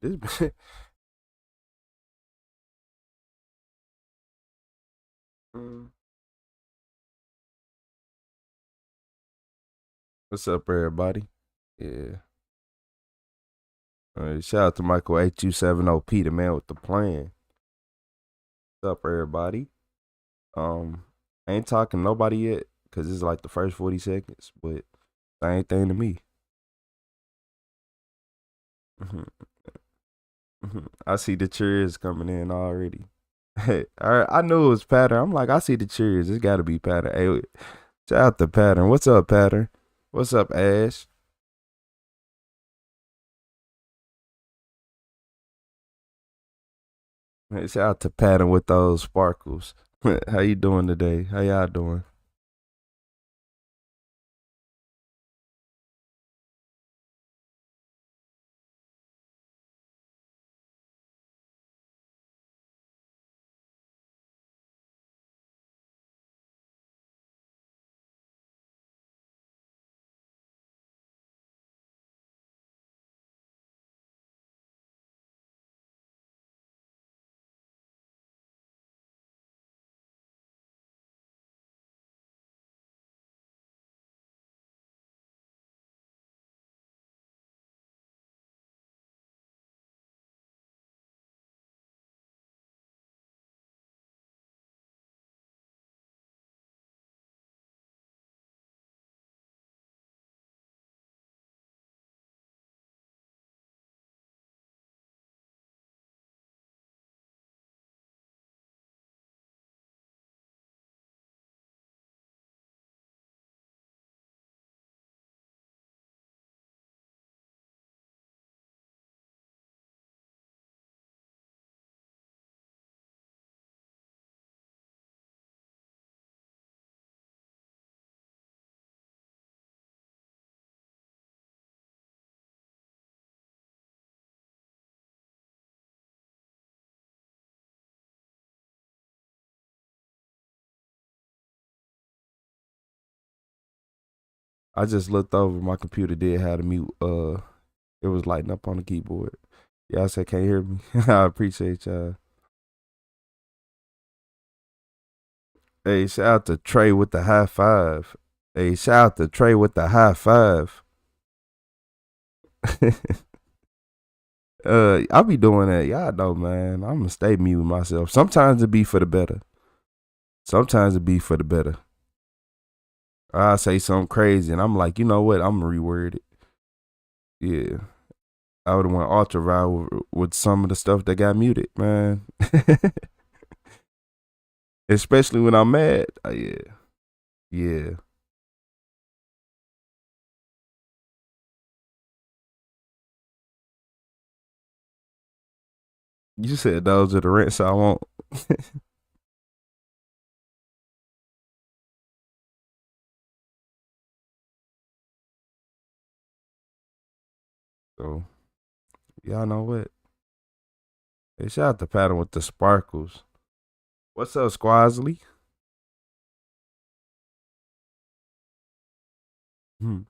This Mm. What's up, everybody? Yeah. Shout out to Michael 8270P, the man with the plan. What's up, everybody? Um, I ain't talking to nobody yet because it's like the first 40 seconds, but same thing to me. Mhm, I see the cheers coming in already. Hey, I knew it was Pattern. I'm like, I see the cheers. It's got to be Pattern. Hey, shout out to Pattern. What's up, Pattern? What's up, Ash? Hey, shout out to Pattern with those sparkles. How you doing today? How y'all doing? I just looked over. My computer did have a mute. It was lighting up on the keyboard. Y'all said can't hear me. I appreciate y'all. Hey, shout out to Trey with the high five. Hey, shout out to Trey with the high five. I be doing that. Y'all know, man. I'm gonna stay muting myself. Sometimes it be for the better. Sometimes it be for the better. I say something crazy, and I'm like, you know what? I'm gonna reword it. Yeah, I would have went ultra viral with some of the stuff that got muted, man. Especially when I'm mad. Yeah, yeah. You said those are the rents I want. So y'all know what? Hey, shout out to Pattern with the sparkles. What's up, Squasley? Hmm.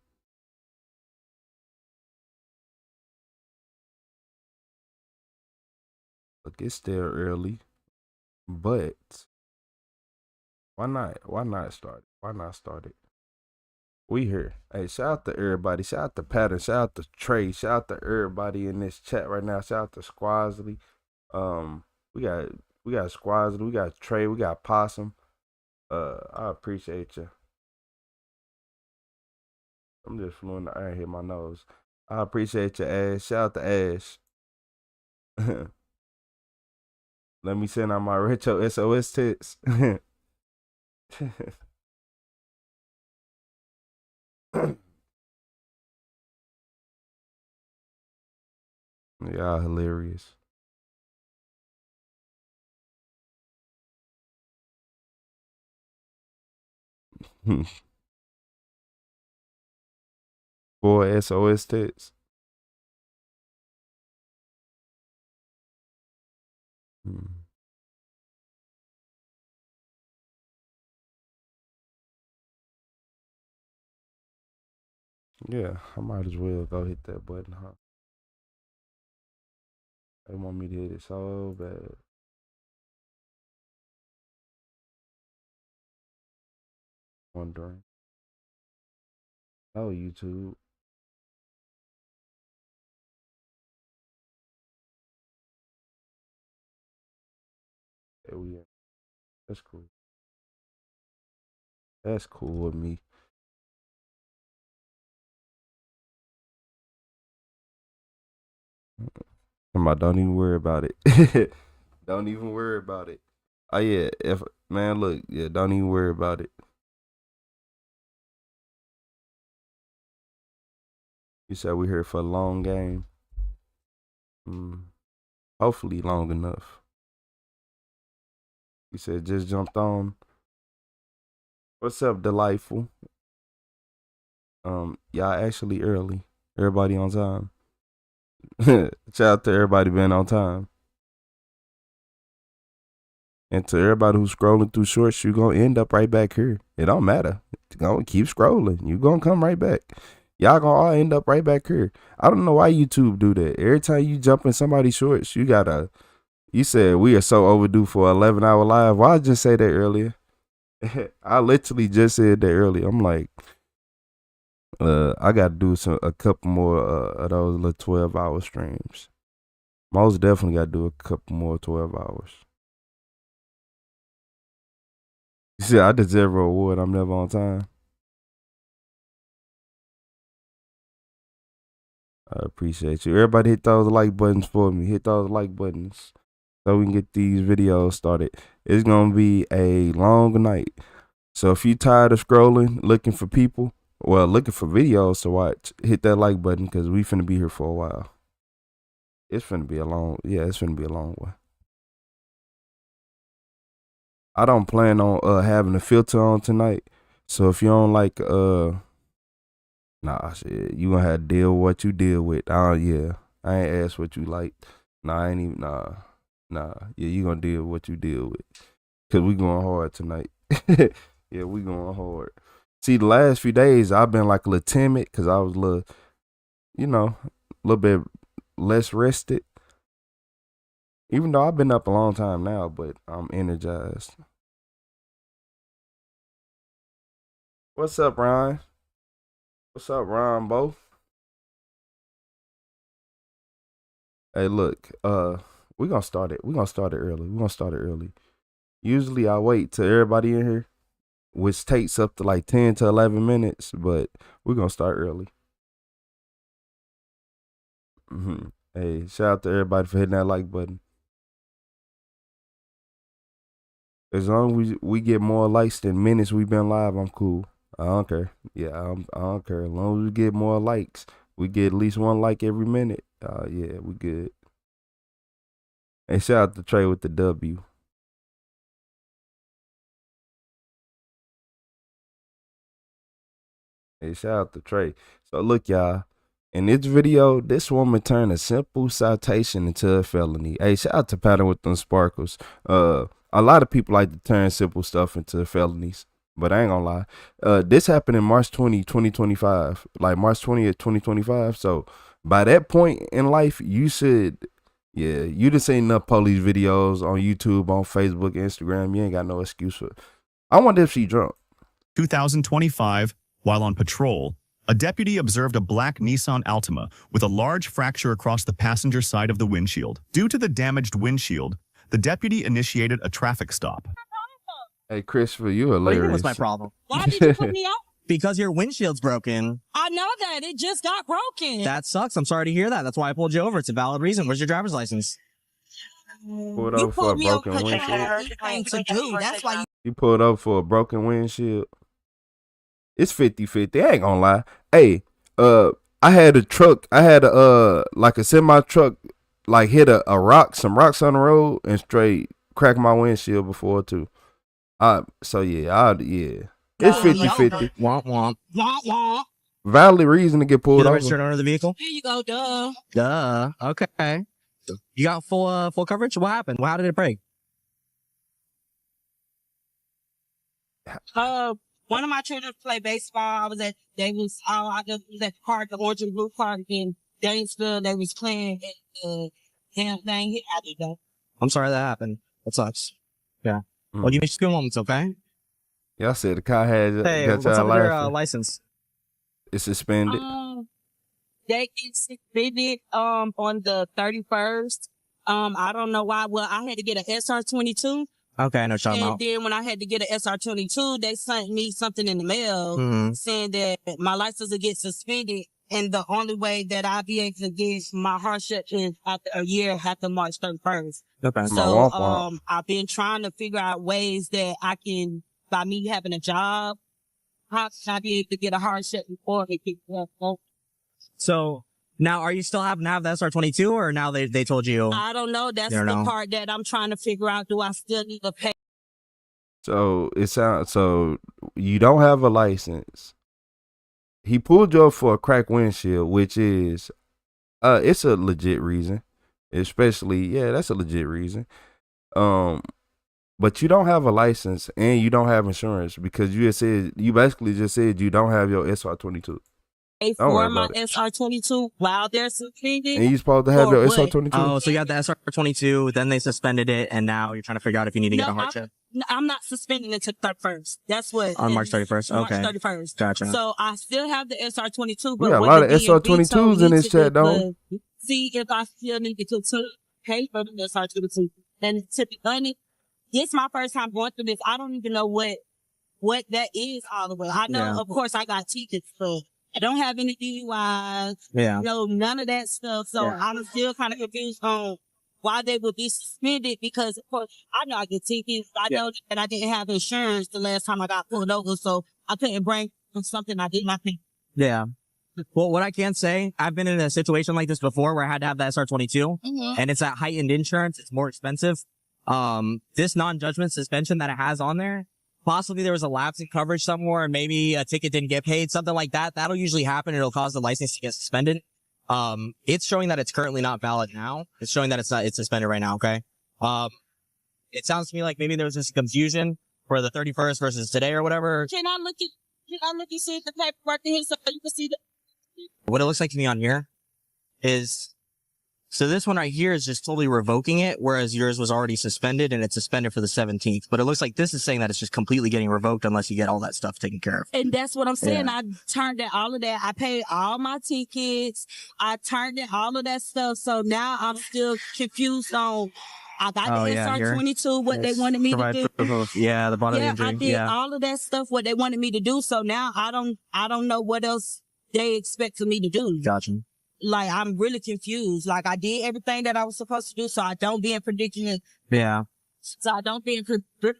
Look, it's still early, but why not? Why not start it? Why not start it? We here. Hey, shout out to everybody. Shout out to Pattern. Shout out to Trey. Shout out to everybody in this chat right now. Shout out to Squasley. Um, we got we got Squasley. We got Trey. We got Possum. I appreciate you. I'm just fluent. I ain't hit my nose. I appreciate your Ash. Shout out to Ash. Let me send out my retro SOS tits. Y'all hilarious. Boy, SOS tits. Hmm. Yeah, I might as well go hit that button, huh? They want me to hit it so bad. Wondering. Oh, YouTube. There we are. That's cool. That's cool with me. Don't even worry about it. Don't even worry about it. Oh yeah, if man, look, yeah, don't even worry about it. You said we here for a long game. Hopefully long enough. You said just jumped on. What's up, delightful? Y'all actually early. Everybody on time. Shout out to everybody being on time. And to everybody who's scrolling through shorts, you're gonna end up right back here. It don't matter. Gonna keep scrolling. You gonna come right back. Y'all gonna all end up right back here. I don't know why YouTube do that. Every time you jump in somebody's shorts, you said we are so overdue for 11-hour live. Why I just say that earlier? I literally just said that earlier. I'm like, I gotta do a couple more of those little 12-hour streams. Most definitely gotta do a couple more 12 hours. You see, I deserve a reward. I'm never on time. I appreciate you. Everybody hit those like buttons for me. Hit those like buttons so we can get these videos started. It's going to be a long night. So if you're tired of scrolling, looking for videos to watch, hit that like button because we finna be here for a while. It's finna be a long one. I don't plan on having a filter on tonight. So if you don't like nah, shit, you gonna have to deal with what you deal with. Yeah, I ain't asked what you like. Nah, I ain't even, nah. Yeah, you gonna deal with what you deal with. Cause we going hard tonight. Yeah, we going hard. See, the last few days, I've been like a little timid cause I was a little bit less rested. Even though I've been up a long time now, but I'm energized. What's up, Ryan? What's up, Ryan, Bo? Hey, look, we're gonna start it. We're gonna start it early. Usually I wait till everybody in here, which takes up to like 10 to 11 minutes, but we're gonna start early. Hey, shout out to everybody for hitting that like button. As long as we get more likes than minutes we've been live, I'm cool. I don't care. Yeah, I don't care. As long as we get more likes, we get at least one like every minute. Yeah, we good. Hey, shout out to Trey with the W. Hey, shout out to Trey. So look, y'all. In this video, this woman turned a simple citation into a felony. Hey, shout out to Pattern with them sparkles. A lot of people like to turn simple stuff into felonies, but I ain't gonna lie. This happened in March 2025, like March 20th, 2025. So by that point in life, you done seen enough police videos on YouTube, on Facebook, Instagram. You ain't got no excuse for it. I wonder if she drunk. 2025, while on patrol, a deputy observed a black Nissan Altima with a large fracture across the passenger side of the windshield. Due to the damaged windshield, the deputy initiated a traffic stop. Hey, Christopher, you hilarious. What do you think was my problem? Why did you put me out? Because your windshield's broken. I know that. It just got broken. That sucks. I'm sorry to hear that. That's why I pulled you over. It's a valid reason. Where's your driver's license? Pulled over for a broken windshield. That's why You pulled up for a broken windshield. It's 50-50. I ain't gonna lie. Hey, I had like a semi truck, like hit some rocks on the road and straight cracked my windshield before too. It's 50-50. Womp womp. wah, wah. Valid reason to get pulled You're the over. registered owner of the vehicle? Here you go, duh. Duh. Okay. You got full coverage? What happened? How did it break? One of my children play baseball. I was at the park, the orange and blue park in Dainesville. They was playing, and damn thing hit out of there. I'm sorry that happened. That sucks. Yeah. Well, give me just a few moments, okay? Y'all said the car had Hey, got what's y'all up with your license. license? It's suspended. They get suspended on the 31st. I don't know why. Well, I had to get an SR22. Okay, I know what you're talking And about. then when I had to get an SR22, they sent me something in the mail saying that my license will get suspended. And the only way that I'll be able to get my hardship is after a year after March 31st. Okay. So, I've been trying to figure out ways that I can, by me having a job, how can I be able to get a hardship before they kick me off? So now, are you still having to have the SR22, or now they told you? I don't know. That's the part that I'm trying to figure out. Do I still need to pay? So it sounds so you don't have a license. He pulled you up for a cracked windshield, which is it's a legit reason. Especially, that's a legit reason. But you don't have a license and you don't have insurance because you basically just said you don't have your SR22. For my SR22 while they're suspended. And you supposed to have your SR22. Oh, so you got the SR22, then they suspended it, and now you're trying to figure out if you need to get a hardship. I'm not suspending it to 31st. That's what. On March 31st. Okay. March 31st. Gotcha. So I still have the SR22, but we got a lot of SR22s in this chat, though. See if I still need to pay for the SR22. And to be honest, this is my first time going through this. I don't even know what that is all the way. I know, of course, I got tickets, but I don't have any DUIs. Yeah. No, none of that stuff. So I'm still kind of confused on why they would be suspended because, of course, I know I get tickets. I know that I didn't have insurance the last time I got pulled over, so I couldn't bring something I did not think. Yeah. Well, what I can say, I've been in a situation like this before where I had to have the SR22, and it's at heightened insurance. It's more expensive. This non-judgment suspension that it has on there, possibly there was a lapse in coverage somewhere, and maybe a ticket didn't get paid, something like that. That'll usually happen. It'll cause the license to get suspended. It's showing that it's currently not valid now. It's showing that it's suspended right now. Okay. It sounds to me like maybe there was just confusion for the 31st versus today or whatever. Can I look and see the paperwork in here so you can see what it looks like to me on here is, so this one right here is just totally revoking it, whereas yours was already suspended and it's suspended for the 17th. But it looks like this is saying that it's just completely getting revoked unless you get all that stuff taken care of. And that's what I'm saying. Yeah. I turned in all of that. I paid all my tickets. I turned in all of that stuff. So now I'm still confused on, I got the SR22, what they wanted me to do. Yeah, the bodily injury. I did all of that stuff, what they wanted me to do. So now I don't know what else they expect of me to do. Gotcha. Like, I'm really confused. Like, I did everything that I was supposed to do, so I don't be in predicaments. Yeah. So I don't be in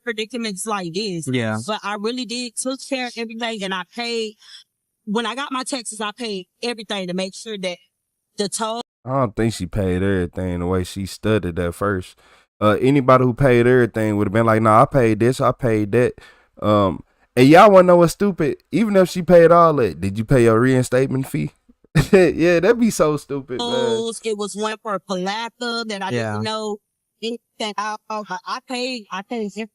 predicaments like this. Yeah. But I really took care of everything, and I paid, when I got my taxes, I paid everything to make sure that the toll. I don't think she paid everything the way she studied at first. Anybody who paid everything would have been like, nah, I paid this, I paid that. And y'all want to know what's stupid? Even if she paid all that, did you pay your reinstatement fee? Yeah, that'd be so stupid, man. It was one for Palapa that I didn't know. I paid everything.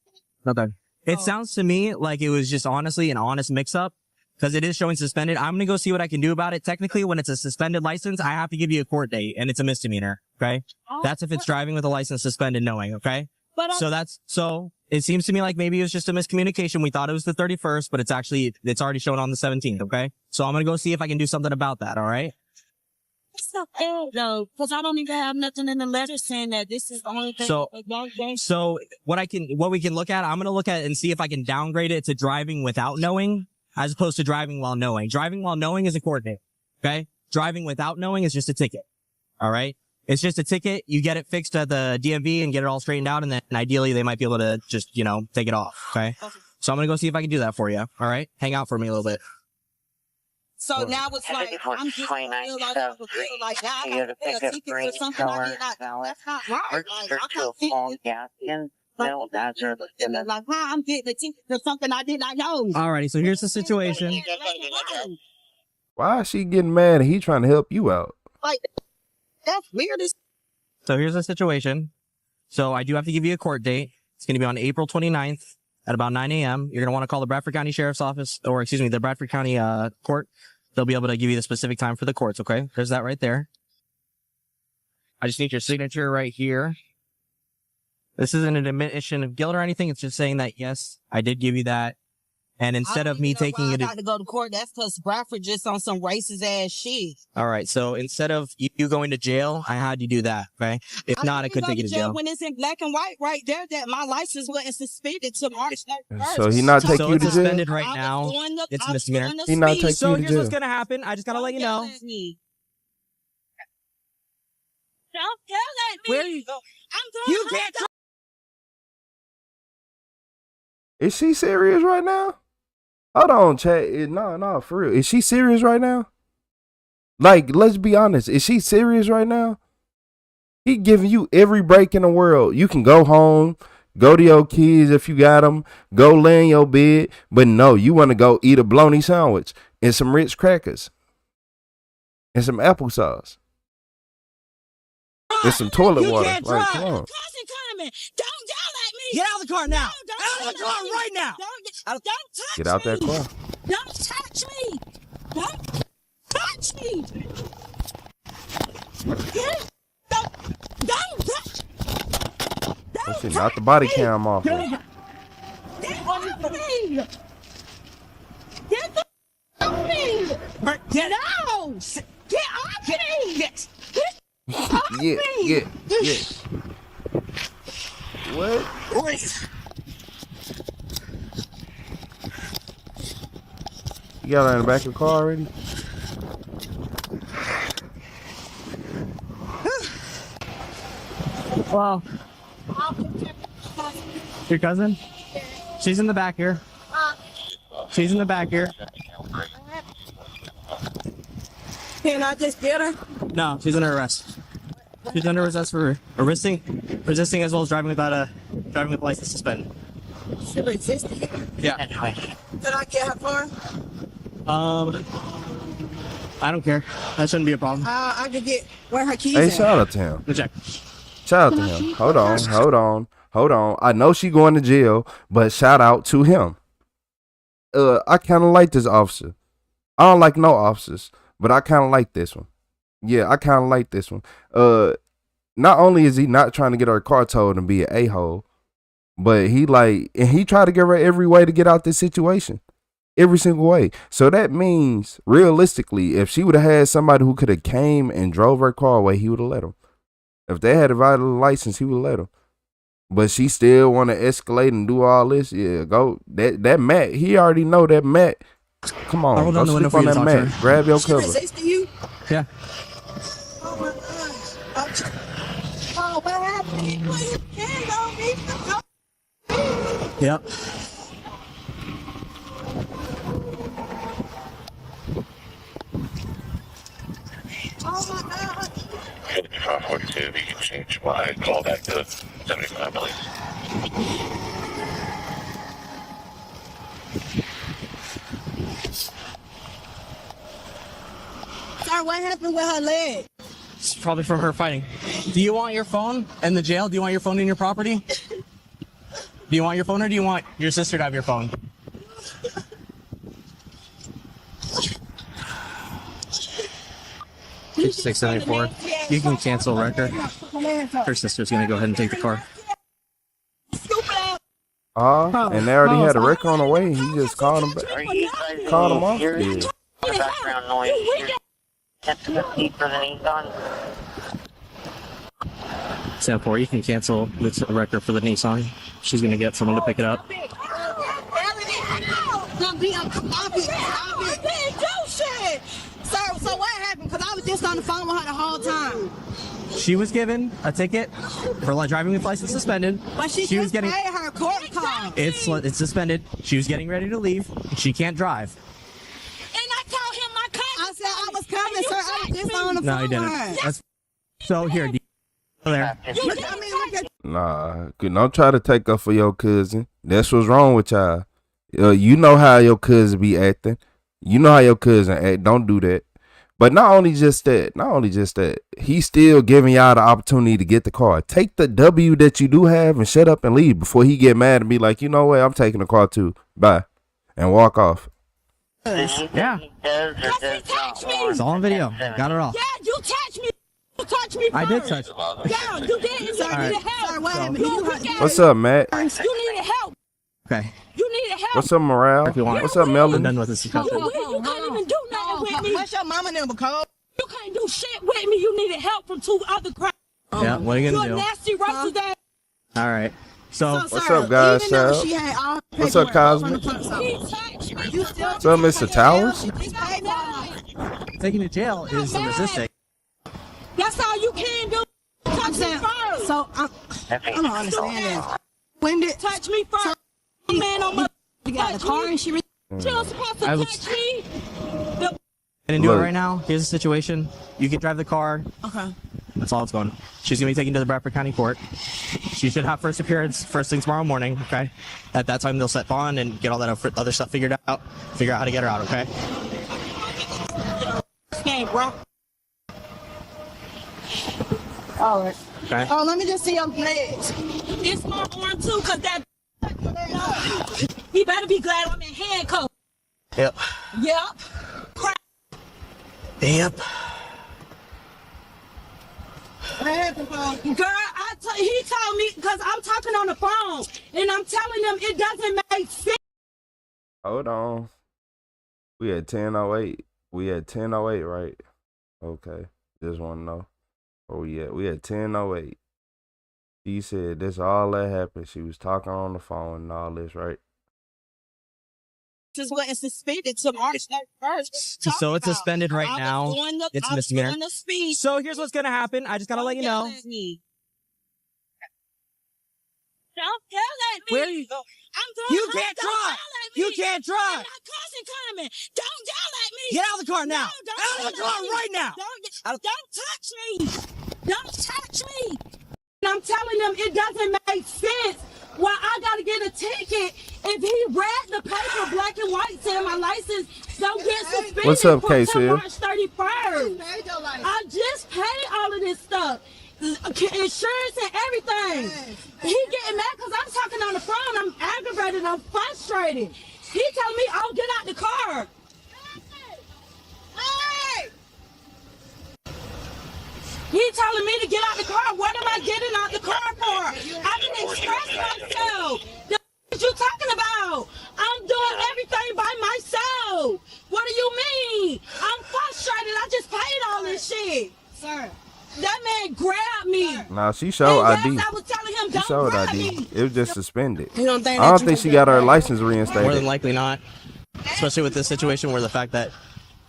Okay. It sounds to me like it was just honestly an honest mix-up because it is showing suspended. I'm going to go see what I can do about it. Technically, when it's a suspended license, I have to give you a court date, and it's a misdemeanor, okay? That's if it's driving with a license suspended knowing, okay? So it seems to me like maybe it was just a miscommunication. We thought it was the 31st, but it's already shown on the 17th, okay? So I'm going to go see if I can do something about that, all right? It's not fair, though, because I don't even have nothing in the letter saying that this is the only thing. So what we can look at, I'm going to look at and see if I can downgrade it to driving without knowing as opposed to driving while knowing. Driving while knowing is a court date, okay? Driving without knowing is just a ticket, all right? It's just a ticket. You get it fixed at the DMV and get it all straightened out. And then ideally they might be able to just, take it off. Okay. So I'm going to go see if I can do that for you. All right. Hang out for me a little bit. So now it's like, I'm just feel like now I got to pay a ticket for something I did not. That's not right. Like, I'm getting a ticket for something I did not know. Alrighty. So here's the situation. Why is she getting mad and he trying to help you out? Like, that's weird. So here's the situation. So I do have to give you a court date. It's going to be on April 29th at about 9 a.m. You're going to want to call the Bradford County Sheriff's Office, or the Bradford County Court. They'll be able to give you the specific time for the courts, okay? There's that right there. I just need your signature right here. This isn't an admission of guilt or anything. It's just saying that, yes, I did give you that. And instead of me taking it, I got to go to court. That's because Bradford just on some racist ass shit. All right. So instead of you going to jail, I had you do that. Okay. If not, I could take you to jail. When it's in black and white right there, that my license wasn't suspended to March 31st. So he not taking you to jail? It's suspended right now. It's misdemeanor. He not taking you to jail. So here's what's going to happen. I just got to let you know. Don't yell at me. Where you go? You can't. Is she serious right now? Hold on, chat. No, for real. Is she serious right now? Like, let's be honest. Is she serious right now? He giving you every break in the world. You can go home, go to your kids if you got them, go lay in your bed. But no, you want to go eat a bologna sandwich and some Ritz crackers and some applesauce and some toilet water. Like, come on. Don't yell at me. Get out of the car now. No, Out of the car right now. Don't touch Get out that me. car. Don't touch me. Don't touch me. Don't touch. That shit knock the body cam off. Get off me. Get off me. No. Get off me. Get off me. Yeah. What? You got her in the back of the car already? Well, your cousin? She's in the back here. She's in the back here. Can I just get her? No, she's under arrest. She's under arrest for resisting as well as driving with license suspended. She resisted. Yeah. Did I get her for? I don't care. That shouldn't be a problem. I could get where her keys Hey, at. shout out to him. Good check. Shout out to him. Hold on. I know she going to jail, but shout out to him. I kind of like this officer. I don't like no officers, but I kind of like this one. Yeah, I kind of like this one. Not only is he not trying to get her car towed and be an a-hole, but he tried to give her every way to get out this situation. Every single way. So that means, realistically, if she would have had somebody who could have came and drove her car away, he would have let him. If they had a valid license, he would let him. But she still want to escalate and do all this. Yeah, go. That Matt, he already know that Matt. Come on, Hold on, go sleep on that Matt. Grab your cover. You? Yeah. Oh my gosh. Oh, what happened? Well, you can't go. Yep. Oh my God. 42, if you can change my call back to 75, please. Sir, what happened with her leg? It's probably from her fighting. Do you want your phone in the jail? Do you want your phone in your property? Do you want your phone or do you want your sister to have your phone? $674. You can cancel record. Her sister's gonna go ahead and take the car. And they already had a wreck on the way. He just called him back. Called him off. Yeah. Background noise. That's the seat for the Nissan. 74, you can cancel this record for the Nissan. She's gonna get someone to pick it up. So what happened? Because I was just on the phone with her the whole time. She was given a ticket for driving with license suspended. But she was getting paid her court cost. It's suspended. She was getting ready to leave. She can't drive. And I told him my cousin. I said I was coming, sir. I was just on the phone. No, he didn't. That's, so here, there. Nah, don't try to take up for your cousin. That's what's wrong with y'all. You know how your cousin be acting. You know how your cousin act. Don't do that. But not only just that, he's still giving y'all the opportunity to get the car. Take the W that you do have and shut up and leave before he get mad and be like, you know what, I'm taking the car too. Bye. And walk off. Yeah. It's all on video. Got it all. Yeah, you touch me. You touch me first. I did touch. Yeah, you did. You needed help. Sir, wait a minute. What's up, Matt? You needed help. Okay. You needed help. What's up, Morale? If you want. What's up, I'm Melanie? done with this discussion. You can't even do nothing with me. What's your mama number, Cole? You can't do shit with me. You needed help from 2 other crimes. Yeah, what are you You gonna a do? nasty racist ass. All right. So, What's up, guys? Even though Sal? she had all What's up, paperwork from Cosmic? the front, so He touched me. you still What's up, Mr. Towers? taking to jail is resisting. That's all you can do. Touch me first. So I don't understand this. When did Touch me first. Man on my. you got the car and she? She was supposed to I was- touch me. I didn't do it Look. right now. Here's the situation. You can drive the car. Okay. That's all it's going. She's gonna be taken to the Bradford County Court. She should have first appearance first thing tomorrow morning. Okay. At that time, they'll set bond and get all that other stuff figured out. Figure out how to get her out. Okay. Hey, bro. All right. Okay. Oh, let me just see your legs. It's my arm too, cause that. He better be glad I'm in handcuffs. Yep. Yep. Crap. Yep. Girl, he told me, because I'm talking on the phone, and I'm telling them it doesn't make sense. Hold on. We at 10:08. We at 10:08, right? Okay. Just want to know. Where we at? We at 10:08. She said this all that happened. She was talking on the phone and all this, right? This is what is suspended to March 31st. So it's suspended right now. It's a misdemeanor. On the speed. So here's what's gonna happen. I just gotta let you know. Don't yell at me. Where are you? I'm doing You can't don't drive. yell at me. You can't I'm drive. not cousin coming. Don't yell at me. Get out of the car now. No, don't Out of the yell car at me. right now. Don't touch me. Don't touch me. And I'm telling them it doesn't make sense. Why I gotta get a ticket if he read the paper black and white saying my license don't get suspended. What's up, for Casey? March 31st. I just paid all of this stuff. Insurance and everything. He getting mad because I'm talking on the phone. I'm aggravated. I'm frustrated. He telling me, "Oh, get out the car." Hey! He telling me to get out the car. What am I getting out the car for? I can express myself. The you talking about? I'm doing everything by myself. What do you mean? I'm frustrated. I just paid all this shit. Sir. That man grabbed me. Nah, she showed And ID. yes, I was telling him, She don't showed grab ID. me. It was just suspended. You don't think I don't think she got her license More than reinstated. likely not. Especially with this situation where the fact that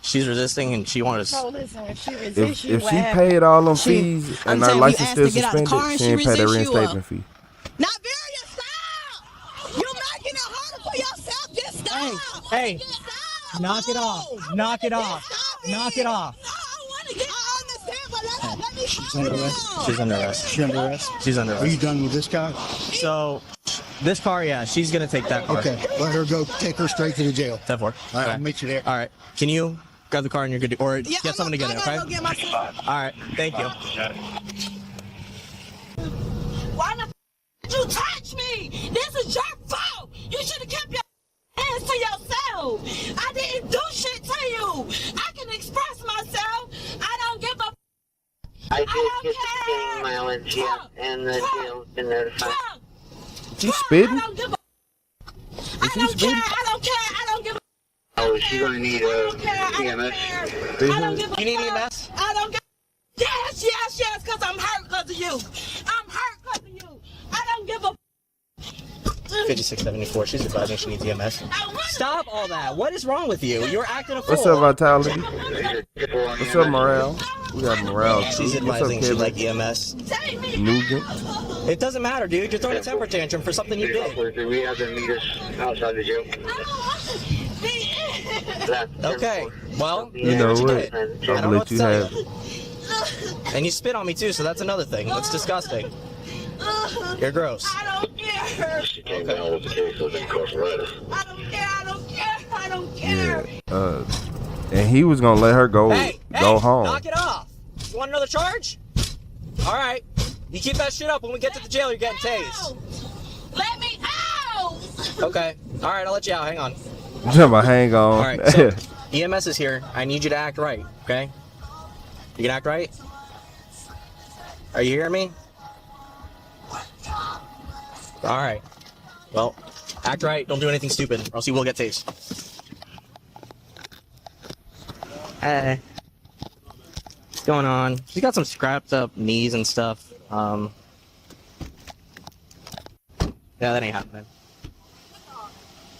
she's resisting and she wanted to. So listen, if she resists If you, she paid all them fees I'm and her saying you license asked still to get out the suspended, car and she she ain't paid the resists you, reinstatement fee. Not very stop. You making it harder for yourself. Just stop. Hey, Just stop. knock it off. Knock it off. Stop Knock it off. No, I want to get. I understand, but let me She's under arrest. She's under arrest. She's under arrest? She's under Are you arrest. done with this guy? So, this car, yeah, she's gonna take that car. Okay, let her go. Take her straight to the jail. 10-4. All right, I'll meet you there. All right. Can you grab the car and you're good to, or Yeah, get someone to get it, okay? Go get my son. All right. Thank you. Why the did you touch me? This is your fault. You should have kept your hands to yourself. I didn't do shit to you. I can express myself. I don't give a. I did don't get the care. same mileage, yeah, and the jail's been notified. Fuck. She Fuck, spitting? I don't give a. I she don't care. spitting? I don't care. I don't give a. Oh, she's gonna need I don't care. I don't EMS. care. I don't give a. You need fuck. EMS? I don't give. Yes, because I'm hurt because of you. I'm hurt because of you. I don't give a. 5674. She's advising she needs EMS. Stop all that. What is wrong with you? You're acting a fool. What's up, Vitality? What's up, Morale? We got Morale too. She's What's up, advising she Kevin? like EMS. Nugent? It doesn't matter, dude. You're throwing a temper tantrum for something you did. We have to meet us outside the jail. Okay. Well, You know what what? did. I I'll don't know let what to you tell have you. it. And you spit on me too, so that's another thing. That's disgusting. You're gross. I don't care. She came down with the case of incarcerated. I don't care. I don't care. I don't Yeah. care. And he was gonna let her go Hey, go home. knock it off. You want another charge? All right. You keep that shit up. When we get to the jail, you're getting tased. Let me out. Okay. All right, I'll let you out. Hang on. You talking about hang on. All right. So EMS is here. I need you to act right. Okay. You can act right. Are you hearing me? All right. Well, act right. Don't do anything stupid, or else you will get tased. Hey. What's going on? We got some scrapped up knees and stuff. Yeah, that ain't happening.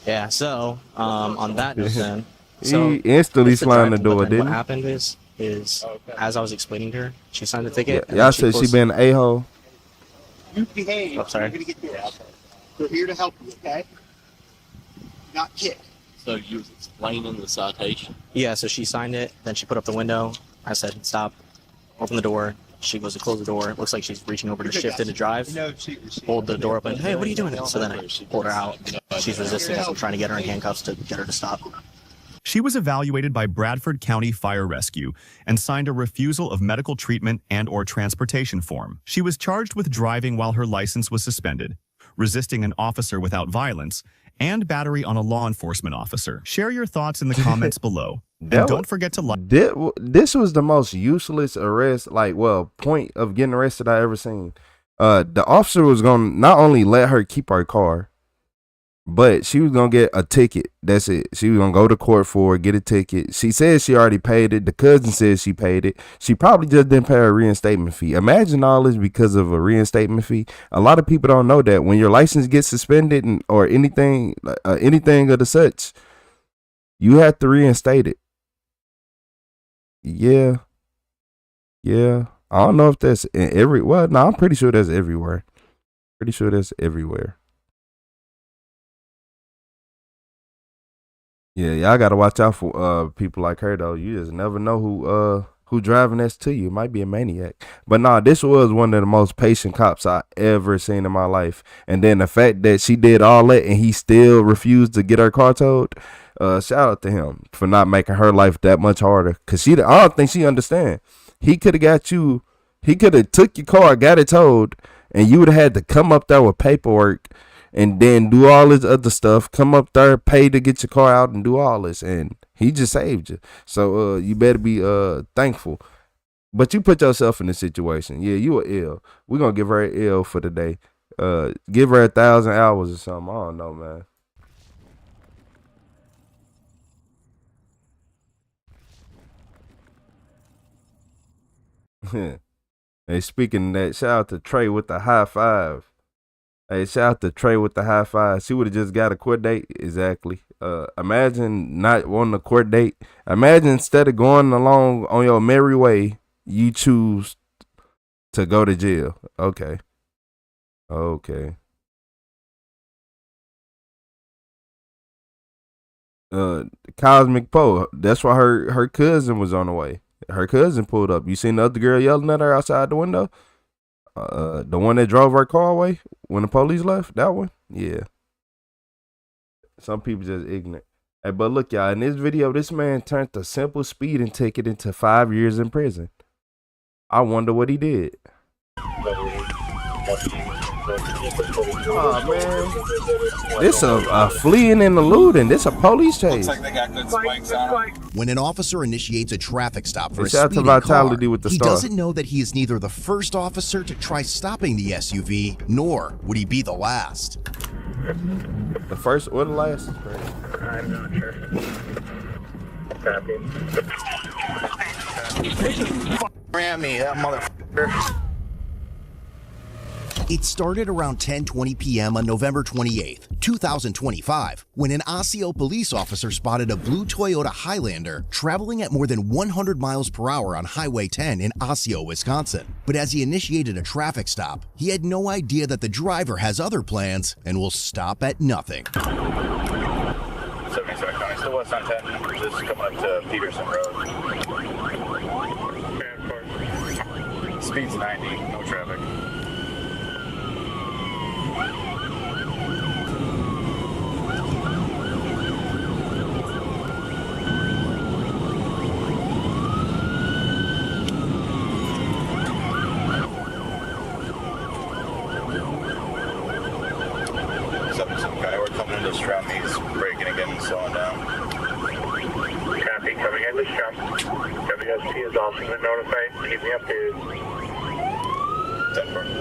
Yeah, so, on that note then. So, he instantly slammed the door, what didn't he? happened is as I was explaining to her, she signed the ticket. Yeah, y'all said she been an a-hole. You behave. Oh, sorry. You're gonna get this. We're here to help you, okay? Not kick. So you was explaining the citation? Yeah, so she signed it, then she put up the window. I said, stop, open the door. She goes to close the door. It looks like she's reaching over to shift into drive. Pulled the door open. Hey, what are you doing? So then I pulled her out. She's resisting as I'm trying to get her in handcuffs to get her to stop. She was evaluated by Bradford County Fire Rescue and signed a refusal of medical treatment and/or transportation form. She was charged with driving while her license was suspended, resisting an officer without violence, and battery on a law enforcement officer. Share your thoughts in the comments below. And don't forget to like. This was the most useless arrest, point of getting arrested I ever seen. The officer was gonna not only let her keep her car, but she was gonna get a ticket. That's it. She was gonna go to court for it, get a ticket. She said she already paid it. The cousin says she paid it. She probably just didn't pay her reinstatement fee. Imagine all this because of a reinstatement fee. A lot of people don't know that when your license gets suspended or anything of the such, you have to reinstate it. Yeah. I don't know if that's in I'm pretty sure that's everywhere. Yeah, y'all gotta watch out for people like her though. You just never know who driving this to you. Might be a maniac. But nah, this was one of the most patient cops I ever seen in my life. And then the fact that she did all that and he still refused to get her car towed, shout out to him for not making her life that much harder. Cause I don't think she understand. He could have took your car, got it towed, and you would have had to come up there with paperwork and then do all this other stuff, come up there, pay to get your car out and do all this. And he just saved you. So you better be thankful. But you put yourself in this situation. Yeah, you were ill. We're going to give her an L for the day. Give her 1,000 hours or something. I don't know, man. Hey, speaking of that, shout out to Trey with the high five. Hey, shout out to Trey with the high five. She would have just got a court date. Exactly. Imagine not wanting a court date. Imagine instead of going along on your merry way, you choose to go to jail. Okay. Cosmic Poe. That's why her cousin was on the way. Her cousin pulled up. You seen the other girl yelling at her outside the window? The one that drove her car away when the police left? That one? Yeah. Some people just ignorant. Hey, but look, y'all, in this video, this man turned a simple speeding ticket into 5 years in prison. I wonder what he did. Oh, man. This a fleeing and eluding. This a police chase. Looks like they got good spikes on them. When an officer initiates a traffic stop for a Shout out to speeding Vitality car, with the he star. doesn't know that he is neither the first officer to try stopping the SUV, nor would he be the last. The first or the last? I'm not sure. Ran me, that motherfucker. It started around 10:20 p.m. on November 28th, 2025, when an Osseo police officer spotted a blue Toyota Highlander traveling at more than 100 miles per hour on Highway 10 in Osseo, Wisconsin. But as he initiated a traffic stop, he had no idea that the driver has other plans and will stop at nothing. 77 County, still west on 10, just coming up to Peterson Road. Speed's 90, no traffic. We're coming into this round, he's braking again and slowing down. Copy, coming in this jump. WSP is also been notified. Keep me updated.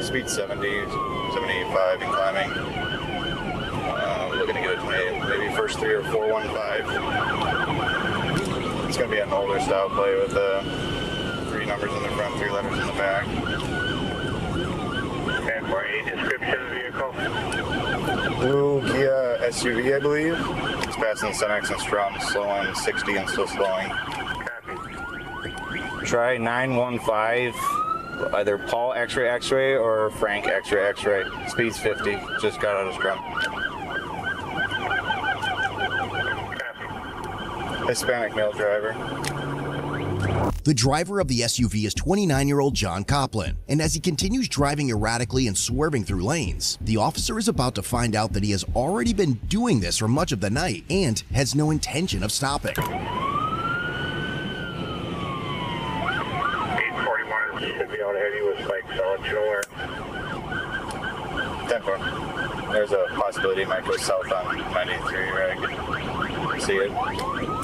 speed 70, 75 and climbing. Looking to get it to maybe first 3 or 415. It's going to be an older style play with 3 numbers in the front, 3 letters in the back. And for any description of the vehicle? Blue Kia SUV, I believe. It's passing the Cenex and Strum, slowing 60 and still slowing. Try 915, either Paul X-ray or Frank X-ray. Speed's 50, just got out of Scrum. Hispanic male driver. The driver of the SUV is 29-year-old John Copland, and as he continues driving erratically and swerving through lanes, the officer is about to find out that he has already been doing this for much of the night and has no intention of stopping. 841 should be out ahead of you with spike solid shoulder. 10-4. There's a possibility it might go south on 93, right? See it.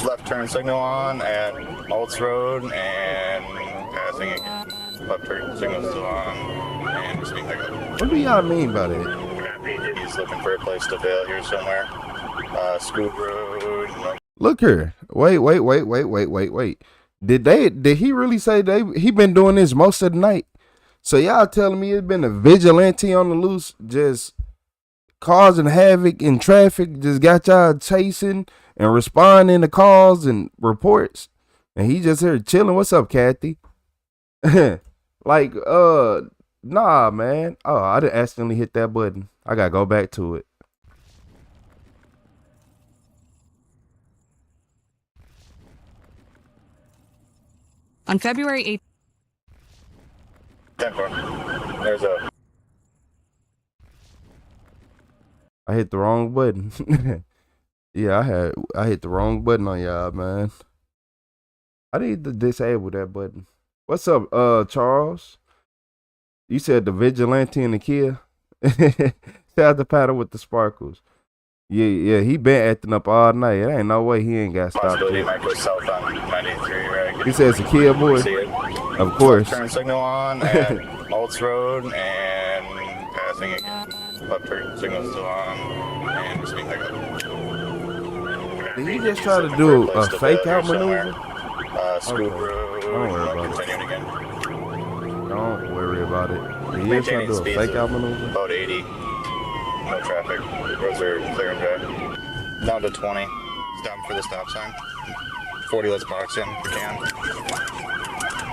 Left turn signal on at Alts Road and passing it. Left turn signal still on and just being picked up. What do y'all mean by that? He's looking for a place to bail here somewhere. Scoop Road. Look here. Wait. Did he really say he been doing this most of the night? So y'all telling me it's been a vigilante on the loose, just causing havoc in traffic, just got y'all chasing and responding to calls and reports, and he just here chilling. What's up, Kathy? Like, nah, man. Oh, I didn't accidentally hit that button. I gotta go back to it. On February 8th. 10-4. There's a. I hit the wrong button. Yeah, I hit the wrong button on y'all, man. I need to disable that button. What's up, Charles? You said the vigilante and the Kia. Shout out the paddle with the sparkles. Yeah, he been acting up all night. There ain't no way he ain't got stopped. Possibility might go south on 93, right? He says a Kia boy. Of course. Turn signal on at Alts Road and passing it. Left turn signal still on and just being picked up. Did he just try to do a fake out maneuver? Scoop Road. Don't worry about it. Again. Don't worry about it. Did he just try to do a fake out maneuver? About 80. No traffic. Roads are clear and dry. Down to 20. Stop for the stop sign. 40, let's box in if we can.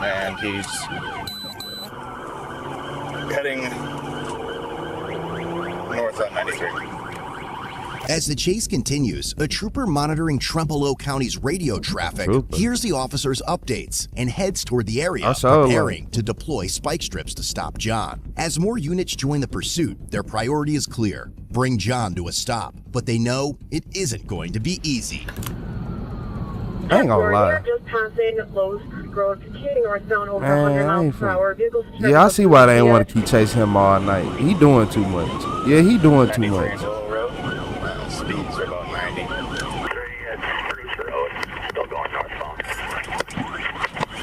And he's heading north on 93. As the chase continues, a trooper monitoring Trempealeau County's radio traffic hears the officer's updates and heads toward the area, preparing to deploy spike strips to stop John. As more units join the pursuit, their priority is clear: bring John to a stop. But they know it isn't going to be easy. I ain't gonna lie. Yeah, I see why they ain't want to keep chasing him all night. He doing too much. Yeah, he doing too much. Speeds are about 90. Still going northbound.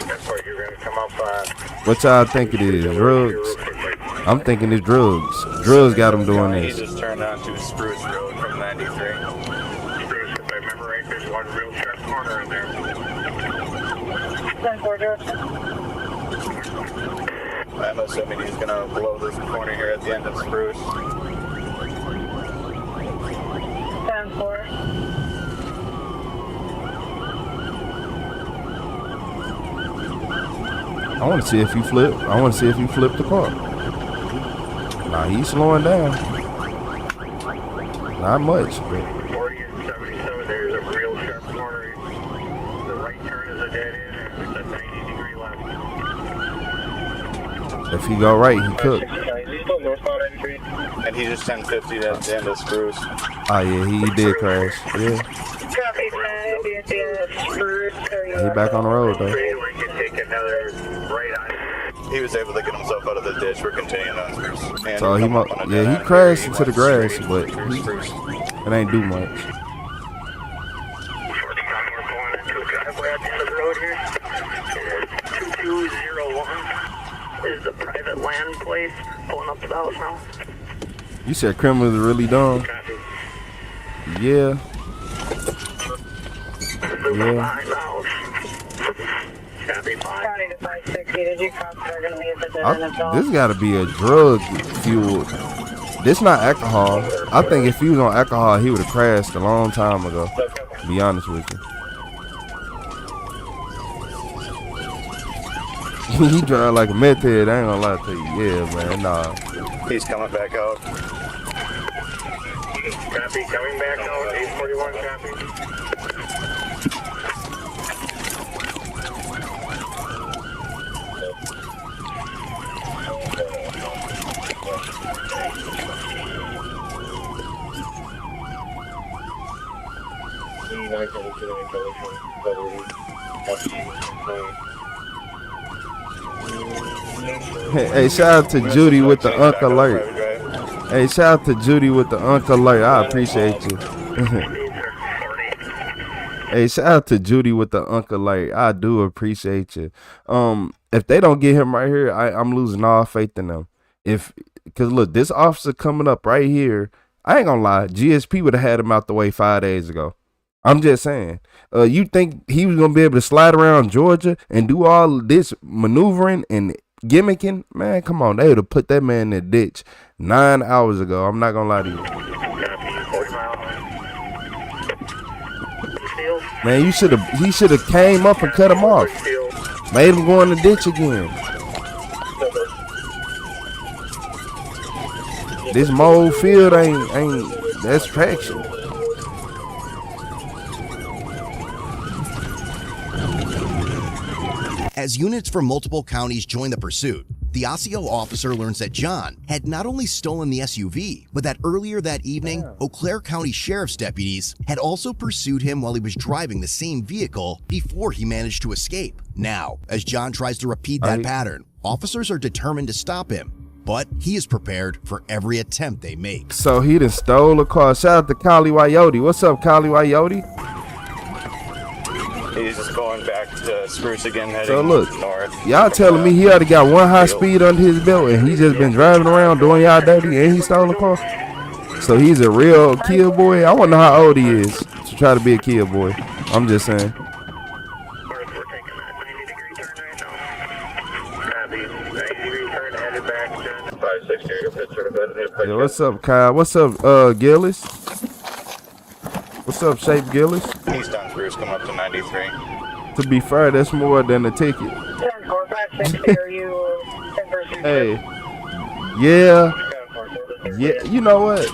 That's where you're going to come up. What y'all think it is? Drugs? I'm thinking it's drugs. Drugs got him doing this. He just turned onto Spruce Road from 93. Spruce, if I remember right, there's one real sharp corner in there. 10-4, I'm assuming he's going to blow this corner here at the end of Spruce. 10-4. I want to see if he flip. I want to see if he flipped the car. Nah, he's slowing down. Not much, but 40 and 77, there's a real sharp corner. The right turn is a dead end. It's a 90-degree left. if he go right, he cooked. He's still northbound 93. And he just 1050 at the end of Spruce. Oh yeah, he did crash. Yeah. He back on the road though. He was able to get himself out of the ditch. We're continuing on Spruce. And so he crashed into the grass, but it ain't do much. Is the private land place pulling up to the house now? You said criminals are really dumb? Yeah. Yeah. This gotta be a drug fuel. This not alcohol. I think if he was on alcohol, he would have crashed a long time ago. To be honest with you. He drive like a meth head, I ain't gonna lie to you. Yeah, man, nah. He's coming back out. Copy, coming back out, 841 copy. Hey, shout out to Judy with the Unk Alert. Hey, shout out to Judy with the Unk Alert. I appreciate you. Hey, shout out to Judy with the Unk Alert. I do appreciate you. If they don't get him right here, I'm losing all faith in them. Cause look, this officer coming up right here, I ain't gonna lie, GSP would have had him out the way 5 days ago. I'm just saying. You think he was gonna be able to slide around Georgia and do all this maneuvering and gimmicking? Man, come on. They would have put that man in the ditch 9 hours ago. I'm not gonna lie to you. Man, he should have came up and cut him off. Made him go in the ditch again. This mold field ain't that's traction. As units from multiple counties join the pursuit, the Osseo officer learns that John had not only stolen the SUV, but that earlier that evening, Eau Claire County Sheriff's deputies had also pursued him while he was driving the same vehicle before he managed to escape. Now, as John tries to repeat that pattern, officers are determined to stop him, but he is prepared for every attempt they make. So he done stole a car. Shout out to Kali Wayote. What's up, Kali Wayote? He's just going back to Spruce again, heading So look, north. y'all telling me he already got one high speed under his belt and he just been driving around doing y'all dirty and he stole a car? So he's a real kill boy? I want to know how old he is to try to be a kill boy. I'm just saying. Yo, what's up, Kyle? What's up, Gillis? What's up, Shape Gillis? He's done Spruce, come up to 93. To be fair, that's more than a ticket. Hey, yeah, you know what?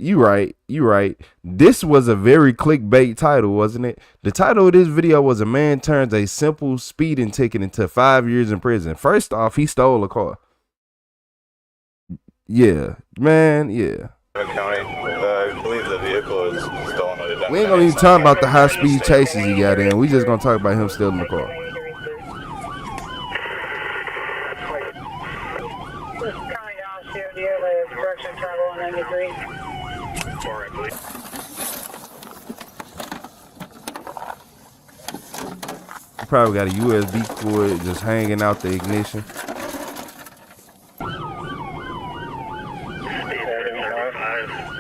You right. This was a very clickbait title, wasn't it? The title of this video was "A Man Turns a Simple Speeding Ticket into 5 years in Prison." First off, he stole a car. Yeah, man, yeah. County, I believe the vehicle is stolen. We ain't gonna even talk about the high speed chases he got in. We just gonna talk about him stealing the car. He probably got a USB cord just hanging out the ignition.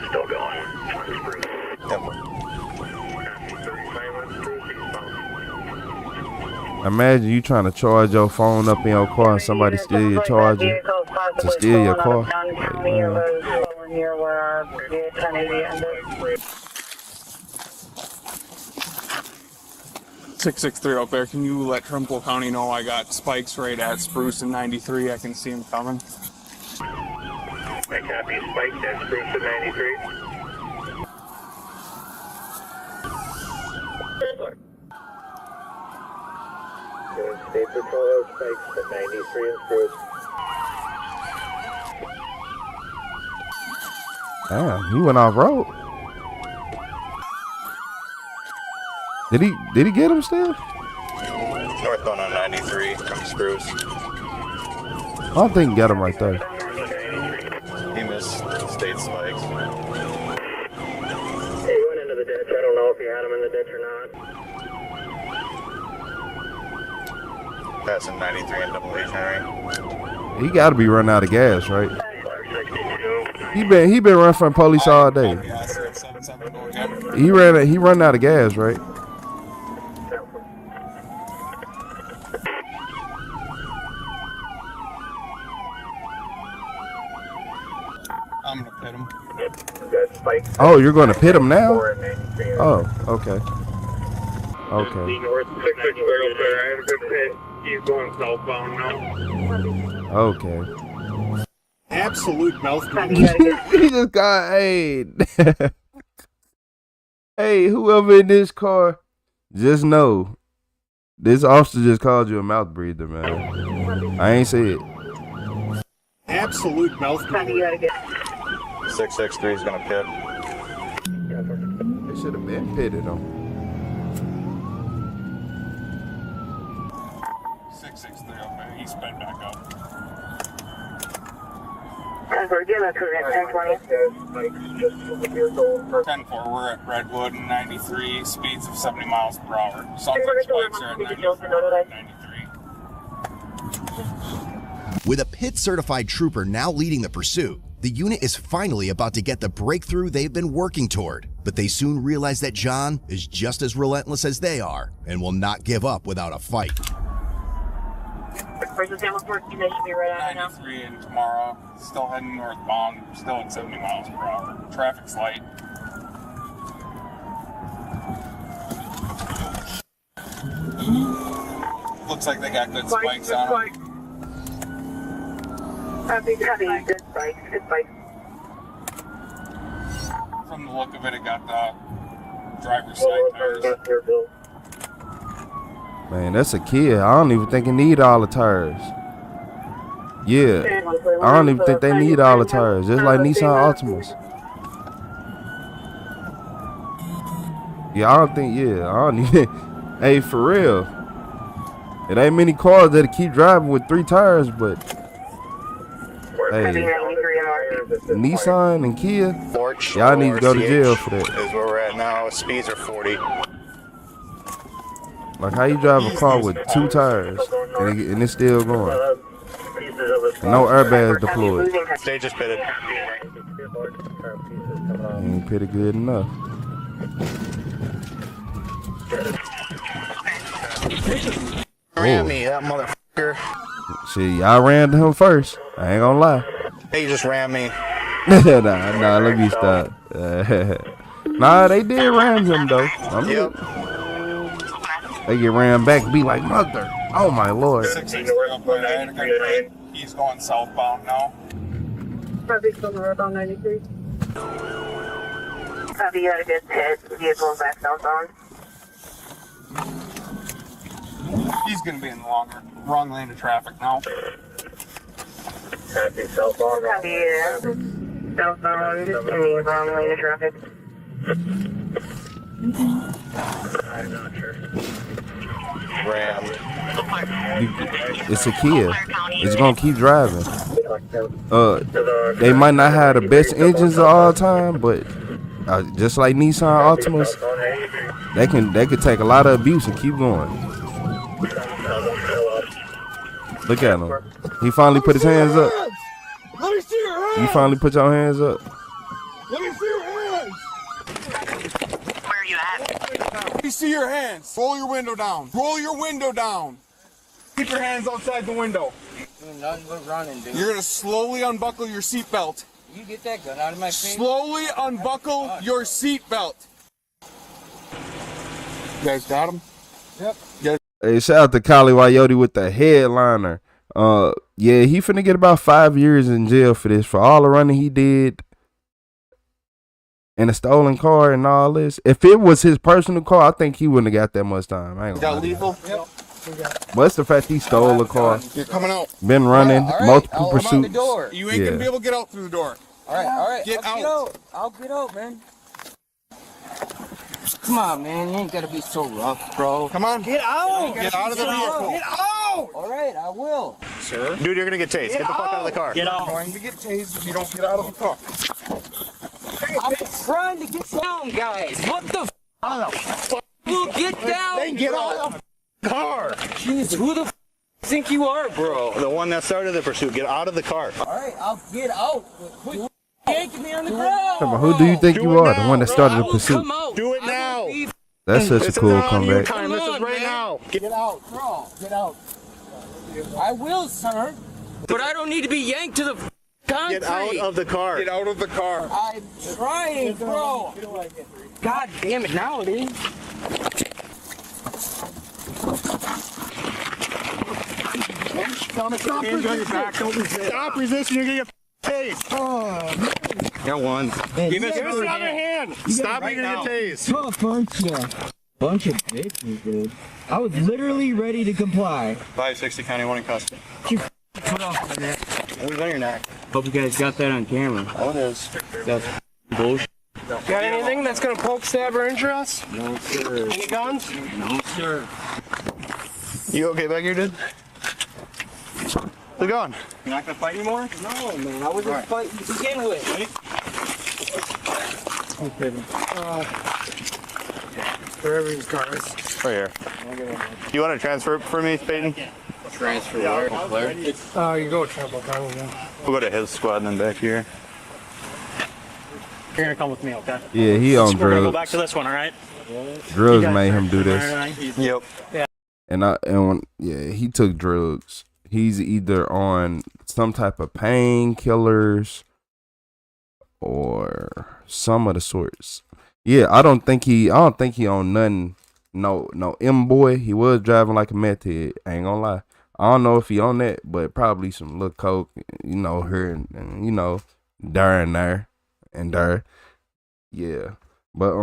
Still going. Imagine you trying to charge your phone up in your car and somebody steal your charger to steal your car. Like, 663 out there. Can you let Trimble County know I got spikes right at Spruce and 93? I can see them coming. I copy spikes at Spruce and 93. State Patrol spikes at 93 and Spruce. Damn, he went off road. Did he get him still? Northbound on 93 from Spruce. I don't think he got him right there. He missed state spikes. He went into the ditch. I don't know if he had him in the ditch or not. passing 93 and double agent. He got to be running out of gas, right? He been running from police all day. He run out of gas, right? I'm gonna pit him. Oh, you're going to pit him now? Oh, okay. Okay. He's going southbound now. Okay. Absolute mouth. He just got, hey. Hey, whoever in this car, just know, this officer just called you a mouth breather, man. I ain't say it. Absolute mouth. 663 is gonna pit. They should have been pitted him. 663, okay, he sped back up. 10-4, we're at Redwood, 93, speeds of 70 miles per hour. Sounds like spikes are at 93. With a pit-certified trooper now leading the pursuit, the unit is finally about to get the breakthrough they've been working toward. But they soon realize that John is just as relentless as they are and will not give up without a fight. 93 and tomorrow, still heading northbound, still at 70 miles per hour. Traffic's light. Looks like they got good spikes on them. Good spikes. From the look of it, it got the driver's side tires. Man, that's a kid. I don't even think he need all the tires. Yeah, I don't even think they need all the tires. Just like Nissan Altimas. Yeah, I don't even. Hey, for real. It ain't many cars that keep driving with 3 tires, but hey, Nissan and Kia, y'all need to go to jail for that. Is where we're at now. Speeds are 40. Like, how you drive a car with 2 tires and it's still going? No airbags deployed. Stage is pitted. Ain't pitted good enough. Ran me, that motherfucker. Shit, y'all ran him first. I ain't gonna lie. He just ran me. nah, let me stop. Nah, they did ram him though. Yep. They get ran back, be like, mother. Oh my lord. 663, he's going southbound now. Probably still northbound 93. Copy, you had a good pit. Vehicle back southbound. He's going to be in the wrong lane of traffic now. Copy, southbound. Copy, yeah. Southbound in the wrong lane of traffic. I'm not sure. Ram. It's a Kia. It's gonna keep driving. They might not have the best engines of all time, but just like Nissan Altimas, they can take a lot of abuse and keep going. Look at him. He finally put his hands up. Let me see your hands. You finally put your hands up. Let me see your hands. Where are you at? Let me see your hands. Roll your window down. Roll your window down. Keep your hands outside the window. Doing nothing but running, dude. You're gonna slowly unbuckle your seatbelt. You get that gun out of my face. Slowly unbuckle your seatbelt. You guys got him? Yep. Yes. Hey, shout out to Kali Wayoti with the headliner. Yeah, he finna get about 5 years in jail for this, for all the running he did and a stolen car and all this. If it was his personal car, I think he wouldn't have got that much time. I ain't gonna Got lethal? Yep. But it's the fact he stole a car. You're coming out. Been running, All right, multiple I'll pursuits. come out the door. You ain't gonna be able to get out through the door. All right. Get I'll out. I'll get out, man. Come on, man. You ain't gotta be so rough, bro. Come on. Get out. Get out of the vehicle. Get out. All right, I will. Sir? Dude, you're gonna get tased. Get the fuck out of the car. Get out. I'm going to get tased if you don't get out of the car. I'm trying to get down, guys. What the f? Well, get down. Then get out of the car. Jeez, who the f think you are, bro? The one that started the pursuit. Get out of the car. All right, I'll get out. Quit yanking me on the ground. Who do you think you are? The one that started the pursuit. Do it now. That's such a cool comeback. This is right now. Get out, bro. Get out. I will, sir. But I don't need to be yanked to the concrete. Get out of the car. Get out of the car. I'm trying, bro. God damn it, now it is. Stop resisting. You're gonna get tased. Got one. Give us another hand. Stop. You're gonna get tased. Bunch of bitches, dude. I was literally ready to comply. 560 County 1 in custody. Put off my neck. Who's on your neck? Hope you guys got that on camera. Oh, it is. That's bullshit. Got anything that's gonna poke, stab, or injure us? No, sir. Any guns? No, sir. You okay back here, dude? How's it going? You're not gonna fight anymore? No, man. I was just fighting to begin with. Wherever his car is. Right here. You want to transfer for me, Peyton? Transfer where? You go with Trump, yeah. We'll go to his squad and then back here. You're gonna come with me, okay? Yeah, he on We're gonna go drugs. back to this one, all right? Drugs made him do this. Yep. Yeah. And he took drugs. He's either on some type of painkillers or some of the sorts. Yeah, I don't think he on nothing. No M boy. He was driving like a meth head. I ain't gonna lie. I don't know if he on that, but probably some little coke. Her and there and there. Yeah, but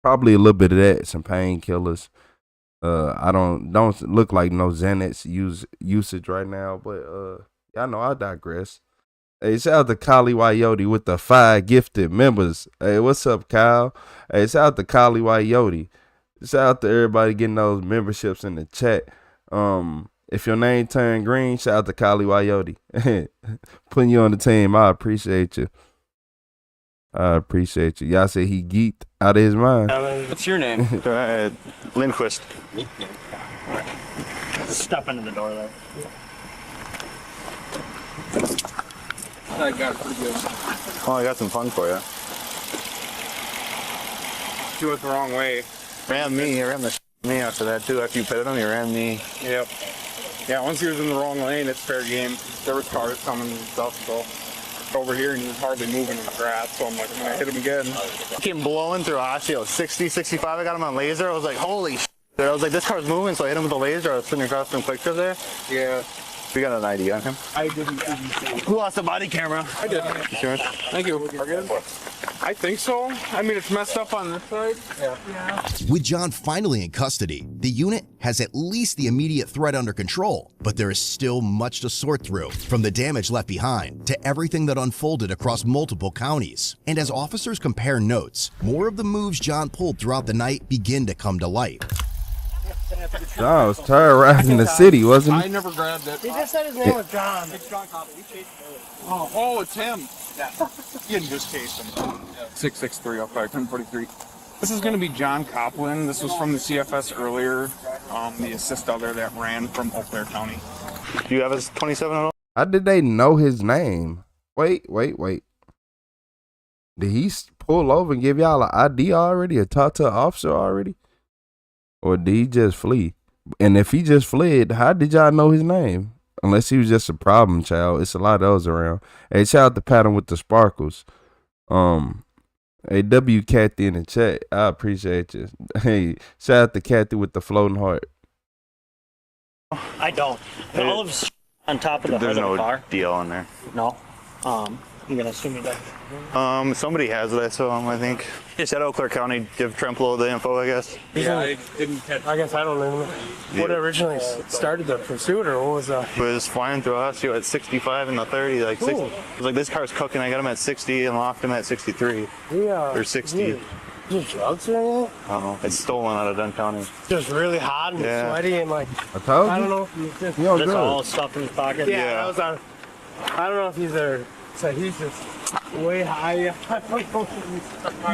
probably a little bit of that. Some painkillers. I don't look like no Xanax usage right now, but y'all know I digress. Hey, shout out to Kali Wyote with the 5 gifted members. Hey, what's up, Kyle? Hey, shout out to Kali Wyote. Shout out to everybody getting those memberships in the chat. If your name turned green, shout out to Kali Wyote. Putting you on the team, I appreciate you. Y'all say he geeked out of his mind. What's your name? Lindquist. Step into the door there. I got it pretty good. Oh, I got some fun for you. Do it the wrong way. Ran me after that too. After you pitted him, he ran me. Yep. Yeah, once he was in the wrong lane, it's fair game. There was cars coming and stuff, so over here and he was hardly moving in the grass, so I'm like, I'm gonna hit him again. Came blowing through Osseo, 60, 65. I got him on laser. I was like, holy shit. I was like, this car's moving, so I hit him with the laser. I was sitting across some quick trip there. Yeah. We got an ID on him. I didn't. Who lost the body camera? I did. Sure. Thank you. I think so. I mean, it's messed up on this side. Yeah. With John finally in custody, the unit has at least the immediate threat under control, but there is still much to sort through, from the damage left behind to everything that unfolded across multiple counties. And as officers compare notes, more of the moves John pulled throughout the night begin to come to light. John was terrorizing the city, wasn't he? I never grabbed it. He just said his name was John. It's John Copley. We chased him. Oh, it's him. Yeah. You didn't just chase him. 66305 This is going to be John Coplin. This was from the CFS earlier. The assist other that ran from Eau Claire County. Do you have his 27 at all? How did they know his name? Wait. Did he pull over and give y'all an ID already or talk to an officer already? Or did he just flee? And if he just fled, how did y'all know his name? Unless he was just a problem child. It's a lot of those around. Hey, shout out to Patton with the sparkles. Hey, W Kathy in the chat. I appreciate you. Hey, shout out to Kathy with the floating heart. I don't. The olives on top of the There's hood of no the car. deal on there. No. I'm gonna assume you don't. Somebody has it, I saw him, I think. Just at Eau Claire County, give Tremplo the info, I guess. Yeah, I didn't catch. I guess I don't know what originally started the pursuit, or what was that? He was flying through Osseo at 65 in the 30, like 60. It was like, this car's cooking. I got him at 60 and locked him at 63. Yeah. Or 60. Is it drugs or anything? Oh, it's stolen out of Dunn County. Just really hot and sweaty and like. I told you. I don't know if he's just. That's all stuff in his pocket. Yeah, that was on. I don't know if he's there. So he's just way high. I don't know if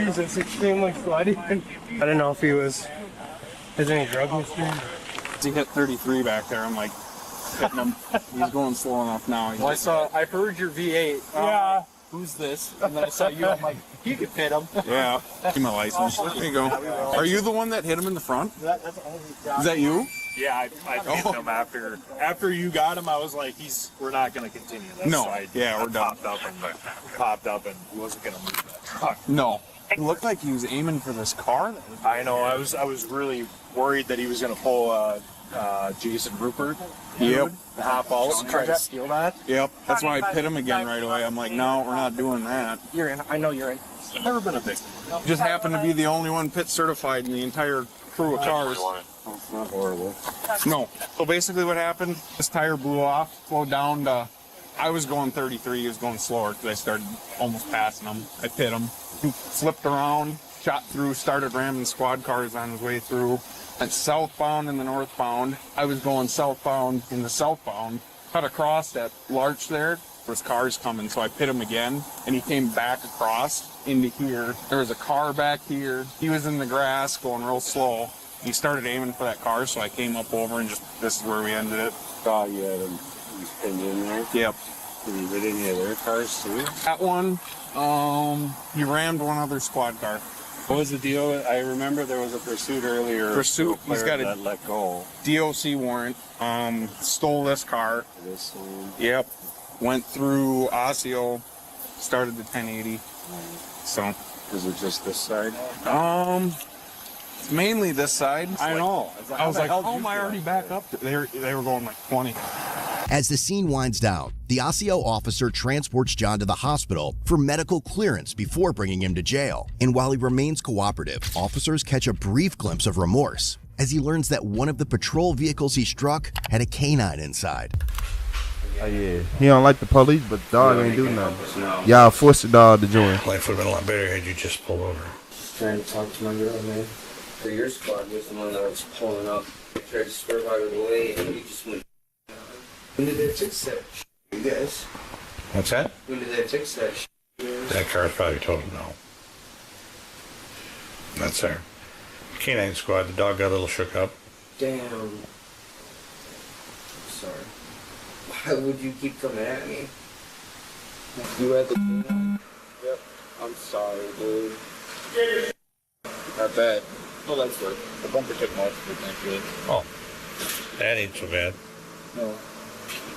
he's just extremely sweaty. I didn't know if he was. Is any drug history? He hit 33 back there. I'm like, hitting him. He's going slow enough now. I heard your V8. Yeah. Who's this? And then I saw you. I'm like, you could hit him. Yeah. Give me my license. There you go. Are you the one that hit him in the front? Is that you? Yeah, I hit him after you got him. I was like, we're not going to continue this. No. So we're done. Popped up and he wasn't going to move that truck. No. It looked like he was aiming for this car. I know. I was really worried that he was going to pull Jason Rupert. Yep. The hop out and try to steal that. Yep. That's why I pit him again right away. I'm like, no, we're not doing that. You're in. I know you're in. I've never been a victim. Just happened to be the only one pit certified in the entire crew of cars. It's not horrible. No. So basically what happened, this tire blew off, slowed down to, I was going 33, he was going slower because I started almost passing him. I pit him. He flipped around, shot through, started ramming squad cars on his way through. And southbound and the northbound. I was going southbound in the southbound. Cut across that larch there. There was cars coming, so I pit him again. And he came back across into here. There was a car back here. He was in the grass going real slow. He started aiming for that car, so I came up over and this is where we ended it. Oh, you had him pinned in there? Yep. Did he hit any of their cars too? That one, he rammed one other squad car. What was the deal? I remember there was a pursuit earlier. Pursuit. He's got a let go. DOC warrant. Stole this car. This one. Yep. Went through Osseo. Started the 1080. So. Is it just this side? It's mainly this side. I know. I was like, how am I already back up? They were going like 20. As the scene winds down, the Osseo officer transports John to the hospital for medical clearance before bringing him to jail. And while he remains cooperative, officers catch a brief glimpse of remorse as he learns that one of the patrol vehicles he struck had a canine inside. Oh yeah, he don't like the police, but the dog ain't do nothing. Y'all forced the dog to join. Life would have been a lot better had you just pulled over. Trying to talk to my girl, man. For your squad was the one that was pulling up. I tried to swerve out of the way, and you just went. When did they fix that? You guys. What's that? When did they fix that? That car's probably told him no. That's our canine squad. The dog got a little shook up. Damn. I'm sorry. Why would you keep coming at me? You had the canine? Yep. I'm sorry, dude. Not bad. Well, that's good. The bumper took most of it, thankfully. Oh, that ain't so bad. No.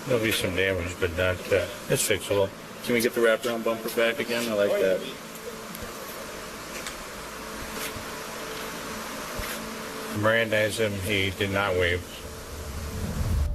There'll be some damage, but not, it's fixable. Can we get the wraparound bumper back again? I like that. Mirandized him, he did not waive.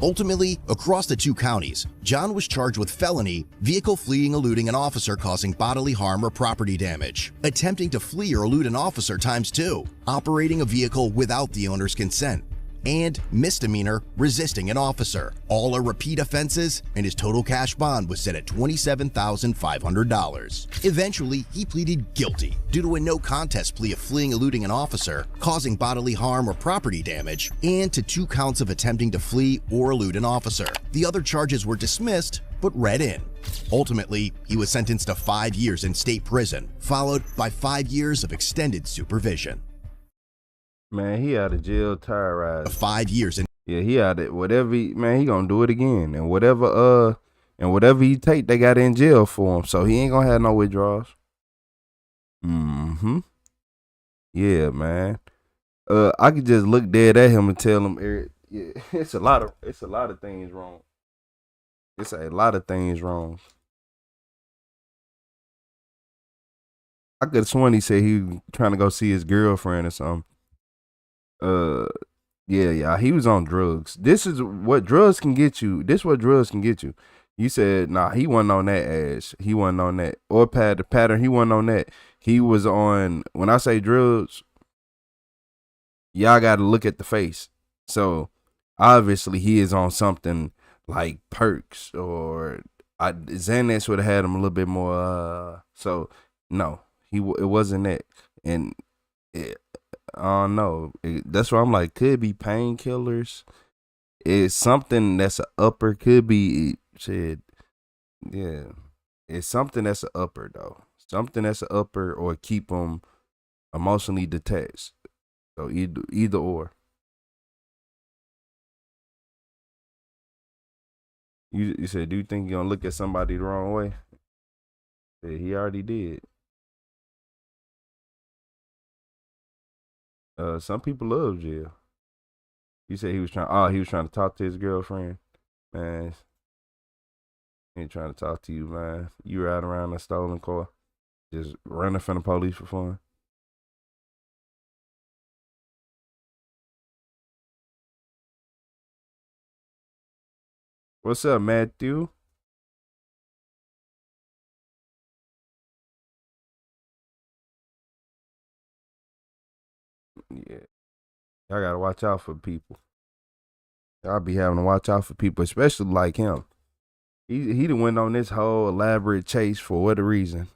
Ultimately, across the two counties, John was charged with felony, vehicle fleeing, eluding an officer causing bodily harm or property damage, attempting to flee or elude an officer ×2, operating a vehicle without the owner's consent, and misdemeanor resisting an officer. All are repeat offenses, and his total cash bond was set at $27,500. Eventually, he pleaded guilty due to a no contest plea of fleeing, eluding an officer, causing bodily harm or property damage, and to 2 counts of attempting to flee or elude an officer. The other charges were dismissed, but read in. Ultimately, he was sentenced to 5 years in state prison, followed by 5 years of extended supervision. Man, he out of jail terrorized. 5 years in. Yeah, he out of whatever. He gonna do it again, and whatever he take, they got in jail for him. So he ain't gonna have no withdrawals. Yeah, man. I could just look dead at him and tell him, yeah, it's a lot of things wrong. It's a lot of things wrong. I could have sworn he said he was trying to go see his girlfriend or something. Yeah, he was on drugs. This is what drugs can get you. You said, nah, he wasn't on that ass. He wasn't on that. Or pattern, he wasn't on that. He was on, when I say drugs, y'all got to look at the face. So, obviously, he is on something like perks or Xanax would have had him a little bit more. So, no, it wasn't that. And I don't know. That's why I'm like, could be painkillers. It's something that's an upper. Could be shit. Yeah, it's something that's an upper though. Something that's an upper or keep them emotionally detached. So either or. You said, do you think you're gonna look at somebody the wrong way? Yeah, he already did. Some people love jail. You said he was trying to talk to his girlfriend. Man, he ain't trying to talk to you, man. You ride around a stolen car, just running from the police for fun. What's up, Matthew? Yeah, y'all gotta watch out for people. Y'all be having to watch out for people, especially like him. He done went on this whole elaborate chase for what reason?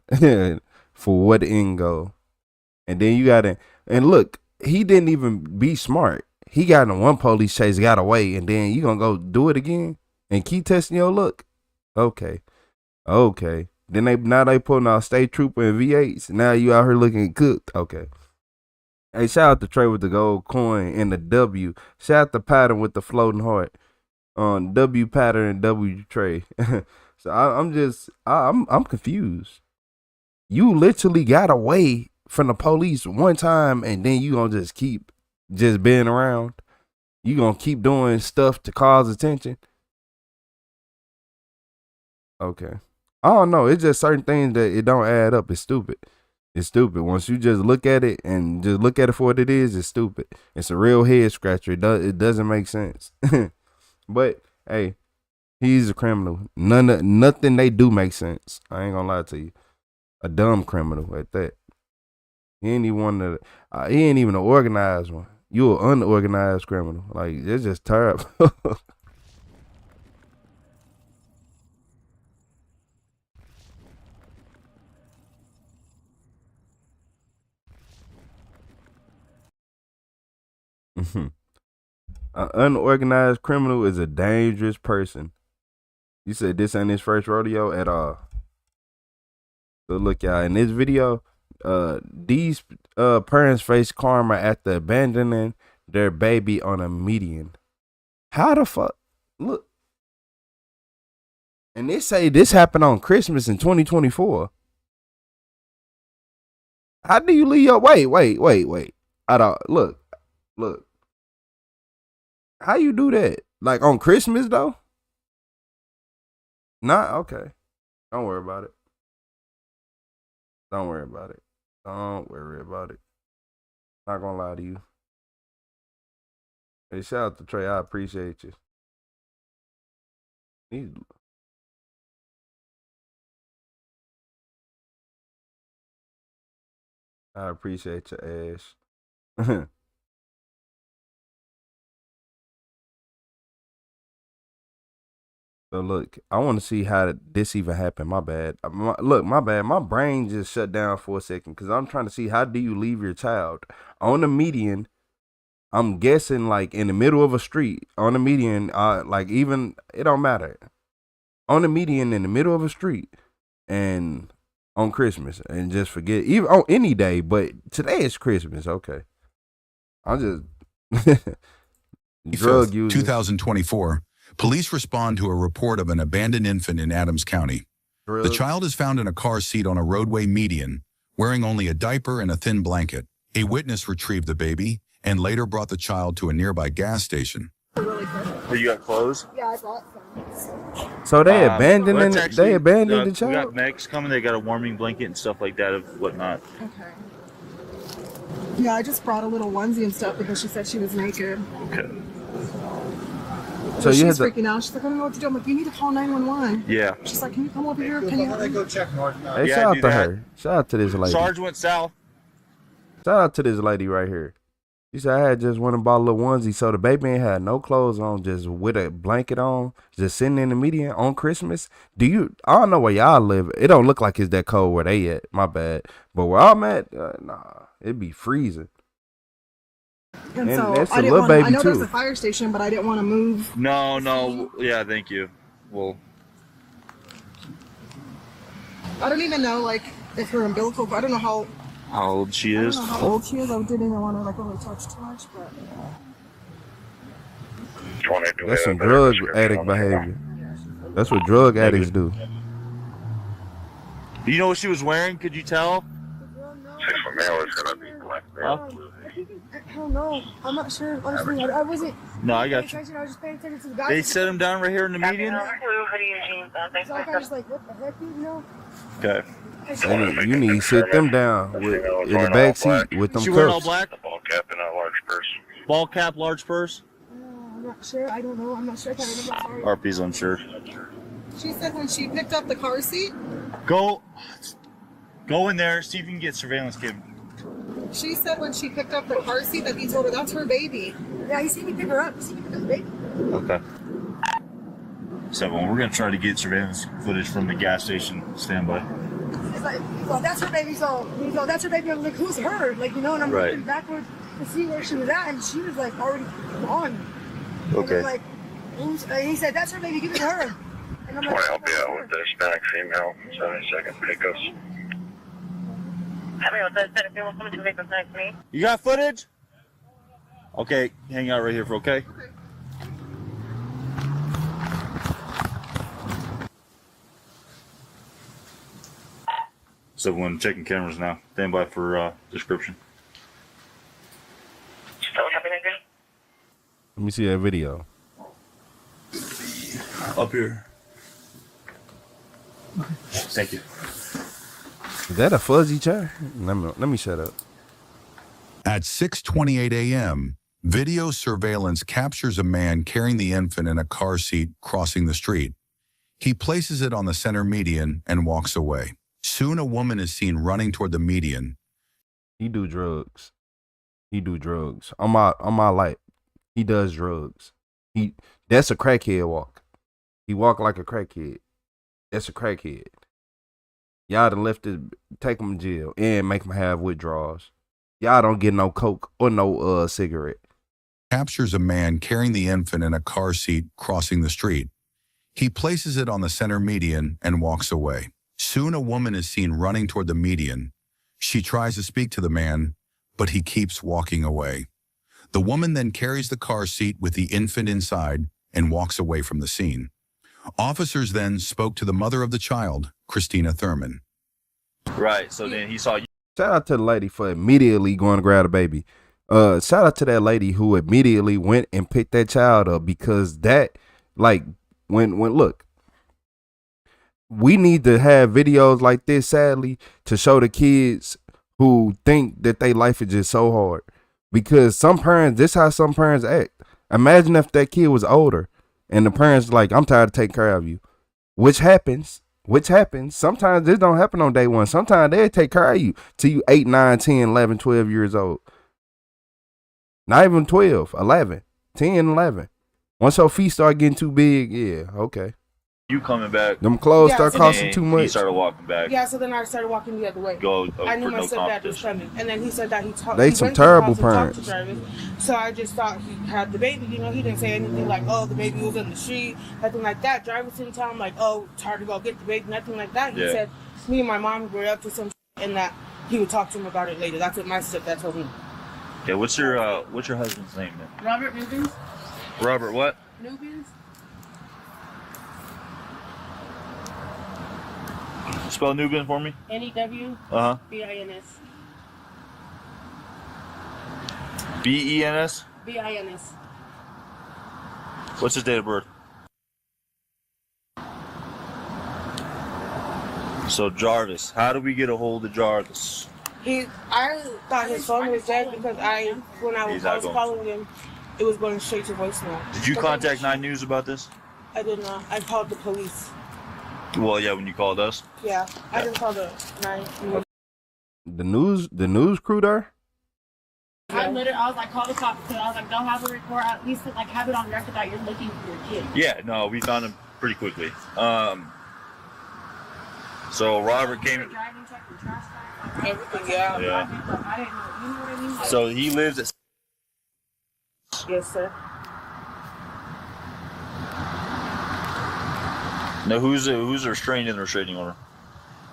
For what end goal? And then you gotta, and look, he didn't even be smart. He got in one police chase, got away, and then you gonna go do it again and keep testing your luck? Okay. Then they putting out state trooper and V8s. Now you out here looking cooked. Okay. Hey, shout out to Trey with the gold coin and the W. Shout out to Pattern with the floating heart. W Pattern and W Trey. So I'm confused. You literally got away from the police one time, and then you gonna just keep just being around. You gonna keep doing stuff to cause attention. Okay. I don't know. It's just certain things that it don't add up. It's stupid. It's stupid. Once you just look at it and just look at it for what it is, it's stupid. It's a real head scratcher. It doesn't make sense. But hey, he's a criminal. Nothing they do makes sense. I ain't gonna lie to you. A dumb criminal at that. He ain't even an organized one. You an unorganized criminal. Like, it's just terrible. An unorganized criminal is a dangerous person. You said this ain't his first rodeo at all. So look, y'all, in this video, these parents face karma after abandoning their baby on a median. How the fuck? Look. And they say this happened on Christmas in 2024. How do you leave your wait. I don't look. How you do that? Like on Christmas though? Nah, okay. Don't worry about it. Don't worry about it. Not gonna lie to you. Hey, shout out to Trey. I appreciate you. I appreciate your ass. So look, I want to see how this even happened. My bad. My bad. My brain just shut down for a second because I'm trying to see how do you leave your child on the median. I'm guessing like in the middle of a street on the median. Like even it don't matter. On the median in the middle of a street and on Christmas and just forget even on any day, but today is Christmas. Okay, I'm just drug users. 2024. Police respond to a report of an abandoned infant in Adams County. The child is found in a car seat on a roadway median, wearing only a diaper and a thin blanket. A witness retrieved the baby and later brought the child to a nearby gas station. Oh, you got clothes? Yeah, I bought some. So they abandoned the child? We got Mex coming. They got a warming blanket and stuff like that and whatnot. Okay. Yeah, I just brought a little onesie and stuff because she said she was naked. Okay. So she's freaking out. She's like, I don't know what to do. I'm like, you need to call 911. Yeah. She's like, can you come over here? Can you go check north? Hey, shout out to her. Shout out to this lady. Sarge went south. Shout out to this lady right here. She said I had just went and bought a little onesie, so the baby ain't had no clothes on, just with a blanket on, just sitting in the median on Christmas. I don't know where y'all live. It don't look like it's that cold where they at. My bad. But where I'm at, nah, it'd be freezing. And so that's I a didn't little want. baby I know too. there's a fire station, but I didn't want to move. No. Yeah, thank you. Well, I don't even know like if her umbilical. I don't know how old she is. I don't know how old she is. I didn't even want to like really touch too much, but. That's some drug addict behavior. That's what drug addicts do. Do you know what she was wearing? Could you tell? 6 male is gonna be black male. I don't know. I'm not sure. Honestly, I wasn't. No, I got you. I was just paying attention to the guy. They set him down right here in the median? So I kind of just like, what the heck, you know? Okay. You need to sit them down in the back seat with them She wearing all cuffs. black? Ball cap and a large purse. Ball cap, large purse? I'm not sure. I don't know. I'm not sure. I can't remember. Sorry. RP's unsure. She said when she picked up the car seat. Go in there, see if you can get surveillance cam. She said when she picked up the car seat that he told her that's her baby. Yeah, he seen me pick her up. He seen me pick up the baby. Okay. 7, we're gonna try to get surveillance footage from the gas station. Stand by. It's like, well, that's her baby. So he's like, that's her baby. I'm like, who's her? Like, you know, and I'm looking backward to see where she was at, and she was like already gone. Okay. Like, he said, that's her baby. Give it to her. And I'm I like, want to help you out with the Hispanic female. 72nd pickups. You got footage? Okay, hang out right here for okay? So we're checking cameras now. Stand by for description. Let me see that video. Up here. Thank you. Is that a fuzzy chair? Let me shut up. At 6:28 a.m., video surveillance captures a man carrying the infant in a car seat crossing the street. He places it on the center median and walks away. Soon a woman is seen running toward the median. He do drugs. On my life. He does drugs. That's a crackhead walk. He walk like a crackhead. That's a crackhead. Y'all done left it, take him to jail and make him have withdrawals. Y'all don't get no coke or no cigarette. Captures a man carrying the infant in a car seat crossing the street. He places it on the center median and walks away. Soon a woman is seen running toward the median. She tries to speak to the man, but he keeps walking away. The woman then carries the car seat with the infant inside and walks away from the scene. Officers then spoke to the mother of the child, Christina Thurman. Right, so then he saw you. Shout out to the lady for immediately going to grab the baby. Shout out to that lady who immediately went and picked that child up, because that, like, when look, we need to have videos like this, sadly, to show the kids who think that their life is just so hard. Because some parents, this is how some parents act. Imagine if that kid was older and the parents like, I'm tired of taking care of you. Which happens. Sometimes this don't happen on day one. Sometimes they take care of you till you 8, 9, 10, 11, 12 years old. Not even 12, 11, 10, 11. Once your feet start getting too big, yeah, okay. You coming back. Them clothes start costing too much. He started walking back. Yeah, so then I started walking the other way. I knew my stepdad was coming. And then he said that he talked. They some terrible parents. So I just thought he had the baby. You know, he didn't say anything like, oh, the baby was in the street, nothing like that. Drivers didn't tell him like, oh, it's hard to go get the baby, nothing like that. He said me and my mom were up to some and that he would talk to him about it later. That's what my stepdad told me. Yeah, what's your husband's name then? Robert Nubins. Robert what? Nubins. Spell Nubin for me. N-E-W-B-I-N-S. B-E-N-S? B-I-N-S. What's his date of birth? So Jarvis, how do we get a hold of Jarvis? I thought his phone was dead because when I was calling him, it was going straight to voicemail. Did you contact 9 News about this? I did not. I called the police. Well, yeah, when you called us. Yeah, I didn't call the 9. The news crew there? I was like, call the cops. I was like, don't have a report. At least like have it on record that you're looking for your kid. Yeah, no, we found him pretty quickly. So Robert came. Driving check and trash bag. Everything, yeah. Yeah. I didn't know. You know what I mean? Like, So he lives at. Yes, sir. Now, who's restrained and restraining order?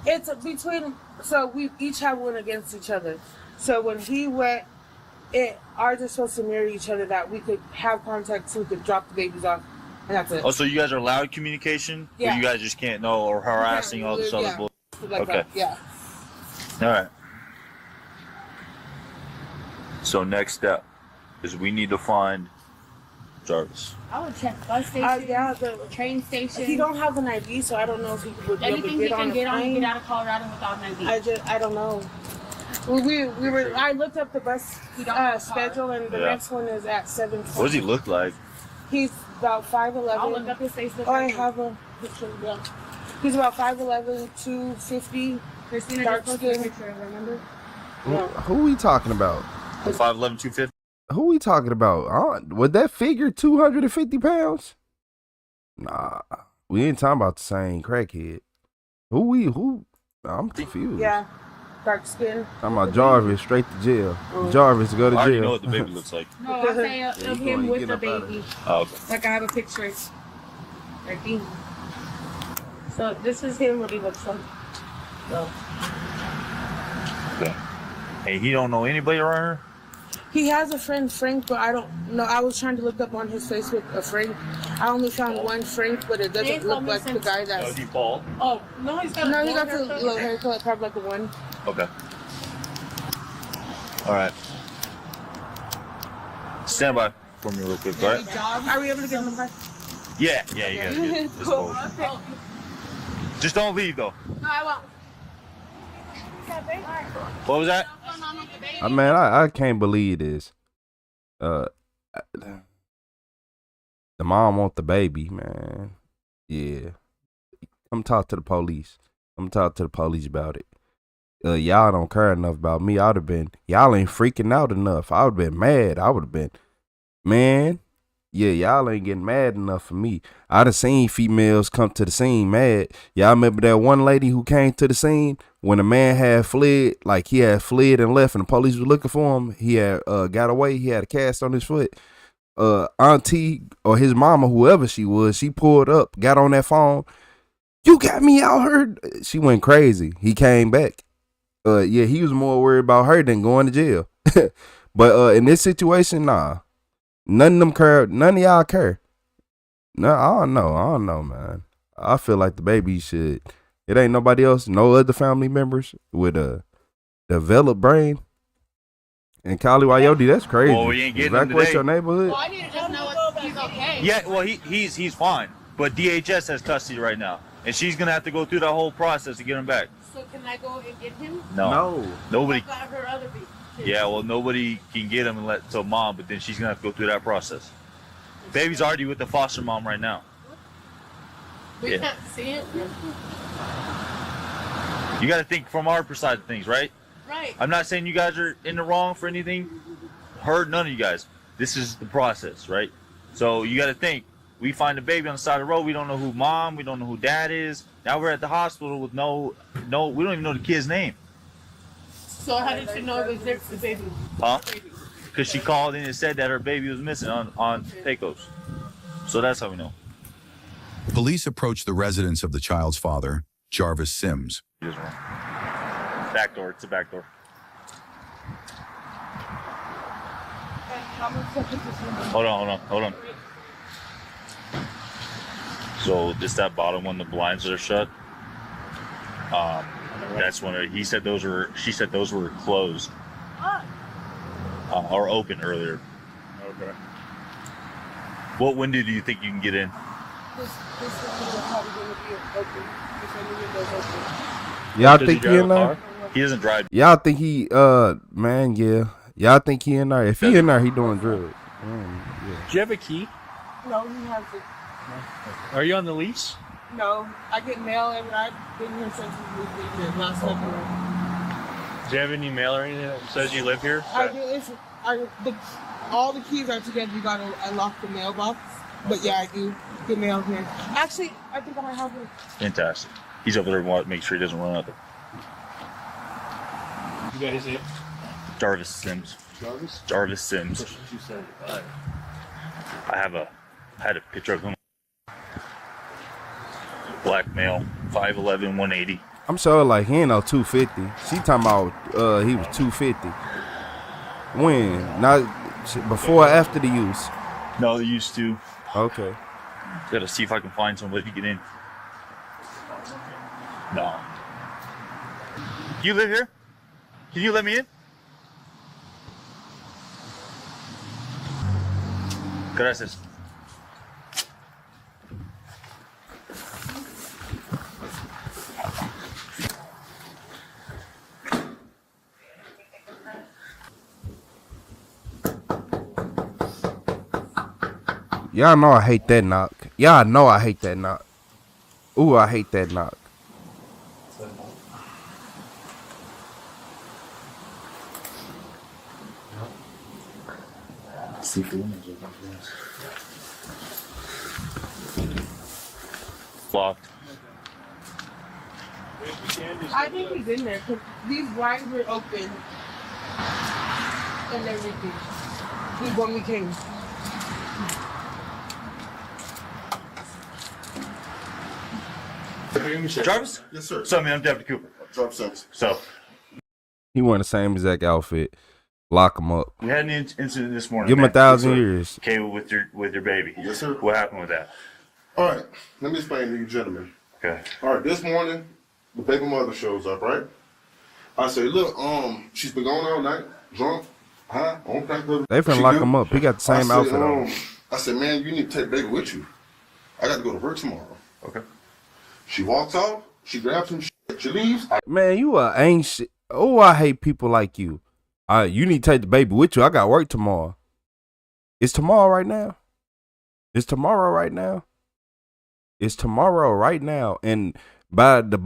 It's between. So we each have one against each other. So when he went, ours are supposed to mirror each other that we could have contact so we could drop the babies off And that's it. Oh, so you guys are allowed communication, Yeah. but you guys just can't know or harassing all this other bull. Like Okay. that. Yeah. All right. So next step is we need to find Jarvis. I would check bus station. Yeah, the train station. He don't have an ID, so I don't know if he would be able Anything to he get can on get a on to plane. get out of Colorado without an ID. I don't know. We were. I looked up the bus schedule, and the next one is at 7:20. What does he look like? He's about 5'11". I'll look up his Facebook. Oh, I have a picture. Yeah. He's about 5'11", 250. Christina dark just posted a skin. picture, remember? Who we talking about? 5'11", 250. Who we talking about? Would that figure 250 pounds? Nah, we ain't talking about the same crackhead. Who? I'm confused. Yeah, dark skin. Talking about Jarvis, straight to jail. Jarvis, go to I already jail. know what the baby looks like. No, I'm saying of him with the baby. Oh, okay. Like I have a picture right here. So this is him, what he looks like. So. Okay. Hey, he don't know anybody around here? He has a friend, Frank, but I don't know. I was trying to look up on his Facebook a Frank. I only found one Frank, but it doesn't look like the guy that's... Oh, he bald? Oh, no, he got the little haircut, probably like the one. Okay. All right. Stand by for me real quick, all right? Are we able to get in the car? Yeah, you gotta get it. Let's go. Just don't leave, though. No, I won't. What was that? Man, I can't believe this. The mom want the baby, man. Yeah. Come talk to the police. Come talk to the police about it. Y'all don't care enough about me. I would have been, y'all ain't freaking out enough. I would have been mad. I would have been, man, yeah, y'all ain't getting mad enough for me. I done seen females come to the scene mad. Y'all remember that one lady who came to the scene when a man had fled, like he had fled and left and the police was looking for him. He had got away. He had a cast on his foot. Auntie or his mama, whoever she was, she pulled up, got on that phone. You got me out here. She went crazy. He came back. Yeah, he was more worried about her than going to jail. But in this situation, nah. None of them care. None of y'all care. No, I don't know, man. I feel like the baby should. It ain't nobody else, no other family members with a developed brain. And Kali Wayodi, that's crazy. Well, we ain't getting him Evacuate today. your neighborhood. Well, I need to just know if he's okay. Yeah, well, he's fine. But DHS has custody right now. And she's going to have to go through that whole process to get him back. So can I go and get him? No. Nobody. What about her other baby? Yeah, well, nobody can get him until mom, but then she's going to have to go through that process. Baby's already with the foster mom right now. We can't see it. You got to think from our side of things, right? Right. I'm not saying you guys are in the wrong for anything. Heard none of you guys. This is the process, right? So you got to think. We find a baby on the side of the road. We don't know who mom. We don't know who dad is. Now we're at the hospital with no. We don't even know the kid's name. So how did you know it was the baby? Huh? Because she called in and said that her baby was missing on Pecos. So that's how we know. Police approached the residence of the child's father, Jarvis Sims. Back door. It's a back door. Hold on. So just that bottom one, the blinds are shut. That's when she said those were closed or open earlier. Okay. What window do you think you can get in? This window probably going to be open. This window's open. Y'all Does think he he drive in a there? car? He doesn't drive. Y'all think he, man, yeah. Y'all think he in there? If he in there, he doing drugs. Yeah. Do you have a key? No, he has it. Are you on the lease? No, I get mail every. I've been here since we moved in last February. Do you have any mail or anything that says you live here? I do. All the keys are together. You gotta unlock the mailbox. But yeah, I do get mail here. Actually, I think I have it. Fantastic. He's over there to make sure he doesn't run out there. You guys name? Jarvis Sims. Jarvis Sims. I had a picture of him. Black male, 5'11", 180. I'm sure like he ain't no 250. She talking about he was 250. When? Not before or after the use? No, they used to. Okay. Gotta see if I can find somebody to get in. No. You live here? Can you let me in? Gracias. Y'all know I hate that knock. Y'all know I hate that knock. Ooh, I hate that knock. Locked. I think he's in there because these blinds were open and everything. When we came. Jarvis? Yes, sir. So, man, I'm Deputy Cooper. Jarvis service. So, He wearing the same exact outfit. Lock him up. we had an incident this morning. Give him man. 1,000 years. Okay, with your baby. Yes, sir. What happened with that? All right, let me explain to you gentlemen. Okay. All right, this morning, the baby mother shows up, right? I say, look, she's been gone all night, drunk, high, on crack. They finna lock him up. He got the same outfit on. I said, man, you need to take baby with you. I got to go to work tomorrow. Okay. She walks off, she grabs some shit, she leaves. Man, you ain't shit. Oh, I hate people like you. You need to take the baby with you. I got work tomorrow. It's tomorrow right now. It's tomorrow right now. It's tomorrow right now. And by the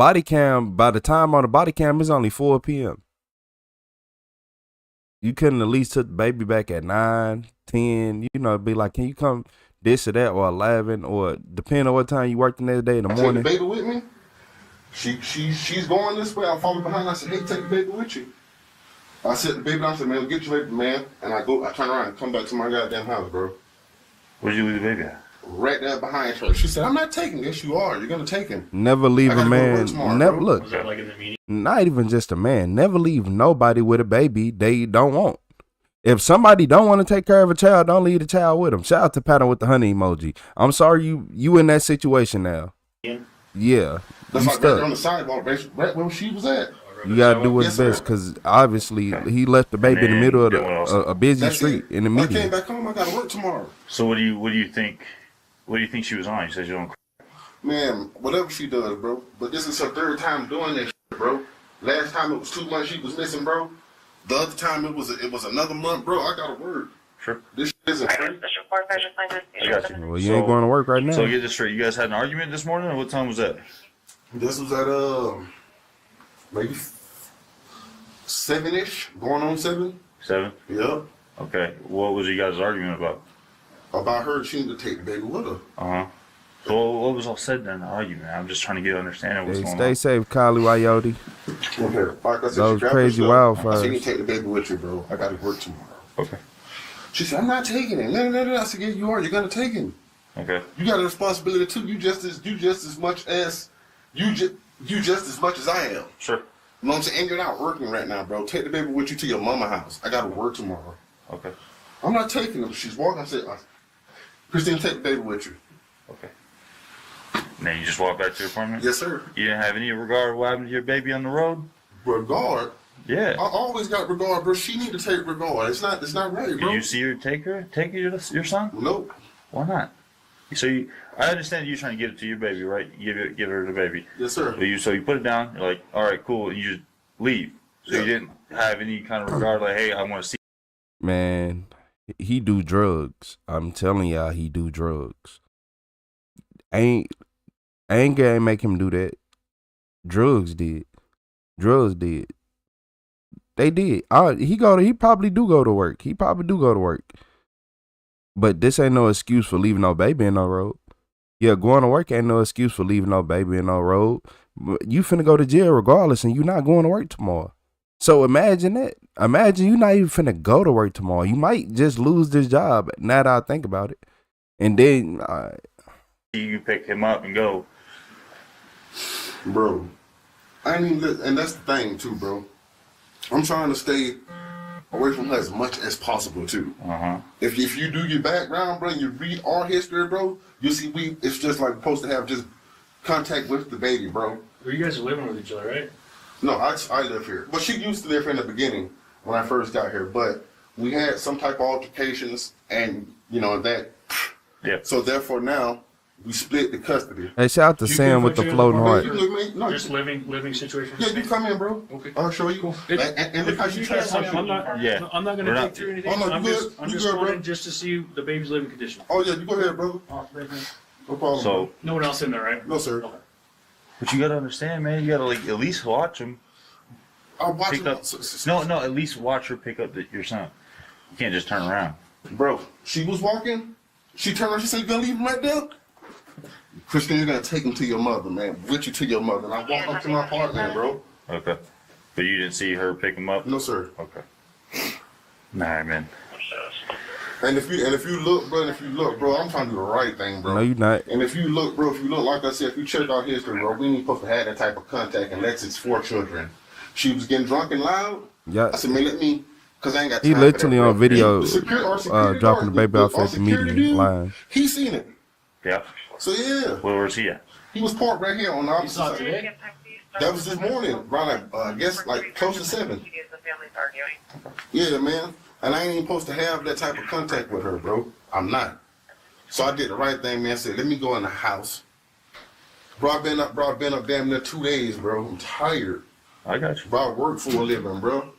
time on the body cam, it's only 4 p.m. You couldn't at least took the baby back at 9, 10, be like, can you come this or that, or 11, or depending on what time you work the next day in the morning. Take the baby with me. She's going this way. I'm following behind. I said, hey, take the baby with you. I said the baby down. I said, man, get your baby, man. And I turn around and come back to my goddamn house, bro. Where'd you leave the baby at? Right there behind her. She said, I'm not taking this. You are. You're going to take him. Never leave a man. Never look. Was that like in the meeting? Not even just a man. Never leave nobody with a baby they don't want. If somebody don't want to take care of a child, don't leave the child with them. Shout out to Pattern with the honey emoji. I'm sorry you in that situation now. Yeah. That's You like right stuck. there on the sidewalk, right where she was at. You gotta do what's Yes, sir. best, because obviously he left the baby in the middle of a busy That's street it. in the When I median. came back home, I got to work tomorrow. So what do you think? What do you think she was on? You said you don't. Man, whatever she does, bro. But this is her third time doing this, bro. Last time it was 2 months she was missing, bro. The other time it was another month, bro. I got to work. Sure. This shit isn't free. I got you. Well, you ain't going to work right now. So get this straight. You guys had an argument this morning, or what time was that? This was at maybe 7-ish, going on 7. 7? Yep. Okay. What was you guys' argument about? About her, she needed to take the baby with her. Uh-huh. So what was all said in the argument? I'm just trying to get an understanding of what's Hey, going stay on. safe, Kylie Coyote. Okay. Like I said, Those she grabbed crazy her stuff. I said, you wildfires. need to take the baby with you, bro. I got to work tomorrow. Okay. She said, I'm not taking it. No. I said, yeah, you are. You're going to take him. Okay. You got a responsibility too. You just as much as I am. Sure. You know what I'm saying? And you're not working right now, bro. Take the baby with you to your mama house. I got to work tomorrow. Okay. I'm not taking him. She's walking. I said, Christine, take the baby with you. Okay. Now you just walk back to your apartment? Yes, sir. You didn't have any regard what happened to your baby on the road? Regard? Yeah. I always got regard, bro. She need to take regard. It's not right, bro. Did you see her take your son? Nope. Why not? So I understand you trying to give it to your baby, right? Give her the baby. Yes, sir. So you put it down. You're like, all right, cool. And you just leave. So you didn't have any kind of regard, like, hey, I want to see. Man, he do drugs. I'm telling y'all, he do drugs. Anger ain't make him do that. Drugs did. They did. He probably do go to work. But this ain't no excuse for leaving no baby in no road. Yeah, going to work ain't no excuse for leaving no baby in no road. You finna go to jail regardless, and you not going to work tomorrow. So imagine that. Imagine you not even finna go to work tomorrow. You might just lose this job. Now that I think about it. And then You pick him up and go. Bro, I ain't even, and that's the thing too, bro. I'm trying to stay away from her as much as possible too. Uh-huh. If you do your background, bro, you read our history, bro, you see it's just like supposed to have just contact with the baby, bro. You guys are living with each other, right? No, I live here. But she used to live here in the beginning when I first got here. But we had some type of altercations and, you know, that. Yeah. So therefore now, we split the custody. Hey, shout out to Sam with the floating heart. No, just living situation. Yeah, you come in, bro. Okay. I'll show you. And look how you try to I'm not going to dig through anything. Oh, no, I'm you just good, going bro. in just to see the baby's living condition. Oh, yeah, you go ahead, brother. No problem. So no one else in there, right? No, sir. Okay. But you gotta understand, man. You gotta like at least watch him. I'll watch him. No, at least watch her pick up your son. You can't just turn around. Bro, she was walking. She turned around. She said, "You gonna leave him right there?" Christine, you're gonna take him to your mother, man. With you to your mother. And I walked up to my apartment, bro. Okay. But you didn't see her pick him up? No, sir. Okay. Nah, man. And if you look, bro, I'm trying to do the right thing, bro. No, you're not. And if you look, like I said, if you check our history, bro, we ain't supposed to have that type of contact unless it's for children. She was getting drunk and loud. Yeah. I said, man, let me, because I ain't got time. He literally for that, on video security dropping the baby off at the meeting line. He seen it. Yeah. So yeah. Where was he at? He was parked right here on the opposite side. Today? That was this morning, around I guess like close to 7. Yeah, man. And I ain't even supposed to have that type of contact with her, bro. I'm not. So I did the right thing, man. I said, let me go in the house. Bro, I've been up damn near 2 days, bro. I'm tired. I got you. Bro, I work for a living, bro.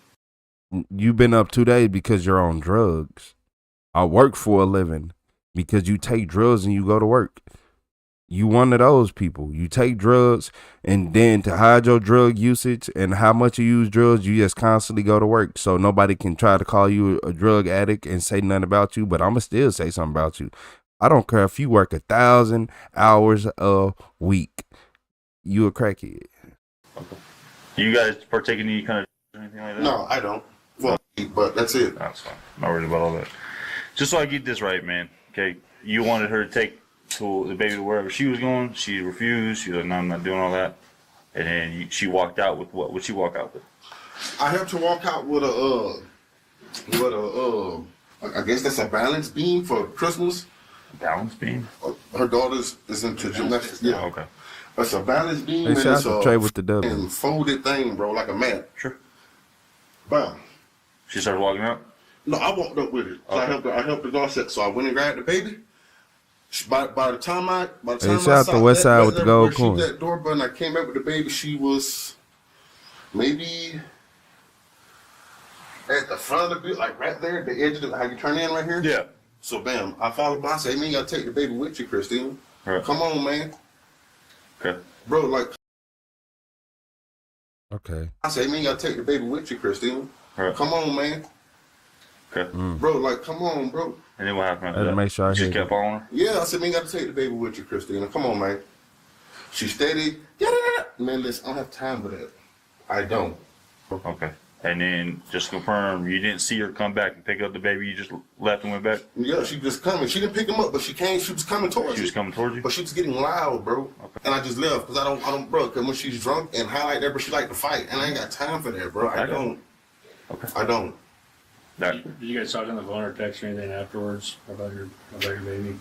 You've been up 2 days because you're on drugs. I work for a living because you take drugs and you go to work. You one of those people. You take drugs and then to hide your drug usage and how much you use drugs, you just constantly go to work. So nobody can try to call you a drug addict and say nothing about you, but I'm going to still say something about you. I don't care if you work 1,000 hours a week. You a crackhead. Okay. You guys partake in any kind of anything like that? No, I don't. Well, but that's it. That's fine. Not worried about all that. Just so I get this right, man. Okay. You wanted her to take to the baby wherever she was going. She refused. She was like, no, I'm not doing all that. And then she walked out with what? What'd she walk out with? I have to walk out with I guess that's a balance beam for Christmas. Balance beam? Her daughter's is into gymnastics. Yeah. Oh, okay. It's a balance beam Hey, and shout it's out to a Trey with the W. and folded thing, bro, like a mat. Sure. Bam. She started walking out? No, I walked up with it. So Okay. I helped the girl set. So I went and grabbed the baby. By the time I shout out to West Side with the gold coin. That door button, I came back with the baby. She was maybe at the front of it, like right there at the edge of the, how you turn in right here. Yeah. So bam, I followed by. I said, "Man, you gotta take the baby with you, Christine. Right. Come on, man." Okay. Bro, like Okay. I said, "Man, you gotta take the baby with you, Christine. Right. Come on, man." Okay. Bro, like, come on, bro. And then what happened I after had to that? make sure I You just hear kept following her? Yeah, I said, "Man, you gotta take the baby with you, Christina. Come on, man." She steady. Man, listen, I don't have time for that. I don't. Okay. And then just confirm you didn't see her come back and pick up the baby. You just left and went back. Yeah, she was coming. She didn't pick him up, but she came. She was coming towards She was you. coming towards you. But she was getting loud, bro. Okay. And I just left because I don't, bro. Because when she's drunk and high like that, bro, she like to fight, and I ain't got time for that, bro. I don't. Okay. I don't. Did you guys talk on the phone or text or anything afterwards about your baby?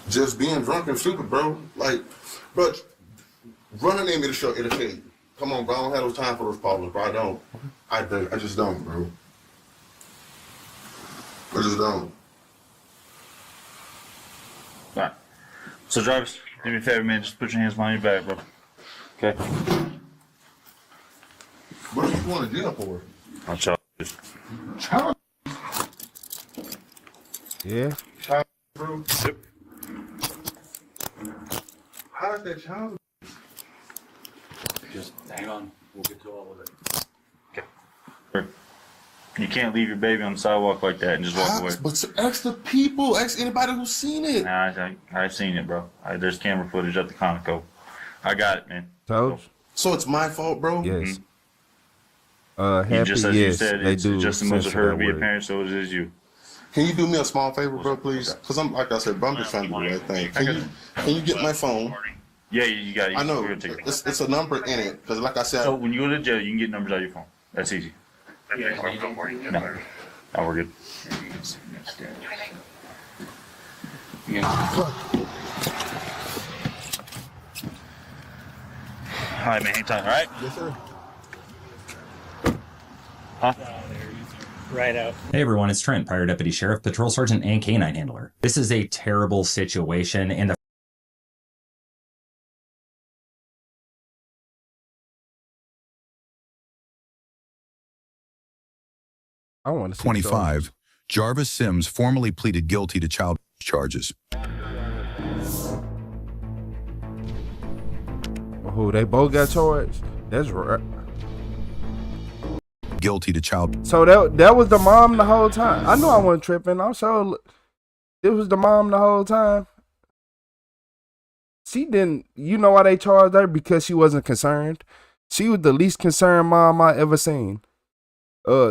Just being drunk and stupid, bro. Like, bro, run her name, it'll tell you. Come on, bro. I don't have no time for those problems, bro. I don't. I just don't, bro. I just don't. Alright. So, drivers, do me a favor, man. Just put your hands behind your back, bro. Okay? What are you going to jail for? I'll tell you. Child. Yeah. Child, bro. Yep. How is that child? Just hang on. We'll get to all of it. Okay. You can't leave your baby on the sidewalk like that and just walk away. But ask the people. Ask anybody who's seen it. Nah, I've seen it, bro. There's camera footage at the Conoco. I got it, man. So it's my fault, bro? Yes. You just as you said, they it's do just as much as her to be a word. parent, so it is you. Can you do me a small favor, bro, please? Because I'm, like I said, bro, I'm just trying to do the right thing. Can you get my phone Yeah, you got it. I know. It's a number in it because, like I said. So when you go to jail, you can get numbers out of your phone. That's easy. Yeah, No, we're good. All right, man. Hang tight. All right. Yes, sir. Huh? Right out. Hey everyone, it's Trent, Prior Deputy Sheriff, Patrol Sergeant, and Canine Handler. This is a terrible situation, and the I want to see 25. Jarvis Sims formally pleaded guilty to child charges. Who they both got charged? That's right. Guilty to child. So that was the mom the whole time. I knew I wasn't tripping. I'm sure it was the mom the whole time. She didn't. You know why they charged her? Because she wasn't concerned. She was the least concerned mom I ever seen.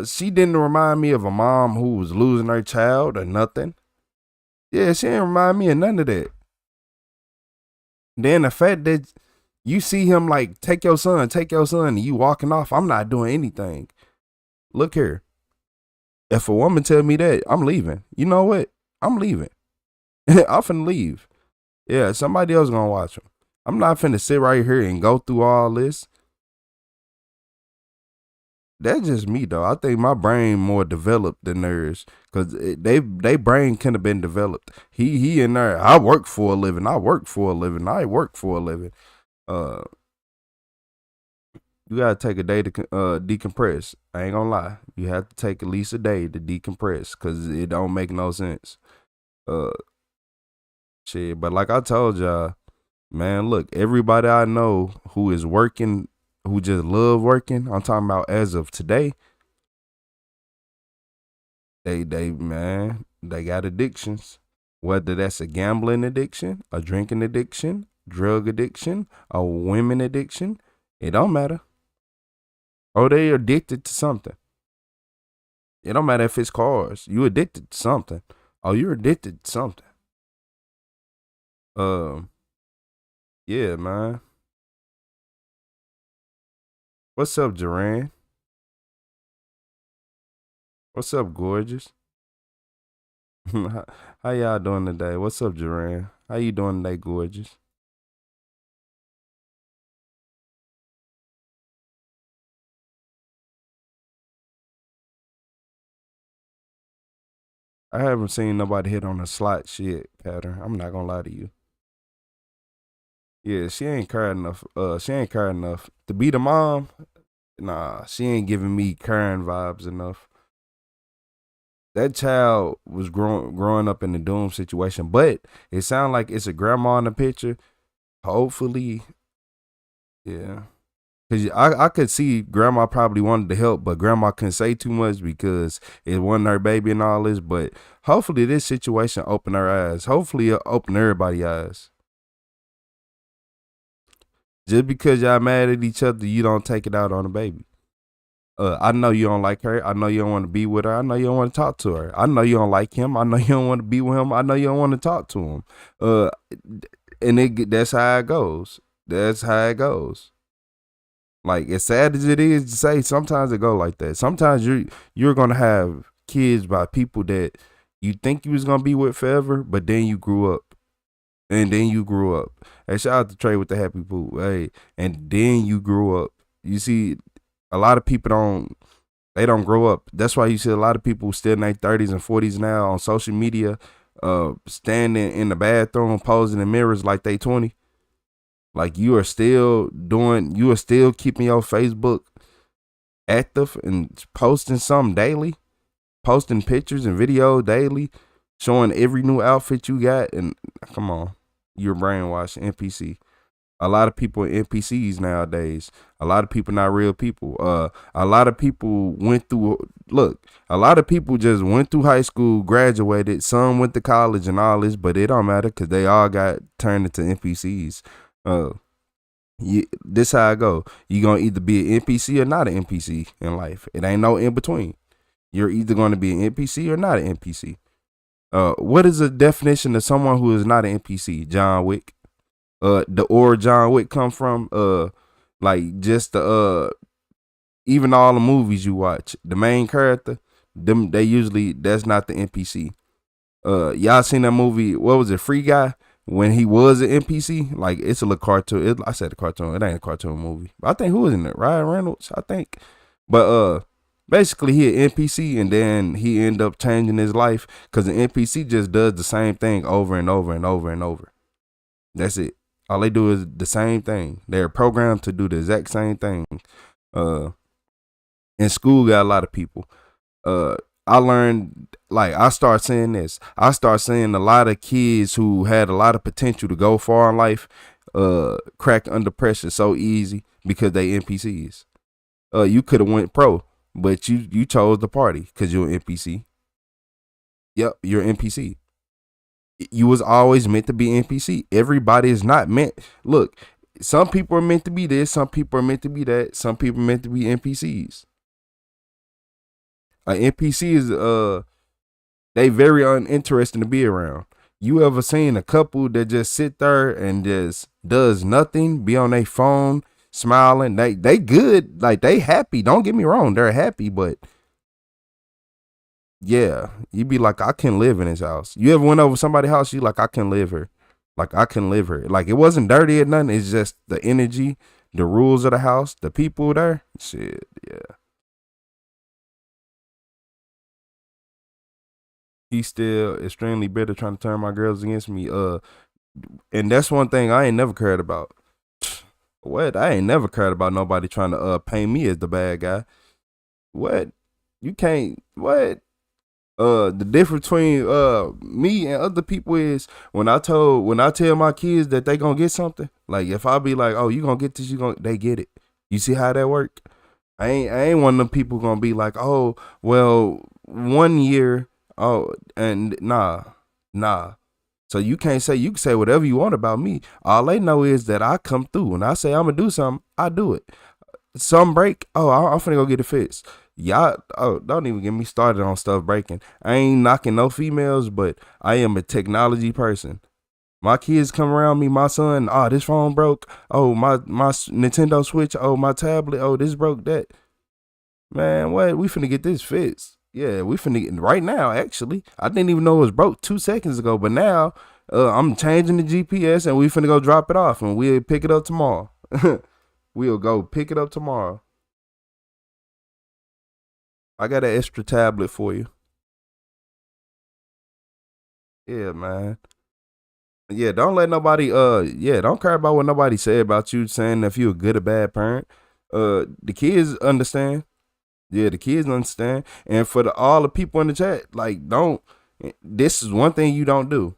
She didn't remind me of a mom who was losing her child or nothing. Yeah, she didn't remind me of none of that. Then the fact that you see him like, take your son, and you walking off, I'm not doing anything. Look here. If a woman tell me that, I'm leaving. You know what? I'm leaving. I'm finna leave. Yeah, somebody else gonna watch him. I'm not finna sit right here and go through all this. That's just me though. I think my brain more developed than theirs, cause they brain couldn't have been developed. He in there. I work for a living. I work for a living. You gotta take a day to decompress. I ain't gonna lie. You have to take at least a day to decompress, cause it don't make no sense. Shit. But like I told y'all, man, look, everybody I know who is working, who just love working, I'm talking about as of today, they got addictions. Whether that's a gambling addiction, a drinking addiction, drug addiction, a women addiction, it don't matter. Or they addicted to something. It don't matter if it's cars. You addicted to something. Oh, you're addicted to something. Yeah, man. What's up, Duran? What's up, gorgeous? How y'all doing today? What's up, Duran? How you doing today, gorgeous? I haven't seen nobody hit on a slot shit pattern. I'm not gonna lie to you. Yeah, she ain't caring enough. She ain't caring enough to be the mom. Nah, she ain't giving me Karen vibes enough. That child was growing up in the doom situation, but it sounds like it's a grandma in the picture. Hopefully, yeah. Cause I could see grandma probably wanted to help, but grandma couldn't say too much because it wasn't her baby and all this. But hopefully this situation opened her eyes. Hopefully it opened everybody's eyes. Just because y'all mad at each other, you don't take it out on the baby. I know you don't like her. I know you don't want to be with her. I know you don't want to talk to her. I know you don't like him. I know you don't want to be with him. I know you don't want to talk to him. And that's how it goes. That's how it goes. Like, as sad as it is to say, sometimes it go like that. Sometimes you're gonna have kids by people that you think you was gonna be with forever, but then you grew up. And then you grew up. Hey, shout out to Trey with the happy poop. Hey, and then you grew up. You see, a lot of people don't grow up. That's why you see a lot of people still in their 30s and 40s now on social media, standing in the bathroom, posing in mirrors like they 20. Like you are still keeping your Facebook active and posting something daily, posting pictures and videos daily, showing every new outfit you got. And come on, you're brainwashed. NPC. A lot of people are NPCs nowadays. A lot of people not real people. A lot of people a lot of people just went through high school, graduated. Some went to college and all this, but it don't matter because they all got turned into NPCs. This how I go. You gonna either be an NPC or not an NPC in life. It ain't no in between. You're either gonna be an NPC or not an NPC. What is the definition of someone who is not an NPC? John Wick. the or John Wick come from. Like just the even all the movies you watch, the main character, that's not the NPC. Y'all seen that movie? What was it, Free Guy? When he was an NPC, like it's a little cartoon. I said a cartoon. It ain't a cartoon movie. I think who was in it? Ryan Reynolds, I think. But basically he an NPC, and then he ended up changing his life because the NPC just does the same thing over and over and over and over. That's it. All they do is the same thing. They're programmed to do the exact same thing. In school, got a lot of people. I learned, like, I start seeing this. I start seeing a lot of kids who had a lot of potential to go far in life, crack under pressure so easy because they NPCs. You could have went pro, but you chose the party because you're an NPC. Yep, you're an NPC. You was always meant to be NPC. Everybody is not meant. Look, some people are meant to be this. Some people are meant to be that. Some people are meant to be NPCs. An NPC is they very uninteresting to be around. You ever seen a couple that just sit there and just does nothing, be on their phone, smiling? They good, like they happy. Don't get me wrong, they're happy, but yeah, you be like, I can live in this house. You ever went over somebody's house? You like, I can live here. Like I can live here. Like it wasn't dirty or nothing. It's just the energy, the rules of the house, the people there. Shit, yeah. He's still extremely bitter trying to turn my girls against me. And that's one thing I ain't never cared about. What? I ain't never cared about nobody trying to paint me as the bad guy. What? You can't. What? The difference between me and other people is when I tell my kids that they gonna get something. Like if I be like, oh, you gonna get this, they get it. You see how that work? I ain't one of them people gonna be like, oh, well, 1 year. Oh, and nah. So you can say whatever you want about me. All they know is that I come through. When I say I'm gonna do something, I do it. Some break, oh, I'm finna go get it fixed. Y'all, don't even get me started on stuff breaking. I ain't knocking no females, but I am a technology person. My kids come around me, my son, this phone broke. Oh, my Nintendo Switch. Oh, my tablet. Oh, this broke that. Man, what? We finna get this fixed. Yeah, we finna get right now, actually. I didn't even know it was broke 2 seconds ago, but now I'm changing the GPS and we finna go drop it off and we'll pick it up tomorrow. We'll go pick it up tomorrow. I got an extra tablet for you. Yeah, man. Yeah, don't let nobody don't care about what nobody say about you, saying if you're a good or bad parent. The kids understand. Yeah, the kids understand. And for all the people in the chat, like, this is one thing you don't do.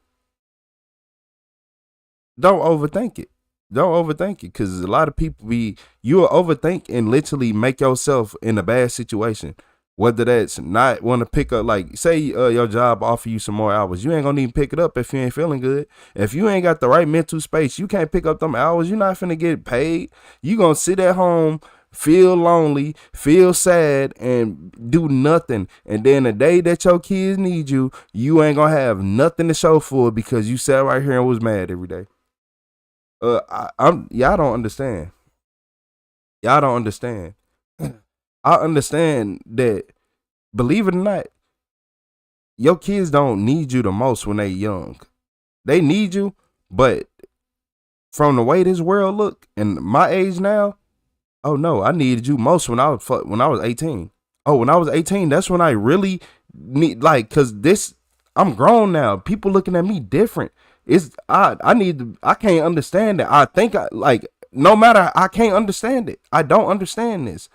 Don't overthink it. Don't overthink it, because a lot of people you'll overthink and literally make yourself in a bad situation. Whether that's not want to pick up, like, say your job offer you some more hours. You ain't going to even pick it up if you ain't feeling good. If you ain't got the right mental space, you can't pick up them hours. You're not finna get paid. You going to sit at home, feel lonely, feel sad, and do nothing. And then the day that your kids need you, you ain't gonna have nothing to show for it because you sat right here and was mad every day. Y'all don't understand. Y'all don't understand. I understand that, believe it or not, your kids don't need you the most when they young. They need you, but from the way this world look and my age now, oh no, I needed you most when I was 18. Oh, when I was 18, that's when I really need, like, cause I'm grown now. People looking at me different. I can't understand that. I think no matter, I can't understand it. I don't understand this.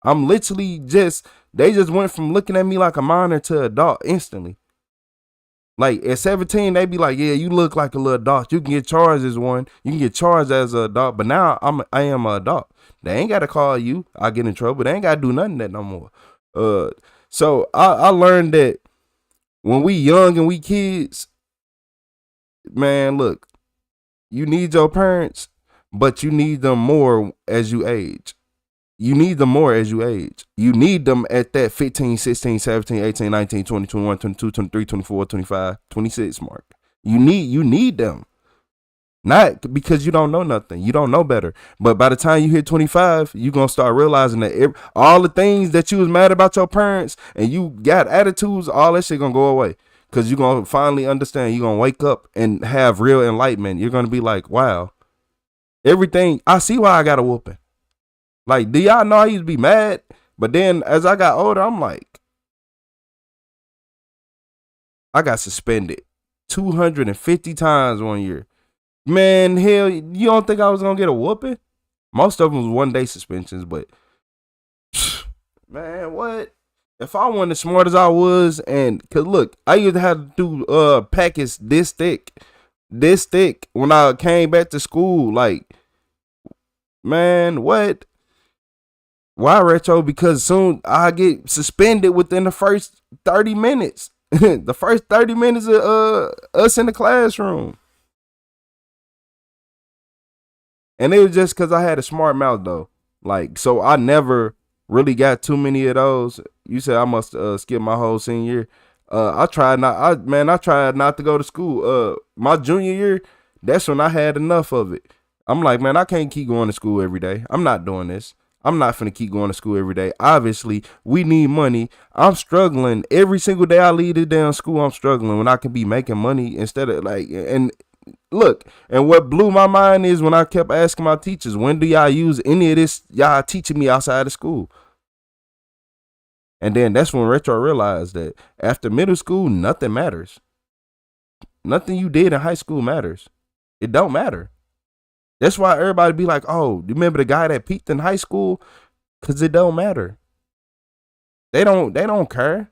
I'm literally they just went from looking at me like a minor to adult instantly. Like at 17, they be like, yeah, you look like a little adult. You can get charged as one. You can get charged as an adult. But now I am an adult. They ain't got to call you. I get in trouble. They ain't got to do nothing that no more. So I learned that when we young and we kids, man, look, you need your parents, but you need them more as you age. You need them more as you age. You need them at that 15, 16, 17, 18, 19, 20, 21, 22, 23, 24, 25, 26 mark. You need them. Not because you don't know nothing. You don't know better. But by the time you hit 25, you're going to start realizing that all the things that you was mad about your parents and you got attitudes, all that shit going to go away. Because you're going to finally understand. You're going to wake up and have real enlightenment. You're going to be like, wow, everything. I see why I got a whooping. Like, do y'all know I used to be mad? But then as I got older, I'm like, I got suspended 250 times one year. Man, hell, you don't think I was going to get a whooping? Most of them was 1-day suspensions, but man, what? If I wasn't as smart as I was, and cause look, I used to have to do packets this thick when I came back to school. Like, man, what? Why retro? Because soon I get suspended within the first 30 minutes. The first 30 minutes of us in the classroom. And it was just because I had a smart mouth, though. Like, so I never really got too many of those. You said I must skip my whole senior year. I tried not to go to school. My junior year, that's when I had enough of it. I'm like, man, I can't keep going to school every day. I'm not doing this. I'm not finna keep going to school every day. Obviously, we need money. I'm struggling. Every single day I leave the damn school, I'm struggling when I can be making money instead of like, and look, and what blew my mind is when I kept asking my teachers, when do y'all use any of this y'all teaching me outside of school? And then that's when Retro realized that after middle school, nothing matters. Nothing you did in high school matters. It don't matter. That's why everybody be like, oh, you remember the guy that peaked in high school? Because it don't matter. They don't care.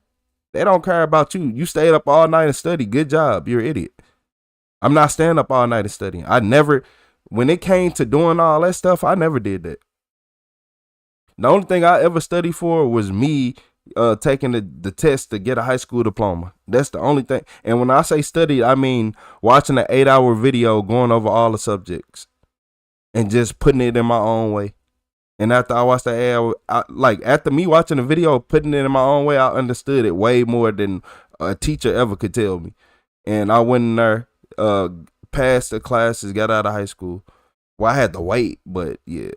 They don't care about you. You stayed up all night and studied. Good job. You're an idiot. I'm not staying up all night and studying. When it came to doing all that stuff, I never did that. The only thing I ever studied for was me taking the test to get a high school diploma. That's the only thing. And when I say study, I mean watching an 8-hour video going over all the subjects and just putting it in my own way. And after I watched that after me watching the video, putting it in my own way, I understood it way more than a teacher ever could tell me. And I went in there, passed the classes, got out of high school. Well, I had to wait, but yeah,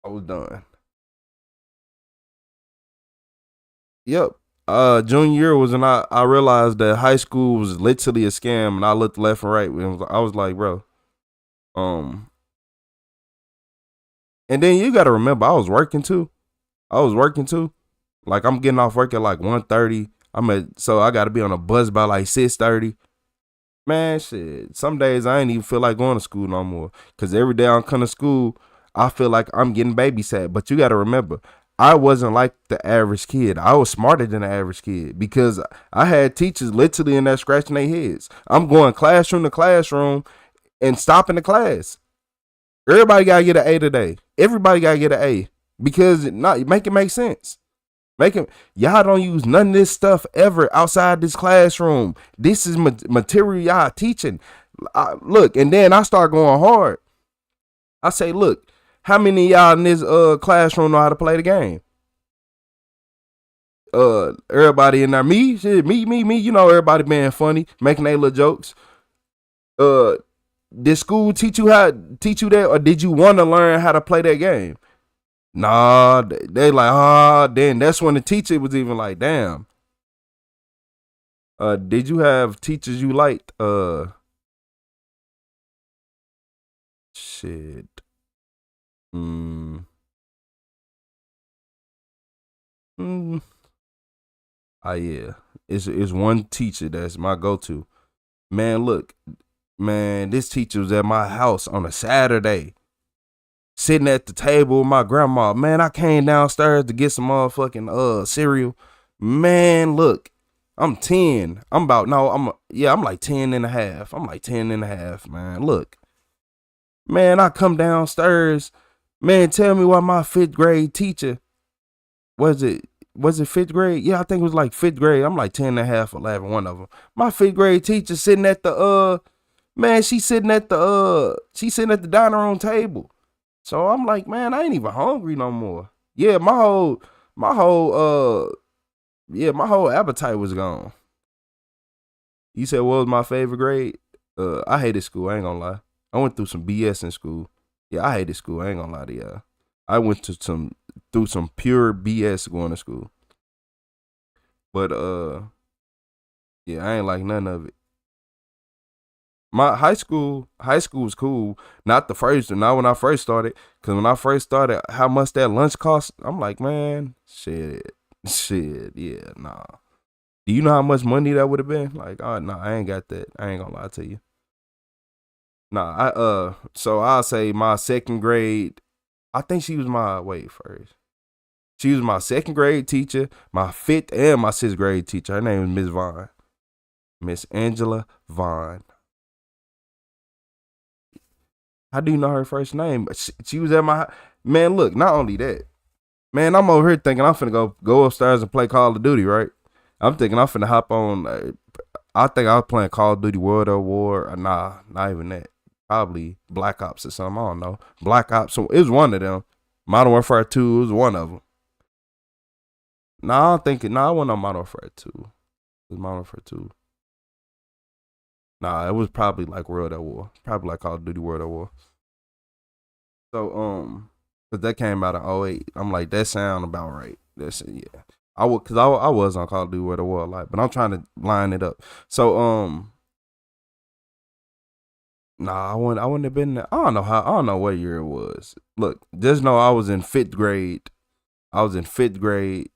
I was done. Yep. Junior year was when I realized that high school was literally a scam, and I looked left and right. I was like, bro, and then you got to remember, I was working too. Like, I'm getting off work at like 1:30. So I got to be on a bus by like 6:30. Man, shit. Some days I ain't even feel like going to school no more. Because every day I'm coming to school, I feel like I'm getting babysat. But you got to remember, I wasn't like the average kid. I was smarter than the average kid because I had teachers literally in there scratching their heads. I'm going classroom to classroom and stopping the class. Everybody got to get an A today. Everybody got to get an A because make it make sense. Y'all don't use none of this stuff ever outside this classroom. This is material y'all teaching. Look, and then I start going hard. I say, look, how many of y'all in this classroom know how to play the game? Everybody in there, me, you know, everybody being funny, making their little jokes. Did school teach you that, or did you want to learn how to play that game? Nah, they like, then that's when the teacher was even like, damn. Did you have teachers you liked? Shit. Yeah. It's one teacher that's my go-to. Man, look. Man, this teacher was at my house on a Saturday. Sitting at the table with my grandma. Man, I came downstairs to get some motherfucking cereal. Man, look. I'm 10. I'm like 10 and a half. I'm like 10 and a half, man. Look. Man, I come downstairs. Man, tell me why my 5th grade teacher, was it 5th grade? Yeah, I think it was like 5th grade. I'm like 10 and a half, 11, one of them. My 5th grade teacher sitting at the, she's sitting at the dining room table. So I'm like, man, I ain't even hungry no more. Yeah, my whole appetite was gone. You said what was my favorite grade? I hated school. I ain't gonna lie. I went through some BS in school. Yeah, I hated school. I ain't gonna lie to y'all. I went through some pure BS going to school. But yeah, I ain't like none of it. My high school was cool. Not when I first started. Cause when I first started, how much that lunch cost? I'm like, man, shit, yeah, nah. Do you know how much money that would have been? Like, oh no, I ain't got that. I ain't gonna lie to you. Nah, so I'll say my second grade. I think she was first. She was my second grade teacher, my fifth and my sixth grade teacher. Her name was Miss Vaughn. Miss Angela Vaughn. How do you know her first name? She was at my man. Look, not only that, man, I'm over here thinking I'm finna go upstairs and play Call of Duty, right? I'm thinking I'm finna hop on. I think I was playing Call of Duty World at War. Nah, not even that. Probably Black Ops or something. I don't know. Black Ops. So it was one of them. Modern Warfare 2 was one of them. Nah, I wasn't on Modern Warfare 2. It was Modern Warfare 2. Nah, it was probably like World at War. Probably like Call of Duty World at War. So, cause that came out in 2008. I'm like, that sound about right. That's yeah. I was on Call of Duty World at War a lot, but I'm trying to line it up. So, nah, I wouldn't have been there. I don't know what year it was. Look, just know I was in 5th grade.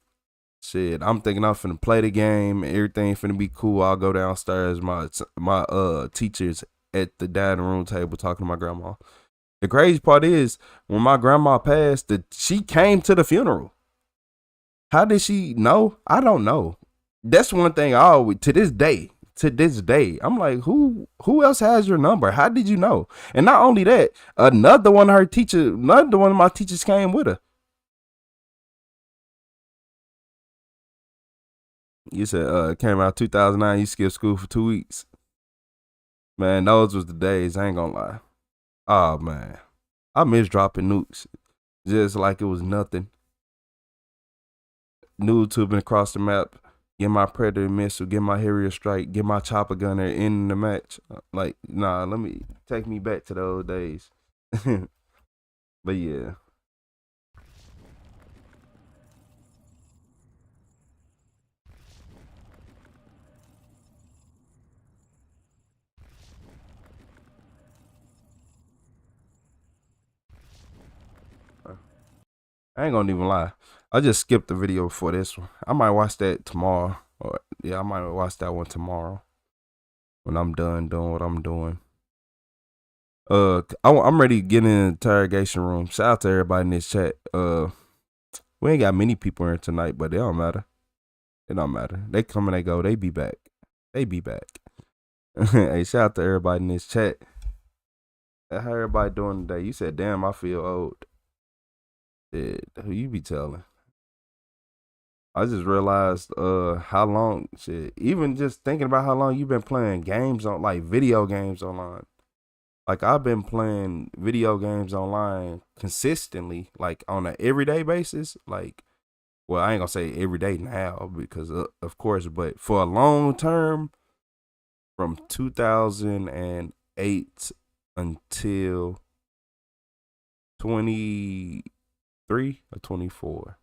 Shit, I'm thinking I'm finna play the game. Everything finna be cool. I'll go downstairs. My teachers at the dining room table talking to my grandma. The crazy part is when my grandma passed, she came to the funeral. How did she know? I don't know. That's one thing I always to this day, I'm like, who else has your number? How did you know? And not only that, another one of my teachers came with her. You said came out 2009. You skipped school for 2 weeks. Man, those was the days. I ain't gonna lie. Oh man, I miss dropping nukes, just like it was nothing. New tubing across the map. Get my Predator missile. Get my Harrier strike. Get my chopper gunner in the match. Like, nah, take me back to those days. But yeah. I ain't gonna even lie. I just skipped the video for this one. I might watch that tomorrow. I might watch that one tomorrow when I'm done doing what I'm doing. I'm ready to get in the interrogation room. Shout out to everybody in this chat. We ain't got many people in tonight, but it don't matter. It don't matter. They come and they go. They be back. Hey, shout out to everybody in this chat. How everybody doing today? You said, damn, I feel old. Shit, who you be telling? I just realized how long, even just thinking about how long you've been playing games on, like video games online. Like I've been playing video games online consistently, like on an everyday basis. Like, well, I ain't gonna say every day now because of course, but for a long term, from 2008 until 23 or 24.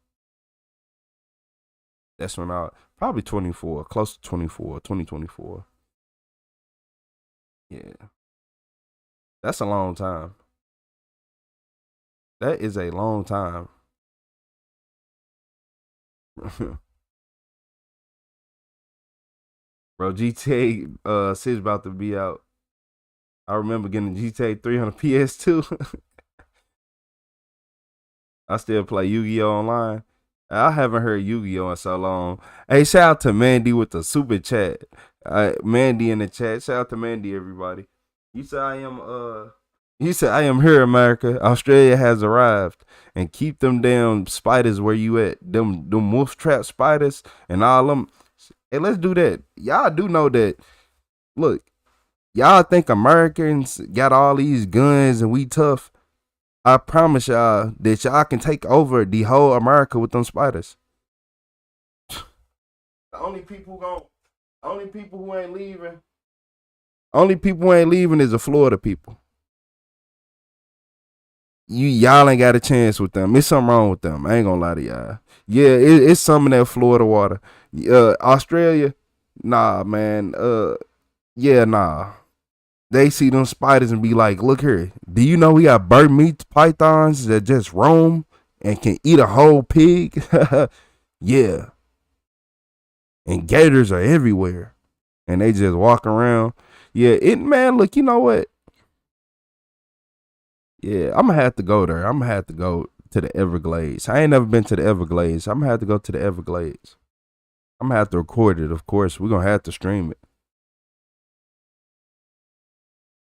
That's when probably 24, close to 24, 2024. Yeah. That's a long time. That is a long time. Bro, GTA 6 about to be out. I remember getting GTA 3 on the PS2. I still play Yu-Gi-Oh! Online. I haven't heard Yu-Gi-Oh! In so long. Hey, shout out to Mandy with the super chat. Mandy in the chat. Shout out to Mandy, everybody. You said I am here, America. Australia has arrived. And keep them damn spiders where you at. Them wolf trap spiders and all them. Hey, let's do that. Y'all do know that. Look, y'all think Americans got all these guns and we tough. I promise y'all that y'all can take over the whole America with them spiders. The only people who ain't leaving Only people who ain't leaving is the Florida people. Y'all ain't got a chance with them. There's something wrong with them. I ain't gonna lie to y'all. Yeah, it's some in that Florida water. Australia, nah, man. Yeah, nah. They see them spiders and be like, look here. Do you know we got bird meat pythons that just roam and can eat a whole pig? Yeah. And gators are everywhere. And they just walk around. Yeah, man, look, you know what? Yeah, I'm going to have to go there. I'm going to have to go to the Everglades. I ain't never been to the Everglades. I'm going to have to go to the Everglades. I'm going to have to record it, of course. We're going to have to stream it.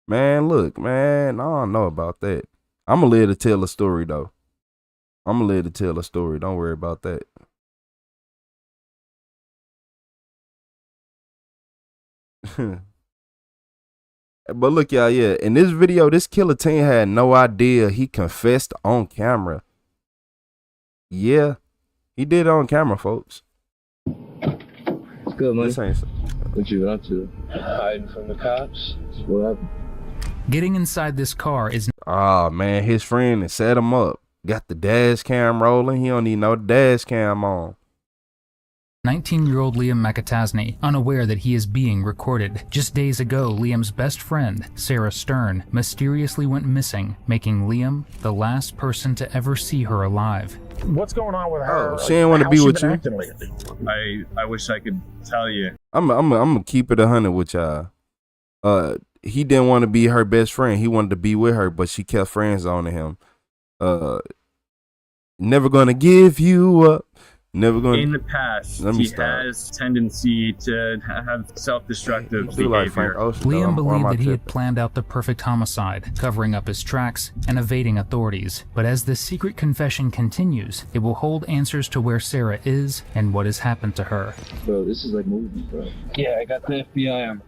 Man, look, man, I don't know about that. I'm going to live to tell a story, though. I'm going to live to tell a story. Don't worry about that. But look, y'all, yeah, in this video, this killer team had no idea he confessed on camera. Yeah, he did it on camera, folks. It's good, man. This ain't so. What you up to? Hiding from the cops? What happened? Getting inside this car is... Oh, man, his friend had set him up. Got the dash cam rolling. He don't even know the dash cam on. 19-year-old Liam McAtasney, unaware that he is being recorded. Just days ago, Liam's best friend, Sarah Stern, mysteriously went missing, making Liam the last person to ever see her alive. What's going on with her? Oh, she didn't want to be with you. I wish I could tell you. I'm gonna keep it 100 with y'all. He didn't want to be her best friend. He wanted to be with her, but she kept friends on to him. Never gonna give you up. Never going. In the past, he has tendency to have self-destructive behavior. Liam believed that he had planned out the perfect homicide, covering up his tracks and evading authorities. But as the secret confession continues, it will hold answers to where Sarah is and what has happened to her. Bro, this is like movie, bro. Yeah, I got the FBI on.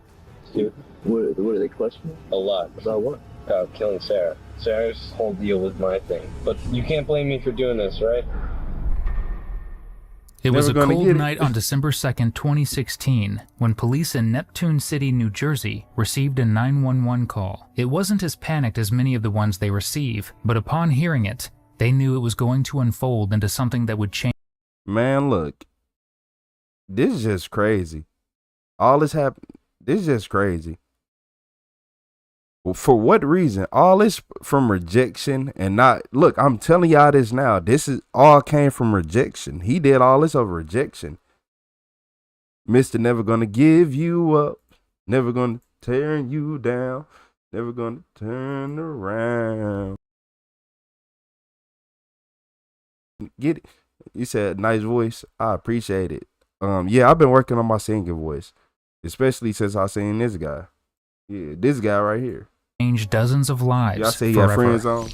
Dude, what are they questioning? A lot. About what? About killing Sarah. Sarah's whole deal was my thing. But you can't blame me for doing this, right? It was a cold night on December 2nd, 2016, when police in Neptune City, New Jersey, received a 911 call. It wasn't as panicked as many of the ones they receive, but upon hearing it, they knew it was going to unfold into something that would change. Man, look, this is just crazy. All this happened. This is just crazy. For what reason? All this from rejection and not, look, I'm telling y'all this now. This is all came from rejection. He did all this over rejection. Mr. Never gonna give you up. Never gonna turn you down. Never gonna turn around. Get it? You said nice voice. I appreciate it. Yeah, I've been working on my singing voice, especially since I seen this guy. Yeah, this guy right here. Change dozens of lives. Y'all say he got friends on.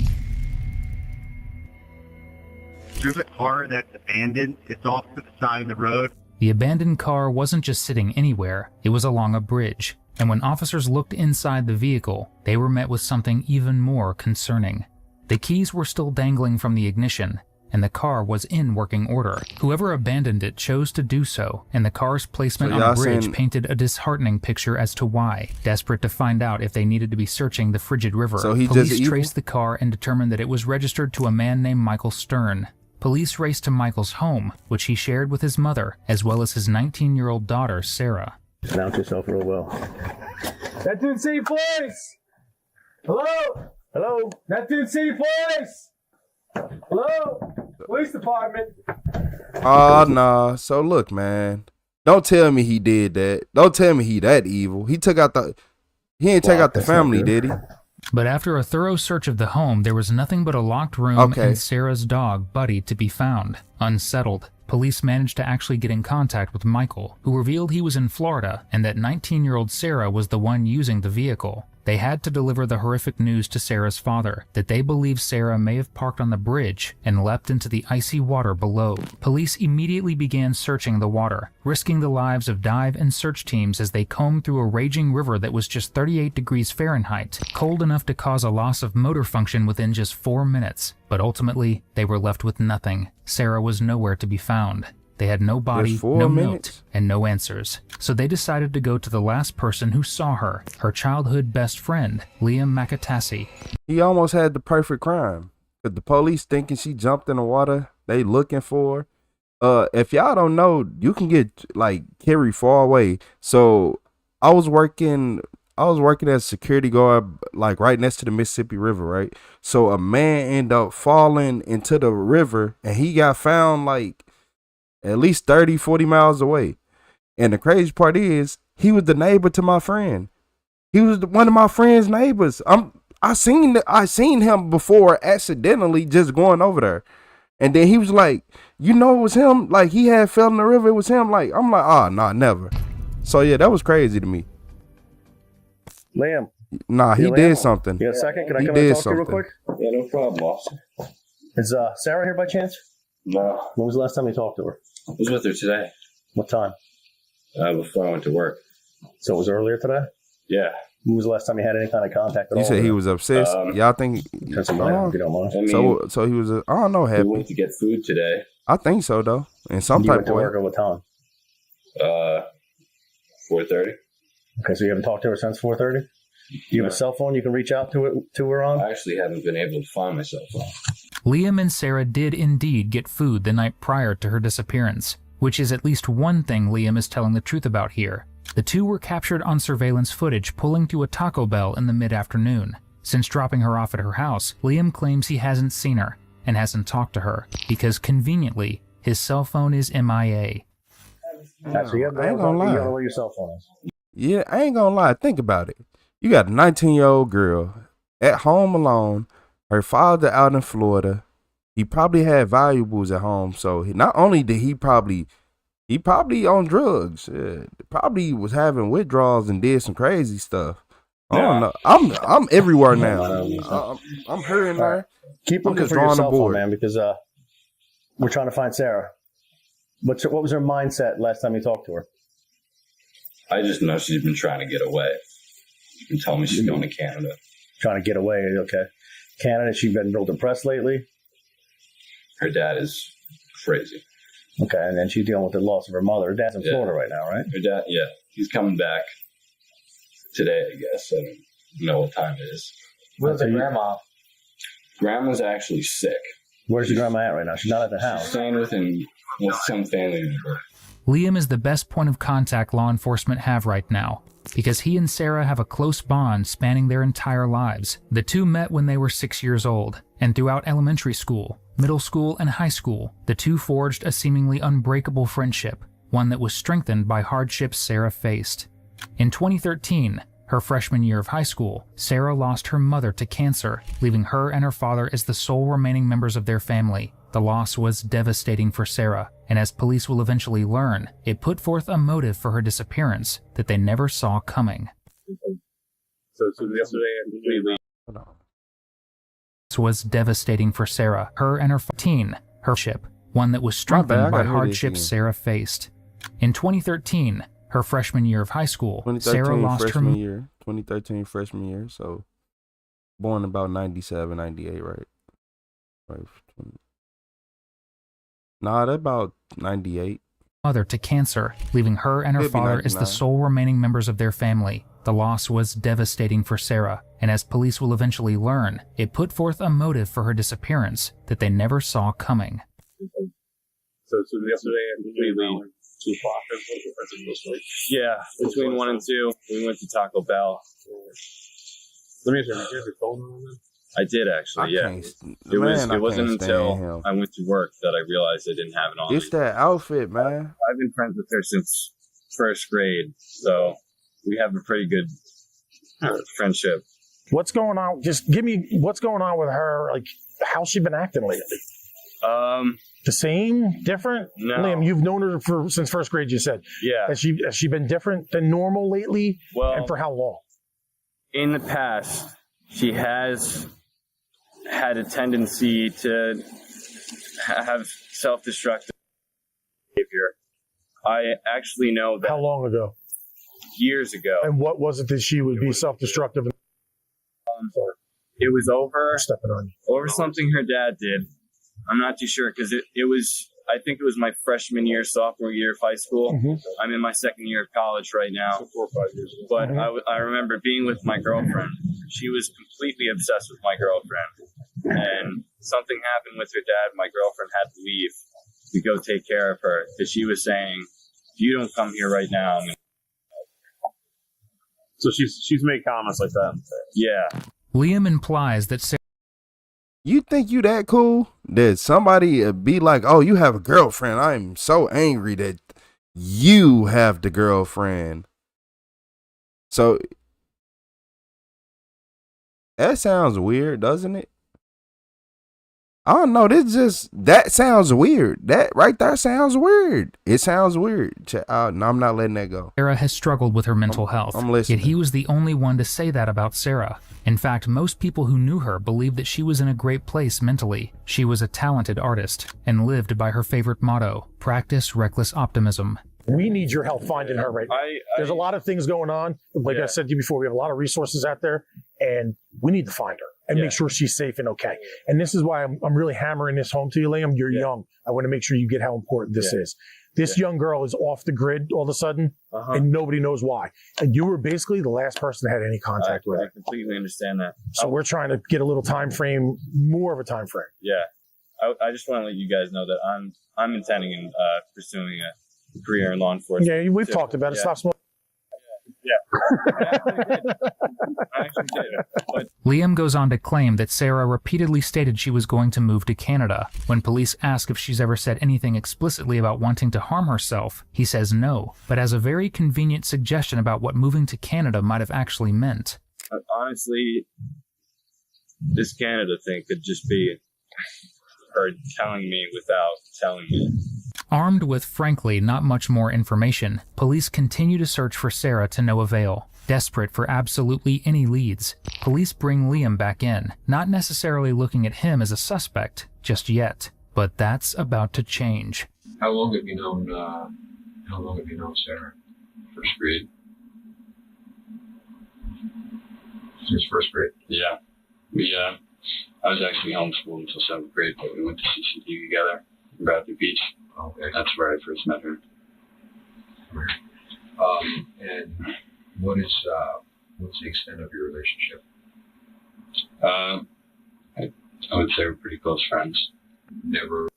There's a car that's abandoned. It's off to the side of the road. The abandoned car wasn't just sitting anywhere, it was along a bridge. And when officers looked inside the vehicle, they were met with something even more concerning. The keys were still dangling from the ignition, and the car was in working order. Whoever abandoned it chose to do so, and the car's placement on a bridge painted a disheartening picture as to why. Desperate to find out if they needed to be searching the frigid river, police traced the car and determined that it was registered to a man named Michael Stern. Police raced to Michael's home, which he shared with his mother, as well as his 19-year-old daughter, Sarah. Announce yourself real well. Neptune City Police! Hello? Hello? Neptune City Police! Hello? Police Department. Oh, nah. So look, man. Don't tell me he did that. Don't tell me he that evil. He took out the... He ain't take out the family, did he? But after a thorough search of the home, there was nothing but a locked room and Sarah's dog, Buddy, to be found. Unsettled, police managed to actually get in contact with Michael, who revealed he was in Florida and that 19-year-old Sarah was the one using the vehicle. They had to deliver the horrific news to Sarah's father, that they believed Sarah may have parked on the bridge and leapt into the icy water below. Police immediately began searching the water, risking the lives of dive and search teams as they combed through a raging river that was just 38 degrees Fahrenheit, cold enough to cause a loss of motor function within just 4 minutes. But ultimately, they were left with nothing. Sarah was nowhere to be found. They had no body, Just 4 no minutes? note, and no answers. So they decided to go to the last person who saw her, her childhood best friend, Liam McAtassi. He almost had the perfect crime. Cause the police thinking she jumped in the water, they looking for her. If y'all don't know, you can get like carried far away. So I was working as a security guard, like right next to the Mississippi River, right? So a man ended up falling into the river and he got found like at least 30, 40 miles away. And the crazy part is he was the neighbor to my friend. He was one of my friend's neighbors. I seen him before accidentally just going over there. And then he was like, you know, it was him. Like he had fell in the river. It was him. Like, I'm like, oh, nah, never. So yeah, that was crazy to me. Liam. Nah, he did something. You got a second? Can I He come and did talk to you real something. quick? Yeah, no problem, boss. Is Sarah here by chance? No. When was the last time you talked to her? I was with her today. What time? Before I went to work. So it was earlier today? Yeah. When was the last time you had any kind of contact at all? You said he was obsessed. Y'all think? If you don't mind. I mean, So he was. I don't know. Happy. we went to get food today. I think so though. In some You type went of to way. work at what time? 4:30. Okay, so you haven't talked to her since 4:30? Do you have a cell phone you can reach out to her on? I actually haven't been able to find my cell phone. Liam and Sarah did indeed get food the night prior to her disappearance, which is at least one thing Liam is telling the truth about here. The two were captured on surveillance footage pulling to a Taco Bell in the mid-afternoon. Since dropping her off at her house, Liam claims he hasn't seen her and hasn't talked to her because, conveniently, his cell phone is MIA. So you I ain't gonna lie. You don't know where your cell phone is. Yeah, I ain't gonna lie. Think about it. You got a 19-year-old girl at home alone. Her father out in Florida. He probably had valuables at home. So not only did he probably on drugs. Probably was having withdrawals and did some crazy stuff. I don't know. I'm everywhere now. I'm hurrying there. Keep I'm looking just for your drawing the cell phone, board. man, because we're trying to find Sarah. What was her mindset last time you talked to her? I just know she's been trying to get away. She's been telling me she's going to Canada. Trying to get away, okay. Canada, she's been real depressed lately? Her dad is crazy. Okay, and then she's dealing with the loss of her mother. Her dad's in Florida right now, right? Her dad, yeah. He's coming back today, I guess. I don't know what time it is. Where's her grandma? Grandma's actually sick. Where's your grandma at right now? She's not at the house. She's staying with some family member. Liam is the best point of contact law enforcement have right now, because he and Sarah have a close bond spanning their entire lives. The two met when they were 6 years old, and throughout elementary school, middle school, and high school, the two forged a seemingly unbreakable friendship, one that was strengthened by hardships Sarah faced. In 2013, her freshman year of high school, Sarah lost her mother to cancer, leaving her and her father as the sole remaining members of their family. The loss was devastating for Sarah, and as police will eventually learn, it put forth a motive for her disappearance that they never saw coming. So yesterday, This was devastating for Sarah, her and her her ship, one that was strengthened by hardships Sarah faced. In 2013, her freshman year of high school, Sarah lost her 2013 freshman year, so born about 97, 98, right? Nah, that about 98. Mother to cancer, leaving her and her father as the sole remaining members of their family. The loss was devastating for Sarah, and as police will eventually learn, it put forth a motive for her disappearance that they never saw coming. So yesterday, yeah, between 1 and 2, we went to Taco Bell. Let me ask you, did you have your phone on? I did actually, yeah. It wasn't until I went to work that I realized I didn't have it on. It's that outfit, man. I've been friends with her since first grade, so we have a pretty good friendship. What's going on? Just give me what's going on with her. Like, how's she been acting lately? The same, different. No. Liam, you've known her since first grade. You said, yeah. Has she been different than normal lately? Well, and for how long? In the past, she has had a tendency to have self-destructive behavior. I actually know that. How long ago? Years ago. And what was it that she would be self-destructive? It was over stepping on you. Over something her dad did. I'm not too sure because it was I think it was my freshman year, sophomore year of high school. I'm in my second year of college right now. So 4 or 5 years ago. But I remember being with my girlfriend. She was completely obsessed with my girlfriend. And something happened with her dad. My girlfriend had to leave to go take care of her because she was saying, if you don't come here right now, I'm gonna... So she's made comments like that. Yeah. Liam implies that Sarah... You think you that cool that somebody be like, oh, you have a girlfriend? I'm so angry that you have the girlfriend. So that sounds weird, doesn't it? I don't know. That sounds weird. That right there sounds weird. It sounds weird. No, I'm not letting that go. Sarah has struggled with her mental health. I'm listening. Yet he was the only one to say that about Sarah. In fact, most people who knew her believed that she was in a great place mentally. She was a talented artist and lived by her favorite motto, practice reckless optimism. We need your help finding her right now. There's a lot of things going on. Like I said to you before, we have a lot of resources out there, and we need to find her and make sure she's safe and okay. And this is why I'm really hammering this home to you, Liam. You're young. I want to make sure you get how important this is. This young girl is off the grid all of a sudden, and nobody knows why. And you were basically the last person that had any contact with her. I completely understand that. So we're trying to get a little time frame, more of a time frame. Yeah. I just want to let you guys know that I'm intending in pursuing a career in law enforcement. Yeah, we've talked about it. Stop smoking. Yeah. I actually did. But Liam goes on to claim that Sarah repeatedly stated she was going to move to Canada. When police ask if she's ever said anything explicitly about wanting to harm herself, he says no, but has a very convenient suggestion about what moving to Canada might have actually meant. honestly, this Canada thing could just be her telling me without telling me. Armed with, frankly, not much more information, police continue to search for Sarah to no avail. Desperate for absolutely any leads, police bring Liam back in, not necessarily looking at him as a suspect just yet. But that's about to change. How long have you known Sarah? First grade. Since first grade? Yeah. I was actually homeschooled until 7th grade, but we went to CCD together in Bradley Beach. Okay. That's where I first met her. And what's the extent of your relationship? I would say we're pretty close friends. Never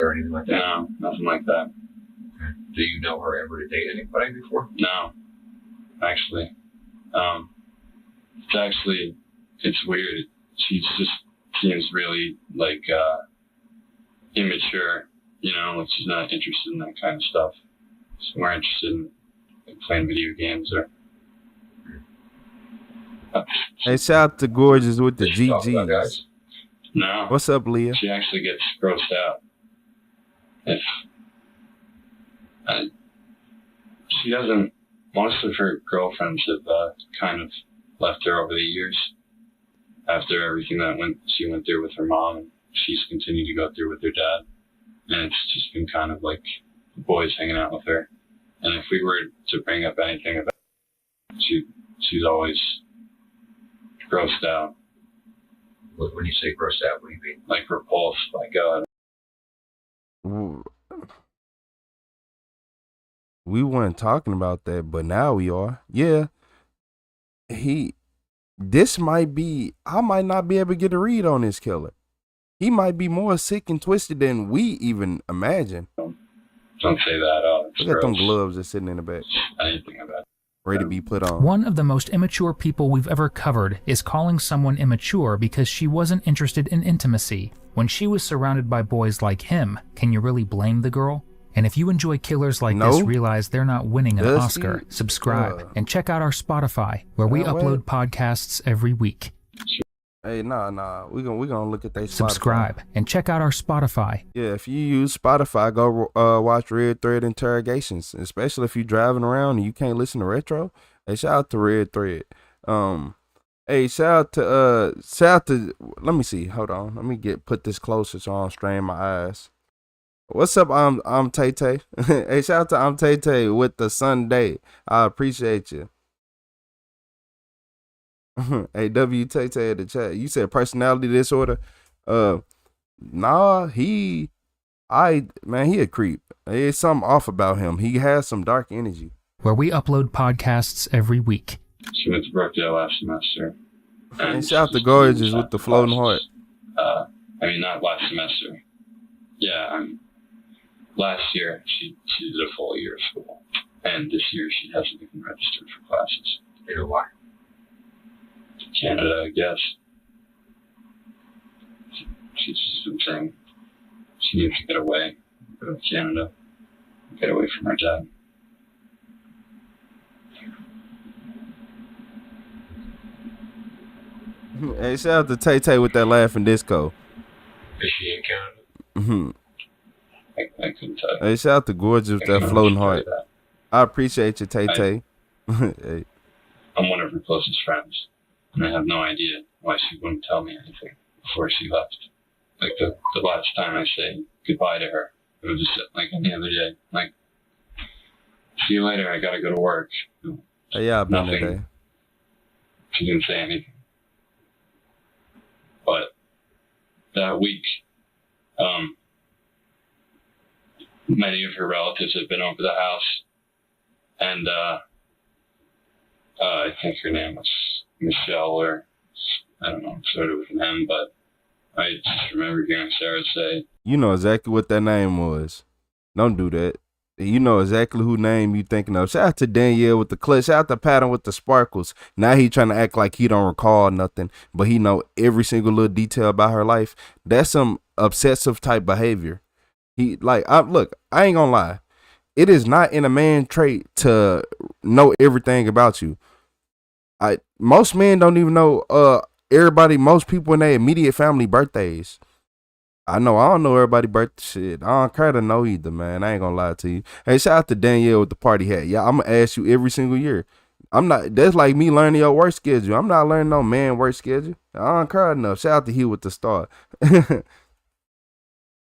or anything like that? No, nothing like that. Okay. Do you know her ever to date anybody before? No, actually. It's weird. She just seems really immature, like she's not interested in that kind of stuff. She's more interested in playing video games or. Hey, shout out to Gorgeous with the GGs. No. What's up, Leah? She actually gets grossed out. She doesn't. Most of her girlfriends have kind of left her over the years. After everything that she went through with her mom, and she's continued to go through with her dad. And it's just been kind of like boys hanging out with her. And if we were to bring up anything about it, she's always grossed out. When you say grossed out, what do you mean? Like repulsed by God. We weren't talking about that, but now we are. Yeah. This might be, I might not be able to get a read on this killer. He might be more sick and twisted than we even imagine. Don't say that. Look at them gloves that's sitting in the back. Anything about it. Ready to be put on. One of the most immature people we've ever covered is calling someone immature because she wasn't interested in intimacy. When she was surrounded by boys like him, can you really blame the girl? And if you enjoy killers like this, realize they're not winning an Oscar, subscribe and check out our Spotify, where we upload podcasts every week. Hey, nah. We're gonna look at that Spotify. Subscribe and check out our Spotify. Yeah, if you use Spotify, go watch Red Thread Interrogations, especially if you're driving around and you can't listen to Retro. Hey, shout out to Red Thread. Hey, shout out to let me see. Hold on. Let me put this closer so I don't strain my eyes. What's up? I'm Tay Tay. Hey, shout out to I'm Tay Tay with the Sunday. I appreciate you. Hey, W Tay Tay in the chat. You said personality disorder. Nah, he Man, he a creep. There's something off about him. He has some dark energy. Where we upload podcasts every week. She went to Brookdale last semester. And shout out to Gorgeous with the floating heart. Not last semester. Yeah, last year she did a full year of school. And this year she hasn't even registered for classes. You know why? Canada, I guess. She's just been saying she needs to get away, go to Canada, get away from her dad. Hey, shout out to Tay Tay with that laughing disco. Is she in Canada? Mm-hmm. I couldn't tell you. Hey, shout out to Gorgeous with that floating heart. I appreciate you, Tay Tay. Hey. I'm one of her closest friends, and I have no idea why she wouldn't tell me anything before she left. Like the last time I say goodbye to her, it was just like any other day. Like, see you later, I gotta go to work. Yeah, I've been Nothing. today. She didn't say anything. But that week, many of her relatives have been over the house, and I think her name was Michelle, or I don't know, sort of with an M, but I just remember hearing Sarah say, You know exactly what that name was. Don't do that. You know exactly who name you thinking of. Shout out to Danielle with the clutch. Shout out to Patton with the sparkles. Now he trying to act like he don't recall nothing, but he know every single little detail about her life. That's some obsessive type behavior. I ain't gonna lie. It is not in a man trait to know everything about you. Most men don't even know most people in their immediate family birthdays. I don't know everybody's birthday shit. I don't care to know either, man. I ain't gonna lie to you. Hey, shout out to Danielle with the party hat. Yeah, I'm gonna ask you every single year. That's like me learning your work schedule. I'm not learning no man work schedule. I don't care enough. Shout out to Hugh with the star.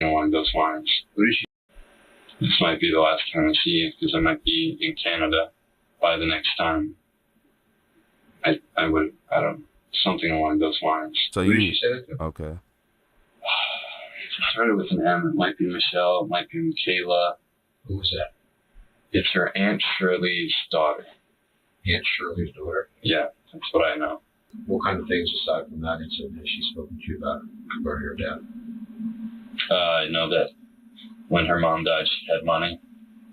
along those lines. This might be the last time I see you, because I might be in Canada by the next time. I don't know, something along those lines. So Who did you say that to? Okay. It started with an M. It might be Michelle. It might be Michaela. Who was that? It's her Aunt Shirley's daughter. Aunt Shirley's daughter? Yeah, that's what I know. What kind of things aside from that incident has she spoken to you about regarding her dad? I know that when her mom died, she had money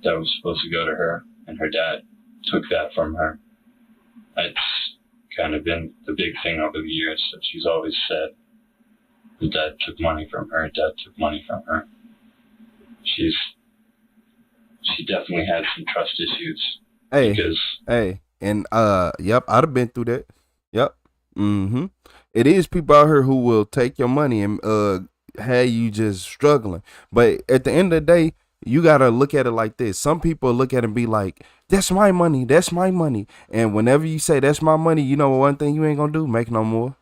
that was supposed to go to her, and her dad took that from her. It's kind of been the big thing over the years that she's always said. The dad took money from her. Dad took money from her. She definitely had some trust issues. Yep, I'd have been through that. Yep. Mm-hmm. It is people out here who will take your money and have you just struggling. But at the end of the day, you gotta look at it like this. Some people look at it and be like, "That's my money. That's my money." And whenever you say that's my money, you know one thing you ain't gonna do? Make no more.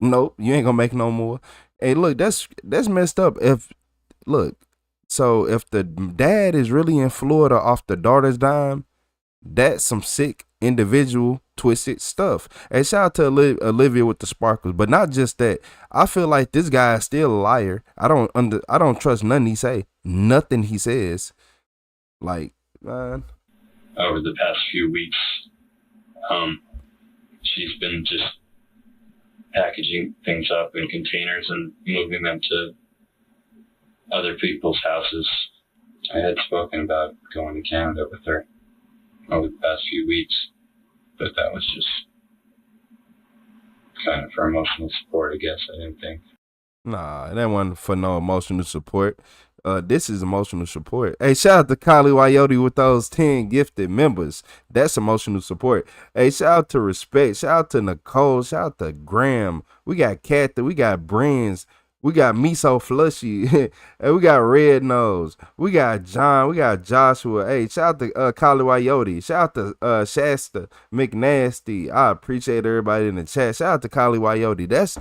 Nope, you ain't gonna make no more. Hey, look, that's messed up. So if the dad is really in Florida off the daughter's dime, that's some sick individual twisted stuff. And shout out to Olivia with the sparkles, but not just that. I feel like this guy is still a liar. I don't trust nothing he says. Like, man. Over the past few weeks, she's been just packaging things up in containers and moving them to other people's houses. I had spoken about going to Canada with her over the past few weeks, but that was just kind of for emotional support, I guess. I didn't think. Nah, that wasn't for no emotional support. This is emotional support. Hey, shout out to Kylie Wyote with those 10 gifted members. That's emotional support. Hey, shout out to Respect. Shout out to Nicole. Shout out to Graham. We got Kathy. We got Brains. We got Miso Flushy. And we got Red Nose. We got John. We got Joshua. Hey, shout out to Kylie Wyote. Shout out to Shasta McNasty. I appreciate everybody in the chat. Shout out to Kylie Wyote. That's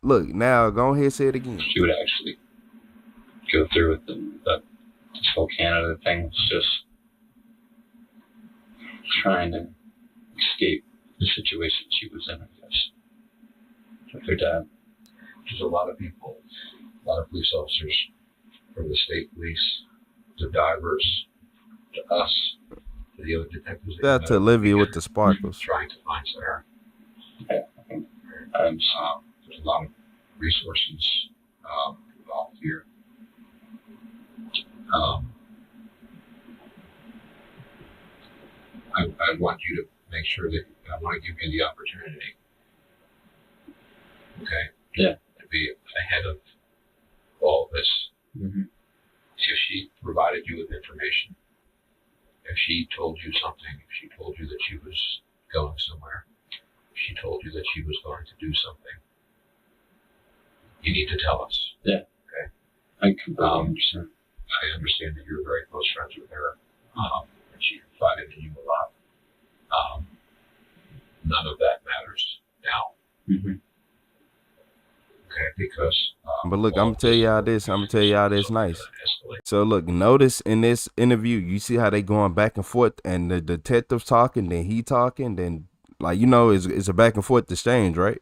look, now go ahead and say it again. She would actually go through with this whole Canada thing. It's just trying to escape the situation she was in, I guess, with her dad. There's a lot of people A lot of police officers, from the state police to divers to us to the other detectives. Shout out to Olivia with the sparkles. Trying to find Sarah. And there's a lot of resources involved here. I want you to make sure that I want to give you the opportunity. Okay? Yeah. To be ahead of all of this. Mm-hmm. If she provided you with information, if she told you something, if she told you that she was going somewhere, if she told you that she was going to do something, you need to tell us. Yeah. Okay? I completely understand. I understand that you're very close friends with her, and she confided in you a lot. None of that matters now. Mm-hmm. Okay, because but look, I'm gonna tell y'all this nice. So look, notice in this interview, you see how they going back and forth, and the detective's talking, then he talking, then like it's a back and forth exchange, right?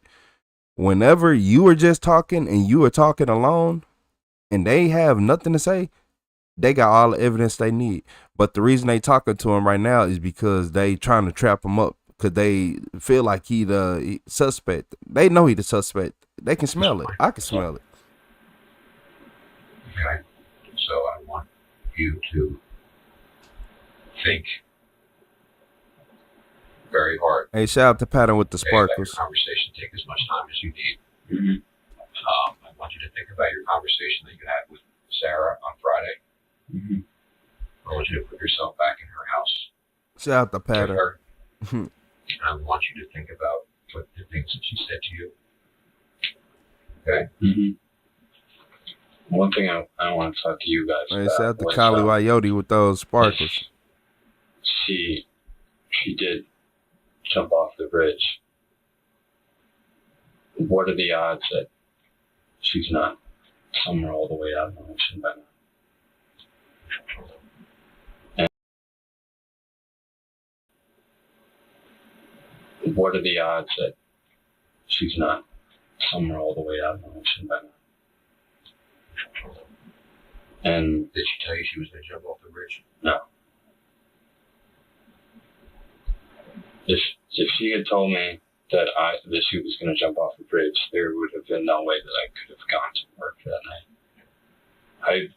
Whenever you are just talking and you are talking alone, and they have nothing to say, they got all the evidence they need. But the reason they talking to him right now is because they trying to trap him up, because they feel like he the suspect. They know he the suspect. They can smell it. I can smell it. Okay. So I want you to think very hard. Hey, shout out to Pattern with the sparkles. Conversation, take as much time as you need. Mm-hmm. I want you to think about your conversation that you had with Sarah on Friday. Mm-hmm. I want you to put yourself back in her house. Shout out to Pattern. And I want you to think about what the things that she said to you. Okay? Mm-hmm. One thing I want to talk to you guys hey, about. Shout out to Kali Wayoti with those sparkles. She did jump off the bridge. What are the odds that she's not somewhere all the way out in the ocean by now? And what are the odds that she's not somewhere all the way out in the ocean by now? And did she tell you she was going to jump off the bridge? No. If she had told me that she was going to jump off the bridge, there would have been no way that I could have gone to work that night.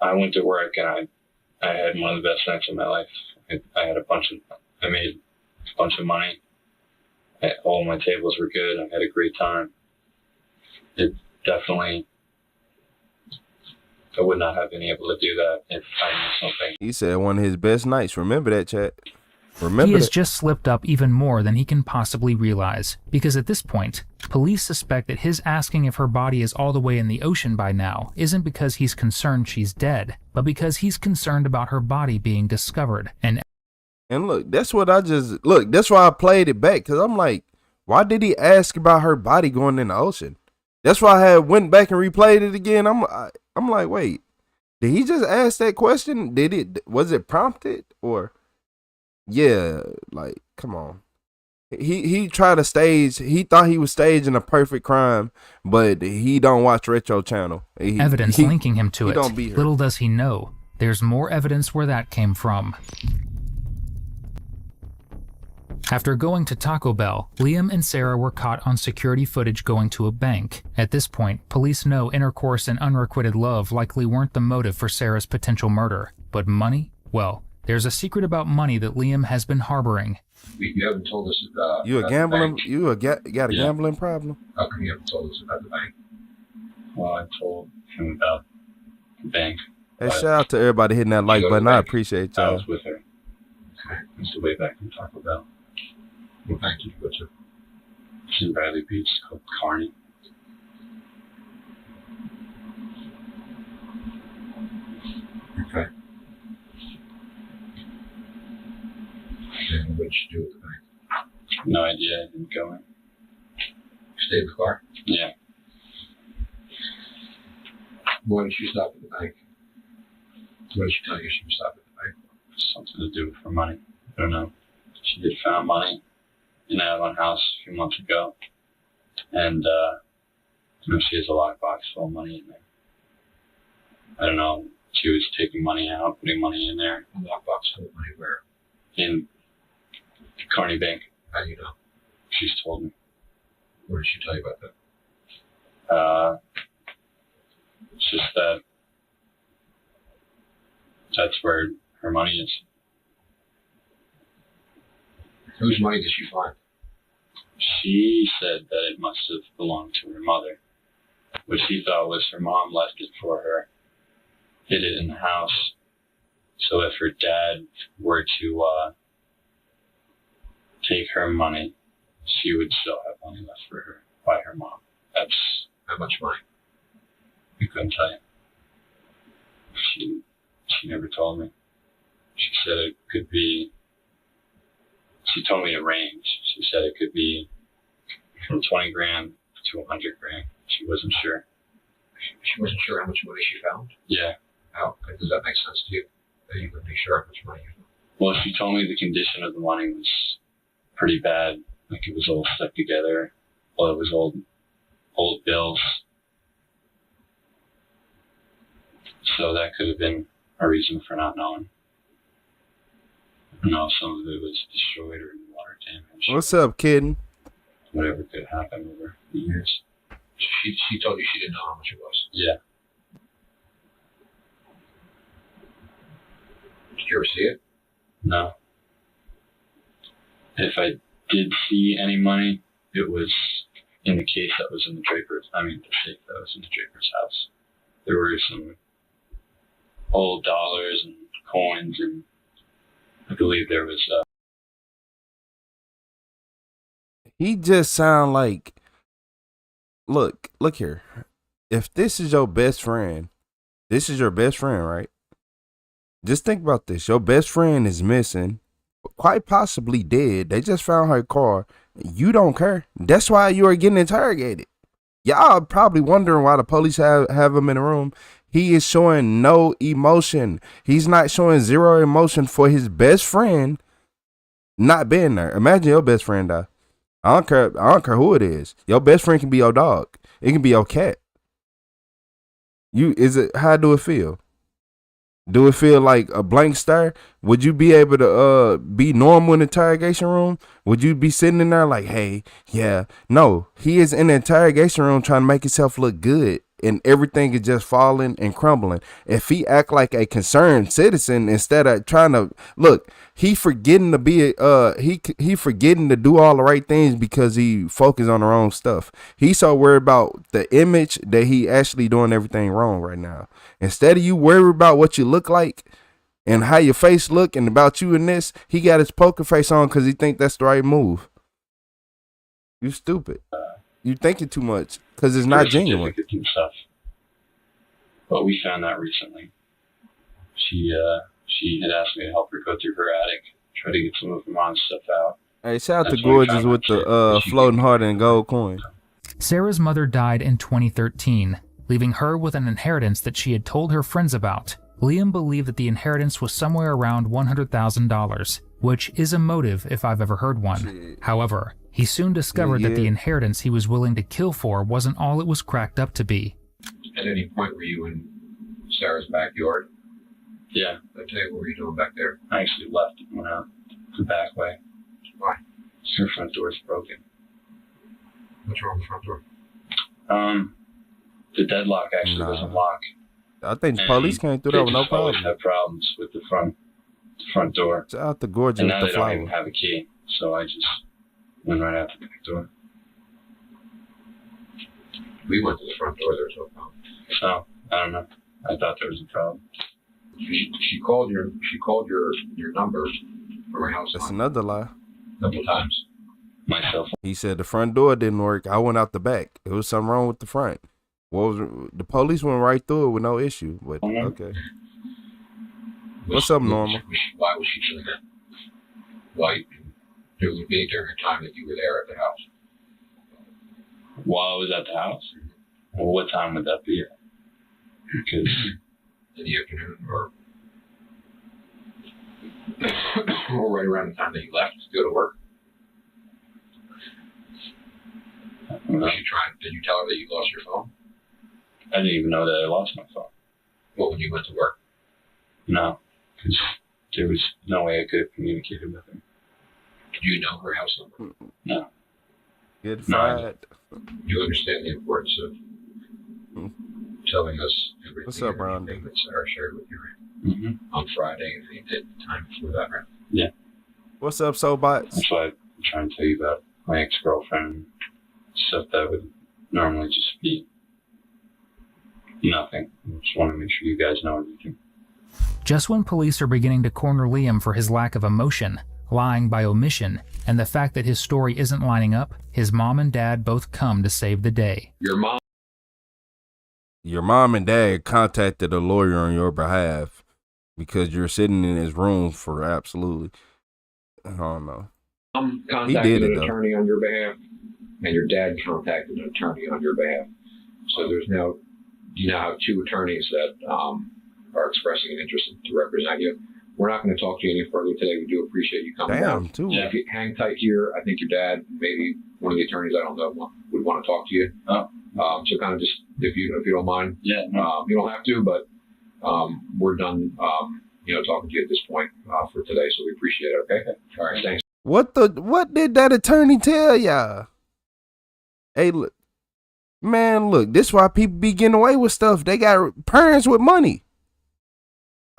I went to work and I had one of the best nights of my life. I made a bunch of money. All my tables were good. I had a great time. It definitely, I would not have been able to do that if I knew something. He said one of his best nights. Remember that, chat. Remember he has just slipped up even more than he can possibly realize, because at this point, police suspect that his asking if her body is all the way in the ocean by now isn't because he's concerned she's dead, but because he's concerned about her body being discovered. And look, that's what that's why I played it back, because I'm like, why did he ask about her body going in the ocean? That's why I went back and replayed it again. I'm like, wait, did he just ask that question? Was it prompted or? Yeah, like, come on. He tried to stage. He thought he was staging a perfect crime, but he don't watch Retro Channel. Evidence linking him to it. Don't be her. Little does he know, there's more evidence where that came from. After going to Taco Bell, Liam and Sarah were caught on security footage going to a bank. At this point, police know intercourse and unrequited love likely weren't the motive for Sarah's potential murder. But money? Well, there's a secret about money that Liam has been harboring. You haven't told us about you a gambling. You got a gambling problem. How come you haven't told us about the bank? Well, I told him about the bank. Hey, shout out to everybody hitting that like button. I appreciate y'all. I was with her. Okay, it's the way back from Taco Bell. What bank did you go to? It's in Bradley Beach. It's called Carney. Okay. And what did you do with the bank? No idea. I didn't go in. You stayed in the car? Yeah. Why did you stop at the bank? What did she tell you she was stopping at the bank? Something to do with her money. I don't know. She did found money in an Avalon house a few months ago. And she has a lockbox full of money in there. I don't know. She was taking money out, putting money in there. A lockbox full of money where? In Carney Bank. How do you know? She's told me. What did she tell you about that? It's just that that's where her money is. Whose money did she find? She said that it must have belonged to her mother, which she thought was her mom left it for her, hid it in the house. So if her dad were to take her money, she would still have money left for her by her mom. That's how much money? We couldn't tell you. She never told me. She said it could be, she told me a range. She said it could be from 20 grand to 100 grand. She wasn't sure. She wasn't sure how much money she found? Yeah. How does that make sense to you? That you would be sure how much money you found? Well, she told me the condition of the money was pretty bad. Like it was all stuck together. Well, it was old bills. So that could have been a reason for not knowing. No, some of it was destroyed or water damage. What's up, kid? Whatever could happen over the years. She told you she didn't know how much it was? Yeah. Did you ever see it? No. If I did see any money, it was in the case that was in the Draper's, the safe that was in the Draper's house. There were some old dollars and coins, and I believe there was He just sound like, look here. If this is your best friend, right? Just think about this. Your best friend is missing, quite possibly dead. They just found her car. You don't care. That's why you are getting interrogated. Y'all probably wondering why the police have him in the room. He is showing no emotion. He's not showing zero emotion for his best friend not being there. Imagine your best friend die. I don't care who it is. Your best friend can be your dog. It can be your cat. How do it feel? Do it feel like a blank stare? Would you be able to be normal in the interrogation room? Would you be sitting in there like, hey, yeah? No, he is in the interrogation room trying to make himself look good, and everything is just falling and crumbling. If he act like a concerned citizen instead of trying to look, he forgetting to be he forgetting to do all the right things because he focused on the wrong stuff. He's so worried about the image that he actually doing everything wrong right now. Instead of you worry about what you look like and how your face look and about you in this, he got his poker face on because he think that's the right move. You stupid. You thinking too much because it's not genuine. And stuff. But we found that recently. She had asked me to help her go through her attic, try to get some of her mom's stuff out. Hey, shout out to Gorgeous with the floating heart and gold coin. Sarah's mother died in 2013, leaving her with an inheritance that she had told her friends about. Liam believed that the inheritance was somewhere around $100,000, which is a motive if I've ever heard one. However, he soon discovered that the inheritance he was willing to kill for wasn't all it was cracked up to be. At any point were you in Sarah's backyard? Yeah. I tell you, what were you doing back there? I actually left and went out the back way. Why? Her front door's broken. What's wrong with the front door? The deadlock actually doesn't lock. I think the police came through there with no problem. They always have problems with the front door. Shout out to Gorgeous and with now the they flower. don't even have a key, so I just went right out the back door. We went to the front door. There was no problem. So I don't know. I thought there was a problem. She called your number from her house. That's another lie. A couple times. Myself. He said the front door didn't work. I went out the back. There was something wrong with the front. The police went right through it with no issue. But okay. What's up, Normal? Why was she doing that? Why? It would be during the time that you were there at the house. While I was at the house? Well, what time would that be? Because in the afternoon or right around the time that you left to go to work. Did you tell her that you lost your phone? I didn't even know that I lost my phone. What, when you went to work? No, because there was no way I could have communicated with her. Do you know her house number? No. Good No, You understand the importance of telling us everything. What's up, Ron? That Sarah shared with you on Friday, if you did the time before that, right? Yeah. What's up, Sobots? That's why I'm trying to tell you about my ex-girlfriend. Stuff that would normally just be nothing. I just want to make sure you guys know everything. Just when police are beginning to corner Liam for his lack of emotion, lying by omission, and the fact that his story isn't lining up, his mom and dad both come to save the day. Your mom and dad contacted a lawyer on your behalf because you're sitting in his room for absolutely, I don't know. Contacted an attorney on your behalf, and your dad contacted an attorney on your behalf. So there's now, you now have two attorneys that are expressing an interest to represent you. We're not going to talk to you any further today. We do appreciate you coming down. Too. Yeah. If you hang tight here, I think your dad, maybe one of the attorneys, I don't know, would want to talk to you. So kind of just, if you don't mind, you don't have to, but we're done, talking to you at this point for today. So we appreciate it. Okay. All right. Thanks. What did that attorney tell y'all? Hey, look, man, look, this is why people be getting away with stuff. They got parents with money.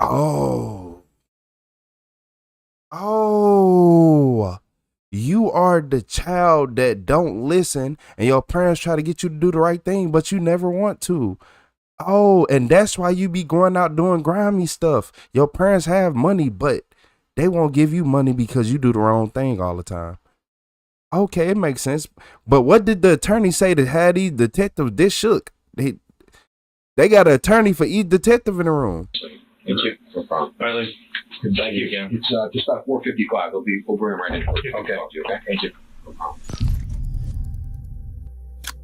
Oh, you are the child that don't listen, and your parents try to get you to do the right thing, but you never want to. Oh, and that's why you be going out doing grimy stuff. Your parents have money, but they won't give you money because you do the wrong thing all the time. Okay, it makes sense. But what did the attorney say to have these detectives this shook? They got an attorney for each detective in the room. Thank you. No problem. All right, thank you again. It's just about 4:55. We'll bring him right in. Okay. Okay. Thank you. No problem.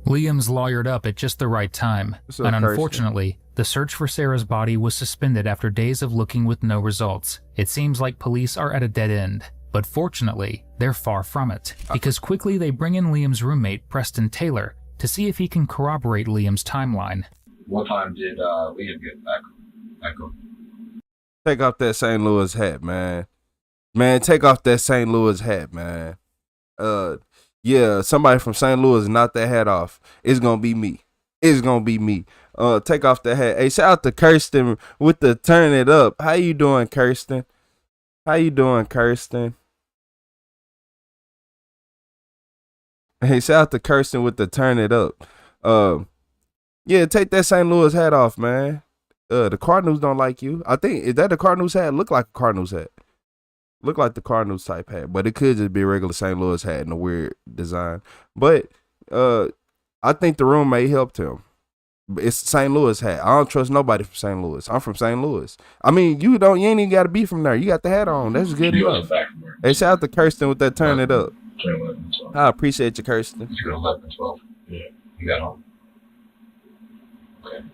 Liam's lawyered up at just the right time, and unfortunately, the search for Sarah's body was suspended after days of looking with no results. It seems like police are at a dead end, but fortunately, they're far from it, because quickly they bring in Liam's roommate, Preston Taylor, to see if he can corroborate Liam's timeline. What time did Liam get back home? Take off that St. Louis hat, man. Man, take off that St. Louis hat, man. Yeah, somebody from St. Louis knock that hat off. It's gonna be me. It's gonna be me. Take off the hat. Hey, shout out to Kirsten with the turn it up. How you doing, Kirsten? How you doing, Kirsten? Hey, shout out to Kirsten with the turn it up. Yeah, take that St. Louis hat off, man. The Cardinals don't like you. I think, is that the Cardinals hat? Look like a Cardinals hat. Look like the Cardinals type hat, but it could just be a regular St. Louis hat in a weird design. But I think the roommate helped him. It's St. Louis hat. I don't trust nobody from St. Louis. I'm from St. Louis. I mean, you ain't even got to be from there. You got the hat on. That's good enough. Hey, shout out to Kirsten with that turn it up. I appreciate you, Kirsten. It's 11 and 12. Yeah. You got home. Okay.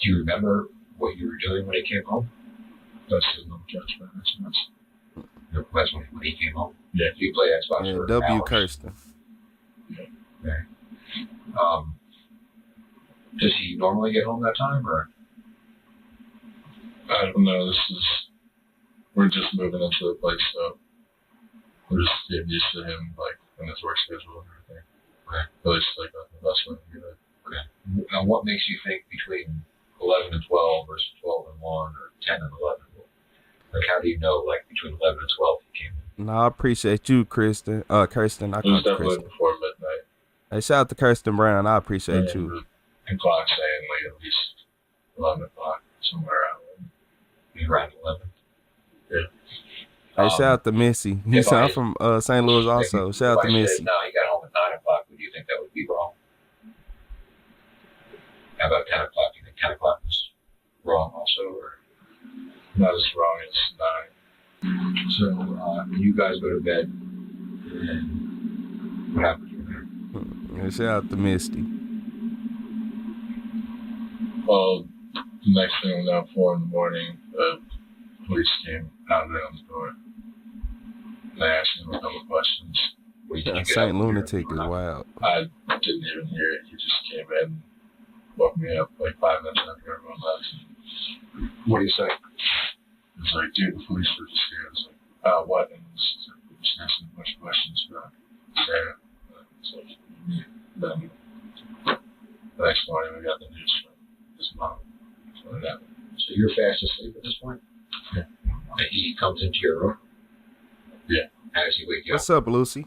Do you remember what you were doing when he came home? That's no judgment. That's when he came home. Yeah. You play Xbox for W. hours. Kirsten. Yeah. Okay. Does he normally get home that time, or? I don't know. We're just moving into the place, so we're just getting used to him, like, in his work schedule and everything. Okay. But it's like the best way to do it. Okay. Now, what makes you think between 11 and 12 versus 12 and 1 or 10 and 11? Like, how do you know, like, between 11 and 12 he came in? No, I appreciate you, Kirsten. Kirsten, I It was call you definitely Kirsten. before midnight. Hey, shout out to Kirsten Brown. I appreciate you. And clock saying, like, at least 11 o'clock, somewhere around. Around 11? Yeah. Hey, shout out to Missy. I'm from St. Louis also. Shout out to Missy. No, he got home at 9 o'clock. Would you think that would be wrong? How about 10 o'clock? Do you think 10 o'clock was wrong also? Or? Not as wrong as 9. So you guys go to bed, and what happens from there? Hey, shout out to Misty. Well, the next thing we know, 4 in the morning, the police came pounded on the door. And they asked him a couple of questions. Saint Lunatic is wild. I didn't even hear it. He just came in, woke me up like 5 minutes after I What do you say? It's like, dude, the police were just scared. It's like, about what? And it's just asking a bunch of questions about Sarah. It's like, then the next morning we got the news from his mom. So that happened. So you're fast asleep at this point? Yeah. And he comes into your room? Yeah. How does he wake you What's up, Lucy?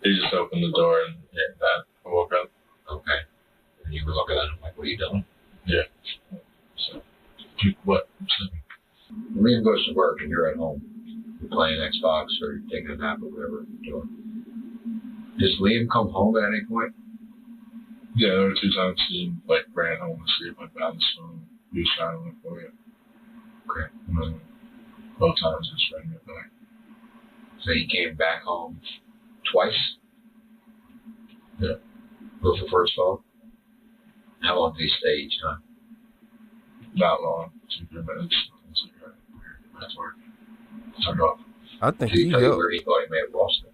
He just opened the door and I woke up. Okay. And you were looking at him like, what are you doing? Yeah. So, what? Liam goes to work and you're at home. You're playing Xbox or you're taking a nap or whatever you're doing. Does Liam come home at any point? Yeah, there were 2 times he ran home to sleep, went down his phone. He was trying to look for you. Okay. And then both times he was trying to get back. So he came back home twice? Yeah. Both the first phone? How long did he stay each time? Not long. 2-3 minutes. It's like, all right, that's work. Turned off. I think did he tell helped. you where he thought he may have lost it?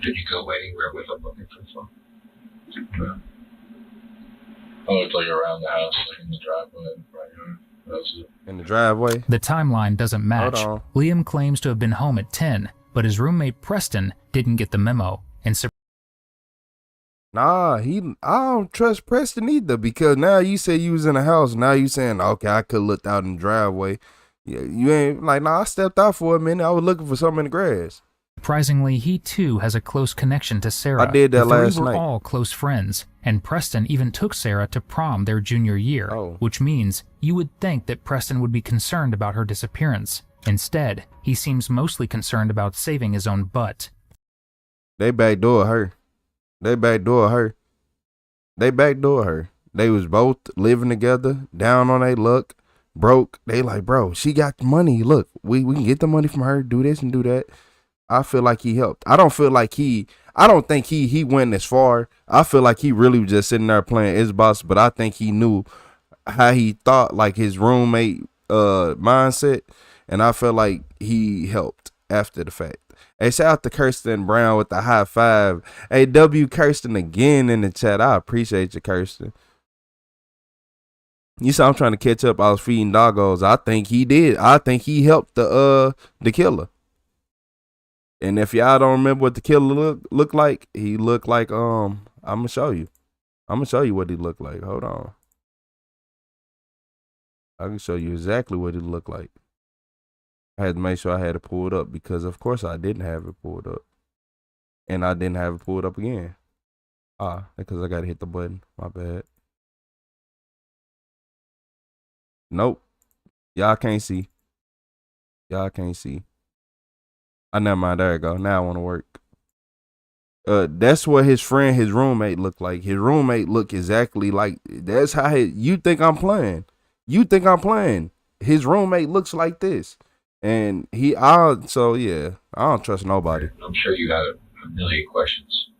Did you go anywhere with him looking for the phone? No. I looked around the house, in the driveway, in the front yard. That was it. In the driveway? The timeline doesn't match. Hold on. Liam claims to have been home at 10, but his roommate Preston didn't get the memo and Nah, I don't trust Preston either, because now you say you was in the house. Now you saying, okay, I could looked out in the driveway. Yeah, you ain't like, nah, I stepped out for a minute. I was looking for something in the grass. surprisingly, he too has a close connection to Sarah. I did that last The three were night. all close friends, and Preston even took Sarah to prom their junior year, which means you would think that Preston would be concerned about her disappearance. Instead, he seems mostly concerned about saving his own butt. They backdoor her. They backdoor her. They was both living together, down on their luck, broke. They like, bro, she got the money. Look, we can get the money from her, do this and do that. I feel like he helped. I don't think he went as far. I feel like he really was just sitting there playing Xbox, but I think he knew how he thought, like his roommate mindset, and I feel like he helped after the fact. Hey, shout out to Kirsten Brown with the high five. Hey, W Kirsten again in the chat. I appreciate you, Kirsten. You saw I'm trying to catch up. I was feeding doggos. I think he did. I think he helped the killer. And if y'all don't remember what the killer looked like, he looked like I'm gonna show you. I'm gonna show you what he looked like. Hold on. I can show you exactly what he looked like. I had to make sure I had it pulled up because of course I didn't have it pulled up. And I didn't have it pulled up again. Because I gotta hit the button. My bad. Nope. Y'all can't see. Never mind. There you go. Now I want to work. That's what his roommate looked like. His roommate looked exactly like. That's how you think I'm playing. His roommate looks like this, and so yeah. I don't trust nobody. I'm sure you have a million questions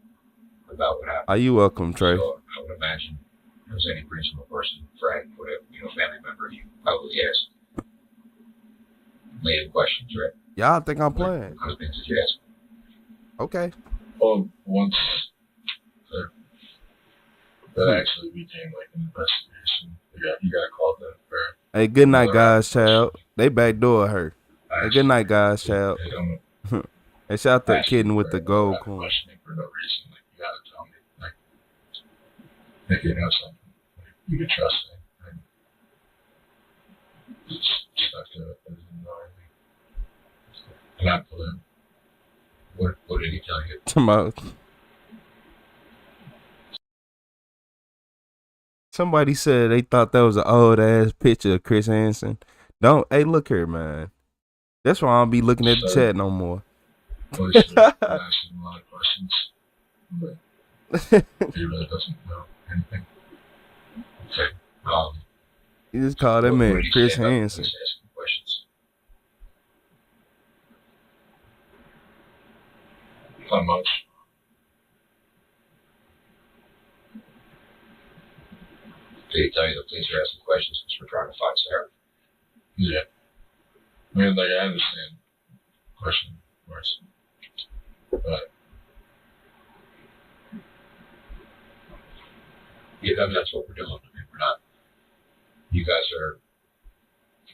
about what happened. Are you welcome, Trey? So I would imagine if there's any reasonable person, friend, whatever, family member, you probably ask a million questions, right? Y'all think I'm playing? What kind of things did you ask? Okay. Well, once that actually became like an investigation. You got called that for. Hey, good night, guys, child. They backdoor her. Hey, good night, guys, child. Hey, shout out to Kitten with the gold coin. Questioning for no reason. Like, you gotta tell me. Like, if you know something, you can trust me. And just stuck to it. I didn't know anything. And I pulled in. What did he tell you? Somebody said they thought that was an old ass picture of Chris Hansen. Hey, look here, man. That's why I don't be looking at the chat no more. I'm asking a lot of questions, but he really doesn't know anything. Okay. You just call that man Chris Hansen. Asking questions. Not much. Did he tell you the police are asking questions since we're trying to find Sarah? Yeah. I mean, like, I understand question marks, but Yeah, I mean, that's what we're doing. I mean, we're not. You guys are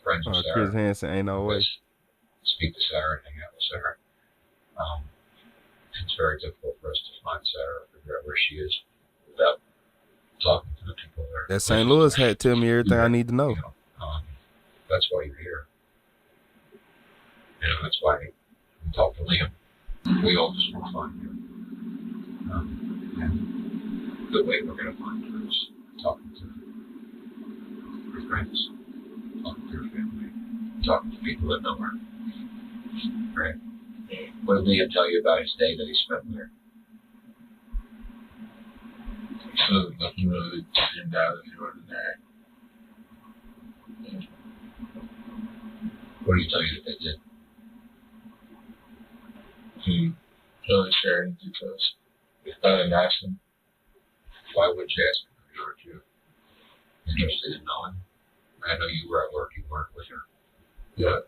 friends with Sarah. Chris Hansen ain't no way. Speak to Sarah and hang out with Sarah. It's very difficult for us to find Sarah, figure out where she is without talking to the people there. That St. Louis hat tell me everything I need to know. That's why you're here. That's why we talked to Liam. We all just want to find you. And the way we're going to find her is talking to her friends, talking to her family, talking to people that know her. Right? What did Liam tell you about his day that he spent there? So nothing really seemed out of the ordinary. What did he tell you that they did? He really shared any details. I didn't ask him. Why would you ask him? Aren't you interested in knowing? I know you were at work, you weren't with her. Yeah.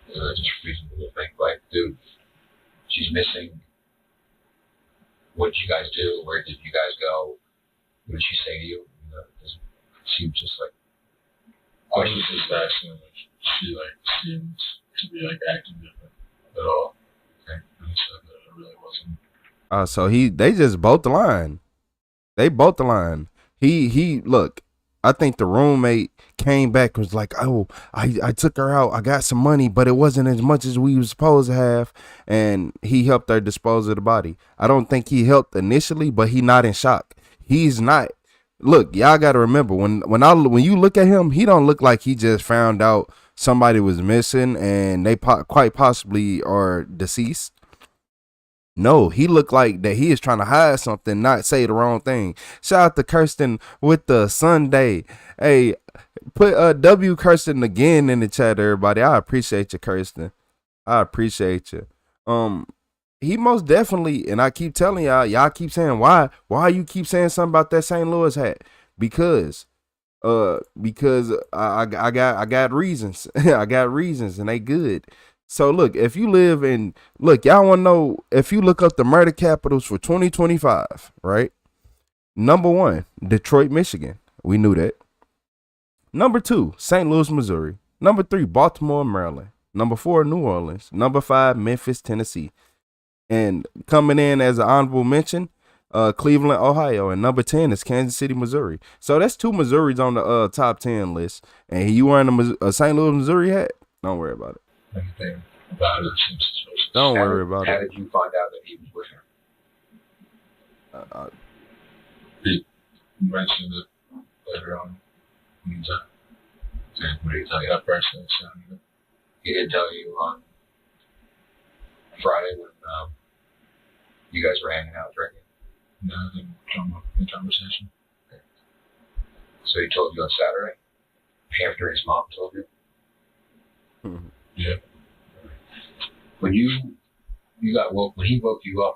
That's just reasonable to think, like, dude, she's missing. What did you guys do? Where did you guys go? What did she say to you? It doesn't seem just like. I was just asking him if she seems to be acting different at all. Okay. And he said that it really wasn't. So they just both the line. They both the line. He look. I think the roommate came back and was like, oh, I took her out. I got some money, but it wasn't as much as we were supposed to have. And he helped her dispose of the body. I don't think he helped initially, but he not in shock. He's not. Look, y'all got to remember, when you look at him, he don't look like he just found out somebody was missing and they quite possibly are deceased. No, he looked like that he is trying to hide something, not say the wrong thing. Shout out to Kirsten with the Sunday. Hey, put W Kirsten again in the chat, everybody. I appreciate you, Kirsten. I appreciate you. He most definitely, and I keep telling y'all keep saying why you keep saying something about that St. Louis hat? Because I got reasons. I got reasons, and they good. So look, if you live in, y'all want to know, if you look up the murder capitals for 2025, right? Number 1, Detroit, Michigan. We knew that. Number 2, St. Louis, Missouri. Number 3, Baltimore, Maryland. Number 4, New Orleans. Number 5, Memphis, Tennessee. And coming in as an honorable mention, Cleveland, Ohio. And number 10 is Kansas City, Missouri. So that's 2 Missouris on the top 10 list. And you wearing a St. Louis, Missouri hat? Don't worry about it. Anything about it seems suspicious. Don't worry about How it. did you find out that he was with her? He mentioned it later on. What did he tell you? That person sounded it. He didn't tell you on Friday when you guys were hanging out drinking? No, I didn't come up in conversation. Okay. So he told you on Saturday? After his mom told you? Mm-hmm. Yeah. When he woke you up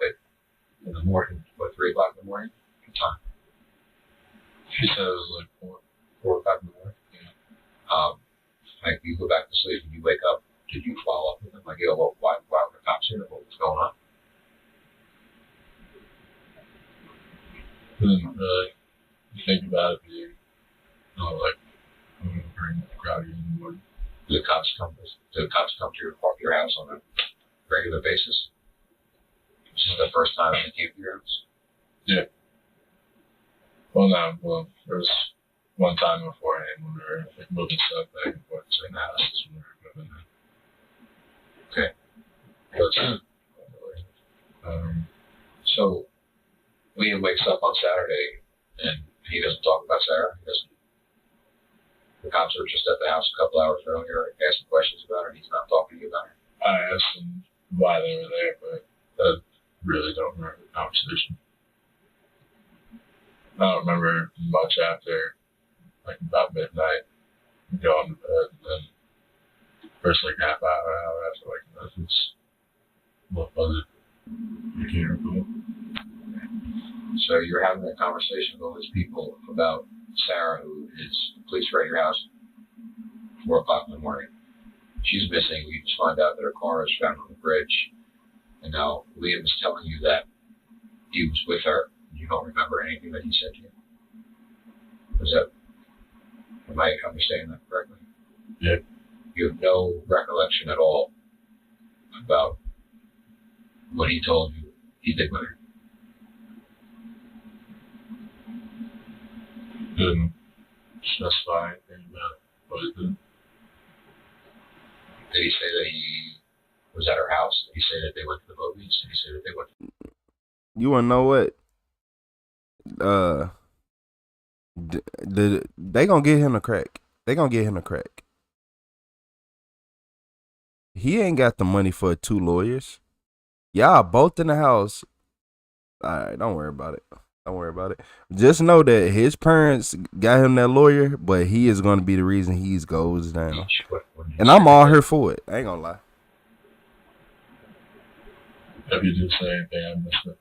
in the morning, 3 o'clock in the morning? What time? He said it was 4 o'clock in the morning? Yeah. You go back to sleep and you wake up, did you follow up with him? Like, yo, why were the cops here? What was going on? Didn't really think about it being, I'm going to bring the crowd here in the morning. Do the cops come to your house on a regular basis? This is the first time they came to your house? Yeah. Well, there was one time beforehand when we were moving stuff back and forth between the houses when we were moving in. Okay. So Liam wakes up on Saturday and he doesn't talk about Sarah. The cops were just at the house a couple hours earlier asking questions about her and he's not talking to you about her. I asked them why they were there, but I really don't remember the conversation. I don't remember much after, about midnight, going to bed, and then first half hour after nothing's what was it? I can't recall. So you're having that conversation with all these people about Sarah, who is police are at your house 4 o'clock in the morning. She's missing. You just find out that her car is found on the bridge. And now Liam is telling you that he was with her. You don't remember anything that he said to you? Was that, am I understanding that correctly? Yeah. You have no recollection at all about what he told you he did with her? Didn't specify anything about what he did. Did he say that he was at her house? Did he say that they went to the movies? Did he say that they went to... You wanna know what? They gonna get him a crack. They gonna get him a crack. He ain't got the money for 2 lawyers. Y'all both in the house. All right, don't worry about it. Don't worry about it. Just know that his parents got him that lawyer, but he is going to be the reason he goes down. And I'm all here for it. I ain't gonna lie. If you did say anything, I missed it.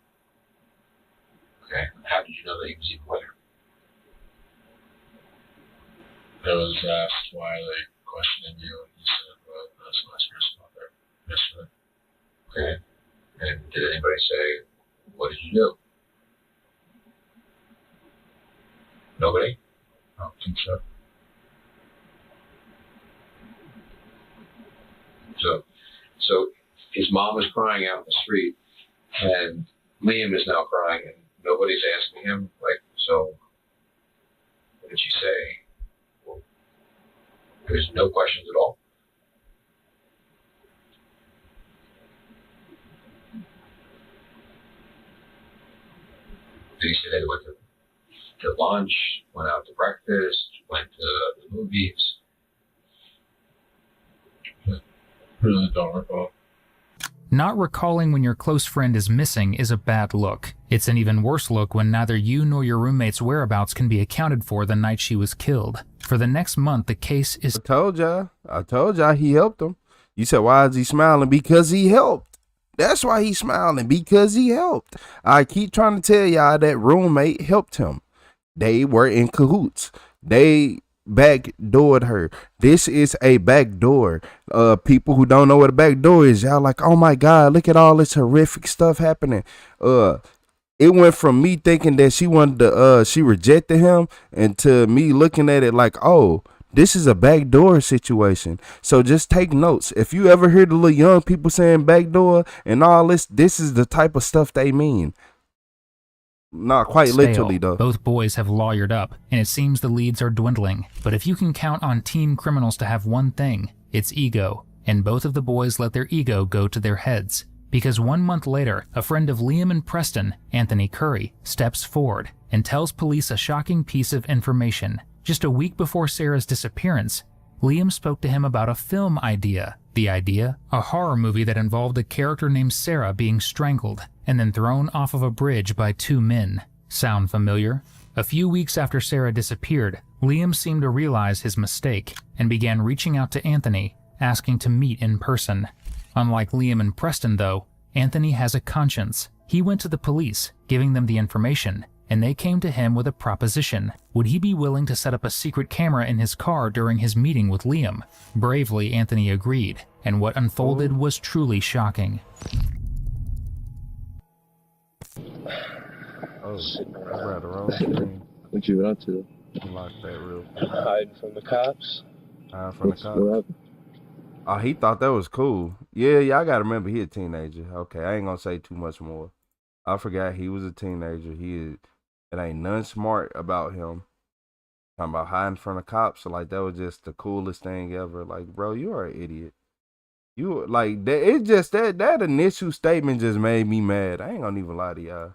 Okay. How did you know that he was even with her? It was asked why they questioning you, and he said, well, that's my experience about there yesterday. Okay. And did anybody say, what did you do? Nobody? I don't think so. So his mom is crying out in the street, and Liam is now crying, and nobody's asking him, like, so what did she say? Well, there's no questions at all. Did he say they went to lunch, went out to breakfast, went to the movies? Really don't recall. Not recalling when your close friend is missing is a bad look. It's an even worse look when neither you nor your roommate's whereabouts can be accounted for the night she was killed. For the next month, the case is... I told y'all he helped him. You said, why is he smiling? Because he helped. That's why he's smiling, because he helped. I keep trying to tell y'all that roommate helped him. They were in cahoots. They backdoored her. This is a backdoor. People who don't know what a backdoor is, y'all like, oh my God, look at all this horrific stuff happening. It went from me thinking that she wanted to, she rejected him, and to me looking at it like, oh, this is a backdoor situation. So just take notes. If you ever hear the little young people saying backdoor and all this, this is the type of stuff they mean. Not quite literally, though. Both boys have lawyered up, and it seems the leads are dwindling. But if you can count on teen criminals to have one thing, it's ego. And both of the boys let their ego go to their heads. Because 1 month later, a friend of Liam and Preston, Anthony Curry, steps forward and tells police a shocking piece of information. Just a week before Sarah's disappearance, Liam spoke to him about a film idea. The idea? A horror movie that involved a character named Sarah being strangled and then thrown off of a bridge by 2 men. Sound familiar? A few weeks after Sarah disappeared, Liam seemed to realize his mistake and began reaching out to Anthony, asking to meet in person. Unlike Liam and Preston, though, Anthony has a conscience. He went to the police, giving them the information, and they came to him with a proposition. Would he be willing to set up a secret camera in his car during his meeting with Liam? Bravely, Anthony agreed, and what unfolded was truly shocking. Oh, I read the wrong thing. What you up to? Lock that real quick. Hiding from the cops? Hiding from the cops. Oh, he thought that was cool. Yeah, I gotta remember he a teenager. Okay, I ain't gonna say too much more. I forgot he was a teenager. It ain't nothing smart about him. Talking about hiding from the cops, so like that was just the coolest thing ever. Like, bro, you are an idiot. You like that. It just that initial statement just made me mad. I ain't gonna even lie to y'all.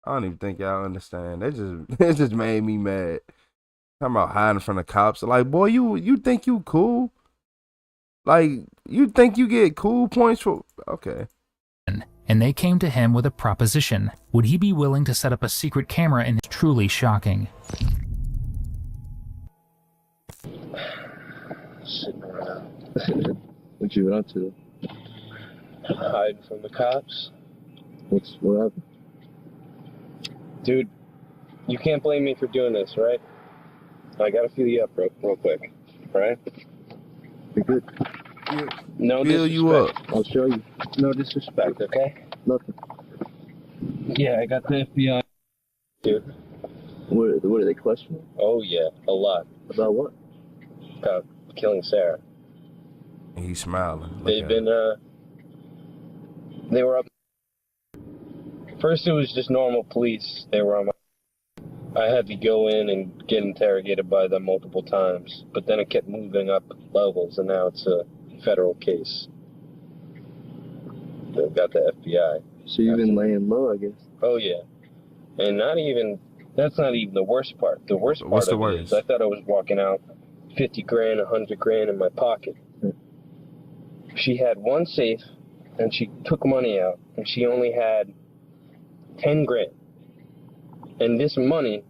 I don't even think y'all understand. It just made me mad. Talking about hiding from the cops. Like, boy, you think you cool? Like, you think you get cool points for... Okay. And they came to him with a proposition. Would he be willing to set up a secret camera in his... Truly shocking. Sitting around. What you up to? Hiding from the cops? What happened? Dude, you can't blame me for doing this, right? I gotta feel you up real quick, right? You're good. No feel disrespect. You up. I'll show you. No disrespect, okay? Nothing. Yeah, I got the FBI. Dude, What are they questioning? Oh yeah, a lot. About what? About killing Sarah. And he's smiling. They've been they were up. First it was just normal police. They were on my. I had to go in and get interrogated by them multiple times, but then it kept moving up levels, and now it's a federal case. They've got the FBI. So you've been laying low, I guess. Oh yeah, and that's not even the worst part. The worst part of it is I thought I was walking out 50 grand, 100 grand in my pocket. She had one safe, and she took money out, and she only had 10 grand. And this money,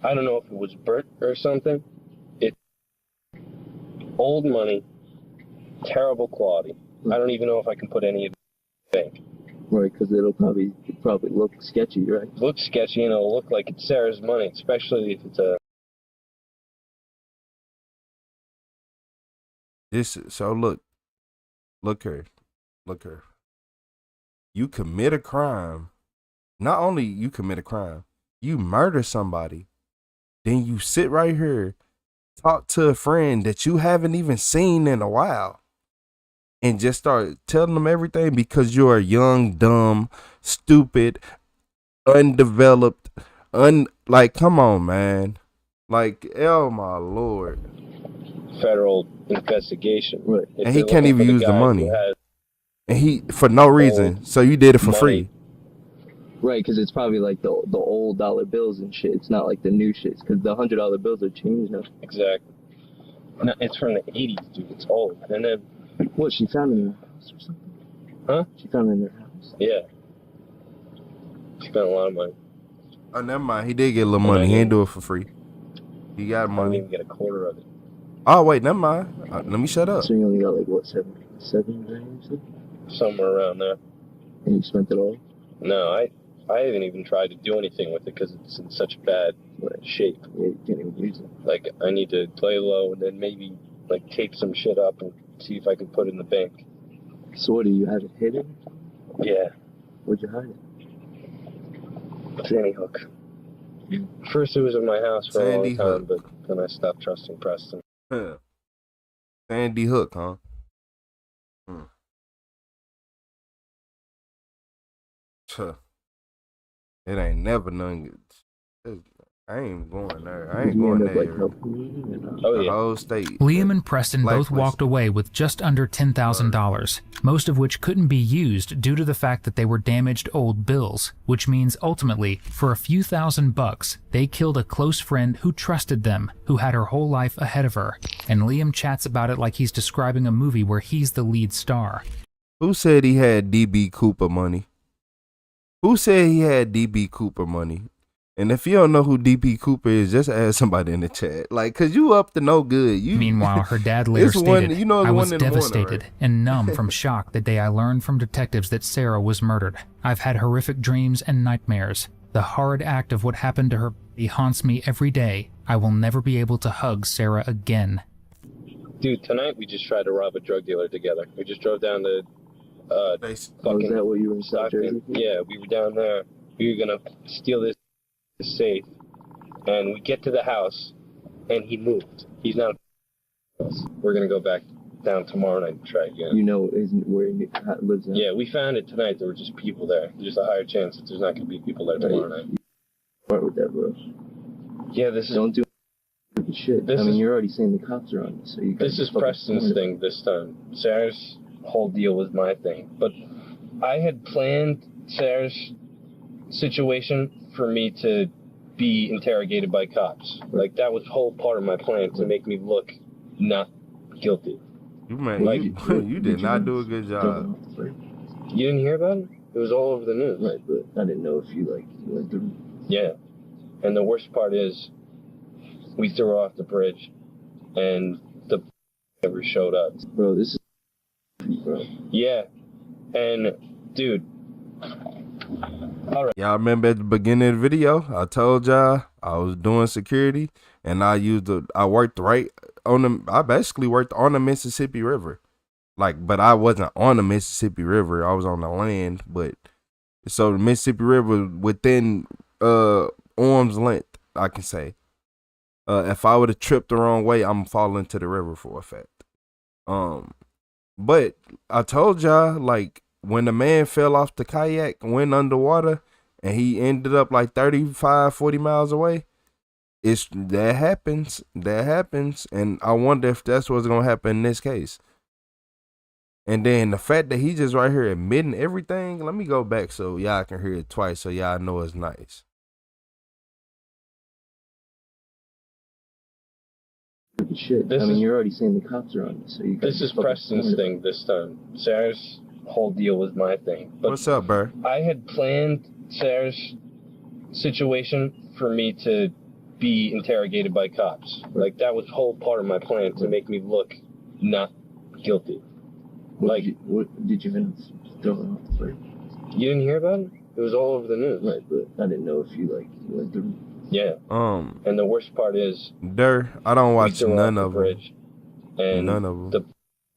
I don't know if it was burnt or something. It's old money, terrible quality. I don't even know if I can put any of it in the bank. Right, because it'll probably look sketchy, right? Look sketchy, and it'll look like it's Sarah's money, especially if it's a... So look here. You commit a crime. Not only you commit a crime, you murder somebody. Then you sit right here, talk to a friend that you haven't even seen in a while, and just start telling them everything because you're a young, dumb, stupid, undeveloped, like, come on, man. Like, oh my Lord. Federal investigation. Right. And he can't even use the money. And he, for no reason. So you did it for free. Right, because it's probably like the old dollar bills and shit. It's not like the new shits, because the $100 bills are changed now. Exactly. No, it's from the 80s, dude. It's old. And then... What, she found it in her house or something? Huh? She found it in her house? Yeah. She spent a lot of money. Oh, never mind. He did get a little money. He ain't do it for free. He got money. I didn't even get a quarter of it. Oh, wait, never mind. Let me shut up. So you only got like, what, seven grand or something? Somewhere around there. And you spent it all? No, I haven't even tried to do anything with it because it's in such bad shape. Yeah, you can't even use it. Like, I need to play low and then maybe, like, tape some shit up and see if I can put it in the bank. So what, do you have it hidden? Yeah. Where'd you hide it? Sandy Hook. First it was in my house for a long time, but then I stopped trusting Preston. Sandy Hook, huh? It ain't never none. I ain't going there. I ain't going there. The whole state. Liam and Preston both walked away with just under $10,000, most of which couldn't be used due to the fact that they were damaged old bills, which means ultimately, for a few $1,000s, they killed a close friend who trusted them, who had her whole life ahead of her. And Liam chats about it like he's describing a movie where he's the lead star. Who said he had DB Cooper money? Who said he had DB Cooper money? And if you don't know who DB Cooper is, just ask somebody in the chat. Like, cause you up to no good. Meanwhile, her dad later stated, I was devastated morning, right? and numb from shock the day I learned from detectives that Sarah was murdered. I've had horrific dreams and nightmares. The horrid act of what happened to her haunts me every day. I will never be able to hug Sarah again. Dude, tonight we just tried to rob a drug dealer together. We just drove down to fucking is that what you were in South Jersey? Yeah, we were down there. We were gonna steal this safe, and we get to the house, and he moved. He's not. We're gonna go back down tomorrow night and try again. You know, where he lives now? Yeah, we found it tonight. There were just people there. There's a higher chance that there's not gonna be people there tomorrow night. Part with that, bro. Yeah, don't do shit. You're already saying the cops are on this. So this is Preston's thing this time. Sarah's whole deal was my thing, but I had planned Sarah's situation for me to be interrogated by cops. Like, that was whole part of my plan, to make me look not guilty. You did not do a good job. You didn't hear about it? It was all over the news. Right, but I didn't know if you went through. Yeah. And the worst part is, we threw her off the bridge, and the never showed up. Bro, this is bro. Yeah. And, dude. All right. Y'all remember at the beginning of the video, I told y'all I was doing security, and I worked right on I basically worked on the Mississippi River. But I wasn't on the Mississippi River. I was on the land, so the Mississippi River within arm's length I can say. If I would have tripped the wrong way, I'm falling into the river for a fact. But I told y'all, like, when the man fell off the kayak, went underwater, and he ended up like 35, 40 miles away, that happens. That happens. And I wonder if that's what's going to happen in this case. And then the fact that he just right here admitting everything, let me go back so y'all can hear it twice so y'all know it's nice. Shit. I mean, you're already saying the cops are on you, so you This is Preston's thing this time. Sarah's whole deal was my thing. But what's up, bro? I had planned Sarah's situation for me to be interrogated by cops. Like, that was whole part of my plan to make me look not guilty. What did you even throw it off the plane? You didn't hear about it? It was all over the news. Right, but I didn't know if you went through. Yeah. And the worst part is, I don't watch none of them. And none of them. The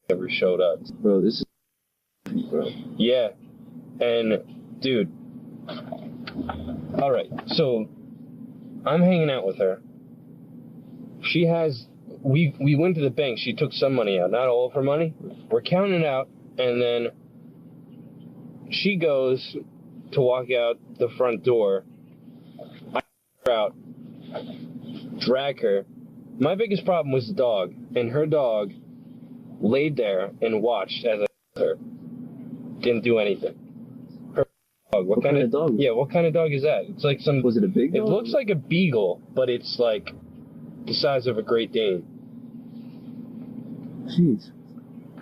never showed up. Bro, this is bro. Yeah. And dude. All right. So I'm hanging out with her. She has we went to the bank. She took some money out, not all of her money. We're counting it out, and then she goes to walk out the front door. I her out, drag her. My biggest problem was the dog, and her dog laid there and watched as I her. Didn't do anything. Her dog. What kind of dog? Yeah, what kind of dog is that? It's like some. Was it a big dog? It looks like a beagle, but it's like the size of a Great Dane. Jeez.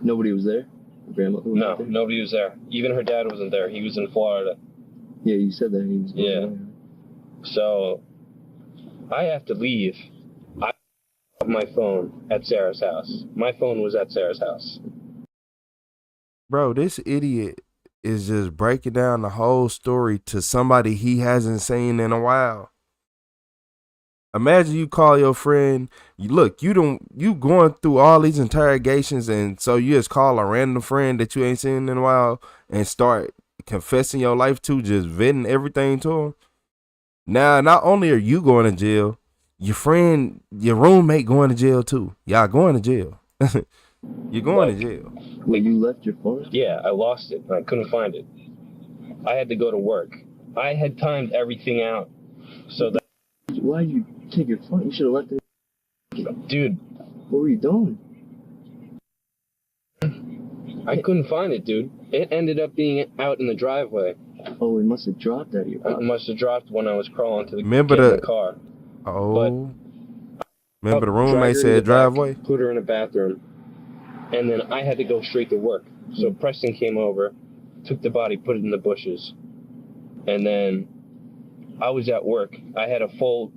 Nobody was there? Grandma? No, nobody was there. Even her dad wasn't there. He was in Florida. Yeah, you said that he was. Yeah. So I have to leave. I have my phone at Sarah's house. My phone was at Sarah's house. Bro, this idiot is just breaking down the whole story to somebody he hasn't seen in a while. Imagine you call your friend, you going through all these interrogations, and so you just call a random friend that you ain't seen in a while and start confessing your life to, just venting everything to him. Now, not only are you going to jail, your friend, your roommate going to jail too. Y'all going to jail. You're going to jail. Wait, you left your phone? Yeah, I lost it. I couldn't find it. I had to go to work. I had timed everything out so that. Why did you take your phone? You should have left it. Dude. What were you doing? I couldn't find it, dude. It ended up being out in the driveway. Oh, it must have dropped out of your pocket. It must have dropped when I was crawling to the car. Oh. Remember the roommate said driveway? Put her in a bathroom. And then I had to go straight to work. So Preston came over, took the body, put it in the bushes. And then I was at work. I had a full,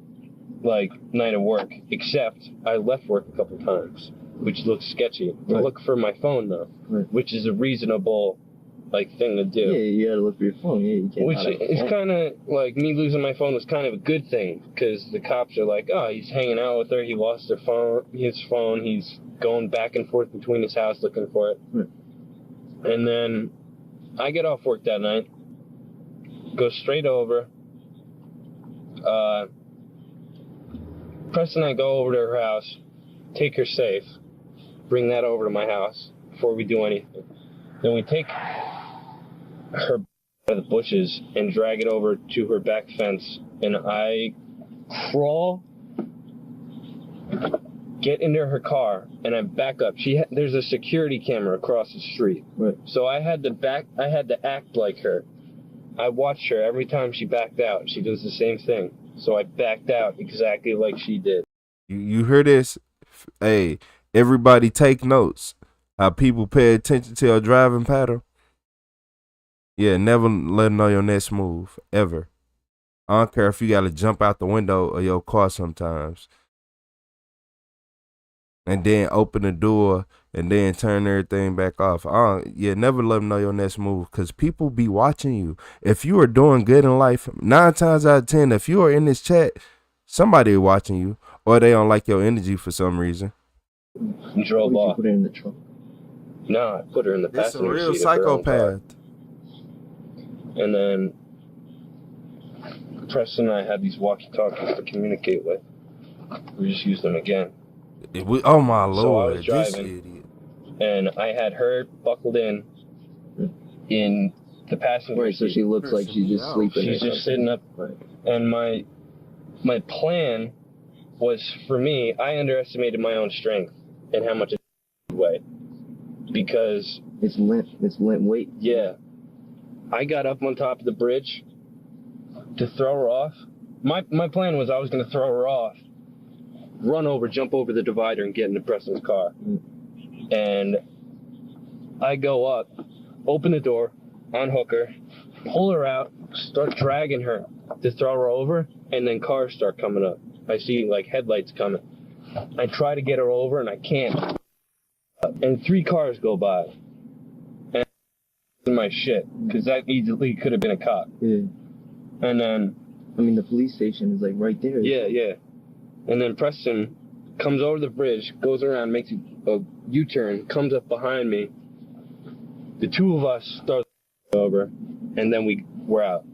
night of work, except I left work a couple times, which looks sketchy. To look for my phone, though, which is a reasonable, thing to do. Yeah, you gotta look for your phone. Yeah, you can't. Which is kind of, me losing my phone was kind of a good thing, because the cops are like, oh, he's hanging out with her, he lost his phone, he's going back and forth between his house looking for it. And then I get off work that night, go straight over. Preston and I go over to her house, take her safe, bring that over to my house before we do anything. Then we take her out of the bushes and drag it over to her back fence, and I crawl, get into her car, and I back up. There's a security camera across the street, so I had to act like her. I watched her every time she backed out. She does the same thing. So I backed out exactly like she did. You hear this? Hey, everybody take notes. How people pay attention to your driving pattern. Yeah, never let them know your next move, ever. I don't care if you got to jump out the window of your car sometimes. And then open the door and then turn everything back off. Never let them know your next move, because people be watching you. If you are doing good in life, 9 times out of 10, if you are in this chat, somebody watching you, or they don't like your energy for some reason. You drove off. Put her in the trunk. No, I put her in the passenger seat. It's a real psychopath. And then Preston and I had these walkie-talkies to communicate with. We just used them again. Oh my lord! So I was This driving, idiot. and I had her buckled in the passenger seat. So she looks like she's just sleeping. She's just sitting up. And my plan was, for me, I underestimated my own strength and how much it weighed. Because it's limp weight. Yeah. I got up on top of the bridge to throw her off. My plan was I was going to throw her off, run over, jump over the divider, and get into Preston's car. And I go up, open the door, unhook her, pull her out, start dragging her to throw her over, and then cars start coming up. I see like headlights coming. I try to get her over, and I can't. And 3 cars go by. And my shit, because that easily could have been a cop. Yeah. And then, I mean, the police station is like right there. Yeah. And then Preston comes over the bridge, goes around, makes a U-turn, comes up behind me. The 2 of us start over, and then we're out.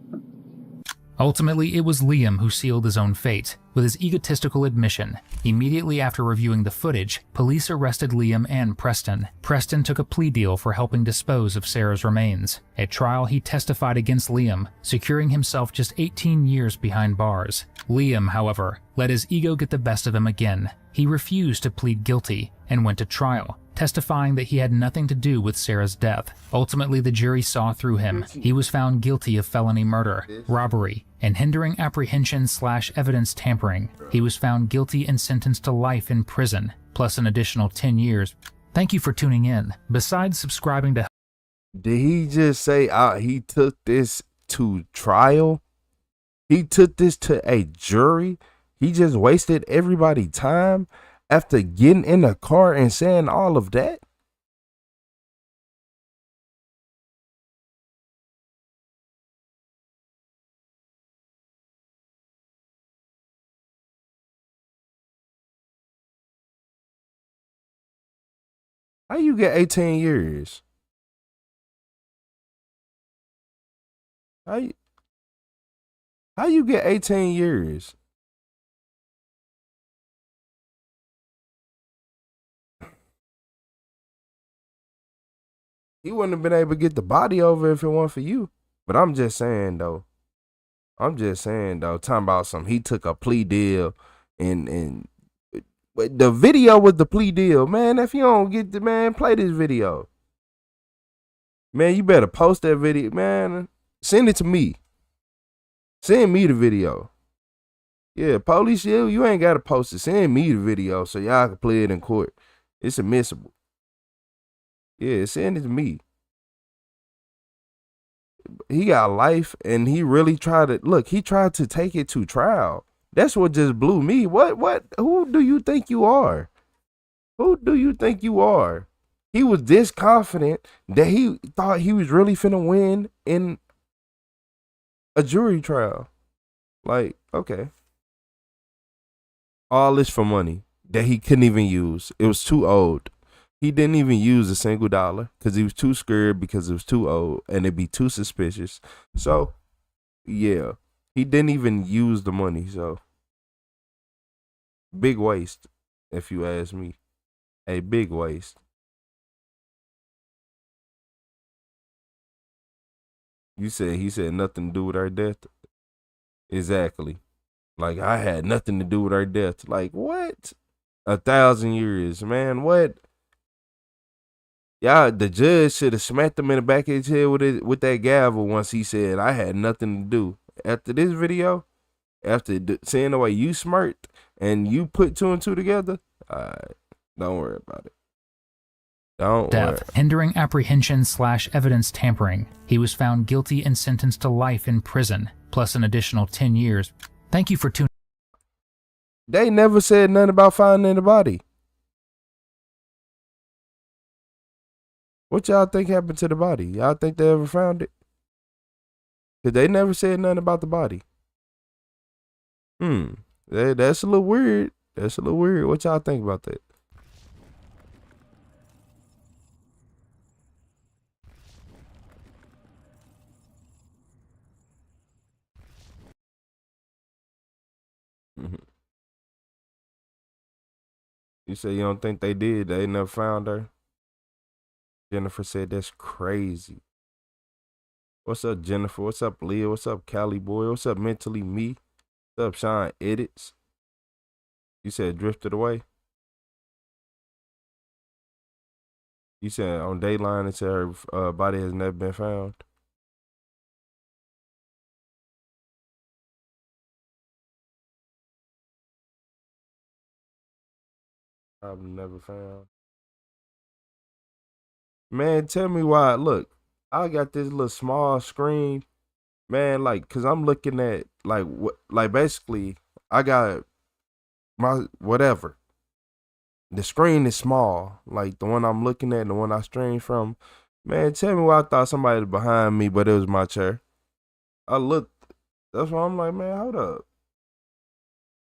Ultimately, it was Liam who sealed his own fate, with his egotistical admission. Immediately after reviewing the footage, police arrested Liam and Preston. Preston took a plea deal for helping dispose of Sarah's remains. At trial, he testified against Liam, securing himself just 18 years behind bars. Liam, however, let his ego get the best of him again. He refused to plead guilty and went to trial, testifying that he had nothing to do with Sarah's death. Ultimately, the jury saw through him. He was found guilty of felony murder, robbery, and hindering apprehension/evidence tampering. He was found guilty and sentenced to life in prison, plus an additional 10 years. Thank you for tuning in. Besides subscribing to... Did he just say he took this to trial? He took this to a jury? He just wasted everybody's time after getting in the car and saying all of that? How you get 18 years? How you get 18 years? He wouldn't have been able to get the body over if it weren't for you. But I'm just saying though, talking about something. He took a plea deal and the video was the plea deal, man. If you don't get the man, play this video. Man, you better post that video, man. Send it to me. Send me the video. Yeah, police, you ain't gotta post it. Send me the video so y'all can play it in court. It's admissible. Yeah, send it to me. He got life and he really tried to look, he tried to take it to trial. That's what just blew me. Who do you think you are? Who do you think you are? He was this confident that he thought he was really finna win in a jury trial. Like, okay. All this for money that he couldn't even use. It was too old. He didn't even use a single dollar because he was too scared because it was too old and it'd be too suspicious. So, yeah, he didn't even use the money. So, big waste, if you ask me. A big waste. He said nothing to do with our death. Exactly. Like, I had nothing to do with our death. Like, what? 1,000 years, man. What? Y'all, the judge should have smacked him in the back of his head with that gavel once he said, I had nothing to do. After this video, after seeing the way you smirked and you put 2 and 2 together, don't worry about it. Don't worry. Hindering apprehension/evidence tampering. He was found guilty and sentenced to life in prison, plus an additional 10 years. Thank you for tuning. They never said nothing about finding the body. What y'all think happened to the body? Y'all think they ever found it? Cause they never said nothing about the body. That's a little weird. That's a little weird. What y'all think about that? You say you don't think they did? They never found her? Jennifer said that's crazy. What's up, Jennifer? What's up, Leah? What's up, Cali Boy? What's up, Mentally Me? What's up, Sean Edits? You said drifted away? You said on Dayline it said her body has never been found. I've never found. Man, tell me why. Look, I got this little small screen, man. Like, cause I'm looking at like what, like basically, I got my whatever. The screen is small, like the one I'm looking at, and the one I stream from. Man, tell me why I thought somebody was behind me, but it was my chair. I looked. That's why I'm like, man, hold up.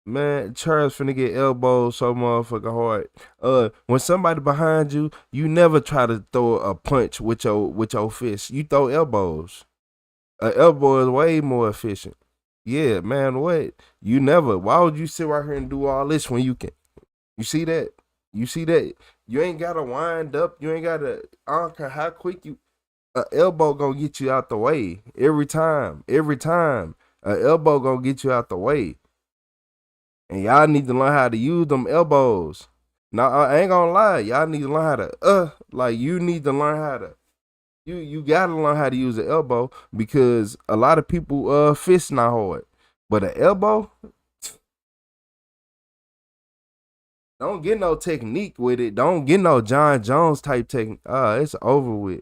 Man, Charles finna get elbowed so motherfucking hard. When somebody behind you, you never try to throw a punch with your fist. You throw elbows. An elbow is way more efficient. Yeah, man, what? You never. Why would you sit right here and do all this when you can? You see that? You see that? You ain't gotta wind up. You ain't gotta. I don't care how quick you. An elbow gonna get you out the way every time. Every time, an elbow gonna get you out the way. And y'all need to learn how to use them elbows. Now, I ain't gonna lie. Y'all need to learn how to, like, you need to learn how to, you gotta learn how to use the elbow because a lot of people, fist not hard. But an elbow, don't get no technique with it. Don't get no John Jones type technique. It's over with.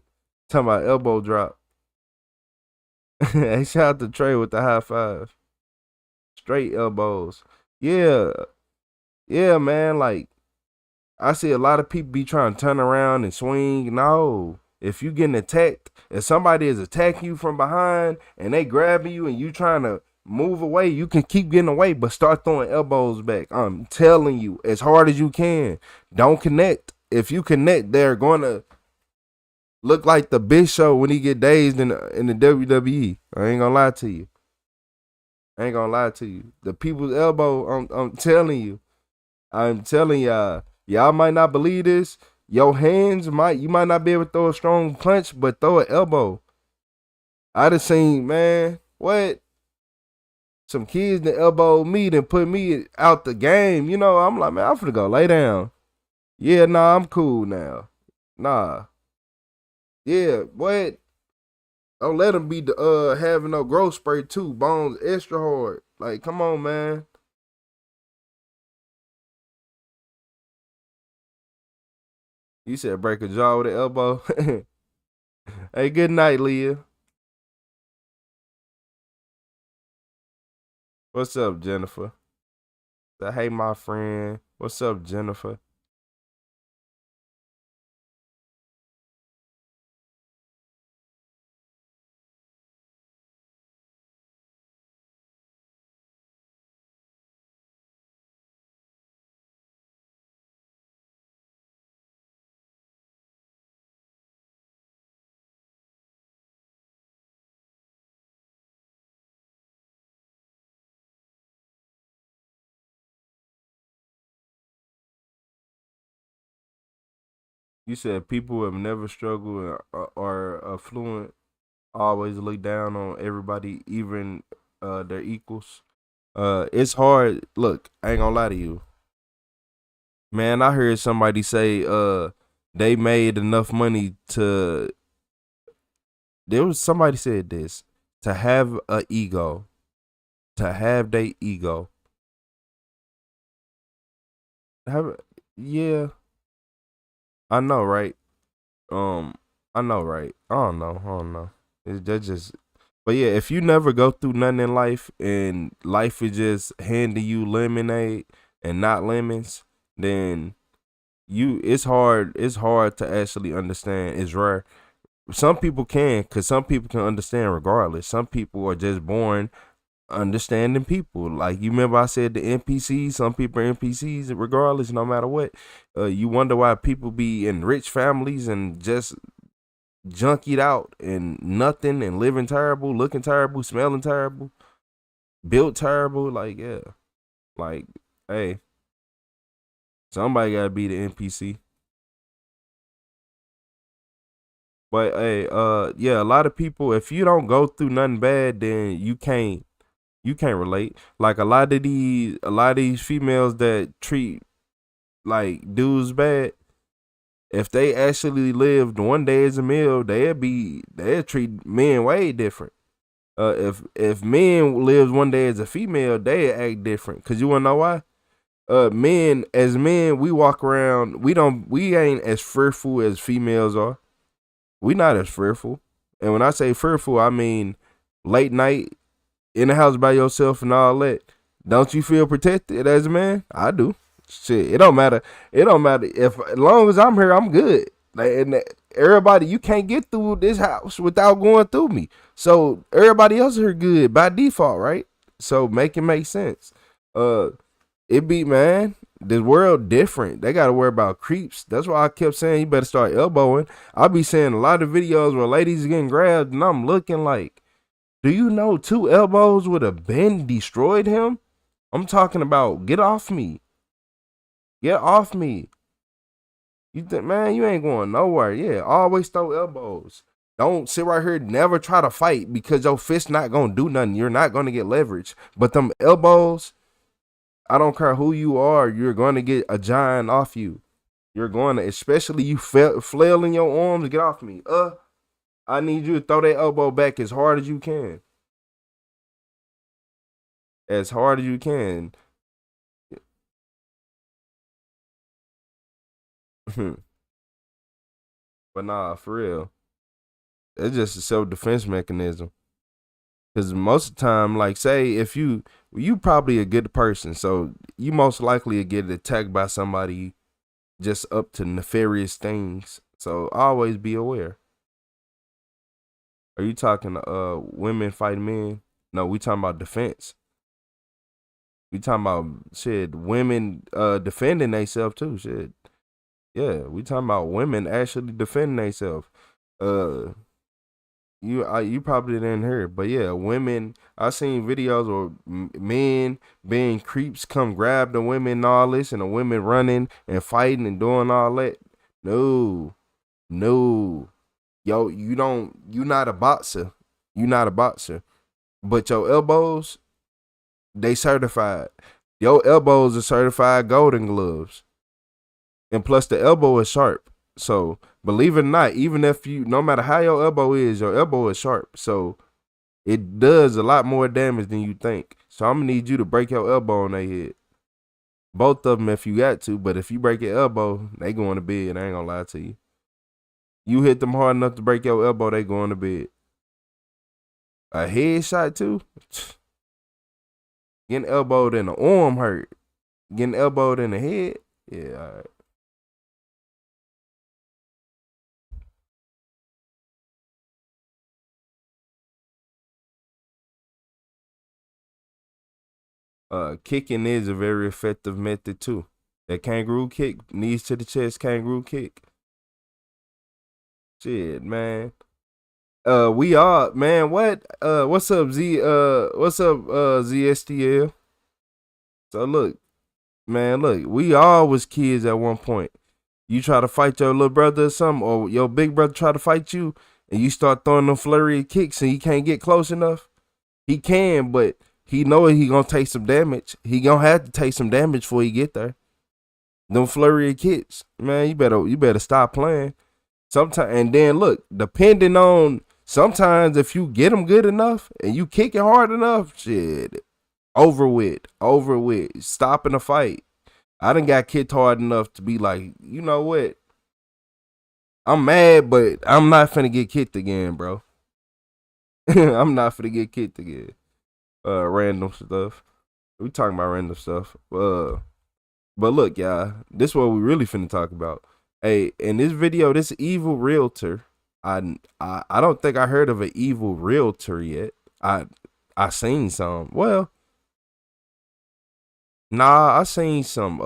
Talking about elbow drop. Hey, shout out to Trey with the high five. Straight elbows. Yeah, man. Like, I see a lot of people be trying to turn around and swing. No, if you getting attacked, if somebody is attacking you from behind and they grabbing you and you trying to move away, you can keep getting away, but start throwing elbows back. I'm telling you, as hard as you can. Don't connect. If you connect, they're going to look like the Big Show when he get dazed in the WWE. I ain't gonna lie to you. The people's elbow, I'm telling you. I'm telling y'all might not believe this. Your hands you might not be able to throw a strong punch, but throw an elbow. I done seen, man, what? Some kids that elbowed me and put me out the game. You know, I'm like, man, I'm finna go lay down. Yeah, nah, I'm cool now. Nah. Yeah, what? Don't let them be having no growth spurt too. Bones extra hard. Like, come on, man. You said break a jaw with an elbow. Hey, good night, Leah. What's up, Jennifer? Hey, my friend. What's up, Jennifer? You said people who have never struggled or are affluent always look down on everybody, even their equals. It's hard. Look, I ain't gonna lie to you. Man, I heard somebody say they made enough money to. There was somebody said this, to have a ego, to have their ego. Yeah, I know, right? I know, right? I don't know. That's just, but yeah, if you never go through nothing in life and life is just handing you lemonade and not lemons, then it's hard to actually understand. It's rare. Some people can, because some people can understand regardless. Some people are just born understanding people. Like, you remember I said the NPCs, some people are NPCs regardless, no matter what. You wonder why people be in rich families and just junkied out and nothing and living terrible, looking terrible, smelling terrible, built terrible. Like, yeah. Like, hey, somebody gotta be the NPC. But hey, yeah, a lot of people, if you don't go through nothing bad, then you can't relate. Like a lot of these females that treat like dudes bad, if they actually lived one day as a male, they'd treat men way different. If men lived one day as a female, they act different. Cause you wanna know why? Men, we walk around, we ain't as fearful as females are. We not as fearful. And when I say fearful, I mean late night in the house by yourself and all that. Don't you feel protected as a man? I do. Shit, it don't matter. It don't matter if, as long as I'm here, I'm good. Like, and everybody, you can't get through this house without going through me. So everybody else here good by default, right? So make it make sense. It be, man, this world different. They gotta worry about creeps. That's why I kept saying you better start elbowing. I be seeing a lot of videos where ladies are getting grabbed, and I'm looking like, do you know 2 elbows would have been destroyed him? I'm talking about get off me. Get off me. You think, man, you ain't going nowhere. Yeah, always throw elbows. Don't sit right here, never try to fight because your fist not gonna do nothing. You're not gonna get leverage. But them elbows, I don't care who you are, you're gonna get a giant off you. You're going to, especially you flailing your arms, get off me. I need you to throw that elbow back as hard as you can. As hard as you can. But nah, for real. It's just a self-defense mechanism. Because most of the time, like, say, if you probably a good person, so you most likely get attacked by somebody just up to nefarious things. So always be aware. Are you talking women fighting men? No, we talking about defense. We talking about shit, women defending themselves too. Shit. Yeah, we talking about women actually defending themselves. You probably didn't hear, but yeah, women. I seen videos of men being creeps come grab the women and all this, and the women running and fighting and doing all that. No, yo, you not a boxer. You not a boxer, but your elbows, they certified. Your elbows are certified golden gloves, and plus the elbow is sharp. So believe it or not, even if no matter how your elbow is sharp. So it does a lot more damage than you think. So I'm gonna need you to break your elbow on their head. Both of them if you got to, but if you break your elbow, they going to bed. I ain't gonna lie to you. You hit them hard enough to break your elbow, they going to bed. A headshot too? Getting elbowed in the arm hurt. Getting elbowed in the head? Yeah, all right. Kicking is a very effective method too. That kangaroo kick, knees to the chest, kangaroo kick. Shit, man. We are, man. What's up, ZSTL? So look, man, we all was kids at one point. You try to fight your little brother or something, or your big brother try to fight you, and you start throwing them flurry of kicks, and he can't get close enough. He can, but he know he gonna take some damage. He gonna have to take some damage before he get there. Them flurry of kicks, man. You better stop playing. Sometimes, and then look, depending on, sometimes if you get them good enough and you kick it hard enough, shit, over with, stopping the fight. I done got kicked hard enough to be like, you know what? I'm mad, but I'm not finna get kicked again, bro. I'm not finna get kicked again. Random stuff. We talking about random stuff. But look, y'all, this is what we really finna talk about. Hey, in this video, this evil realtor, I don't think I heard of an evil realtor yet. I seen some. Well, nah, I seen some.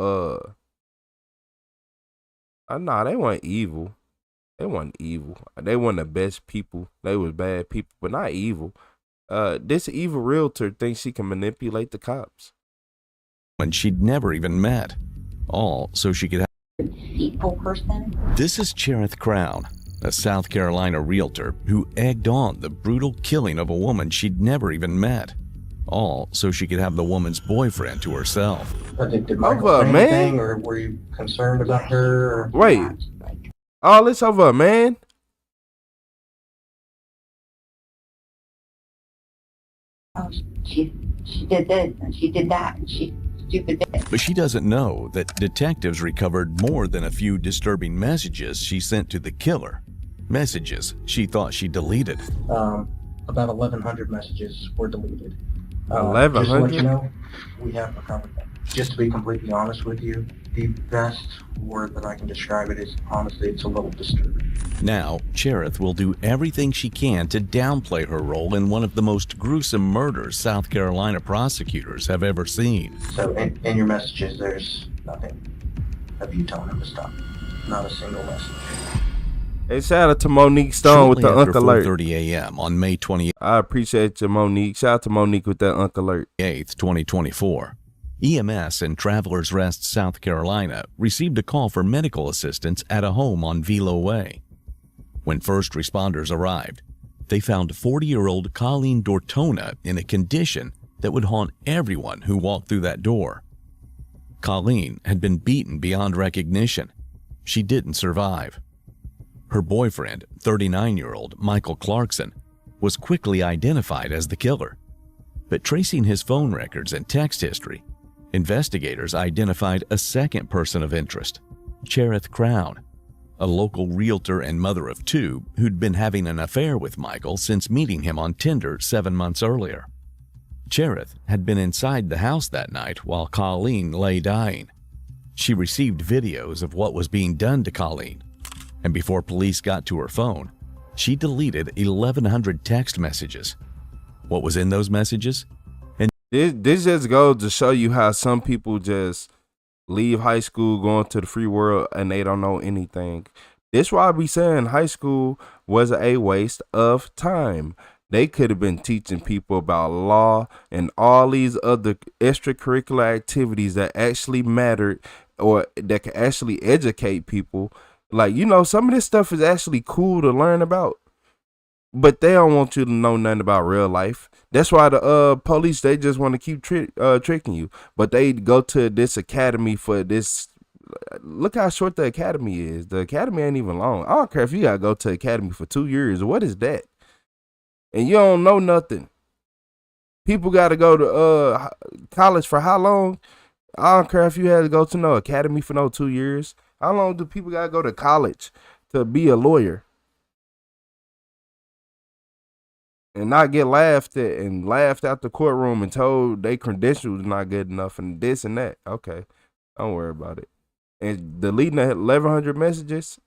Nah, they weren't evil. They weren't evil. They weren't the best people. They was bad people, but not evil. This evil realtor thinks she can manipulate the cops. woman she'd never even met, all so she could have a deceitful person. This is Cherith Crown, a South Carolina realtor who egged on the brutal killing of a woman she'd never even met, all so she could have the woman's boyfriend to herself. Did Michael say anything, or were you concerned about her? Or wait, all this over a man? Oh, she did this and she did that and she stupid this. But she doesn't know that detectives recovered more than a few disturbing messages she sent to the killer. Messages she thought she deleted. About 1,100 messages were deleted. 1,100? Just to let you know, we have recovered them. Just to be completely honest with you, the best word that I can describe it is, honestly, it's a little disturbing. Now, Cherith will do everything she can to downplay her role in one of the most gruesome murders South Carolina prosecutors have ever seen. So in your messages, there's nothing of you telling him to stop. Not a single message. Hey, shout out to Monique Stone with the Unc Alert. 4:30 a.m. on May 28th. I appreciate you, Monique. Shout out to Monique with that Unc Alert. 8th, 2024. EMS in Travelers Rest, South Carolina, received a call for medical assistance at a home on Velo Way. When first responders arrived, they found 40-year-old Colleen Dortona in a condition that would haunt everyone who walked through that door. Colleen had been beaten beyond recognition. She didn't survive. Her boyfriend, 39-year-old Michael Clarkson, was quickly identified as the killer. But tracing his phone records and text history, investigators identified a second person of interest, Cherith Crown, a local realtor and mother of two who'd been having an affair with Michael since meeting him on Tinder 7 months earlier. Cherith had been inside the house that night while Colleen lay dying. She received videos of what was being done to Colleen, and before police got to her phone, she deleted 1,100 text messages. What was in those messages? And this just goes to show you how some people just leave high school, going to the free world, and they don't know anything. This why I be saying high school was a waste of time. They could have been teaching people about law and all these other extracurricular activities that actually mattered or that can actually educate people. Like, you know, some of this stuff is actually cool to learn about, but they don't want you to know nothing about real life. That's why the police, they just want to keep tricking you. But they go to this academy for this. Look how short the academy is. The academy ain't even long. I don't care if you got to go to the academy for 2 years. What is that? And you don't know nothing. People got to go to college for how long? I don't care if you had to go to no academy for no 2 years. How long do people got to go to college to be a lawyer? And not get laughed at and laughed out the courtroom and told they credentials not good enough and this and that. Okay, don't worry about it. And deleting the 1,100 messages.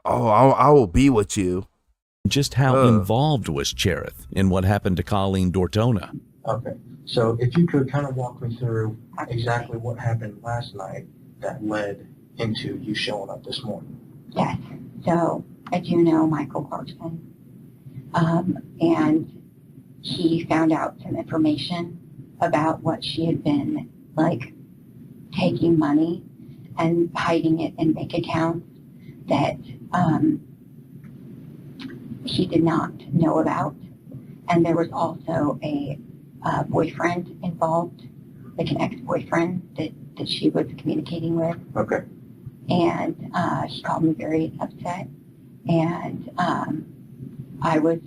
Oh, I will be with you. Just how involved was Cherith in what happened to Colleen Dortona? Okay, so if you could kind of walk me through exactly what happened last night that led into you showing up this morning. Yes, so I do know Michael Clarkson. And he found out some information about what she had been, like, taking money and hiding it in bank accounts that he did not know about. And there was also a boyfriend involved, like an ex-boyfriend that she was communicating with. Okay. And he called me very upset. And I was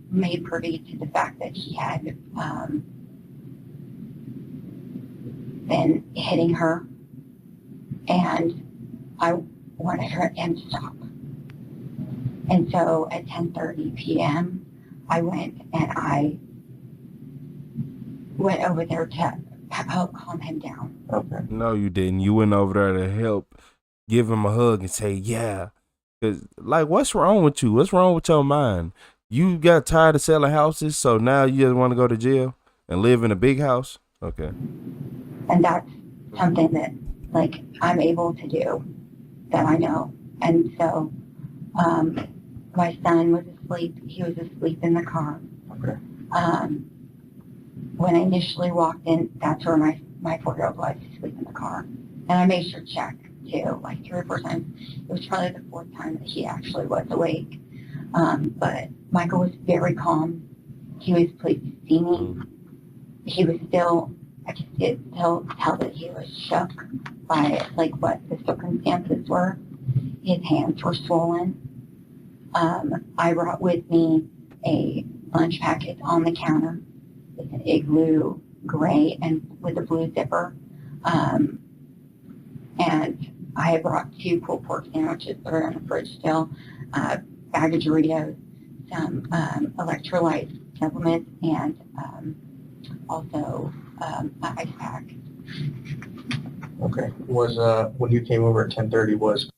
made privy to the fact that he had been hitting her, and I wanted him to stop. And so at 10:30 p.m., I went over there to help calm him down. Okay. No, you didn't. You went over there to help give him a hug and say, yeah. Cause like, what's wrong with you? What's wrong with your mind? You got tired of selling houses, so now you just want to go to jail and live in a big house? Okay. And that's something that, like, I'm able to do, that I know. And so my son was asleep. He was asleep in the car. Okay. when I initially walked in, that's where my 4-year-old was asleep in the car. And I made sure to check too, like 3 or 4 times. It was probably the 4th time that he actually was awake. But Michael was very calm. He was pleased to see me. He was still, I could still tell that he was shook by like what the circumstances were. His hands were swollen. I brought with me a lunch packet on the counter. It's an Igloo gray and with a blue zipper. And I had brought 2 pulled pork sandwiches that are in the fridge still, a bag of Doritos, some electrolyte supplements, and also an ice pack. Okay. Was when you came over at 10:30? Was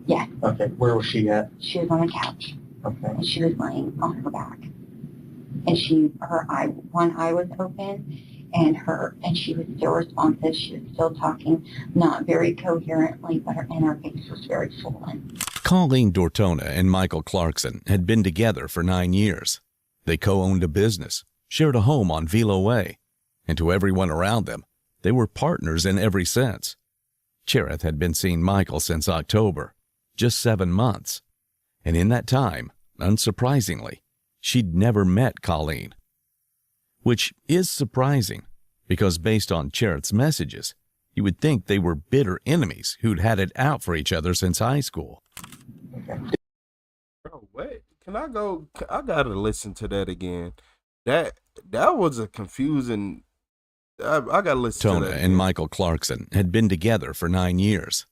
Yes. Okay. Where was she at? She was on the couch. Okay. And she was laying on her back. And one eye was open, and she was still responsive. She was still talking, not very coherently, but her face was very swollen. Colleen Dortona and Michael Clarkson had been together for 9 years. They co-owned a business, shared a home on Velo Way, and to everyone around them, they were partners in every sense. Cherith had been seeing Michael since October, just 7 months. And in that time, unsurprisingly, she'd never met Colleen. Which is surprising, because based on Cherith's messages, you would think they were bitter enemies who'd had it out for each other since high school. Bro, wait. Can I go? I gotta listen to that again. That was a confusing. I gotta listen to that. Dortona and Michael Clarkson had been together for 9 years.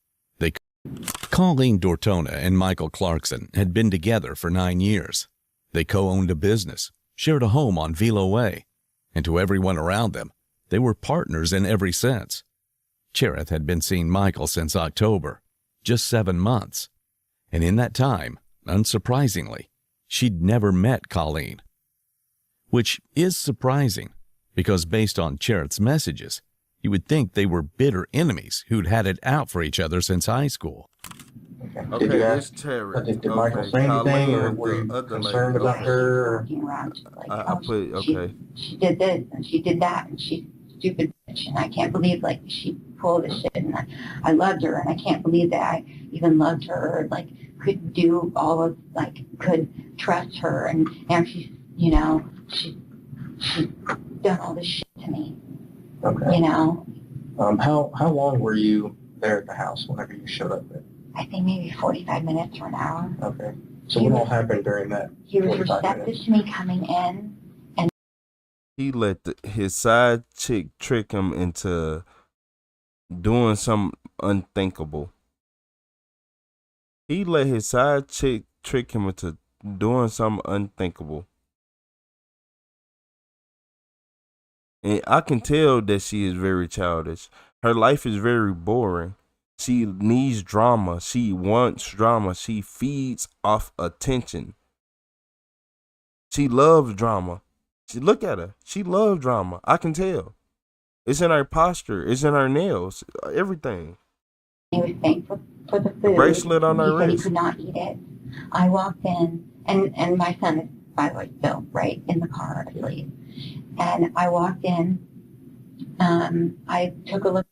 Colleen Dortona and Michael Clarkson had been together for 9 years. They co-owned a business, shared a home on Velo Way, and to everyone around them, they were partners in every sense. Cherith had been seeing Michael since October, just 7 months. And in that time, unsurprisingly, she'd never met Colleen. Which is surprising, because based on Cherith's messages, you would think they were bitter enemies who'd had it out for each other since high school. Okay, this Terry. Did Michael say anything, or were you concerned about her? She did this and she did that, and she's stupid bitch, and I can't believe like she pulled this shit, and I loved her, and I can't believe that I even loved her, or like could do all of could trust her, and she's she's done all this shit to me. Okay. How long were you there at the house whenever you showed up there? I think maybe 45 minutes or an hour. Okay. So what all happened during that? He was receptive to me coming in, and he let his side chick trick him into doing something unthinkable. He let his side chick trick him into doing something unthinkable. And I can tell that she is very childish. Her life is very boring. She needs drama. She wants drama. She feeds off attention. She loves drama. Look at her. She loves drama. I can tell. It's in her posture. It's in her nails. Everything. He was thankful for the food. The bracelet on her wrist. He could not eat it. I walked in, and my son is, by the way, still right in the car asleep. And I walked in. I took a look.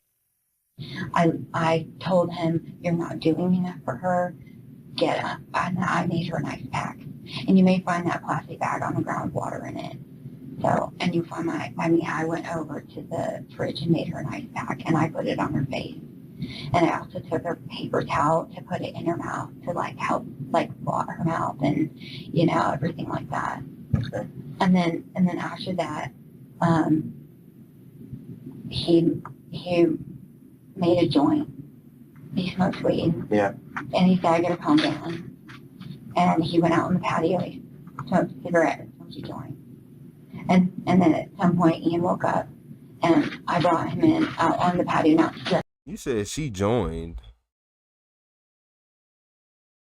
I told him, "You're not doing enough for her. Get up." And I made her an ice pack. And you may find that plastic bag on the ground, water in it. So, and you find I went over to the fridge and made her an ice pack, and I put it on her face. And I also took a paper towel to put it in her mouth to help blot her mouth and everything like that. Okay. And then after that, he made a joint. He smoked weed. Yeah. And he said, "I gotta calm down." And he went out on the patio. He smoked a cigarette and smoked a joint. And then at some point, Ian woke up, and I brought him in out on the patio. Now, you said she joined.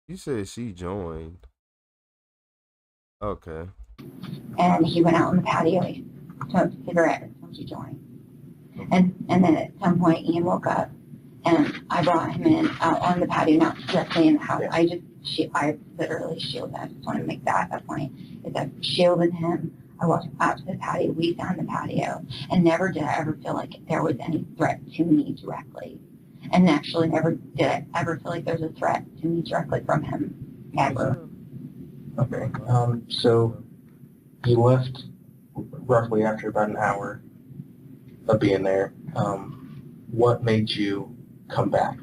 You said she joined. Okay. And he went out on the patio. He smoked a cigarette and smoked a joint. And then at some point, Ian woke up, and I brought him in out on the patio, not directly in the house. I literally shielded. I just want to make that a point. Is I shielded him. I walked out to the patio. We found the patio, and never did I ever feel like there was any threat to me directly. And actually, never did I ever feel like there was a threat to me directly from him, ever. Okay. So you left roughly after about an hour of being there. What made you come back?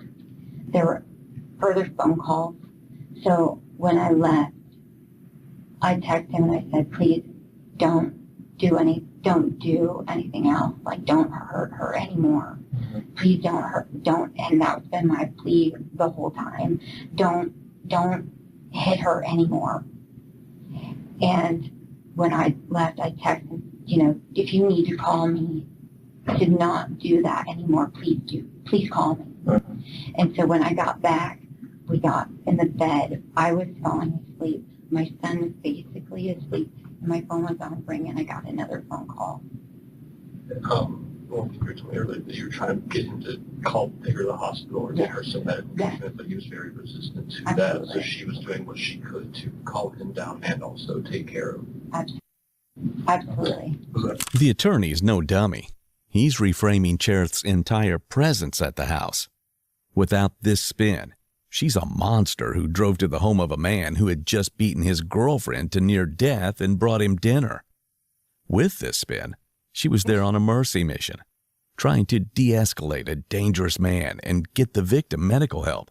There were further phone calls. So when I left, I texted him and I said, please don't do anything else. Like, don't hurt her anymore. Please don't, and that's been my plea the whole time. Don't hit her anymore. And when I left, I texted, if you need to call me to not do that anymore, please call me. And so when I got back, we got in the bed. I was falling asleep. My son was basically asleep. And my phone was on ring, and I got another phone call. Well, you were telling me earlier that you were trying to get him to take her to the hospital or get her some medical treatment, but he was very resistant to that. So she was doing what she could to calm him down and also take care of him. Absolutely. The attorney's no dummy. He's reframing Cherith's entire presence at the house. Without this spin, she's a monster who drove to the home of a man who had just beaten his girlfriend to near death and brought him dinner. With this spin, she was there on a mercy mission, trying to de-escalate a dangerous man and get the victim medical help.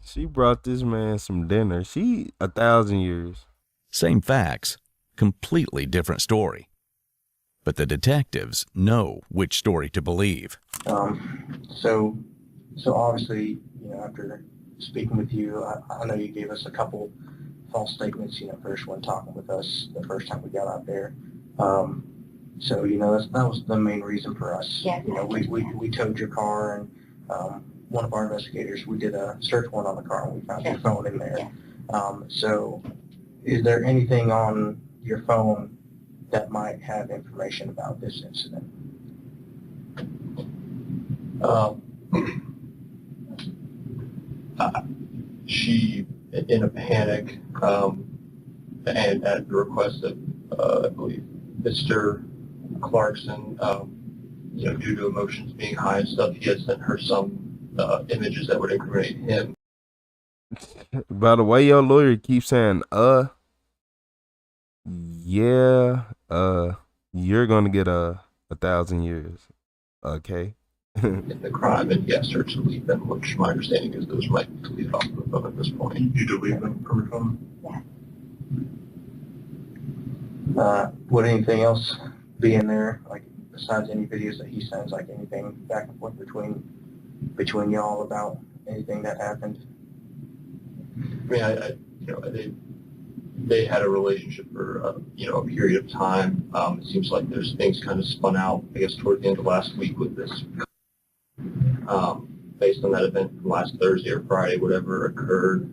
She brought this man some dinner. She 1,000 years. Same facts, completely different story. But the detectives know which story to believe. So obviously, after speaking with you, I know you gave us a couple false statements, first when talking with us the first time we got out there. So, that was the main reason for us. Yeah. We towed your car, and one of our investigators, we did a search warrant on the car, and we found your phone in there. Yeah. So is there anything on your phone that might have information about this incident? She, in a panic, and at the request of, I believe, Mr. Clarkson, due to emotions being high and stuff, he had sent her some images that would incriminate him. By the way, your lawyer keeps saying, yeah, you're gonna get 1,000 years, okay? In the crime, and he asked her to leave them, which my understanding is those might delete off the phone at this point. You delete them from your phone? Yeah. Would anything else be in there, like besides any videos that he sends, like anything back and forth between y'all about anything that happened? I mean, they had a relationship for a period of time. It seems like there's things kind of spun out, I guess, toward the end of last week with this. Based on that event from last Thursday or Friday, whatever occurred,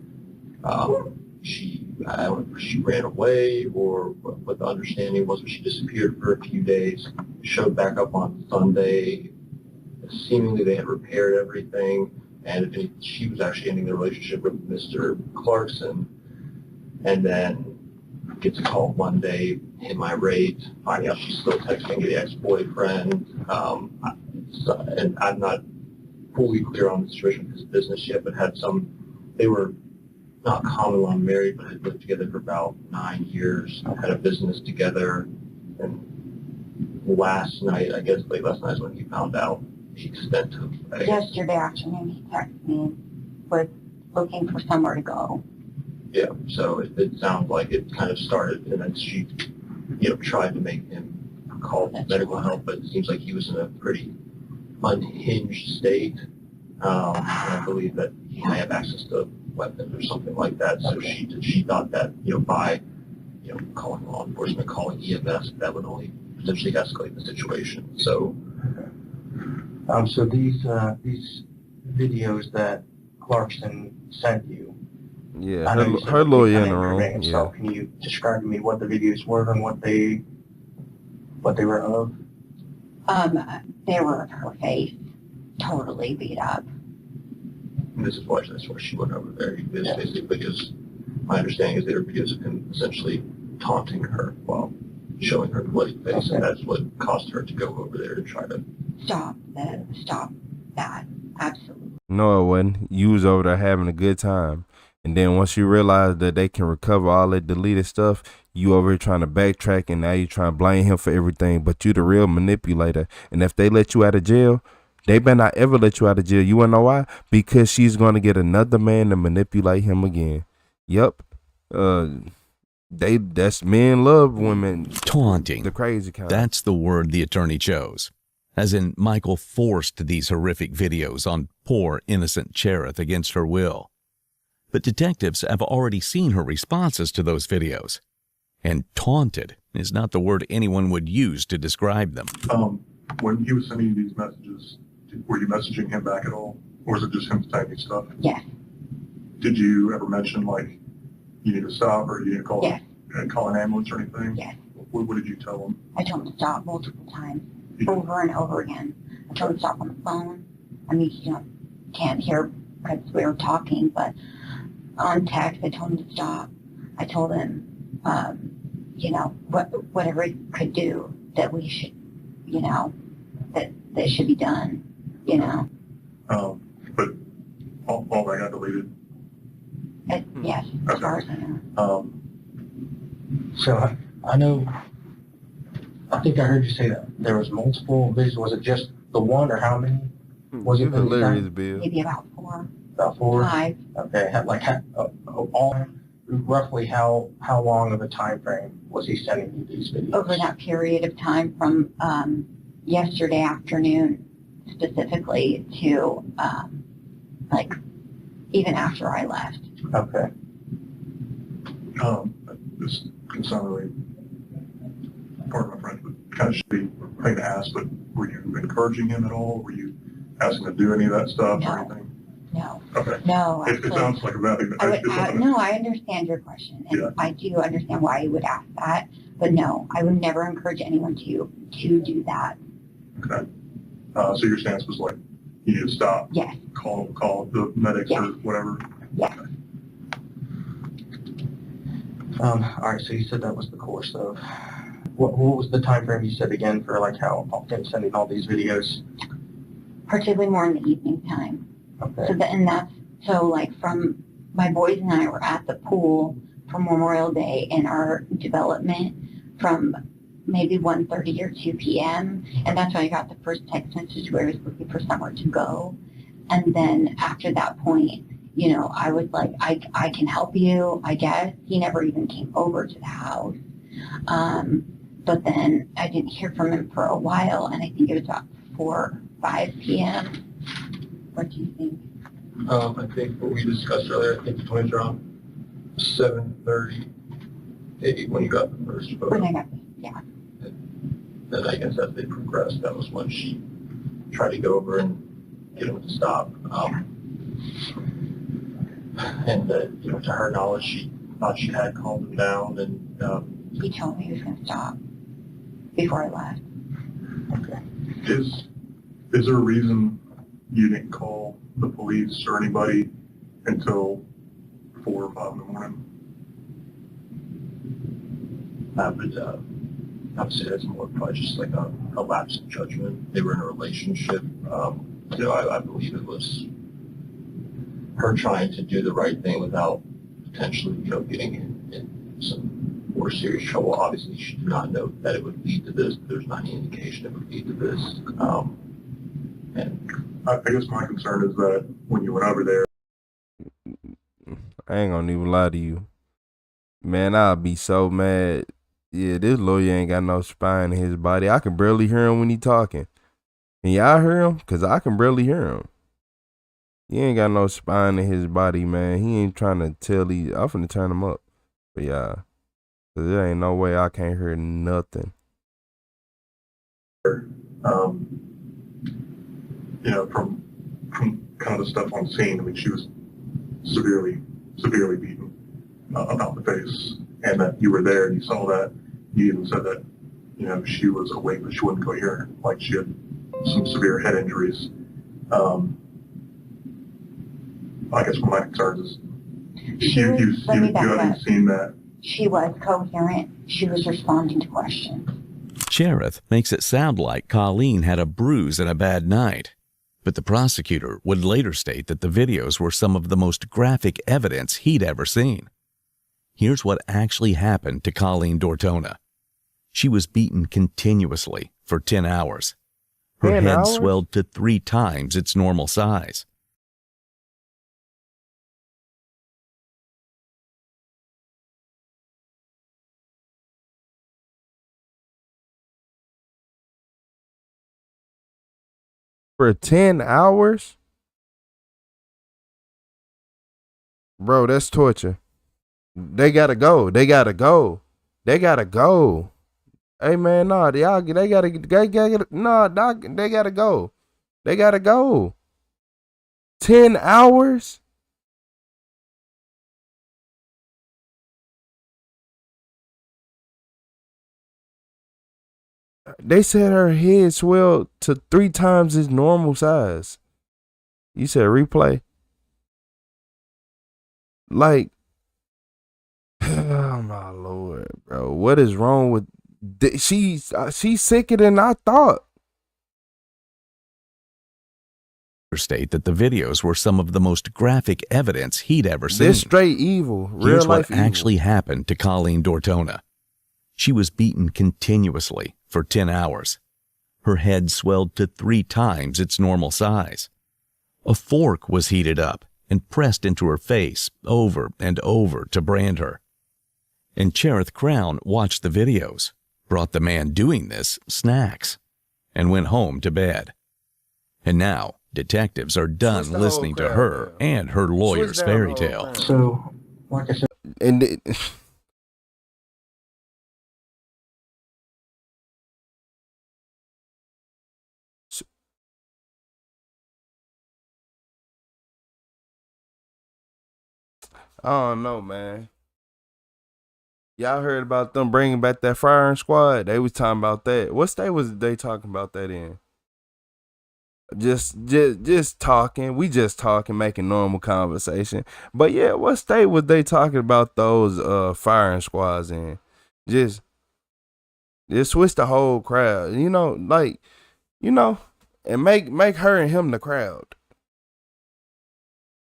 she ran away, or what the understanding was, she disappeared for a few days, showed back up on Sunday. Seemingly they had repaired everything, and she was actually ending the relationship with Mr. Clarkson, and then gets a call Monday, him irate, finding out she's still texting the ex-boyfriend, and I'm not fully clear on the situation with his business yet, but they were not common law married, but had lived together for about 9 years, had a business together, and last night, I guess late last night is when he found out the extent of... Yesterday afternoon, he texted me, was looking for somewhere to go. Yeah, so it sounds like it kind of started, and then she, tried to make him call medical help, but it seems like he was in a pretty unhinged state. And I believe that he may have access to weapons or something like that. So she thought that by calling law enforcement, calling EMS, that would only potentially escalate the situation. So so these videos that Clarkson sent you. Yeah, her lawyer in the room. Yeah. So can you describe to me what the videos were and what they were of? They were of her face, totally beat up. This is why that's why she went over there. It's basically because my understanding is they were videos of him essentially taunting her while showing her bloody face, and that's what caused her to go over there to try to stop that. Absolutely. No, it wasn't. You was over there having a good time. And then once you realize that they can recover all that deleted stuff, you over here trying to backtrack, and now you trying to blame him for everything. But you the real manipulator. And if they let you out of jail, they better not ever let you out of jail. You wanna know why? Because she's gonna get another man to manipulate him again. Yep. That's men love women. Taunting. The crazy kind. That's the word the attorney chose. As in, Michael forced these horrific videos on poor, innocent Cherith against her will. But detectives have already seen her responses to those videos. And taunted is not the word anyone would use to describe them. When he was sending you these messages, were you messaging him back at all? Or was it just him typing stuff? Yes. Did you ever mention, like, you need to stop or you need to call, call an ambulance or anything? Yes. What did you tell him? I told him to stop multiple times, over and over again. I told him to stop on the phone. I mean, can't hear because we were talking, but on text, I told him to stop. I told him, whatever he could do, that we should, that should be done, But all that got deleted? Yes, as far as I know. So I know, I think I heard you say that there was multiple videos. Was it just the one, or how many? Was it hilarious, Bill? Maybe about 4. About 4? 5. Okay, roughly how long of a time frame was he sending you these videos? Over that period of time from yesterday afternoon specifically to even after I left. Okay. This can sound really, pardon my French, but kind of shitty thing to ask, but were you encouraging him at all? Were you asking him to do any of that stuff or anything? No. Okay. No. It sounds like a bad thing. No, I understand your question, and I do understand why you would ask that, but no, I would never encourage anyone to do that. Okay. So your stance was like, you need to stop. Yes. Call the medics or whatever. Yes. Okay. All right, so you said that was the course of, what was the time frame you said again for like how often sending all these videos? Particularly more in the evening time. Okay. So like from my boys and I were at the pool for Memorial Day in our development from maybe 1:30 or 2 p.m. And that's when I got the first text message where I was looking for somewhere to go. And then after that point, I was like, I can help you, I guess. He never even came over to the house. But then I didn't hear from him for a while, and I think it was about 4, 5 p.m. What do you think? I think what we discussed earlier, I think the twins are on 7:30, maybe when you got the first photo. When I got this, yeah. Then I guess as they progressed, that was when she tried to go over and get him to stop. And to her knowledge, she thought she had calmed him down, and he told me he was going to stop before I left. Okay. Is there a reason you didn't call the police or anybody until 4 or 5 in the morning? I would say that's more probably just like a lapse of judgment. They were in a relationship. I believe it was her trying to do the right thing without potentially, getting in some more serious trouble. Obviously, she did not know that it would lead to this. There's not any indication it would lead to this. And I guess my concern is that when you went over there, I ain't gonna even lie to you, man. I'll be so mad. Yeah, this lawyer ain't got no spine in his body. I can barely hear him when he talking. And y'all hear him? Because I can barely hear him. He ain't got no spine in his body, man. He ain't trying to tell these. I'm finna turn him up. But yeah. Because there ain't no way I can't hear nothing. From kind of the stuff on scene, I mean, she was severely beaten about the face. And that you were there and you saw that. You even said that, she was awake, but she wasn't coherent. Like she had some severe head injuries. I guess one of my concerns is you haven't seen that. She was coherent. She was responding to questions. Cherith makes it sound like Colleen had a bruise and a bad night, but the prosecutor would later state that the videos were some of the most graphic evidence he'd ever seen. Here's what actually happened to Colleen Dortona. She was beaten continuously for 10 hours. Her 10 head hours? swelled to 3 times its normal size. For 10 hours? Bro, that's torture. They gotta go. They gotta go. They gotta go. Hey man, nah, they gotta nah, doc, they gotta go. They gotta go. 10 hours? They said her head swelled to 3 times its normal size. You said replay? Like, oh my Lord, bro. What is wrong with she's sicker than I thought. State that the videos were some of the most graphic evidence he'd ever seen. This straight evil. Here's Real life what evil. actually happened to Colleen Dortona. She was beaten continuously for 10 hours. Her head swelled to 3 times its normal size. A fork was heated up and pressed into her face over and over to brand her. And Cherith Crown watched the videos, brought the man doing this snacks, and went home to bed. And now, detectives are done listening to her and her lawyer's fairy tale. So, like I said, and I don't know, man. Y'all heard about them bringing back that firing squad? They was talking about that. What state was they talking about that in? Just talking. We just talking, making normal conversation. But yeah, what state was they talking about those firing squads in? Just switch the whole crowd. You know, like, you know, and make her and him the crowd.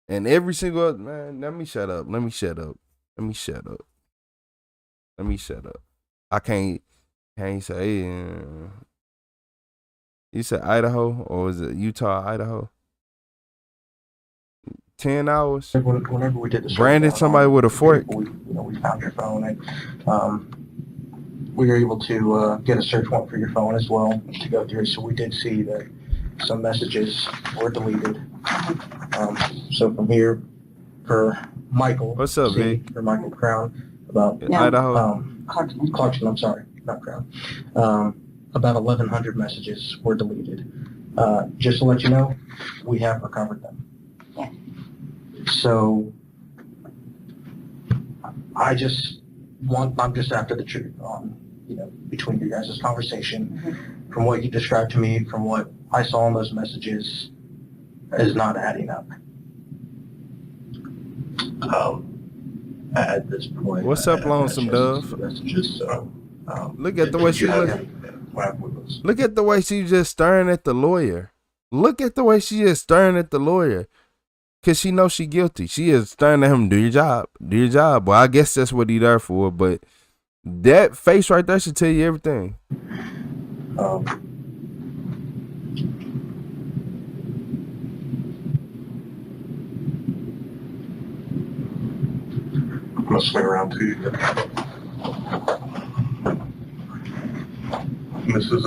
And every single man, let me shut up. I can't say you said Idaho, or is it Utah, Idaho? 10 hours. Whenever we did the branded somebody with a fork. We found your phone, and we were able to get a search warrant for your phone as well to go through. So we did see that some messages were deleted. So from here, for Michael. What's up, Vic? For Michael Crown, about Idaho. Clarkson, I'm sorry, not Crown. About 1,100 messages were deleted. Just to let you know, we have recovered them. Yeah. So I'm just after the truth on, between your guys' conversation, from what you described to me, from what I saw in those messages, is not adding up. At this point, What's up, Lonesome Dove? Messages, so, look at the way she looks. Look at the way she's just staring at the lawyer. Look at the way she is staring at the lawyer. Cause she knows she's guilty. She is staring at him. Do your job. Do your job. Well, I guess that's what he's there for. But that face right there should tell you everything. I'm gonna swing around to you. This is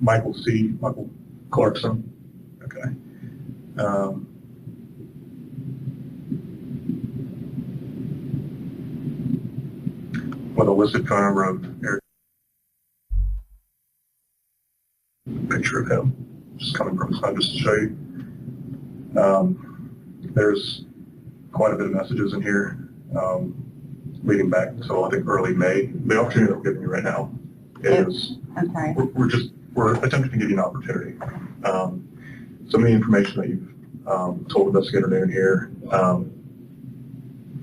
Michael Clarkson. Okay. With a listed phone number of Eric. Picture of him just coming from his phone just to show you. There's quite a bit of messages in here leading back until I think early May. The opportunity that we're giving you right now is we're attempting to give you an opportunity. Some of the information that you've told investigator Noon here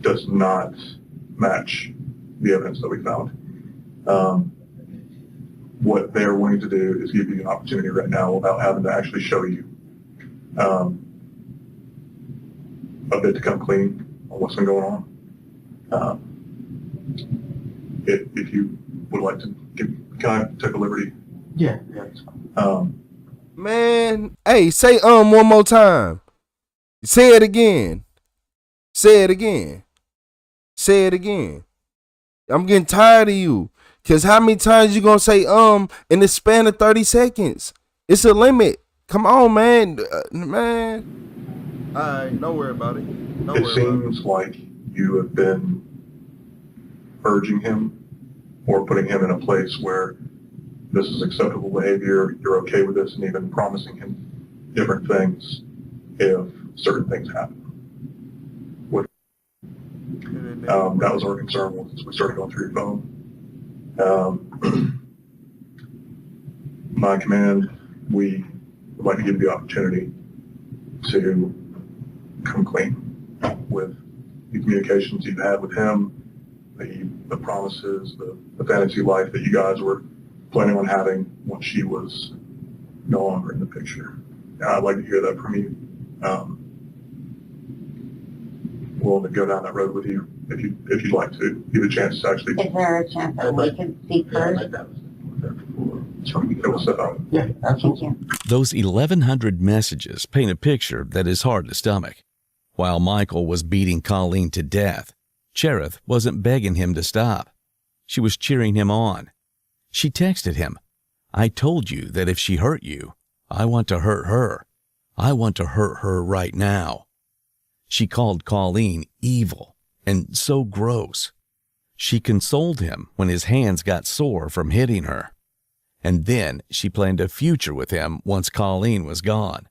does not match the evidence that we found. What they're wanting to do is give you an opportunity right now without having to actually show you a bit to come clean on what's been going on. If you would like to, can I take a liberty? Yeah, that's fine. Man, hey, say one more time. Say it again. Say it again. Say it again. I'm getting tired of you. Cause how many times you gonna say in the span of 30 seconds? It's a limit. Come on, man. Man. Alright, don't worry about it. It seems like you have been urging him or putting him in a place where this is acceptable behavior, you're okay with this, and even promising him different things if certain things happen. That was our concern once we started going through your phone. My command, we would like to give you the opportunity to come clean with the communications you've had with him, the promises, the fantasy life that you guys were planning on having once she was no longer in the picture. I'd like to hear that from you. Willing to go down that road with you if you'd like to give a chance to actually. Is there a chance that we can speak first? Yeah, absolutely. Those 1,100 messages paint a picture that is hard to stomach. While Michael was beating Colleen to death, Cherith wasn't begging him to stop. She was cheering him on. She texted him, "I told you that if she hurt you, I want to hurt her. I want to hurt her right now." She called Colleen evil and so gross. She consoled him when his hands got sore from hitting her. And then she planned a future with him once Colleen was gone.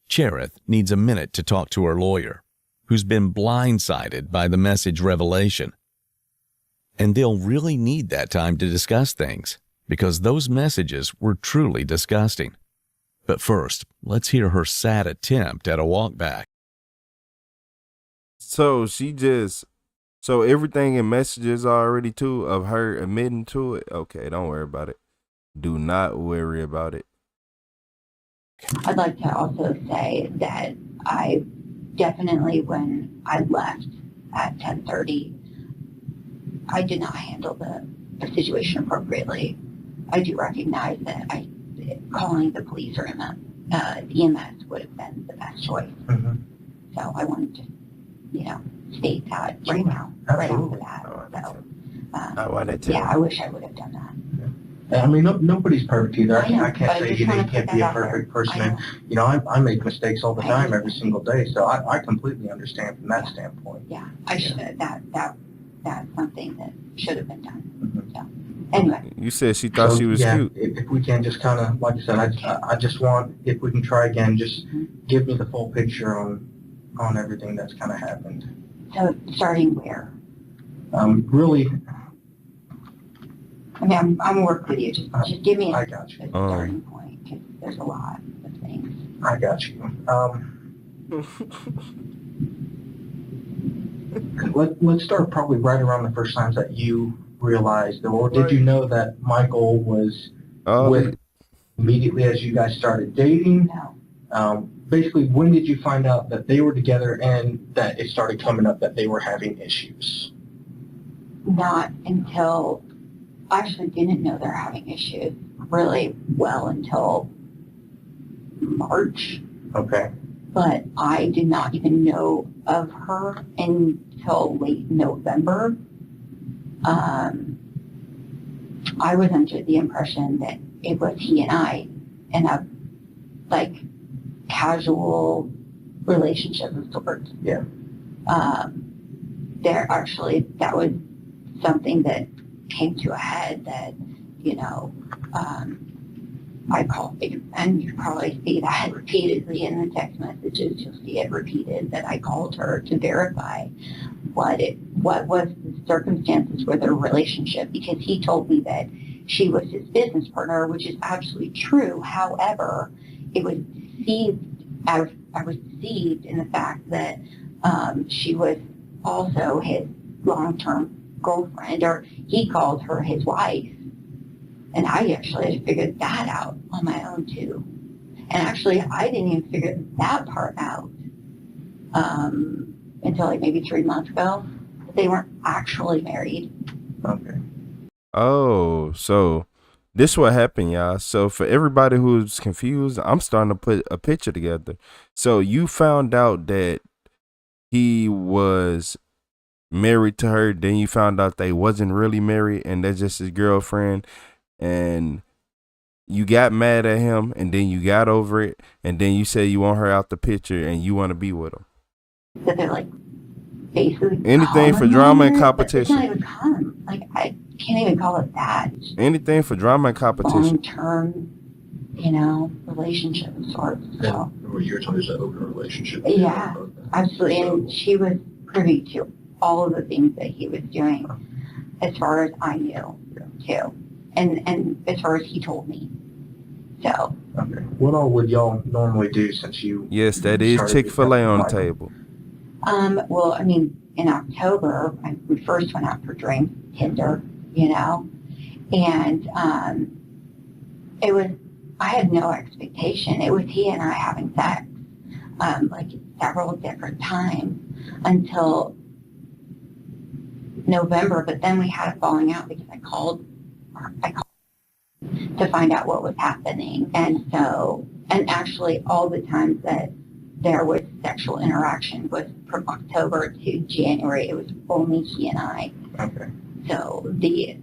Cherith needs a minute to talk to her lawyer, who's been blindsided by the message revelation. And they'll really need that time to discuss things, because those messages were truly disgusting. But first, let's hear her sad attempt at a walkback. So so everything in messages already too of her admitting to it. Okay, don't worry about it. Do not worry about it. I'd like to also say that I definitely, when I left at 10:30, I did not handle the situation appropriately. I do recognize that calling the police or EMS would have been the best choice. Mm-hmm. So I wanted to, state that right now, right off the bat. So, I wanted to. Yeah, I wish I would have done that. I mean, nobody's perfect either. I know, I can't say you can't be a perfect person. And, I make mistakes all the time, every single day. So I completely understand from that standpoint. Yeah, I should have. That's something that should have been done. Mm-hmm. So, anyway. You said she thought she was cute. If we can just kind of, like I said, I just want, if we can try again, just give me the full picture on everything that's kind of happened. So starting where? Really. I mean, I'm work with you. Just give me a starting point, because there's a lot of things. I got you. Let's start probably right around the first times that you realized, or did you know that Michael was with immediately as you guys started dating? No. Basically, when did you find out that they were together and that it started coming up that they were having issues? Not until, I actually didn't know they're having issues really well until March. Okay. But I did not even know of her until late November. I was under the impression that it was he and I in a casual relationship of sorts. Yeah. That was something that came to a head that, I called, and you probably see that repeatedly in the text messages. You'll see it repeated that I called her to verify what was the circumstances with their relationship, because he told me that she was his business partner, which is absolutely true. However, it was I was deceived in the fact that she was also his long-term girlfriend, or he called her his wife. And I actually figured that out on my own too. And actually, I didn't even figure that part out until like maybe 3 months ago. They weren't actually married. Okay. Oh, so this what happened, y'all. So for everybody who's confused, I'm starting to put a picture together. So you found out that he was married to her, then you found out they wasn't really married and that's just his girlfriend, and you got mad at him, and then you got over it, and then you say you want her out the picture and you want to be with him. So they're like basically Anything for drama and competition. It's not even common. Like, I can't even call it that. Anything for drama and competition. Long-term, you know, relationship of sorts. So. You're talking about an open relationship. Yeah, absolutely. And she was privy to all of the things that he was doing, as far as I knew, too. And as far as he told me. So. Okay. What all would y'all normally do since you? Yes, that is Chick-fil-A on the table. Well, I mean, in October, we first went out for drinks, Tinder, you know, and it was, I had no expectation. It was he and I having sex, like several different times until November, but then we had a falling out because I called to find out what was happening. And so, and actually all the times that there was sexual interaction was from October to January. It was only he and I. Okay. So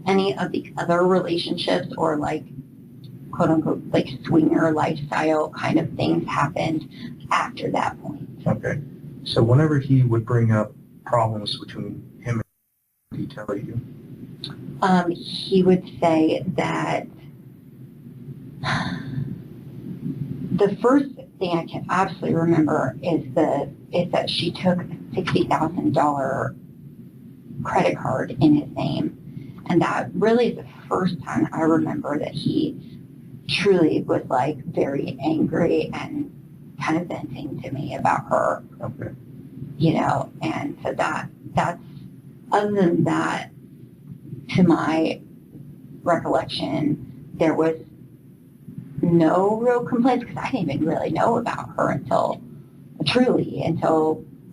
any of the other relationships or like quote unquote like swinger lifestyle kind of things happened after that point. Okay. So whenever he would bring up problems between him and he tell you? He would say that the first thing I can absolutely remember is that she took a $60,000 credit card in his name, and that really is the first time I remember that he truly was like very angry and kind of venting to me about her. Okay. You know, and so that's other than that, to my recollection, there was no real complaints because I didn't even really know about her until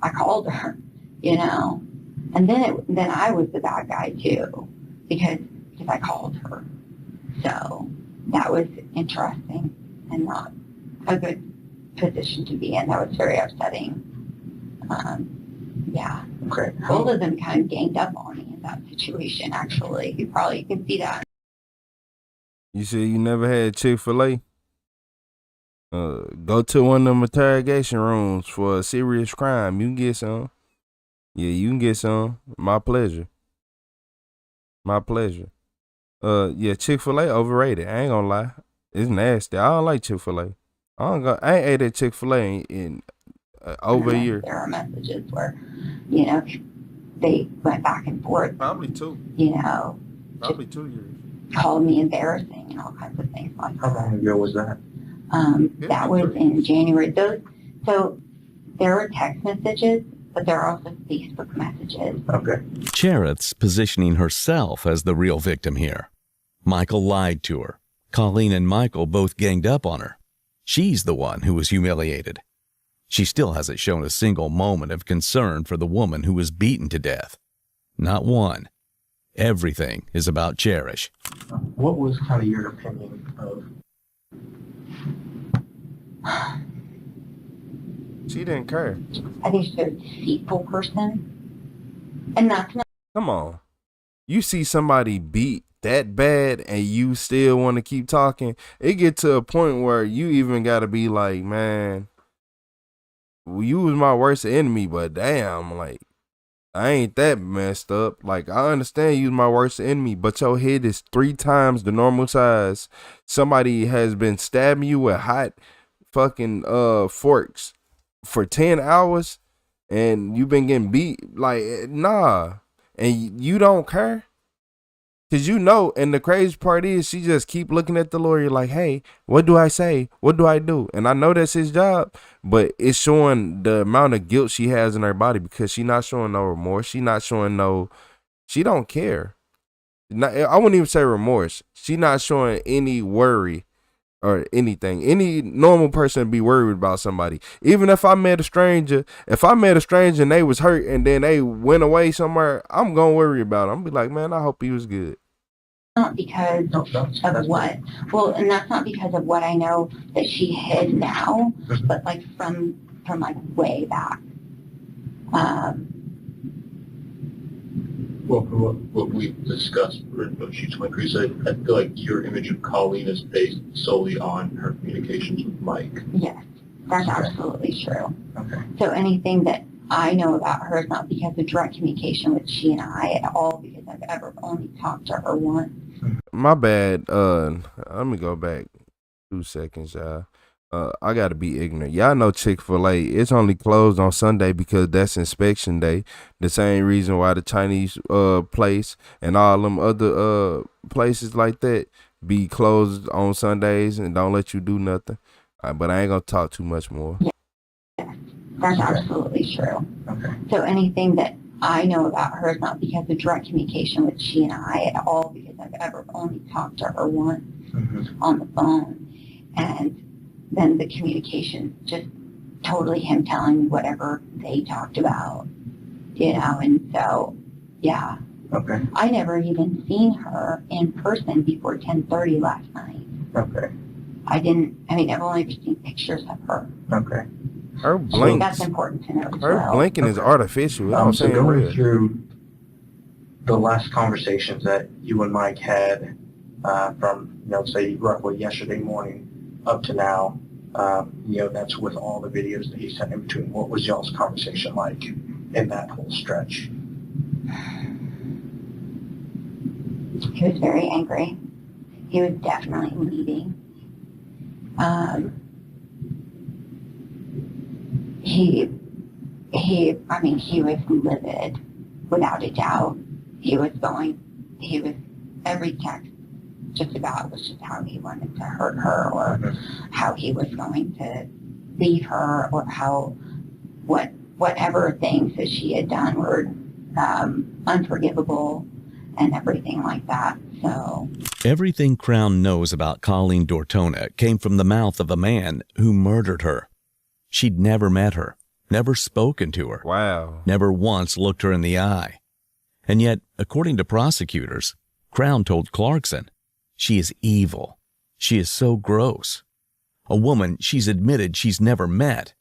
I called her, you know, and then I was the bad guy too because I called her. So that was interesting and not a good position to be in. That was very upsetting. Yeah. Okay. Both of them kind of ganged up on me in that situation. Actually, you can see that. You said you never had Chick-fil-A? Go to one of them interrogation rooms for a serious crime. You can get some. Yeah, you can get some. My pleasure. My pleasure. Yeah, Chick-fil-A overrated. I ain't gonna lie. It's nasty. I don't like Chick-fil-A. I ain't ate at Chick-fil-A in over a year. There are messages where, you know, they went back and forth. Probably 2. You know. Probably 2 years. Called me embarrassing and all kinds of things like that. How long ago was that? That was in January. So there are text messages, but there are also Facebook messages. Okay. Cherith's positioning herself as the real victim here. Michael lied to her. Colleen and Michael both ganged up on her. She's the one who was humiliated. She still hasn't shown a single moment of concern for the woman who was beaten to death. Not one. Everything is about Cherish. What was kind of your opinion of? She didn't care. I think she's a deceitful person. And that's not. Come on. You see somebody beat that bad and you still want to keep talking. It get to a point where you even got to be like, man, you was my worst enemy, but damn, like, I ain't that messed up. Like, I understand you was my worst enemy, but your head is 3 times the normal size. Somebody has been stabbing you with hot fucking forks for 10 hours and you've been getting beat. Like, nah. And you don't care? Because you know, and the crazy part is she just keep looking at the lawyer like, hey, what do I say? What do I do? And I know that's his job, but it's showing the amount of guilt she has in her body because she not showing no remorse. She not showing no She don't care. I wouldn't even say remorse. She not showing any worry or anything. Any normal person would be worried about somebody. Even if I met a stranger, and they was hurt and then they went away somewhere, I'm gonna worry about them. I'm be like, man, I hope he was good. Not because of what. Well, and that's not because of what I know that she hid now, but like from like way back. Well, from what we've discussed, she's my Chris, I feel like your image of Colleen is based solely on her communications with Mike. Yes, that's absolutely true. Okay. So anything that I know about her is not because of direct communication with she and I at all, because I've ever only talked to her once. My bad. Let me go back 2 seconds, y'all. I gotta be ignorant. Y'all know Chick-fil-A, it's only closed on Sunday because that's inspection day. The same reason why the Chinese place and all them other places like that be closed on Sundays and don't let you do nothing. But I ain't gonna talk too much more. Yes, that's absolutely true. Okay. So anything that I know about her is not because of direct communication with she and I at all, because I've ever only talked to her once on the phone. And then the communication, just totally him telling me whatever they talked about, and so, yeah. Okay. I never even seen her in person before 10:30 last night. Okay. I've only ever seen pictures of her. Okay. Her blink. That's important to know as Her well. blinking is artificial. I'm So saying going real. through the last conversations that you and Mike had from, say roughly yesterday morning up to now, that's with all the videos that he sent in between. What was y'all's conversation like in that whole stretch? He was very angry. He was definitely leaving. He was livid, without a doubt. Every text just about was just how he wanted to hurt her, or how he was going to leave her, or whatever things that she had done were unforgivable and everything like that. So everything Crown knows about Colleen Dortona came from the mouth of a man who murdered her. She'd never met her, never spoken to her. Wow. Never once looked her in the eye. And yet, according to prosecutors, Crown told Clarkson, she is evil. She is so gross. A woman she's admitted she's never met,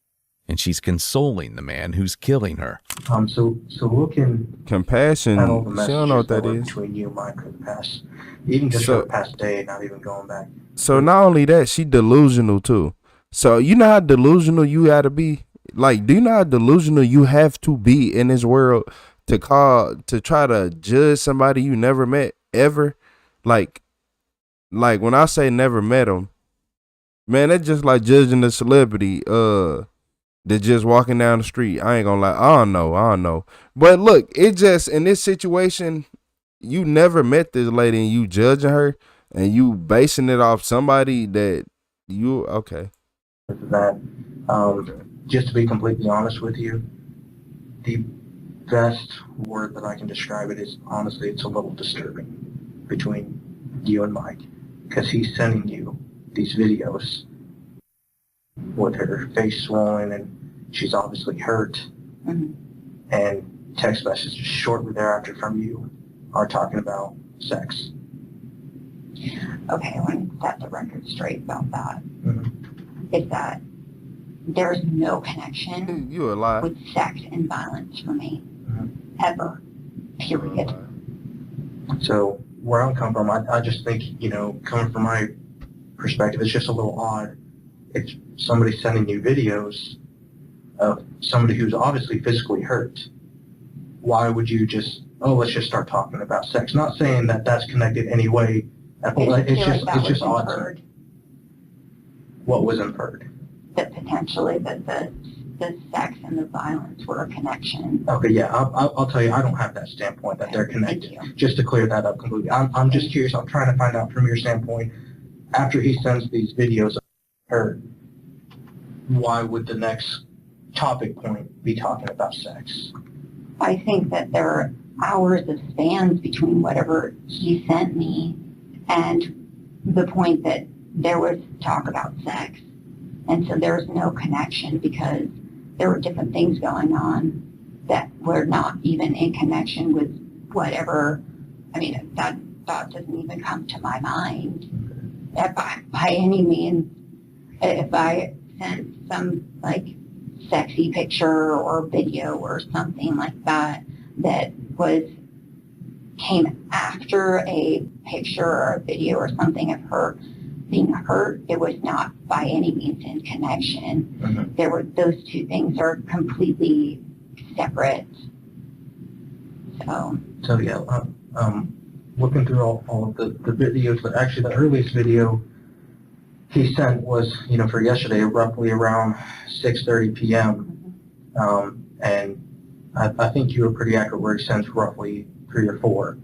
and she's consoling the man who's killing her. So looking compassion. at all the She don't know what that messages is. between you and Mike for the past, even just for the past day, not even going back. So not only that, she delusional too. So you know how delusional you gotta be? Like, do you know how delusional you have to be in this world to try to judge somebody you never met ever? Like when I say never met them, man, that's just like judging a celebrity that just walking down the street. I ain't gonna lie, I don't know. But look, it just, in this situation, you never met this lady and you judging her and you basing it off somebody that you, okay. That, just to be completely honest with you, the best word that I can describe it is, honestly, it's a little disturbing between you and Mike, because he's sending you these videos with her face swollen and she's obviously hurt, and text messages shortly thereafter from you are talking about sex. Okay, I want to set the record straight about that. Is that there's no connection with sex and violence for me, ever, period. So where I'm coming from, I just think, coming from my perspective, it's just a little odd. If somebody's sending you videos of somebody who's obviously physically hurt, why would you just, let's just start talking about sex? Not saying that that's connected anyway. It's just odd to me. What was inferred? That potentially the sex and the violence were a connection. Okay, yeah, I'll tell you, I don't have that standpoint that they're connected. Just to clear that up completely. I'm just curious. I'm trying to find out from your standpoint, after he sends these videos of her, why would the next topic point be talking about sex? I think that hours of spans between whatever he sent me and the point that there was talk about sex. And so there was no connection because there were different things going on that were not even in connection with whatever. I mean, that thought doesn't even come to my mind. By any means, if I sent some like sexy picture or video or something like that that came after a picture or a video or something of her being hurt, it was not by any means in connection. There were, those two things are completely separate. So yeah, looking through all of the videos, but actually the earliest video he sent was, for yesterday, roughly around 6:30 p.m. And I think you were pretty accurate where he sent roughly 3 or 4.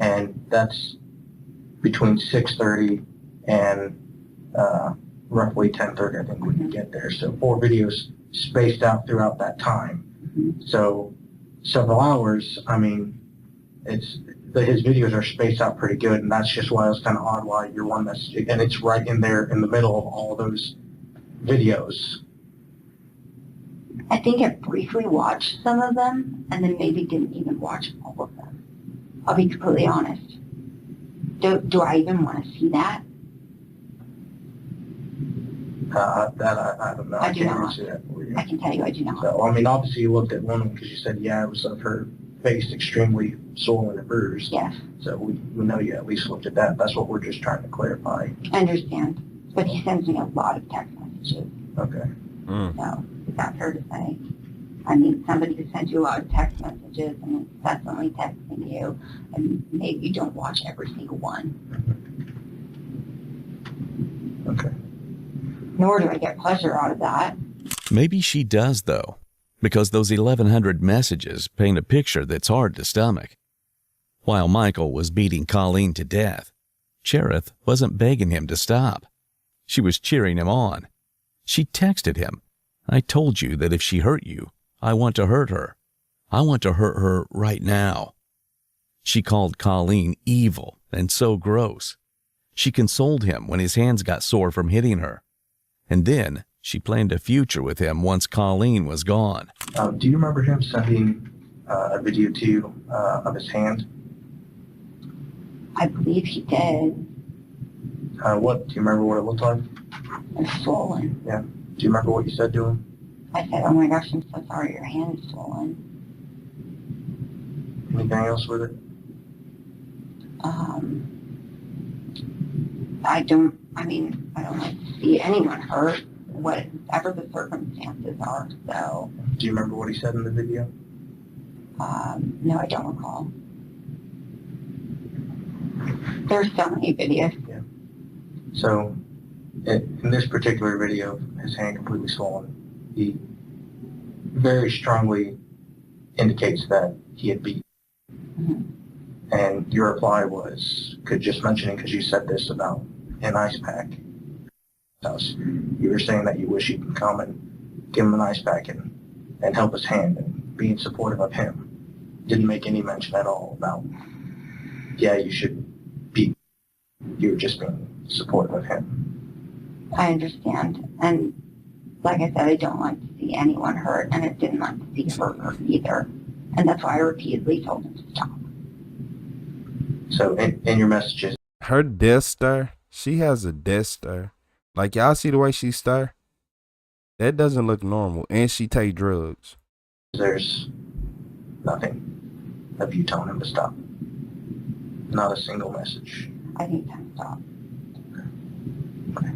And that's between 6:30 and roughly 10:30, I think, when you get there. So 4 videos spaced out throughout that time. So several hours, I mean, his videos are spaced out pretty good, and that's just why it was kind of odd why you're one that's, and it's right in there in the middle of all those videos. I think I briefly watched some of them and then maybe didn't even watch all of them. I'll be completely honest. Do I even want to see that? I don't know. I do not. Answer that for you. I can tell you I do not. So, I mean, obviously you looked at one because you said, yeah, it was of her face extremely swollen and bruised. Yes. So we know you at least looked at that. That's what we're just trying to clarify. I understand. But he sends me a lot of text messages. Okay. So, is that fair to say? I mean, somebody who sends you a lot of text messages and is constantly texting you, and maybe you don't watch every single one. Okay. Nor do I get pleasure out of that. Maybe she does, though, because those 1,100 messages paint a picture that's hard to stomach. While Michael was beating Colleen to death, Cherith wasn't begging him to stop. She was cheering him on. She texted him, "I told you that if she hurt you, I want to hurt her. I want to hurt her right now." She called Colleen evil and so gross. She consoled him when his hands got sore from hitting her. And then she planned a future with him once Colleen was gone. Do you remember him sending a video to you of his hand? I believe he did. Do you remember what it looked like? It was swollen. Yeah. Do you remember what you said to him? I said, "Oh my gosh, I'm so sorry, your hand is swollen." Anything else with it? I don't like to see anyone hurt, whatever the circumstances are, so. Do you remember what he said in the video? No, I don't recall. There's so many videos. Yeah. So, in this particular video, his hand completely swollen, he very strongly indicates that he had beat. And your reply was, just mentioning, because you said this about an ice pack. You were saying that you wish you could come and give him an ice pack and help his hand and being supportive of him. Didn't make any mention at all about, yeah, you should be, you were just being supportive of him. I understand. And like I said, I don't like to see anyone hurt, and I didn't like to see her hurt either. And that's why I repeatedly told him to stop. So in your messages, her death stare, she has a death stare. Like, y'all see the way she stare? That doesn't look normal. And she take drugs. There's nothing of you telling him to stop. Not a single message. I need him to stop. Okay.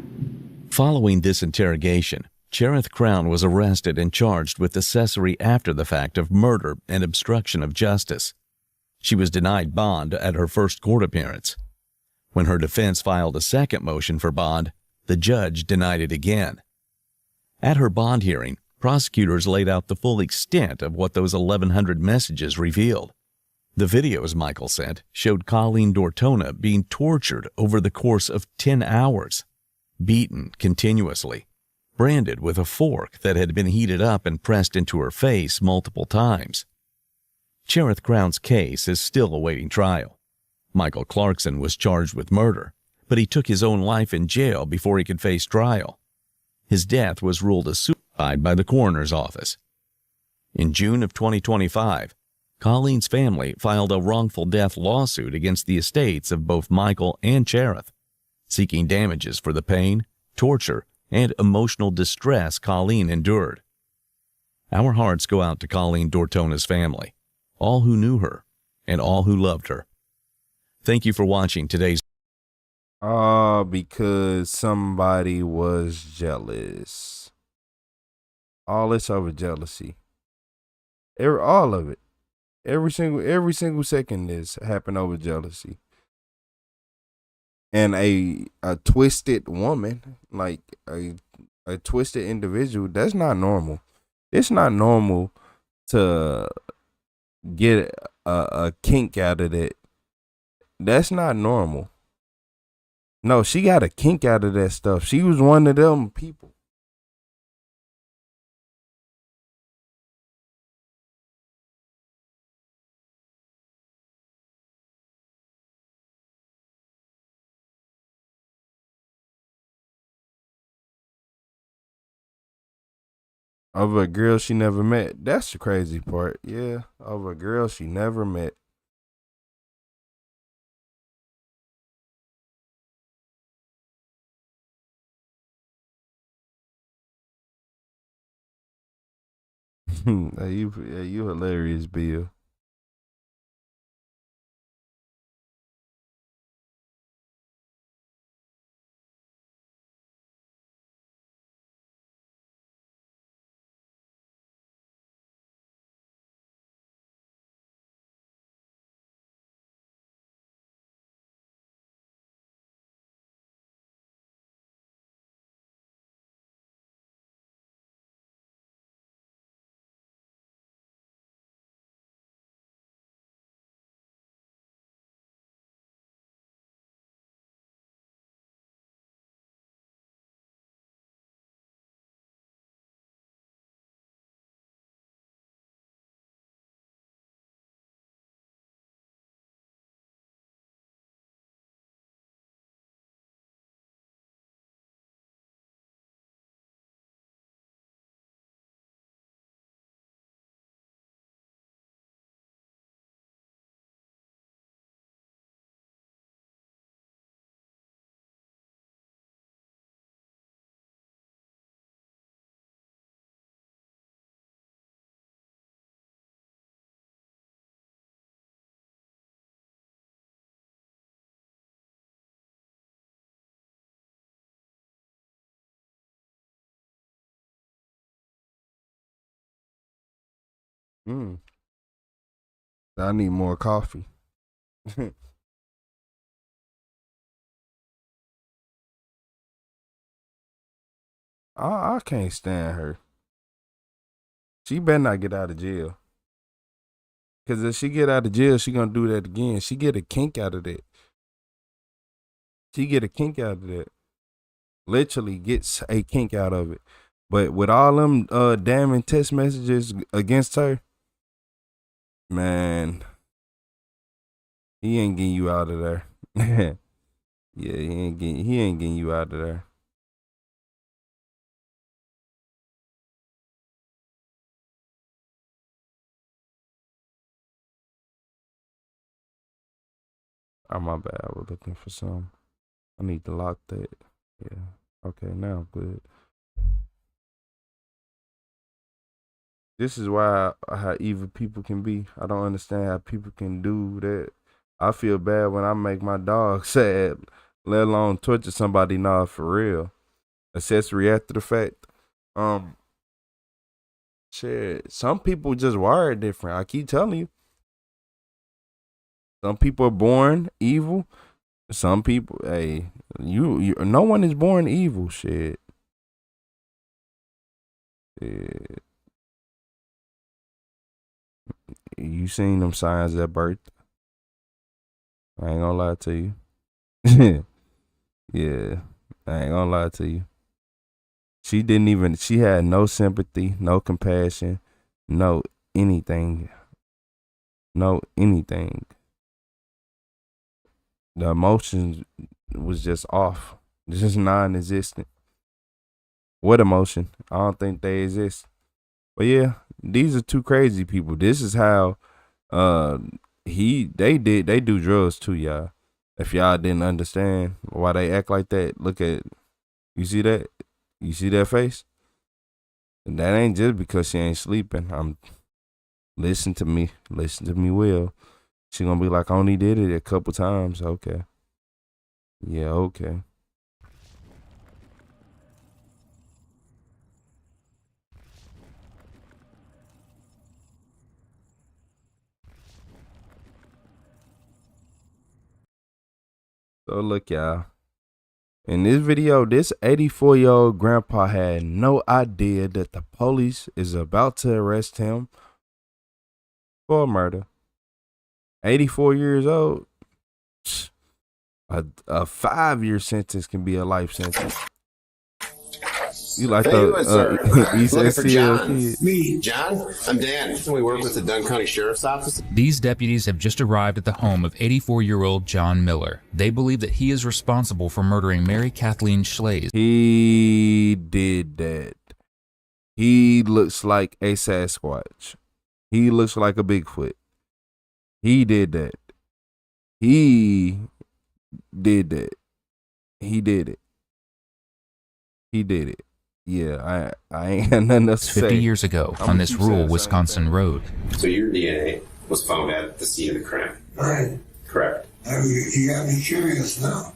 Following this interrogation, Cherith Crown was arrested and charged with accessory after the fact of murder and obstruction of justice. She was denied bond at her first court appearance. When her defense filed a second motion for bond, the judge denied it again. At her bond hearing, prosecutors laid out the full extent of what those 1,100 messages revealed. The videos Michael sent showed Colleen Dortona being tortured over the course of 10 hours, beaten continuously, branded with a fork that had been heated up and pressed into her face multiple times. Cherith Crown's case is still awaiting trial. Michael Clarkson was charged with murder, but he took his own life in jail before he could face trial. His death was ruled a suicide by the coroner's office. In June of 2025, Colleen's family filed a wrongful death lawsuit against the estates of both Michael and Cherith, seeking damages for the pain, torture, and emotional distress Colleen endured. Our hearts go out to Colleen Dortona's family, all who knew her, and all who loved her. Thank you for watching today's. Because somebody was jealous. All this over jealousy. All of it. Every single second is happened over jealousy. And a twisted woman, like a twisted individual, that's not normal. It's not normal to get a kink out of that. That's not normal. No, she got a kink out of that stuff. She was one of them people. Over a girl she never met. That's the crazy part. Yeah, over a girl she never met. you hilarious, Bill. I need more coffee. I can't stand her. She better not get out of jail. Because if she get out of jail, she going to do that again. She get a kink out of that. She get a kink out of that. Literally gets a kink out of it. But with all them damning text messages against her, man, he ain't getting you out of there. Yeah, he ain't getting you out of there. Oh, my bad. I was looking for some. I need to lock that. Yeah. Okay, now I'm good. This is why how evil people can be. I don't understand how people can do that. I feel bad when I make my dog sad, let alone torture somebody. Nah, for real. Accessory after the fact. Shit. Some people just wired different. I keep telling you. Some people are born evil. Some people, hey, you no one is born evil. Shit. Yeah. You seen them signs at birth. I ain't gonna lie to you. Yeah, I ain't gonna lie to you. She had no sympathy, no compassion, no anything. know anything. The emotions was just off, just non-existent. What emotion? I don't think they exist. But yeah, these are two crazy people. This is how they do drugs too, y'all. If y'all didn't understand why they act like that, look at, you see that? You see that face? And that ain't just because she ain't sleeping. Listen to me well. She gonna be like, I only did it a couple times. Okay. Yeah, okay. So look, y'all. In this video, this 84-year-old grandpa had no idea that the police is about to arrest him for murder. 84 years old. A 5-year sentence can be a life sentence. You like looking for John. Me, John. I'm Dan. We work with the Dunn County Sheriff's Office. These deputies have just arrived at the home of 84-year-old John Miller. They believe that he is responsible for murdering Mary Kathleen Schlaze. He did that. He looks like a Sasquatch. He looks like a Bigfoot. He did that. He did that. He did it. He did it. Yeah, I ain't got nothing else to say. 50 years ago on this rural Wisconsin road. So your DNA was found at the scene of the crime. Right. Correct. You got me curious now.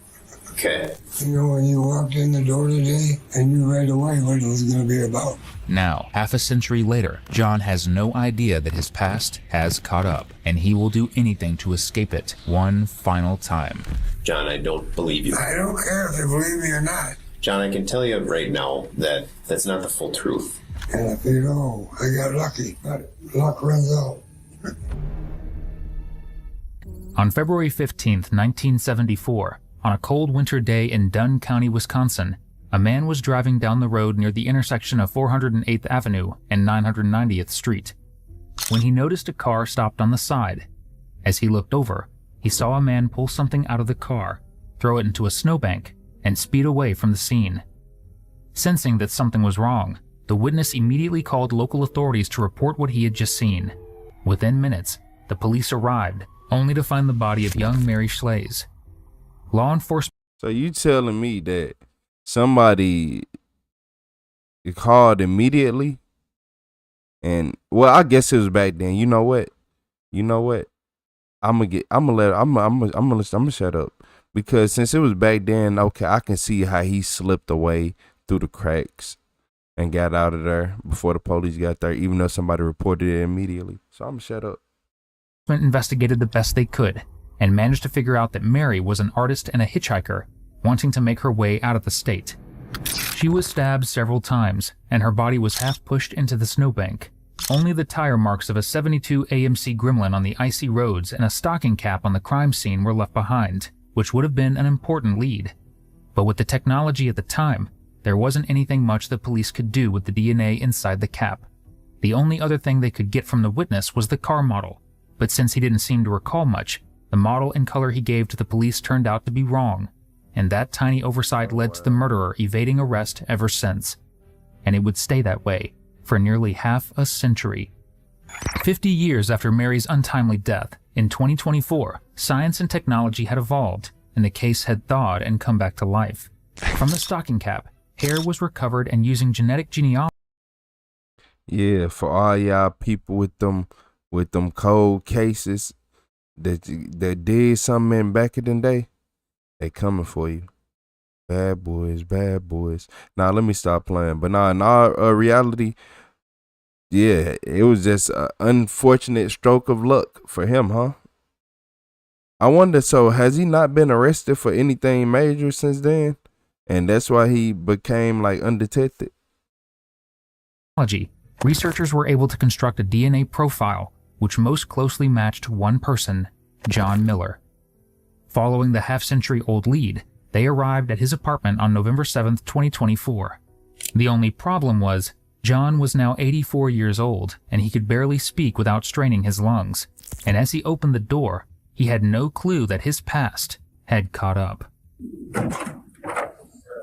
Okay. You know, when you walked in the door today, I knew right away what it was going to be about. Now, half a century later, John has no idea that his past has caught up, and he will do anything to escape it one final time. John, I don't believe you. I don't care if you believe me or not. John, I can tell you right now that that's not the full truth. And if you know, I got lucky, but luck runs out. On February 15th, 1974, on a cold winter day in Dunn County, Wisconsin, a man was driving down the road near the intersection of 408th Avenue and 990th Street when he noticed a car stopped on the side. As he looked over, he saw a man pull something out of the car, throw it into a snowbank, and speed away from the scene. Sensing that something was wrong, the witness immediately called local authorities to report what he had just seen. Within minutes, the police arrived, only to find the body of young Mary Schlaze. Law enforcement. So you telling me that somebody called immediately? And well, I guess it was back then. You know what? I'm gonna shut up. Because since it was back then, okay, I can see how he slipped away through the cracks and got out of there before the police got there, even though somebody reported it immediately. So I'm gonna shut up. Investigated the best they could and managed to figure out that Mary was an artist and a hitchhiker wanting to make her way out of the state. She was stabbed several times and her body was half pushed into the snowbank. Only the tire marks of a 72 AMC Gremlin on the icy roads and a stocking cap on the crime scene were left behind, which would have been an important lead. But with the technology at the time, there wasn't anything much the police could do with the DNA inside the cap. The only other thing they could get from the witness was the car model, but since he didn't seem to recall much, the model and color he gave to the police turned out to be wrong, and that tiny oversight led to the murderer evading arrest ever since. And it would stay that way for nearly half a century. 50 years after Mary's untimely death, in 2024, science and technology had evolved, and the case had thawed and come back to life. From the stocking cap, hair was recovered, and using genetic genealogy. Yeah, for all y'all people with them cold cases that did something in back in the day, they coming for you. Bad boys, bad boys. Now let me stop playing. But now in our reality, yeah, it was just an unfortunate stroke of luck for him, huh? I wonder, so has he not been arrested for anything major since then? And that's why he became like undetected? Researchers were able to construct a DNA profile which most closely matched one person, John Miller. Following the half-century-old lead, they arrived at his apartment on November 7th, 2024. The only problem was, John was now 84 years old, and he could barely speak without straining his lungs. And as he opened the door, he had no clue that his past had caught up. How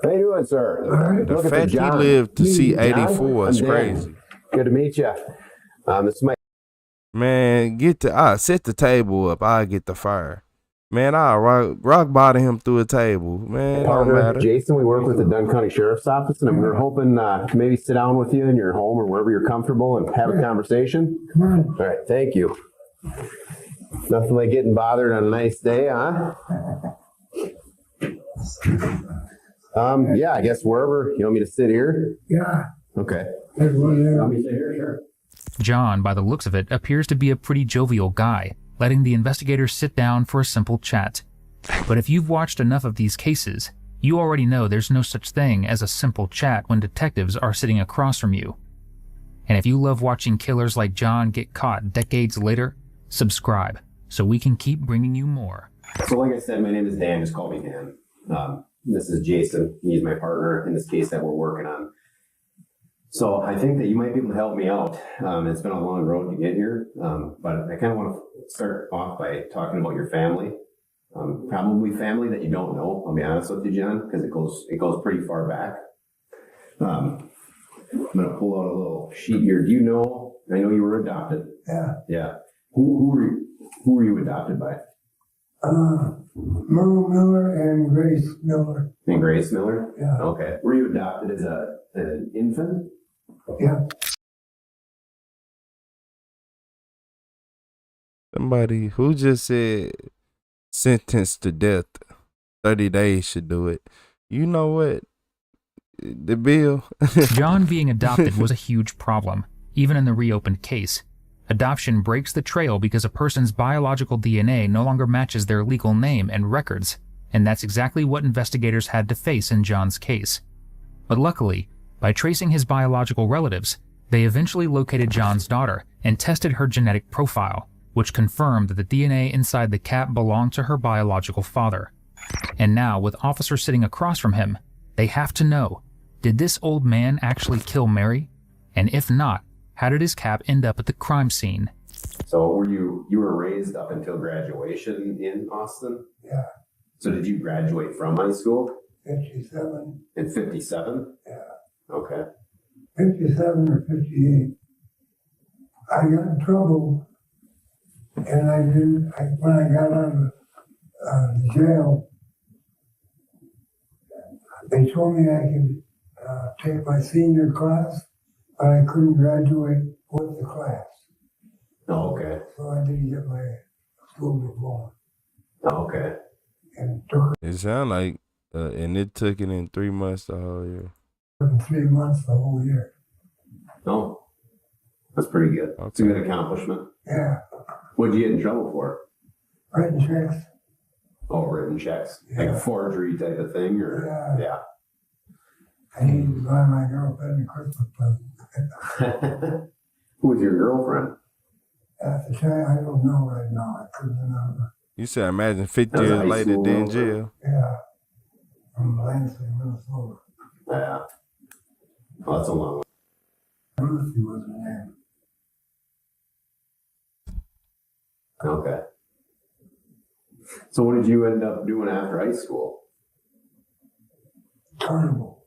you doing, sir? The fact he lived to see 84 is crazy. Good to meet you. This is my... Man, set the table up. I'll get the fire. Man, I'll rock bottom him through a table. Man, don't matter. Jason, we work with the Dunn County Sheriff's Office, and we were hoping to maybe sit down with you in your home or wherever you're comfortable and have a conversation. Come on. All right, thank you. Nothing like getting bothered on a nice day, huh? Yeah, I guess wherever. You want me to sit here? Yeah. Okay. Want me to sit here? Sure. John, by the looks of it, appears to be a pretty jovial guy, letting the investigators sit down for a simple chat. But if you've watched enough of these cases, you already know there's no such thing as a simple chat when detectives are sitting across from you. And if you love watching killers like John get caught decades later, subscribe so we can keep bringing you more. So like I said, my name is Dan, just call me Dan. This is Jason, he's my partner in this case that we're working on. So I think that you might be able to help me out. It's been a long road to get here, but I kind of want to start off by talking about your family. Probably family that you don't know, I'll be honest with you, John, because it goes pretty far back. I'm going to pull out a little sheet here. Do you know, I know you were adopted. Yeah. Yeah. Who were you adopted by? Merle Miller and Grace Miller. And Grace Miller? Yeah. Okay. Were you adopted as an infant? Yeah. Somebody who just said sentenced to death, 30 days should do it. You know what? The bill. John being adopted was a huge problem, even in the reopened case. Adoption breaks the trail because a person's biological DNA no longer matches their legal name and records, and that's exactly what investigators had to face in John's case. But luckily, by tracing his biological relatives, they eventually located John's daughter and tested her genetic profile, which confirmed that the DNA inside the cat belonged to her biological father. And now, with officers sitting across from him, they have to know, did this old man actually kill Mary? And if not, how did his cap end up at the crime scene? So you were raised up until graduation in Austin? Yeah. So did you graduate from high school? 57. In 57? Yeah. Okay. 57 or 58. I got in trouble, and when I got out of the jail, they told me I could take my senior class, but I couldn't graduate with the class. Oh, okay. So I didn't get my school diploma. Oh, okay. And it took It sounded like, and it took it in 3 months the whole year. in 3 months the whole year. Oh, that's pretty good. It's a good accomplishment. Yeah. What did you get in trouble for? Writing checks. Oh, written checks? Yeah. Like a forgery type of thing? Or Yeah. I needed to buy my girlfriend a Christmas present. Who was your girlfriend? At the time, I don't know right now. I couldn't remember. You said, imagine 50 years later, then in jail. Yeah. From Lansing, Minnesota. Yeah. Oh, that's a long way. Lucy was her name. Okay. So what did you end up doing after high school? Carnival.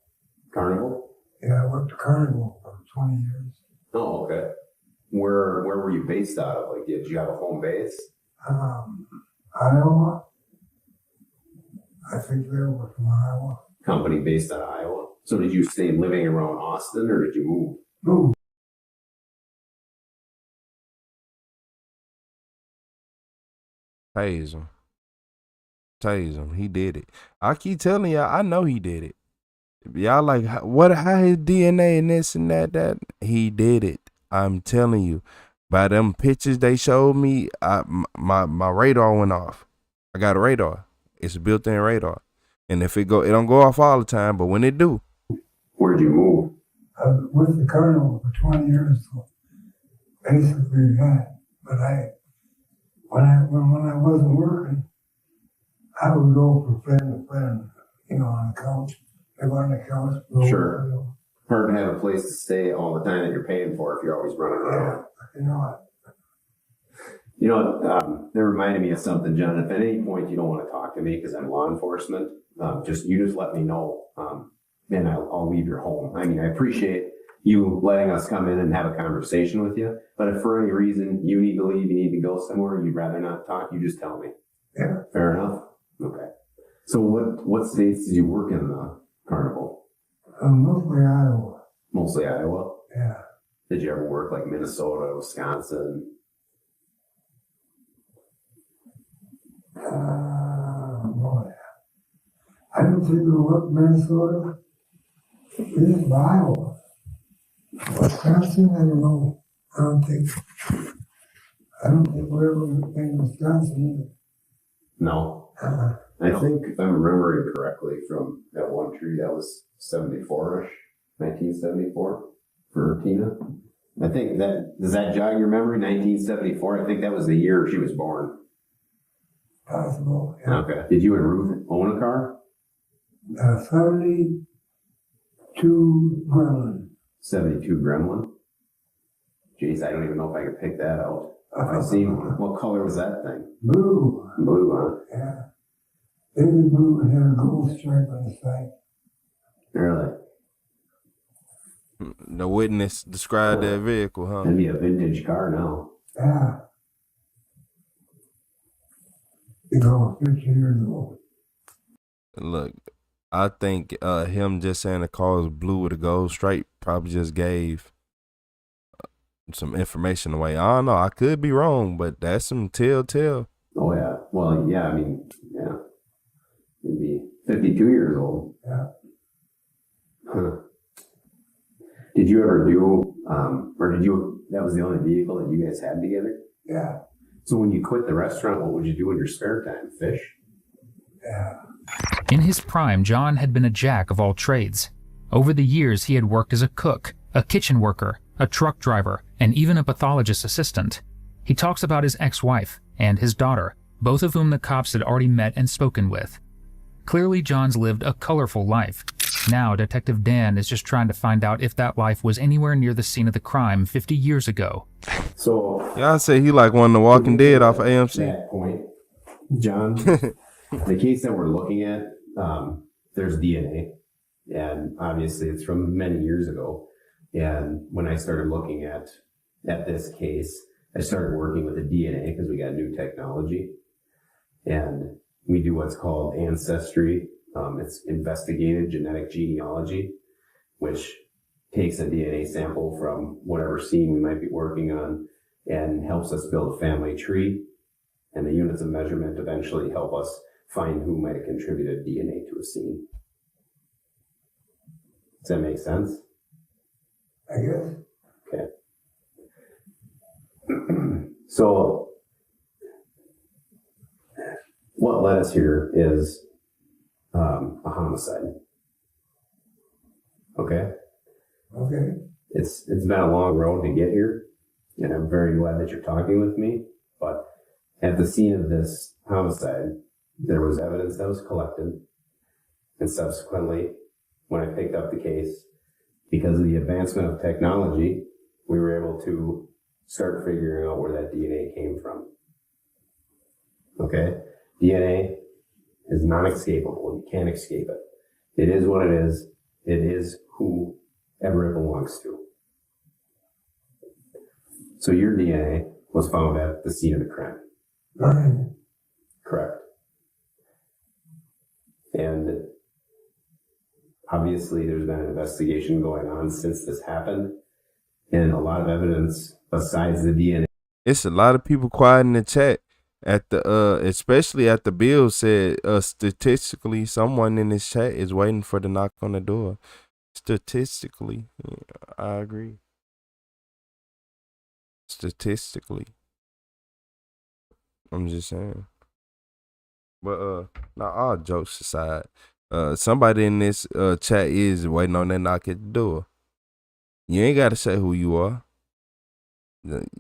Carnival? Yeah, I worked at Carnival for 20 years. Oh, okay. Where were you based out of? Like, did you have a home base? Iowa. I think they were from Iowa. Company based out of Iowa. So did you stay living around Austin or did you move? Move. Tase him. Tase him. He did it. I keep telling y'all, I know he did it. Y'all like, how his DNA and this and that? He did it. I'm telling you. By them pictures they showed me, my radar went off. I got a radar. It's a built-in radar. And if it don't go off all the time, but when it do. Where'd you move? I was with the Carnival for 20 years, so basically that. But when I wasn't working, I would go from friend to friend, on the couch. They were on the couch. Sure. hard to have a place to stay all the time that you're paying for if you're always running around. That reminded me of something, John. If at any point you don't want to talk to me because I'm law enforcement, just let me know, and I'll leave your home. I mean, I appreciate you letting us come in and have a conversation with you, but if for any reason you need to leave, you need to go somewhere, you'd rather not talk, you just tell me. Yeah. Fair enough? Okay. So what states did you work in the carnival? Mostly Iowa. Mostly Iowa? Yeah. Did you ever work like Minnesota, Wisconsin? Boy. I don't think we worked Minnesota. This is Iowa. Wisconsin, I don't know. I don't think we ever in Wisconsin either. No. I think if I'm remembering correctly from that one tree, that was 74-ish, 1974 for Tina. I think does that jog your memory? 1974. I think that was the year she was born. Possible. Yeah. Okay. Did you and Ruth own a car? 72 Gremlin. 72 Gremlin. Jeez, I don't even know if I could pick that out. I seen one. What color was that thing? Blue. Blue, huh? Yeah. It was blue and had a gold stripe on the side. Really? The witness described that vehicle, huh? That'd be a vintage car now. Yeah. It's all 50 years old. Look, I think him just saying the car was blue with a gold stripe probably just gave some information away. I don't know. I could be wrong, but that's some telltale. Oh, yeah. Well, yeah, I mean, yeah. He'd be 52 years old. Yeah. Huh. Did you ever do, that was the only vehicle that you guys had together? Yeah. So when you quit the restaurant, what would you do in your spare time? Fish? Yeah. In his prime, John had been a jack of all trades. Over the years, he had worked as a cook, a kitchen worker, a truck driver, and even a pathologist assistant. He talks about his ex-wife and his daughter, both of whom the cops had already met and spoken with. Clearly, John's lived a colorful life. Now, Detective Dan is just trying to find out if that life was anywhere near the scene of the crime 50 years ago. So, y'all say he like one of the Walking Dead off of AMC. That point, John, the case that we're looking at, there's DNA, and obviously it's from many years ago. And when I started looking at this case, I started working with the DNA because we got new technology, and we do what's called ancestry. It's investigated genetic genealogy, which takes a DNA sample from whatever scene we might be working on and helps us build a family tree. And the units of measurement eventually help us find who might have contributed DNA to a scene. Does that make sense? I guess. Okay. So what led us here is a homicide. Okay? Okay. It's been a long road to get here, and I'm very glad that you're talking with me, but at the scene of this homicide, there was evidence that was collected, and subsequently, when I picked up the case, because of the advancement of technology, we were able to start figuring out where that DNA came from. Okay? DNA is non-escapable. You can't escape it. It is what it is. It is whoever it belongs to. So your DNA was found at the scene of the crime. Right. Correct. And obviously there's been an investigation going on since this happened, and a lot of evidence besides the DNA. It's a lot of people quiet in the chat at the especially at the bill said statistically someone in this chat is waiting for the knock on the door. Statistically, yeah, I agree. Statistically, I'm just saying. But now all jokes aside, somebody in this chat is waiting on that knock at the door. You ain't gotta say who you are.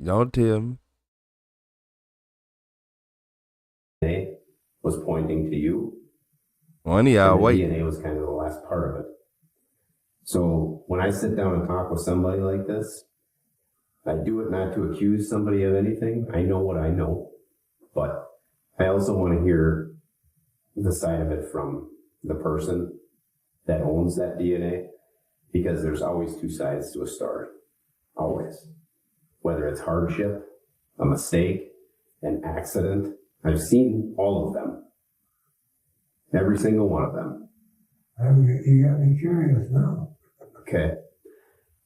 Don't tell me. DNA was pointing to you. One of y'all wait. DNA was kind of the last part of it. So when I sit down and talk with somebody like this, I do it not to accuse somebody of anything. I know what I know, but I also want to hear the side of it from the person that owns that DNA, because there's always two sides to a story. Always. Whether it's hardship, a mistake, an accident. I've seen all of them. Every single one of them. You got me curious now. Okay.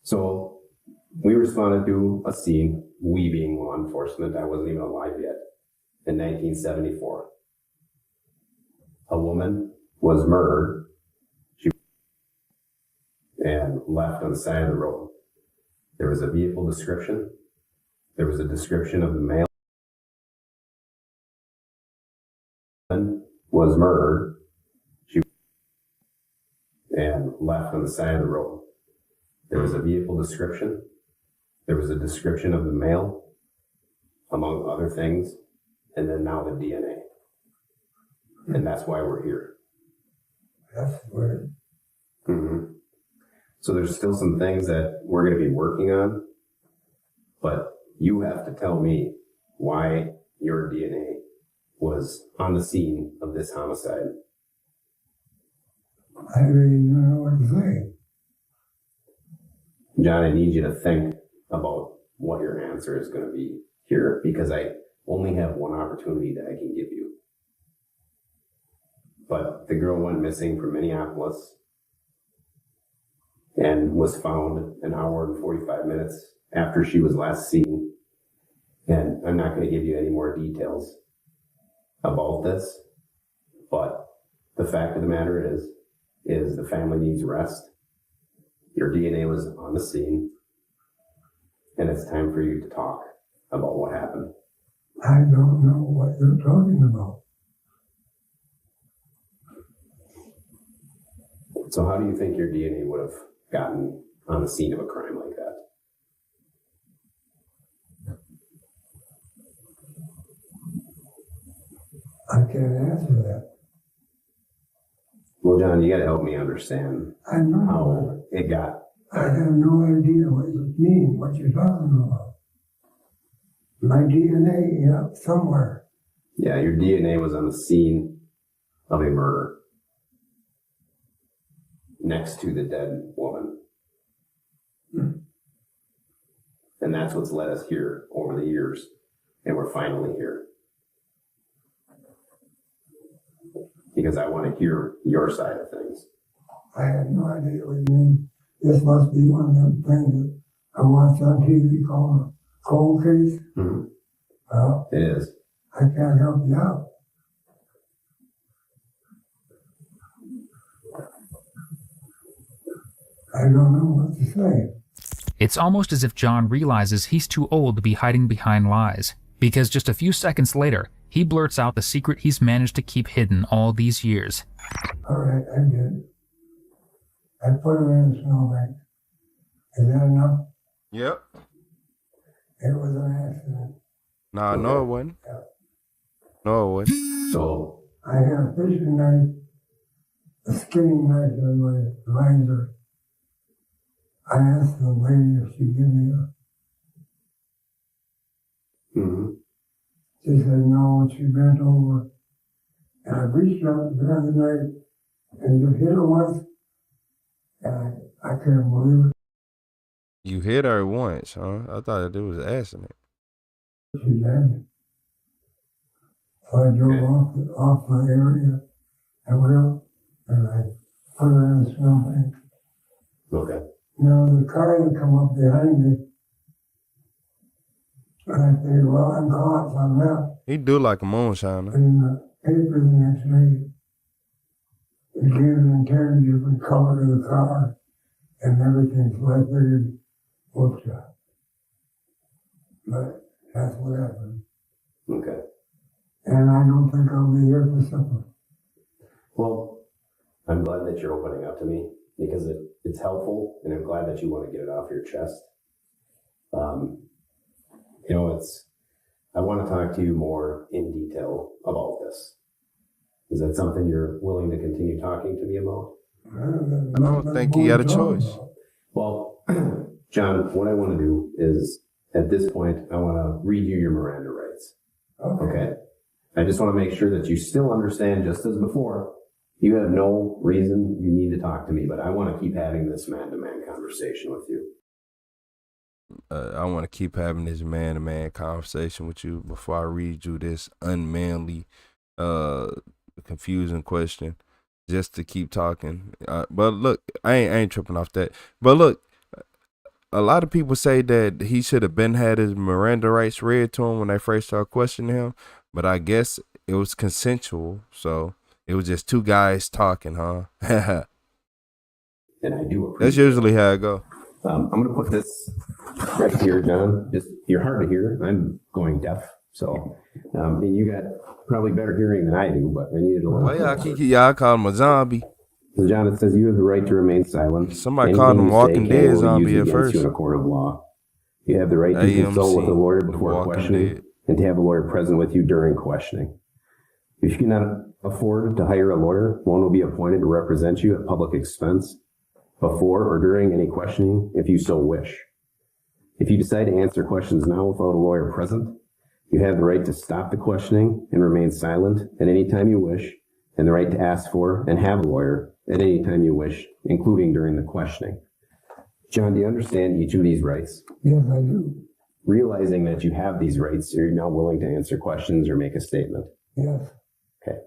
So we responded to a scene, we being law enforcement, I wasn't even alive yet, in 1974. A woman was murdered and left on the side of the road. There was a vehicle description. There was a description of the male was murdered and left on the side of the road. There was a vehicle description. There was a description of the male, among other things, and then now the DNA. And that's why we're here. That's weird. Mm-hmm. So there's still some things that we're going to be working on, but you have to tell me why your DNA was on the scene of this homicide. I really don't know what to say. John, I need you to think about what your answer is going to be here, because I only have one opportunity that I can give you. But the girl went missing from Minneapolis and was found an hour and 45 minutes after she was last seen. And I'm not going to give you any more details about this, but the fact of the matter is the family needs rest. Your DNA was on the scene, and it's time for you to talk about what happened. I don't know what you're talking about. So how do you think your DNA would have gotten on the scene of a crime like that? I can't answer that. Well, John, you got to help me understand I know how it got. I have no idea what you mean, what you're talking about. My DNA, somewhere. Yeah, your DNA was on the scene of a murder next to the dead woman. And that's what's led us here over the years. And we're finally here. Because I want to hear your side of things. I have no idea what you mean. This must be one of them things that I watch on TV called a cold case. Mm-hmm. It is. I can't help you out. I don't know what to say. It's almost as if John realizes he's too old to be hiding behind lies, because just a few seconds later, he blurts out the secret he's managed to keep hidden all these years. All right, I did. I put her in a snowbank. Is that enough? Yep. It was an accident. Nah, no, it wasn't. Yeah. No, it wasn't. So I had a fishing knife, a skinning knife in my visor. I asked the lady if she'd give me a. She said no, and she bent over. And I reached out and grabbed the knife and just hit her once. And I couldn't believe it. You hit her once, huh? I thought it was an accident. She did. So I drove off the area and went up and I put her in the snowbank. Okay. Now the car that come up behind me, and I figured, well, I'm caught, so I'm out. He do like a moonshiner. In the paper the next day, it gave an entire different color to the car and everything, so I figured, whoops. But that's what happened. Okay. And I don't think I'll be here for supper. Well, I'm glad that you're opening up to me because it's helpful, and I'm glad that you want to get it off your chest. I want to talk to you more in detail about this. Is that something you're willing to continue talking to me about? I don't think he had a choice. Well, John, what I want to do is, at this point, I want to read you your Miranda rights. Okay? I just want to make sure that you still understand, just as before, you have no reason you need to talk to me, but I want to keep having this man-to-man conversation with you. I want to keep having this man-to-man conversation with you before I read you this unmanly, confusing question, just to keep talking. But look, I ain't tripping off that. But look, a lot of people say that he should have been had his Miranda rights read to him when they first started questioning him. But I guess it was consensual, so it was just two guys talking, huh? And I do appreciate That's usually how it go. I'm going to put this right here, John. You're hard to hear. I'm going deaf, so and you got probably better hearing than I do, but I needed a little. Well, y'all call him a zombie. So John, it says you have the right to remain silent. Somebody called him Walking Dead zombie at first. You in a court of law. You have the right to consult with a lawyer before questioning, and to have a lawyer present with you during questioning. If you cannot afford to hire a lawyer, one will be appointed to represent you at public expense before or during any questioning, if you so wish. If you decide to answer questions now without a lawyer present, you have the right to stop the questioning and remain silent at any time you wish, and the right to ask for and have a lawyer at any time you wish, including during the questioning. John, do you understand each of these rights? Yes, I do. Realizing that you have these rights, are you now willing to answer questions or make a statement? Yes. Okay.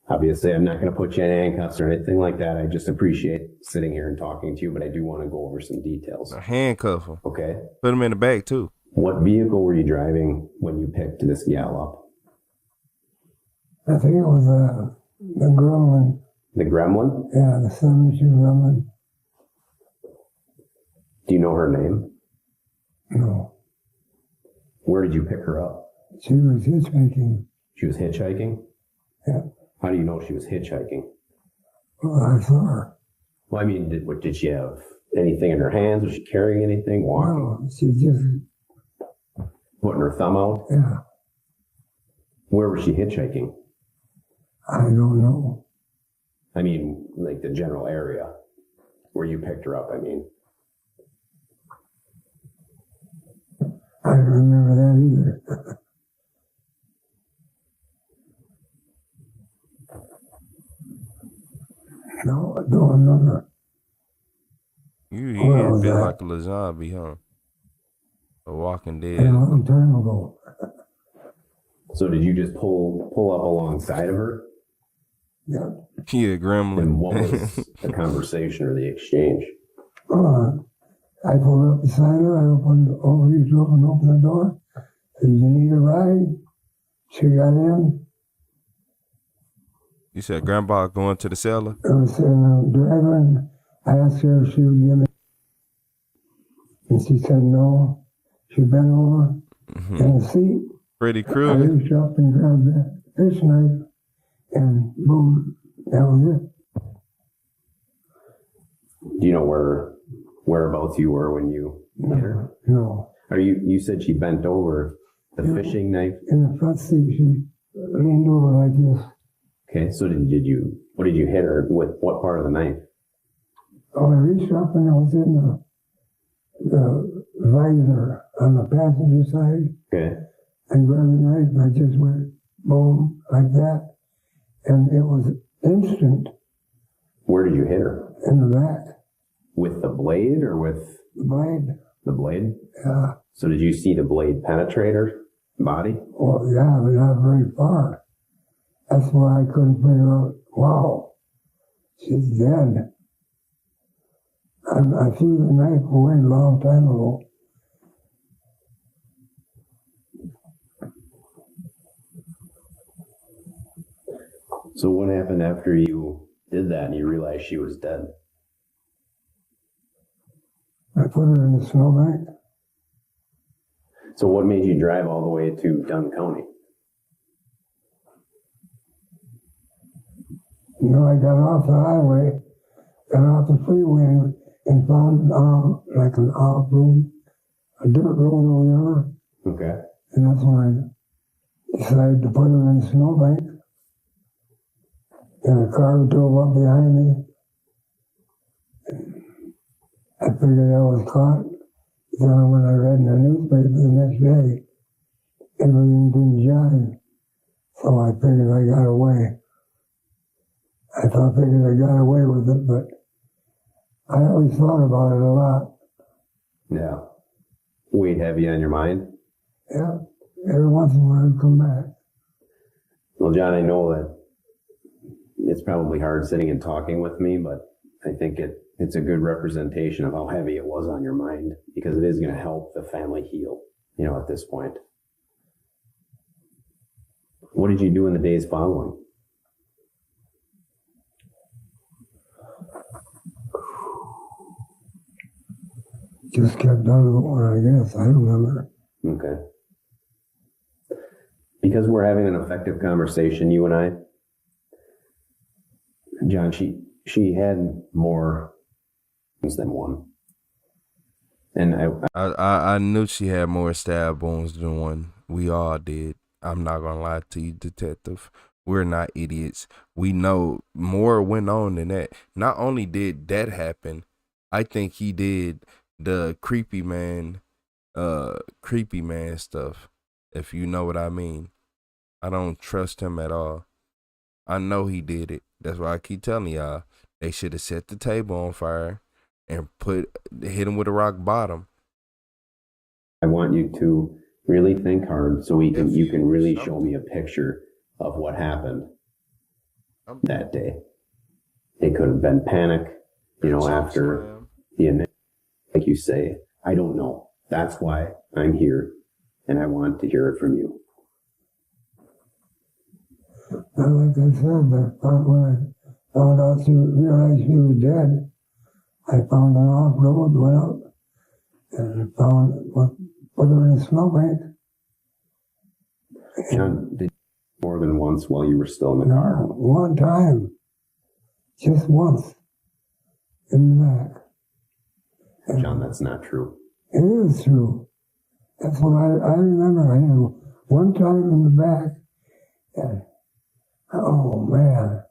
Obviously, I'm not going to put you in handcuffs or anything like that. I just appreciate sitting here and talking to you, but I do want to go over some details. Handcuff him. Okay. Put him in the bag, too. What vehicle were you driving when you picked this gal up? I think it was the Gremlin. The Gremlin? Yeah, the 72 Gremlin. Do you know her name? No. Where did you pick her up? She was hitchhiking. She was hitchhiking? Yeah. How do you know she was hitchhiking? Well, I saw her. Well, I mean, did she have anything in her hands? Was she carrying anything? Walking? No, she just... Putting her thumb out? Yeah. Where was she hitchhiking? I don't know. I mean, like the general area where you picked her up, I mean. I don't remember that either. No, I don't remember. You ain't been like a zombie, huh? A Walking Dead. A long time ago. So did you just pull up alongside of her? Yeah. Yeah, Gremlin. And what was the conversation or the exchange? I pulled up beside her. I reached over and opened the door. Said, "You need a ride?" She got in. You said Grandpa going to the cellar? I was driving. I asked her if she would give me, and she said no. She bent over in the seat. Freddy Krueger. I reached up and grabbed that fish knife, and boom, that was it. Do you know whereabouts you were when you hit her? No. You said she bent over the fishing knife? In the front seat, she leaned over like this. Okay, so what did you hit her with? What part of the knife? Oh, I reached up and it was in the visor on the passenger side. Okay. And grabbed the knife and I just went boom, like that. And it was instant. Where did you hit her? In the back. With the blade or with? The blade. The blade? Yeah. So did you see the blade penetrate her body? Well, yeah, but not very far. That's why I couldn't figure out, wow, she's dead. I threw the knife away a long time ago. So what happened after you did that and you realized she was dead? I put her in the snowbank. So what made you drive all the way to Dunn County? You know, I got off the highway, got off the freeway, and found like an off road, a dirt road or whatever. Okay. And that's when I decided to put her in the snowbank. And a car drove up behind me, I figured I was caught. Then when I read in the newspaper the next day, everything didn't jive. So I figured I got away. I figured I got away with it, but I always thought about it a lot. Yeah. Weighed heavy on your mind? Yeah. Every once in a while I'd come back. Well, John, I know that it's probably hard sitting and talking with me, but I think it's a good representation of how heavy it was on your mind, because it is going to help the family heal, at this point. What did you do in the days following? Just kept on going, I guess. I don't remember. Okay. Because we're having an effective conversation, you and I, John, she had more things than one. And I knew she had more stab wounds than one. We all did. I'm not gonna lie to you, detective. We're not idiots. We know more went on than that. Not only did that happen, I think he did the creepy man stuff, if you know what I mean. I don't trust him at all. I know he did it. That's why I keep telling y'all, they should have set the table on fire and hit him with a rock bottom. I want you to really think hard so you can really show me a picture of what happened that day. It could have been panic, after the initial, like you say. I don't know. That's why I'm here, and I want to hear it from you. Well, like I said, when I found out realized she was dead, I found an off-road, went out, and put her in a snow bank. John, did you more than once while you were still in the car? One time. Just once. In the back. John, that's not true. It is true. That's what I remember. I knew one time in the back, and oh man.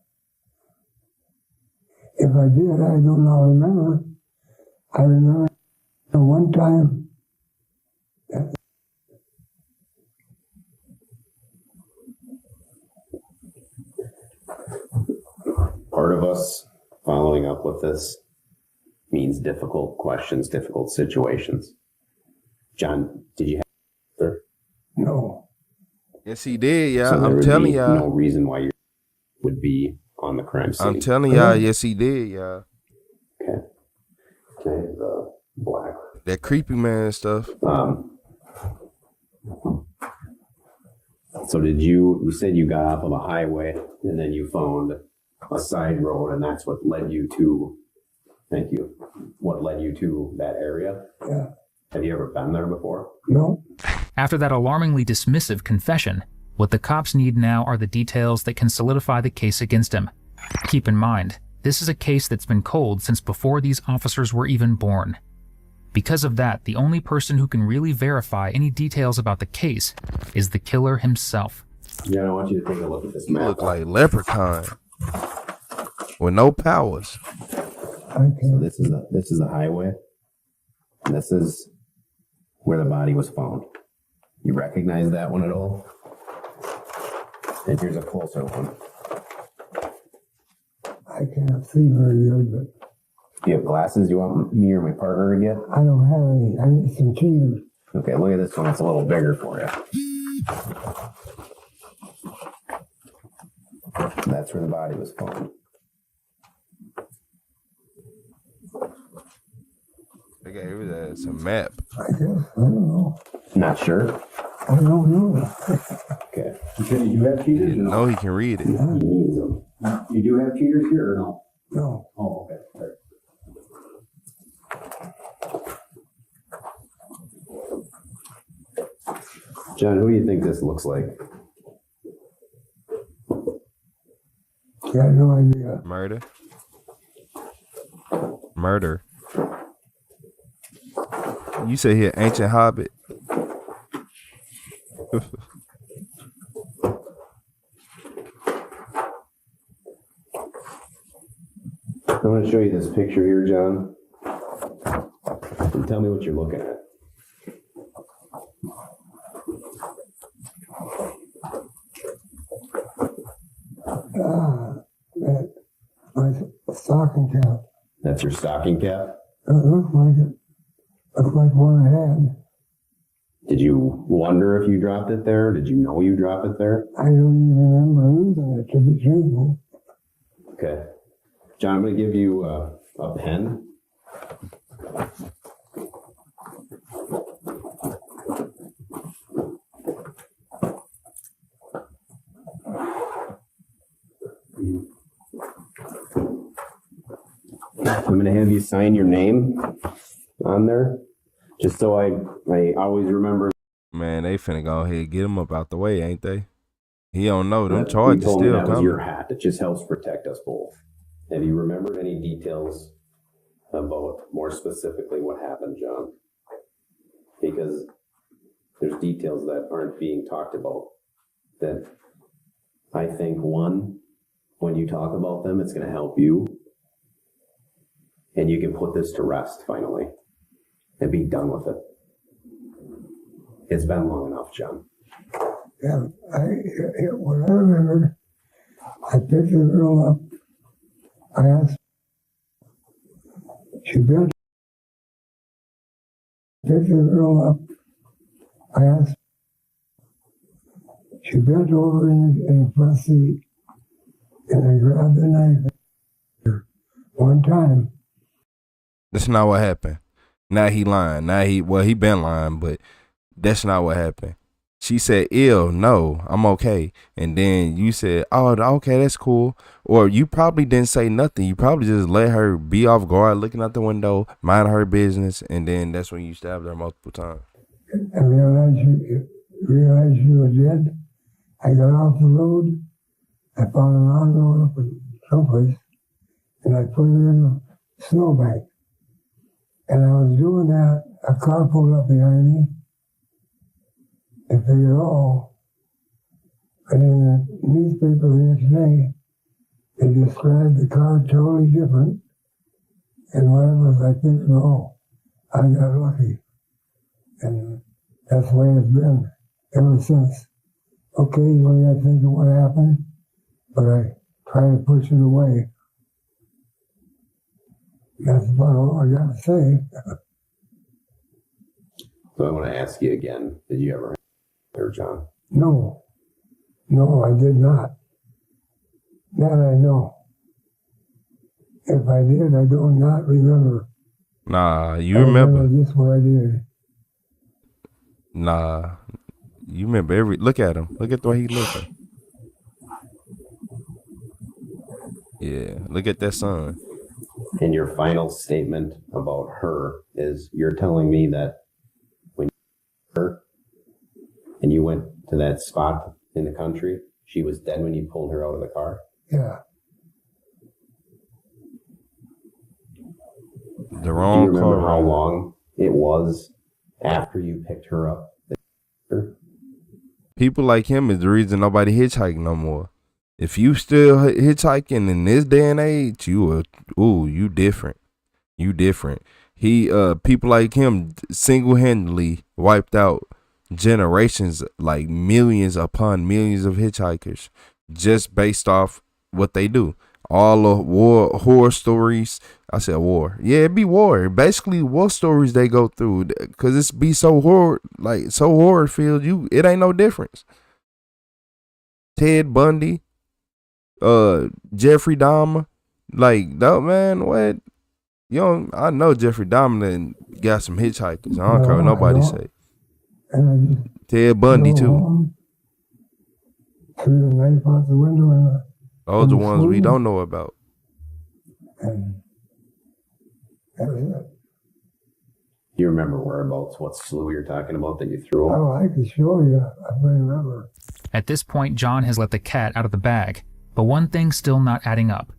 If I did, I don't know, remember. I remember one time. Part of us following up with this means difficult questions, difficult situations. John, did you have her? No. Yes, he did, yeah. So I'm telling y'all. No reason why you would be on the crime scene. I'm telling y'all, yes, he did, yeah. Okay, the black. That creepy man stuff. So you said you got off of a highway and then you found a side road, and that's what led you to, what led you to that area? Yeah. Have you ever been there before? No. After that alarmingly dismissive confession, what the cops need now are the details that can solidify the case against him. Keep in mind, this is a case that's been cold since before these officers were even born. Because of that, the only person who can really verify any details about the case is the killer himself. Yeah, I want you to take a look at this map. You look like Leprechaun with no powers. Okay. So this is the highway. And this is where the body was found. You recognize that one at all? And here's a closer one. I can't see very good, but... Do you have glasses you want me or my partner to get? I don't have any. I need some cheese. Okay, look at this one. It's a little bigger for you. That's where the body was found. They gave us a map. I guess. I don't know. Not sure? I don't know. Okay. You said you do have cheaters? Didn't know he can read it. Yeah. You do have cheaters here or no? No. Oh, okay. Right. John, who do you think this looks like? Yeah, no idea. Murder. You say here, ancient hobbit. I'm going to show you this picture here, John. And tell me what you're looking at. My stocking cap. That's your stocking cap? It looked like it. Looked like one I had. Did you wonder if you dropped it there? Did you know you dropped it there? I don't even remember losing it, to be truthful. Okay. John, I'm going to give you a pen. I'm going to have you sign your name on there, just so I always remember. Man, they finna go ahead and get him up out the way, ain't they? He don't know. Them charges told me still that was coming. your hat. It just helps protect us both. Have you remembered any details about more specifically what happened, John? Because there's details that aren't being talked about that I think, one, when you talk about them, it's going to help you. And you can put this to rest finally and be done with it. It's been long enough, John. Yeah, what I remembered, I picked the girl up. I asked, she picked the girl up. I asked, she bent over in the front seat, and I grabbed the knife one time. That's not what happened. Now he lying. He been lying, but that's not what happened. She said, "Ew, no, I'm okay." And then you said, "Oh, okay, that's cool." Or you probably didn't say nothing. You probably just let her be off guard, looking out the window, mind her business, and then that's when you stabbed her multiple times. I realized she was dead. I got off the road. I found an auto up someplace, and I put her in the snowbank. And I was doing that. A car pulled up behind me. I figured, and in the newspaper the next day, they described the car totally different. And when I was, I think, I got lucky. And that's the way it's been ever since. Occasionally I think of what happened, but I try to push it away. That's about all I got to say. So I want to ask you again, did you ever hear John? No, I did not. That I know. If I did, I do not remember. Nah, you remember. Just what I did. Nah, you remember look at him. Look at the way he looking. Yeah, look at that sun. And your final statement about her is you're telling me that when you her and you went to that spot in the country, she was dead when you pulled her out of the car? Yeah. The wrong car. Do you remember how long it was after you picked her up? People like him is the reason nobody hitchhiking no more. If you still hitchhiking in this day and age, you different. You different. People like him single-handedly wiped out generations, like millions upon millions of hitchhikers, just based off what they do. All the horror stories. I said war. Yeah, it be war. Basically, war stories they go through, cause it's be so horror filled. It ain't no difference. Ted Bundy, Jeffrey Dahmer, man, what? I know Jeffrey Dahmer got some hitchhikers. I don't care what nobody say. Ted Bundy too. Threw the knife out the window. Those are the ones we don't know about. And that was it. Do you remember whereabouts, what slough you're talking about that you threw? Oh, I can show you. I remember. At this point, John has let the cat out of the bag, but one thing's still not adding up.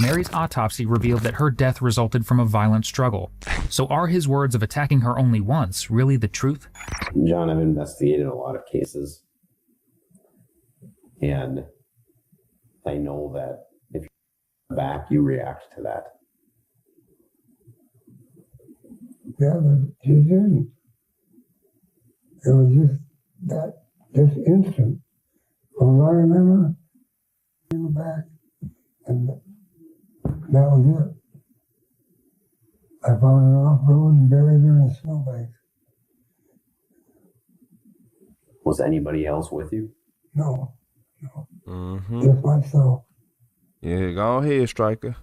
Mary's autopsy revealed that her death resulted from a violent struggle. So are his words of attacking her only once really the truth? John, I've investigated a lot of cases. And I know that if you're back, you react to that. Yeah, but she didn't. It was just this instant. From what I remember, came back, and that was it. I found her off road and buried her in a snowbank. Was anybody else with you? No. Mm-hmm. Just myself. Yeah, go ahead, Striker.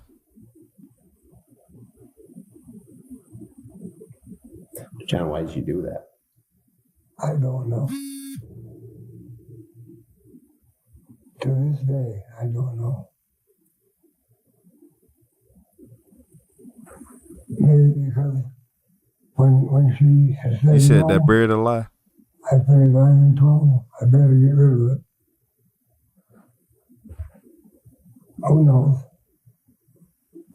John, why did you do that? I don't know. To this day, I don't know. Maybe because when she said You said no, that buried a lie. I figured I even told him I better get rid of it. Who knows?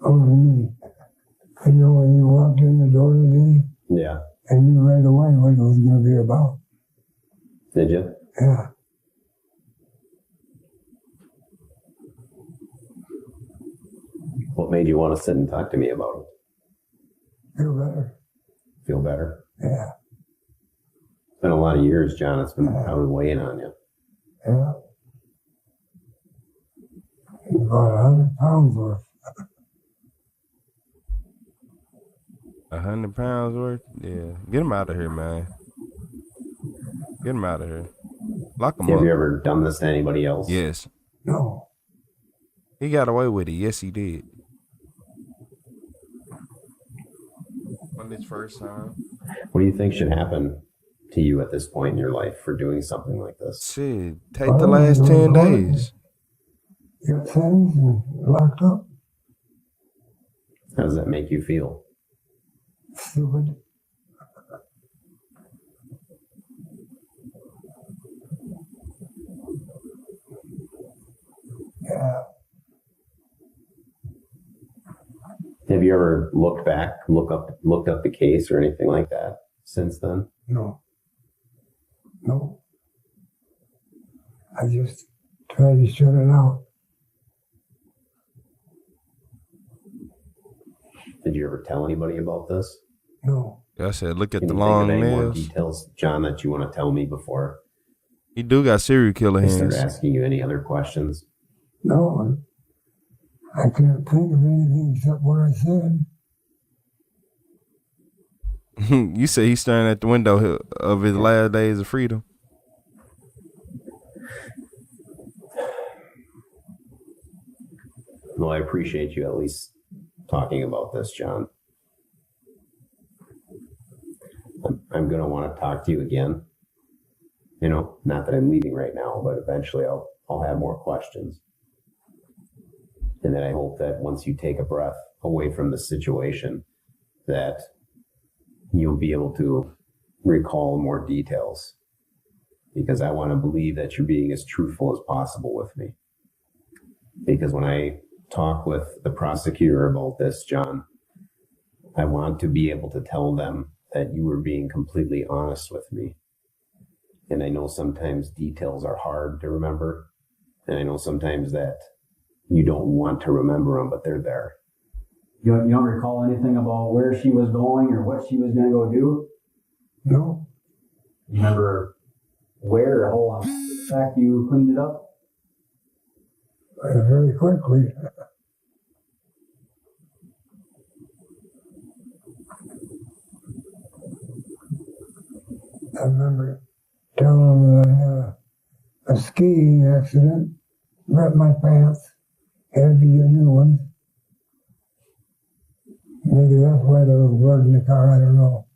Only me. You know, when you walked in the door today, Yeah. I knew right away what it was going to be about. Did you? Yeah. What made you want to sit and talk to me about it? Feel better. Feel better? Yeah. It's been a lot of years, John. It's been probably weighing on you. Yeah. About 100 pounds worth. 100 pounds worth? Yeah. Get him out of here, man. Get him out of here. Lock him up. Have you ever done this to anybody else? Yes. No. He got away with it. Yes, he did. On his first time. What do you think should happen to you at this point in your life for doing something like this? Shit, take the last 10 days. Get sentenced and locked up. How does that make you feel? Stupid. Yeah. Have you ever looked back, looked up the case or anything like that since then? No. No. I just tried to shut it out. Did you ever tell anybody about this? No. I said, look at Can the you long think of any more nails. details, John, that you want to tell me before He do got serial killer I start hands. asking you any other questions? No. I can't think of anything except what I said. You say he's staring at the window of his last days of freedom. Well, I appreciate you at least talking about this, John. I'm going to want to talk to you again. You know, not that I'm leaving right now, but eventually I'll have more questions. And then I hope that once you take a breath away from the situation, that you'll be able to recall more details. Because I want to believe that you're being as truthful as possible with me. Because when I talk with the prosecutor about this, John, I want to be able to tell them that you were being completely honest with me. And I know sometimes details are hard to remember. And I know sometimes that you don't want to remember them, but they're there. You don't recall anything about where she was going or what she was going to go do? No. You remember where or how long back you cleaned it up? Very quickly. I remember telling them that I had a skiing accident, ripped my pants, had to get new ones. Maybe that's why there was blood in the car, I don't know.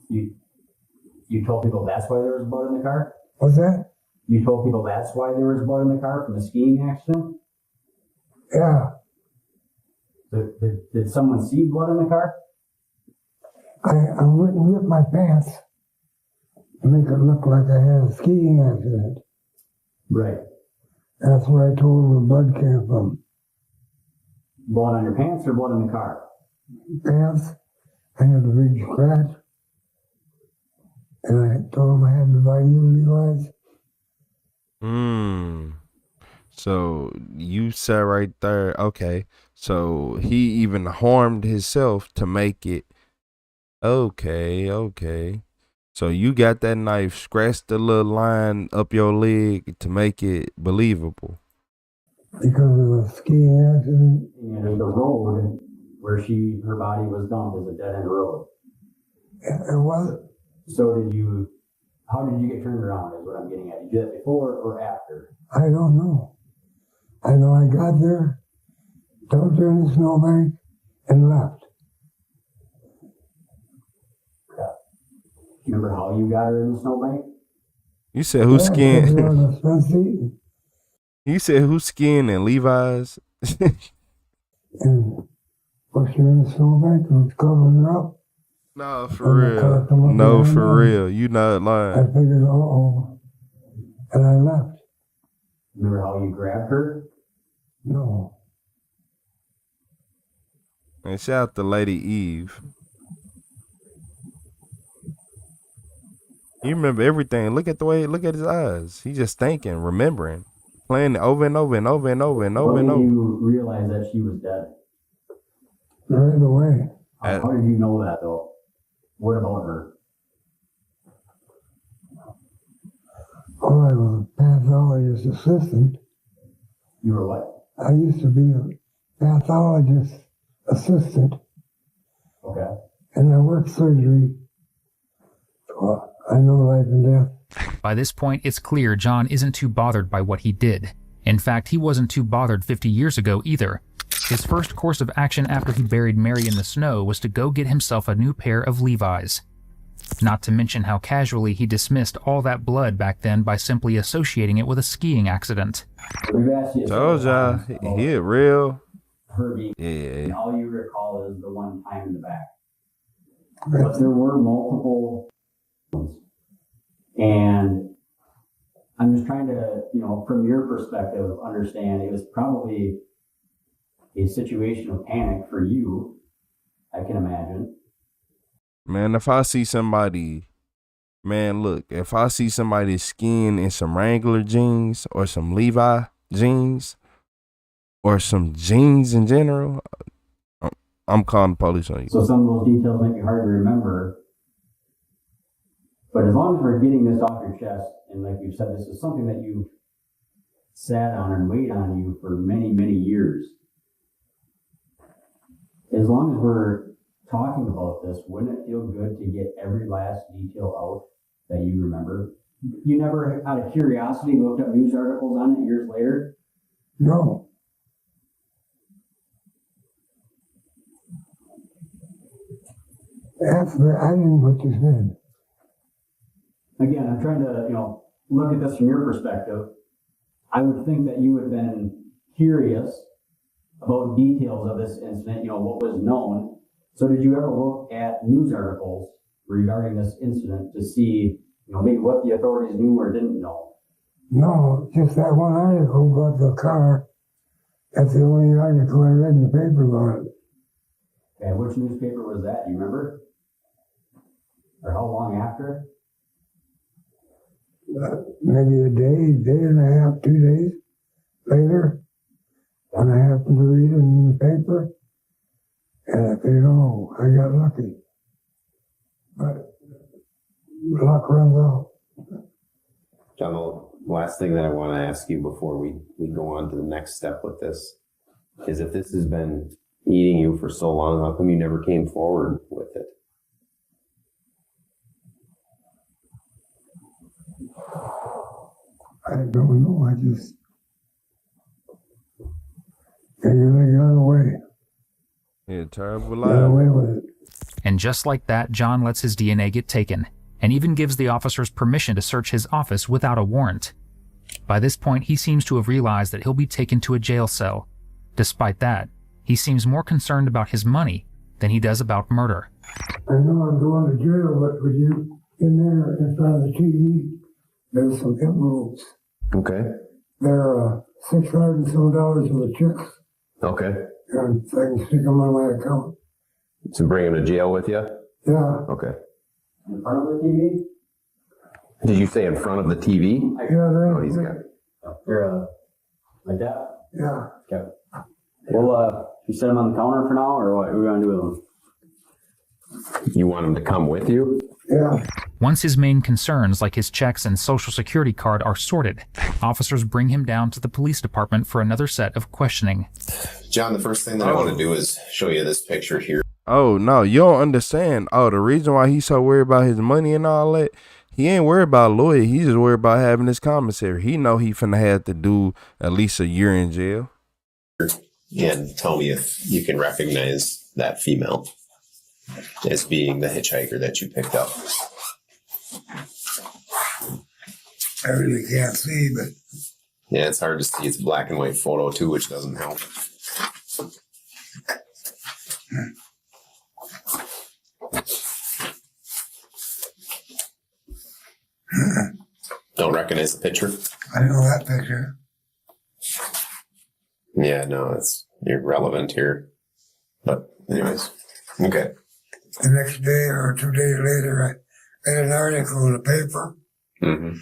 You told people that's why there was blood in the car? What's that? You told people that's why there was blood in the car from the skiing accident? Yeah. Did someone see blood in the car? I went and ripped my pants to make it look like I had a skiing accident. Right. That's where I told them the blood came from. Blood on your pants or blood in the car? Pants. I had a big scratch. And I told them I had to buy new Levi's. So you said right there, okay. So he even harmed himself to make it okay. So you got that knife, scratched the little line up your leg to make it believable. Because of the skiing accident. And the road where her body was dumped is a dead-end road. It was. So how did you get turned around is what I'm getting at. Did you do that before or after? I don't know. I know I got there, dumped her in the snowbank, and left. Do you remember how you got her in the snowbank? You said who's skiing? You said who's skiing and Levi's? And pushed her in the snowbank and was covering her up. No, for real. No, for real. You not lying. I figured, and I left. Remember how you grabbed her? No. And shout out to Lady Eve. You remember everything. Look at his eyes. He just thinking, remembering, playing it over and over and over and over and over and over. When did you realize that she was dead? Right away. How did you know that though? What about her? Oh, I was a pathologist assistant. You were what? I used to be a pathologist assistant. Okay. And I worked surgery. So I know life and death. By this point, it's clear John isn't too bothered by what he did. In fact, he wasn't too bothered 50 years ago either. His first course of action after he buried Mary in the snow was to go get himself a new pair of Levi's. Not to mention how casually he dismissed all that blood back then by simply associating it with a skiing accident. Told y'all, he real. Herbie, yeah. And all you recall is the one time in the back. But there were multiple ones. And I'm just trying to, from your perspective, understand it was probably a situation of panic for you, I can imagine. Man, if I see somebody skiing in some Wrangler jeans or some Levi jeans or some jeans in general, I'm calling the police on you. So some of those details might be hard to remember. But as long as we're getting this off your chest, and like we've said, this is something that you've sat on and weighed on you for many, many years. As long as we're talking about this, wouldn't it feel good to get every last detail out that you remember? You never, out of curiosity, looked up news articles on it years later? No. After I didn't know what you said. Again, I'm trying to, look at this from your perspective. I would think that you would have been curious about details of this incident, what was known. So did you ever look at news articles regarding this incident to see, maybe what the authorities knew or didn't know? No, just that one article about the car. That's the only article I read in the paper about it. Okay, which newspaper was that? Do you remember? Or how long after? Maybe a day and a half, 2 days later, when I happened to read it in the paper, and I figured, I got lucky. But luck runs out. John, the last thing that I want to ask you before we go on to the next step with this is, if this has been eating you for so long, how come you never came forward with it? I don't know. I just usually got away. Yeah, terrible life. Got away with it. And just like that, John lets his DNA get taken, and even gives the officers permission to search his office without a warrant. By this point, he seems to have realized that he'll be taken to a jail cell. Despite that, he seems more concerned about his money than he does about murder. I know I'm going to jail, but with you in there in front of the TV, there's some envelopes. Okay. They're $600 and some dollars for the checks. Okay. And so I can stick them on my account. So bring him to jail with you? Yeah. Okay. In front of the TV? Did you say in front of the TV? Yeah, he's got. They're like that? Yeah. Okay. Well, you set him on the counter for now, or what are we going to do with him? You want him to come with you? Yeah. Once his main concerns, like his checks and social security card, are sorted, officers bring him down to the police department for another set of questioning. John, the first thing that I want to do is show you this picture here. Oh, no, you don't understand. Oh, the reason why he's so worried about his money and all that, he ain't worried about a lawyer. He's just worried about having his commissary. He know he finna have to do at least a year in jail. And tell me if you can recognize that female as being the hitchhiker that you picked up. I really can't see, but... Yeah, it's hard to see. It's a black and white photo, too, which doesn't help. Don't recognize the picture? I know that picture. Yeah, no, it's irrelevant here. But anyways, okay. The next day or 2 days later, I read an article in the paper, and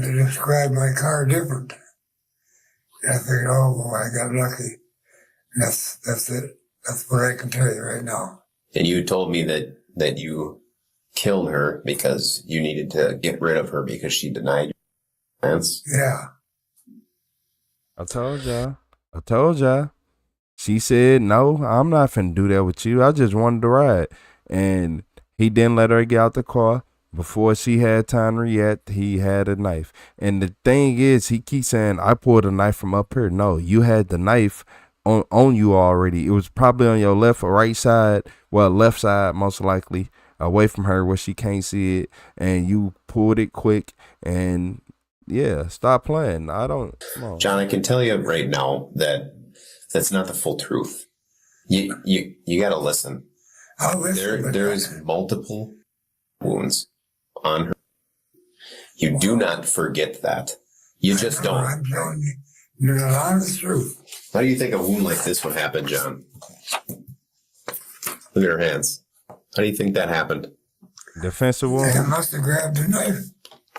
it described my car different. And I figured, oh, well, I got lucky. And that's it. That's what I can tell you right now. And you told me that you killed her because you needed to get rid of her because she denied your offense? Yeah. I told y'all. She said, no, I'm not finna do that with you. I just wanted to ride. And he didn't let her get out the car. Before she had time to react, he had a knife. And the thing is, he keeps saying, I pulled a knife from up here. No, you had the knife on you already. It was probably on your left or right side. Well, left side, most likely, away from her where she can't see it. And you pulled it quick. And yeah, stop playing. Come on. John, I can tell you right now that that's not the full truth. You got to listen. I'll listen. There is multiple wounds on her. You do not forget that. You just don't. I'm telling you, the honest truth. How do you think a wound like this would happen, John? Look at her hands. How do you think that happened? Defensive wound? They must have grabbed the knife.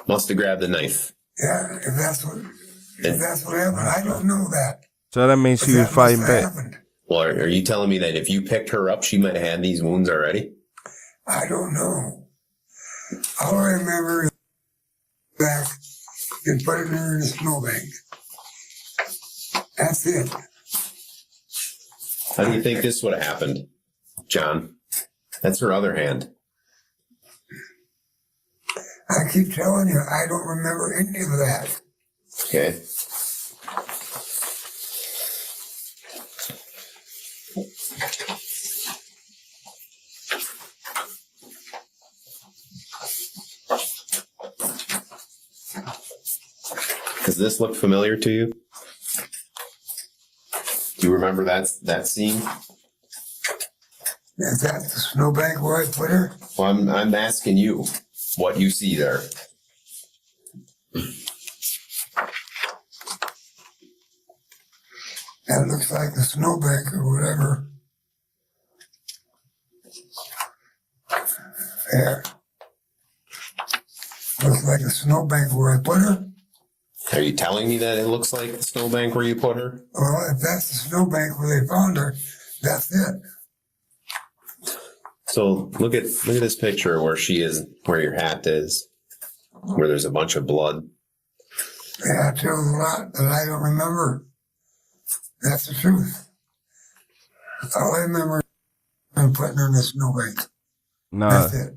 Must have grabbed the knife. Yeah, if that's what happened, I don't know that. So that means she was fighting back. Well, are you telling me that if you picked her up, she might have had these wounds already? I don't know. All I remember is back and put her in a snowbank. That's it. How do you think this would have happened, John? That's her other hand. I keep telling you, I don't remember any of that. Okay. Does this look familiar to you? Do you remember that scene? Is that the snowbank where I put her? Well, I'm asking you what you see there. That looks like the snowbank or whatever. There. Looks like a snowbank where I put her. Are you telling me that it looks like the snowbank where you put her? Well, if that's the snowbank where they found her, that's it. So look at this picture where she is, where your hat is, where there's a bunch of blood. Yeah, it tells a lot that I don't remember. That's the truth. All I remember is putting her in the snowbank. Nah. That's it.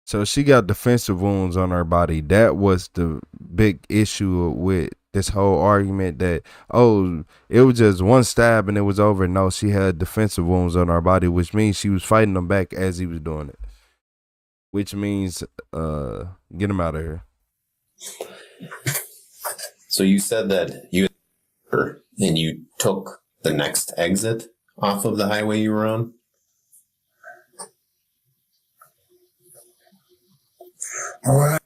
So she got defensive wounds on her body. That was the big issue with this whole argument that, oh, it was just one stab and it was over. No, she had defensive wounds on her body, which means she was fighting them back as he was doing it. Which means get him out of here. So you said that you and you took the next exit off of the highway you were on? Well,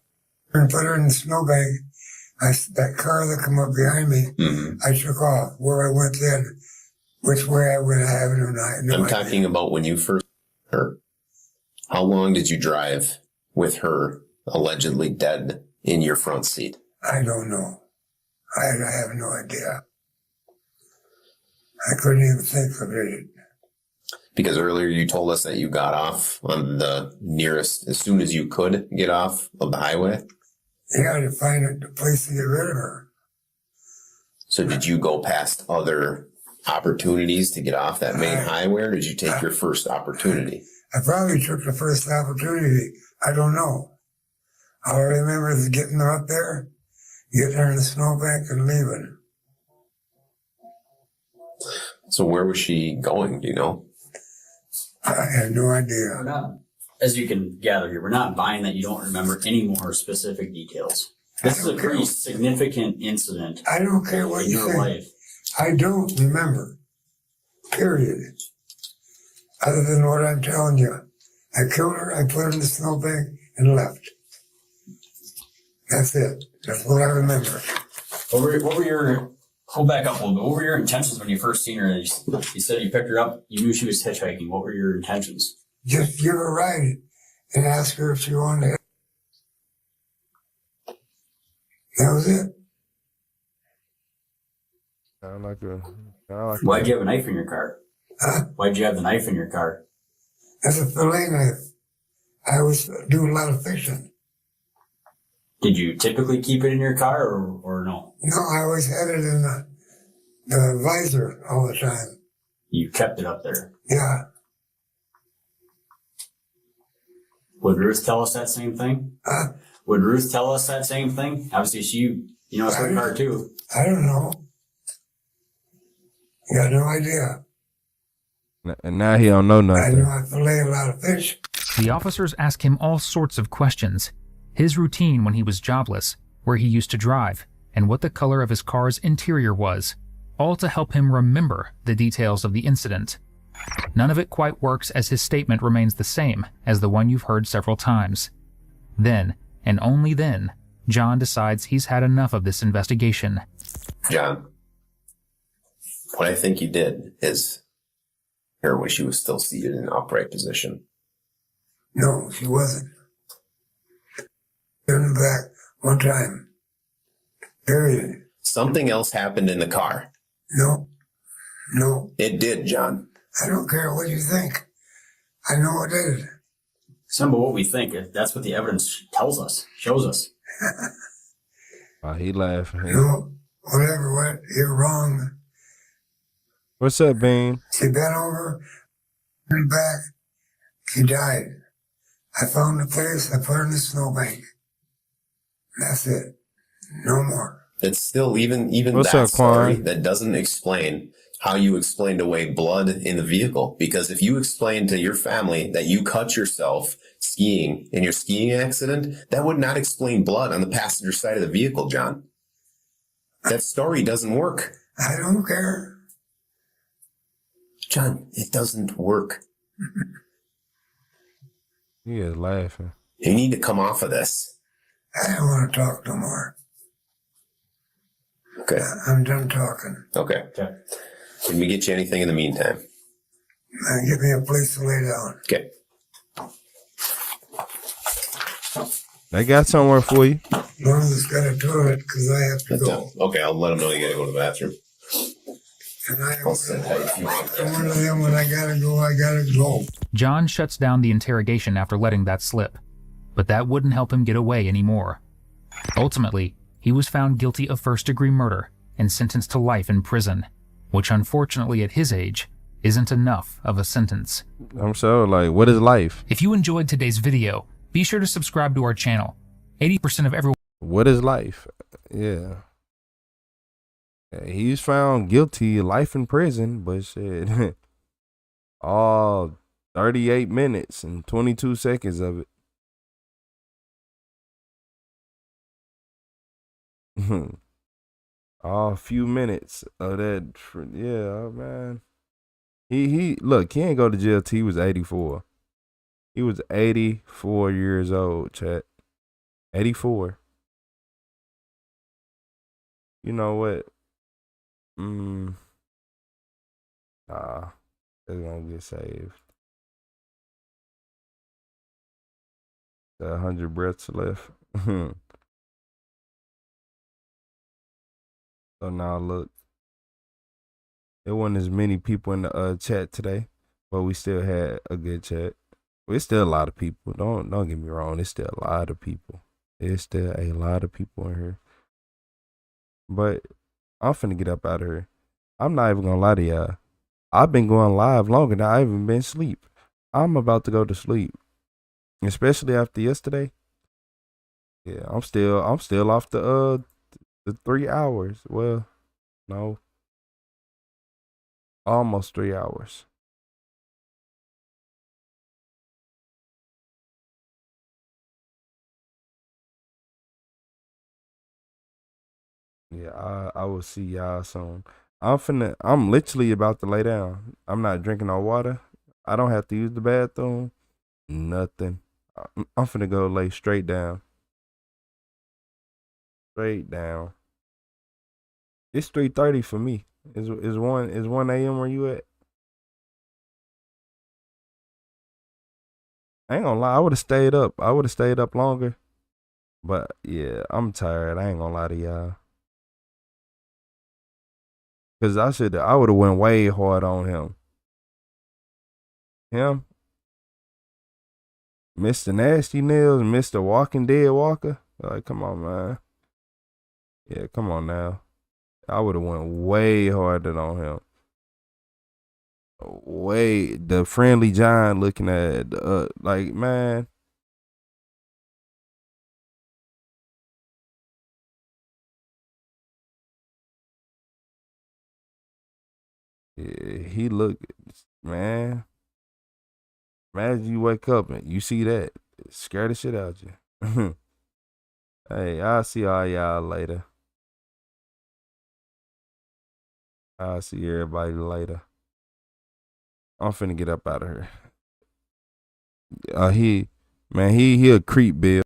I put her in the snowbank. That car that come up behind me, I took off. Where I went then, which way I would have it or not. No I'm talking about when you first met her. How long did you drive with her allegedly dead in your front seat? I don't know. I have no idea. I couldn't even think of it. Because earlier you told us that you got off on the nearest, as soon as you could get off of the highway. You got to find a place to get rid of her. So did you go past other opportunities to get off that main highway, or did you take your first opportunity? I probably took the first opportunity. I don't know. All I remember is getting her up there, getting her in the snowbank and leaving. So where was she going, do you know? I had no idea. We're not, as you can gather here, we're not buying that you don't remember any more specific details. This is a pretty significant incident. I don't care what you say. Life. I don't remember. Period. Other than what I'm telling you. I killed her, I put her in the snowbank, and left. That's it. That's what I remember. What were your, hold back up a little bit, what were your intentions when you first seen her? You said you picked her up, you knew she was hitchhiking. What were your intentions? Just give her a ride and ask her if she wanted it. That was it. Why'd you have a knife in your car? Huh? Why'd you have the knife in your car? That's a fillet knife. I was doing a lot of fishing. Did you typically keep it in your car or no? No, I always had it in the visor all the time. You kept it up there? Yeah. Would Ruth tell us that same thing? Huh? Would Ruth tell us that same thing? Obviously, you know, it's her car too. I don't know. You got no idea. And now he don't know nothing. I know I fillet a lot of fish. The officers ask him all sorts of questions. His routine when he was jobless, where he used to drive, and what the color of his car's interior was, all to help him remember the details of the incident. None of it quite works, as his statement remains the same as the one you've heard several times. Then, and only then, John decides he's had enough of this investigation. John, what I think you did is her when she was still seated in an upright position. No, she wasn't. Turned back one time. Period. Something else happened in the car. No. No. It did, John. I don't care what you think. I know it did. Some of what we think, that's what the evidence tells us, shows us. He laughing. No, whatever, you're wrong. What's up, Bean? She bent over, turned back, she died. I found the place, I put her in the snowbank. That's it. No more. It's still even What's that up, story Quan? that doesn't explain how you explained away blood in the vehicle. Because if you explain to your family that you cut yourself skiing in your skiing accident, that would not explain blood on the passenger side of the vehicle, John. That story doesn't work. I don't care. John, it doesn't work. He is laughing. You need to come off of this. I don't want to talk no more. Okay. I'm done talking. Okay. Can we get you anything in the meantime? Give me a place to lay down. Okay. They got somewhere for you. As long as it's got a toilet, because I have to go. Okay, I'll let them know you gotta go to the bathroom. And I'm one of them, when I gotta go. John shuts down the interrogation after letting that slip, but that wouldn't help him get away anymore. Ultimately, he was found guilty of first-degree murder and sentenced to life in prison, which unfortunately at his age isn't enough of a sentence. I'm so what is life? If you enjoyed today's video, be sure to subscribe to our channel. 80% of everyone... What is life? Yeah. He's found guilty of life in prison, but shit, all 38 minutes and 22 seconds of it. A few minutes of that. Yeah, man. He look, he ain't go to jail till he was 84. He was 84 years old, chat. 84. You know what? Nah, it's gonna get saved. 100 breaths left. So now look. There wasn't as many people in the chat today, but we still had a good chat. It's still a lot of people. Don't get me wrong. It's still a lot of people. It's still a lot of people in here. But I'm finna get up out of here. I'm not even gonna lie to y'all. I've been going live longer than I even been asleep. I'm about to go to sleep, especially after yesterday. Yeah, I'm still off the 3 hours. Well, no, almost 3 hours. Yeah, I will see y'all soon. I'm literally about to lay down. I'm not drinking no water. I don't have to use the bathroom. Nothing. I'm finna go lay straight down. Straight down. It's 3:30 for me. Is 1 a.m. where you at? I ain't gonna lie, I would have stayed up. I would have stayed up longer. But yeah, I'm tired. I ain't gonna lie to y'all. Cause I would have went way hard on him. Mr. Nasty Nails, Mr. Walking Dead Walker. Like, come on, man. Yeah, come on now. I would have went way harder on him. Way the friendly John looking at like, man. Yeah, he looked, man. Imagine you wake up and you see that. It scare the shit out you. Hey, I'll see all y'all later. I'll see everybody later. I'm finna get up out of here. He a creep, Bill.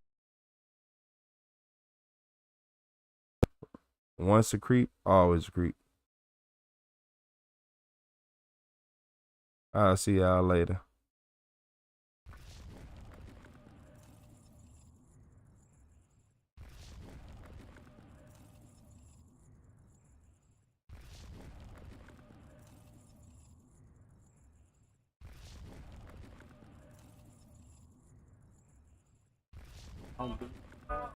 Once a creep, always a creep. I'll see y'all later.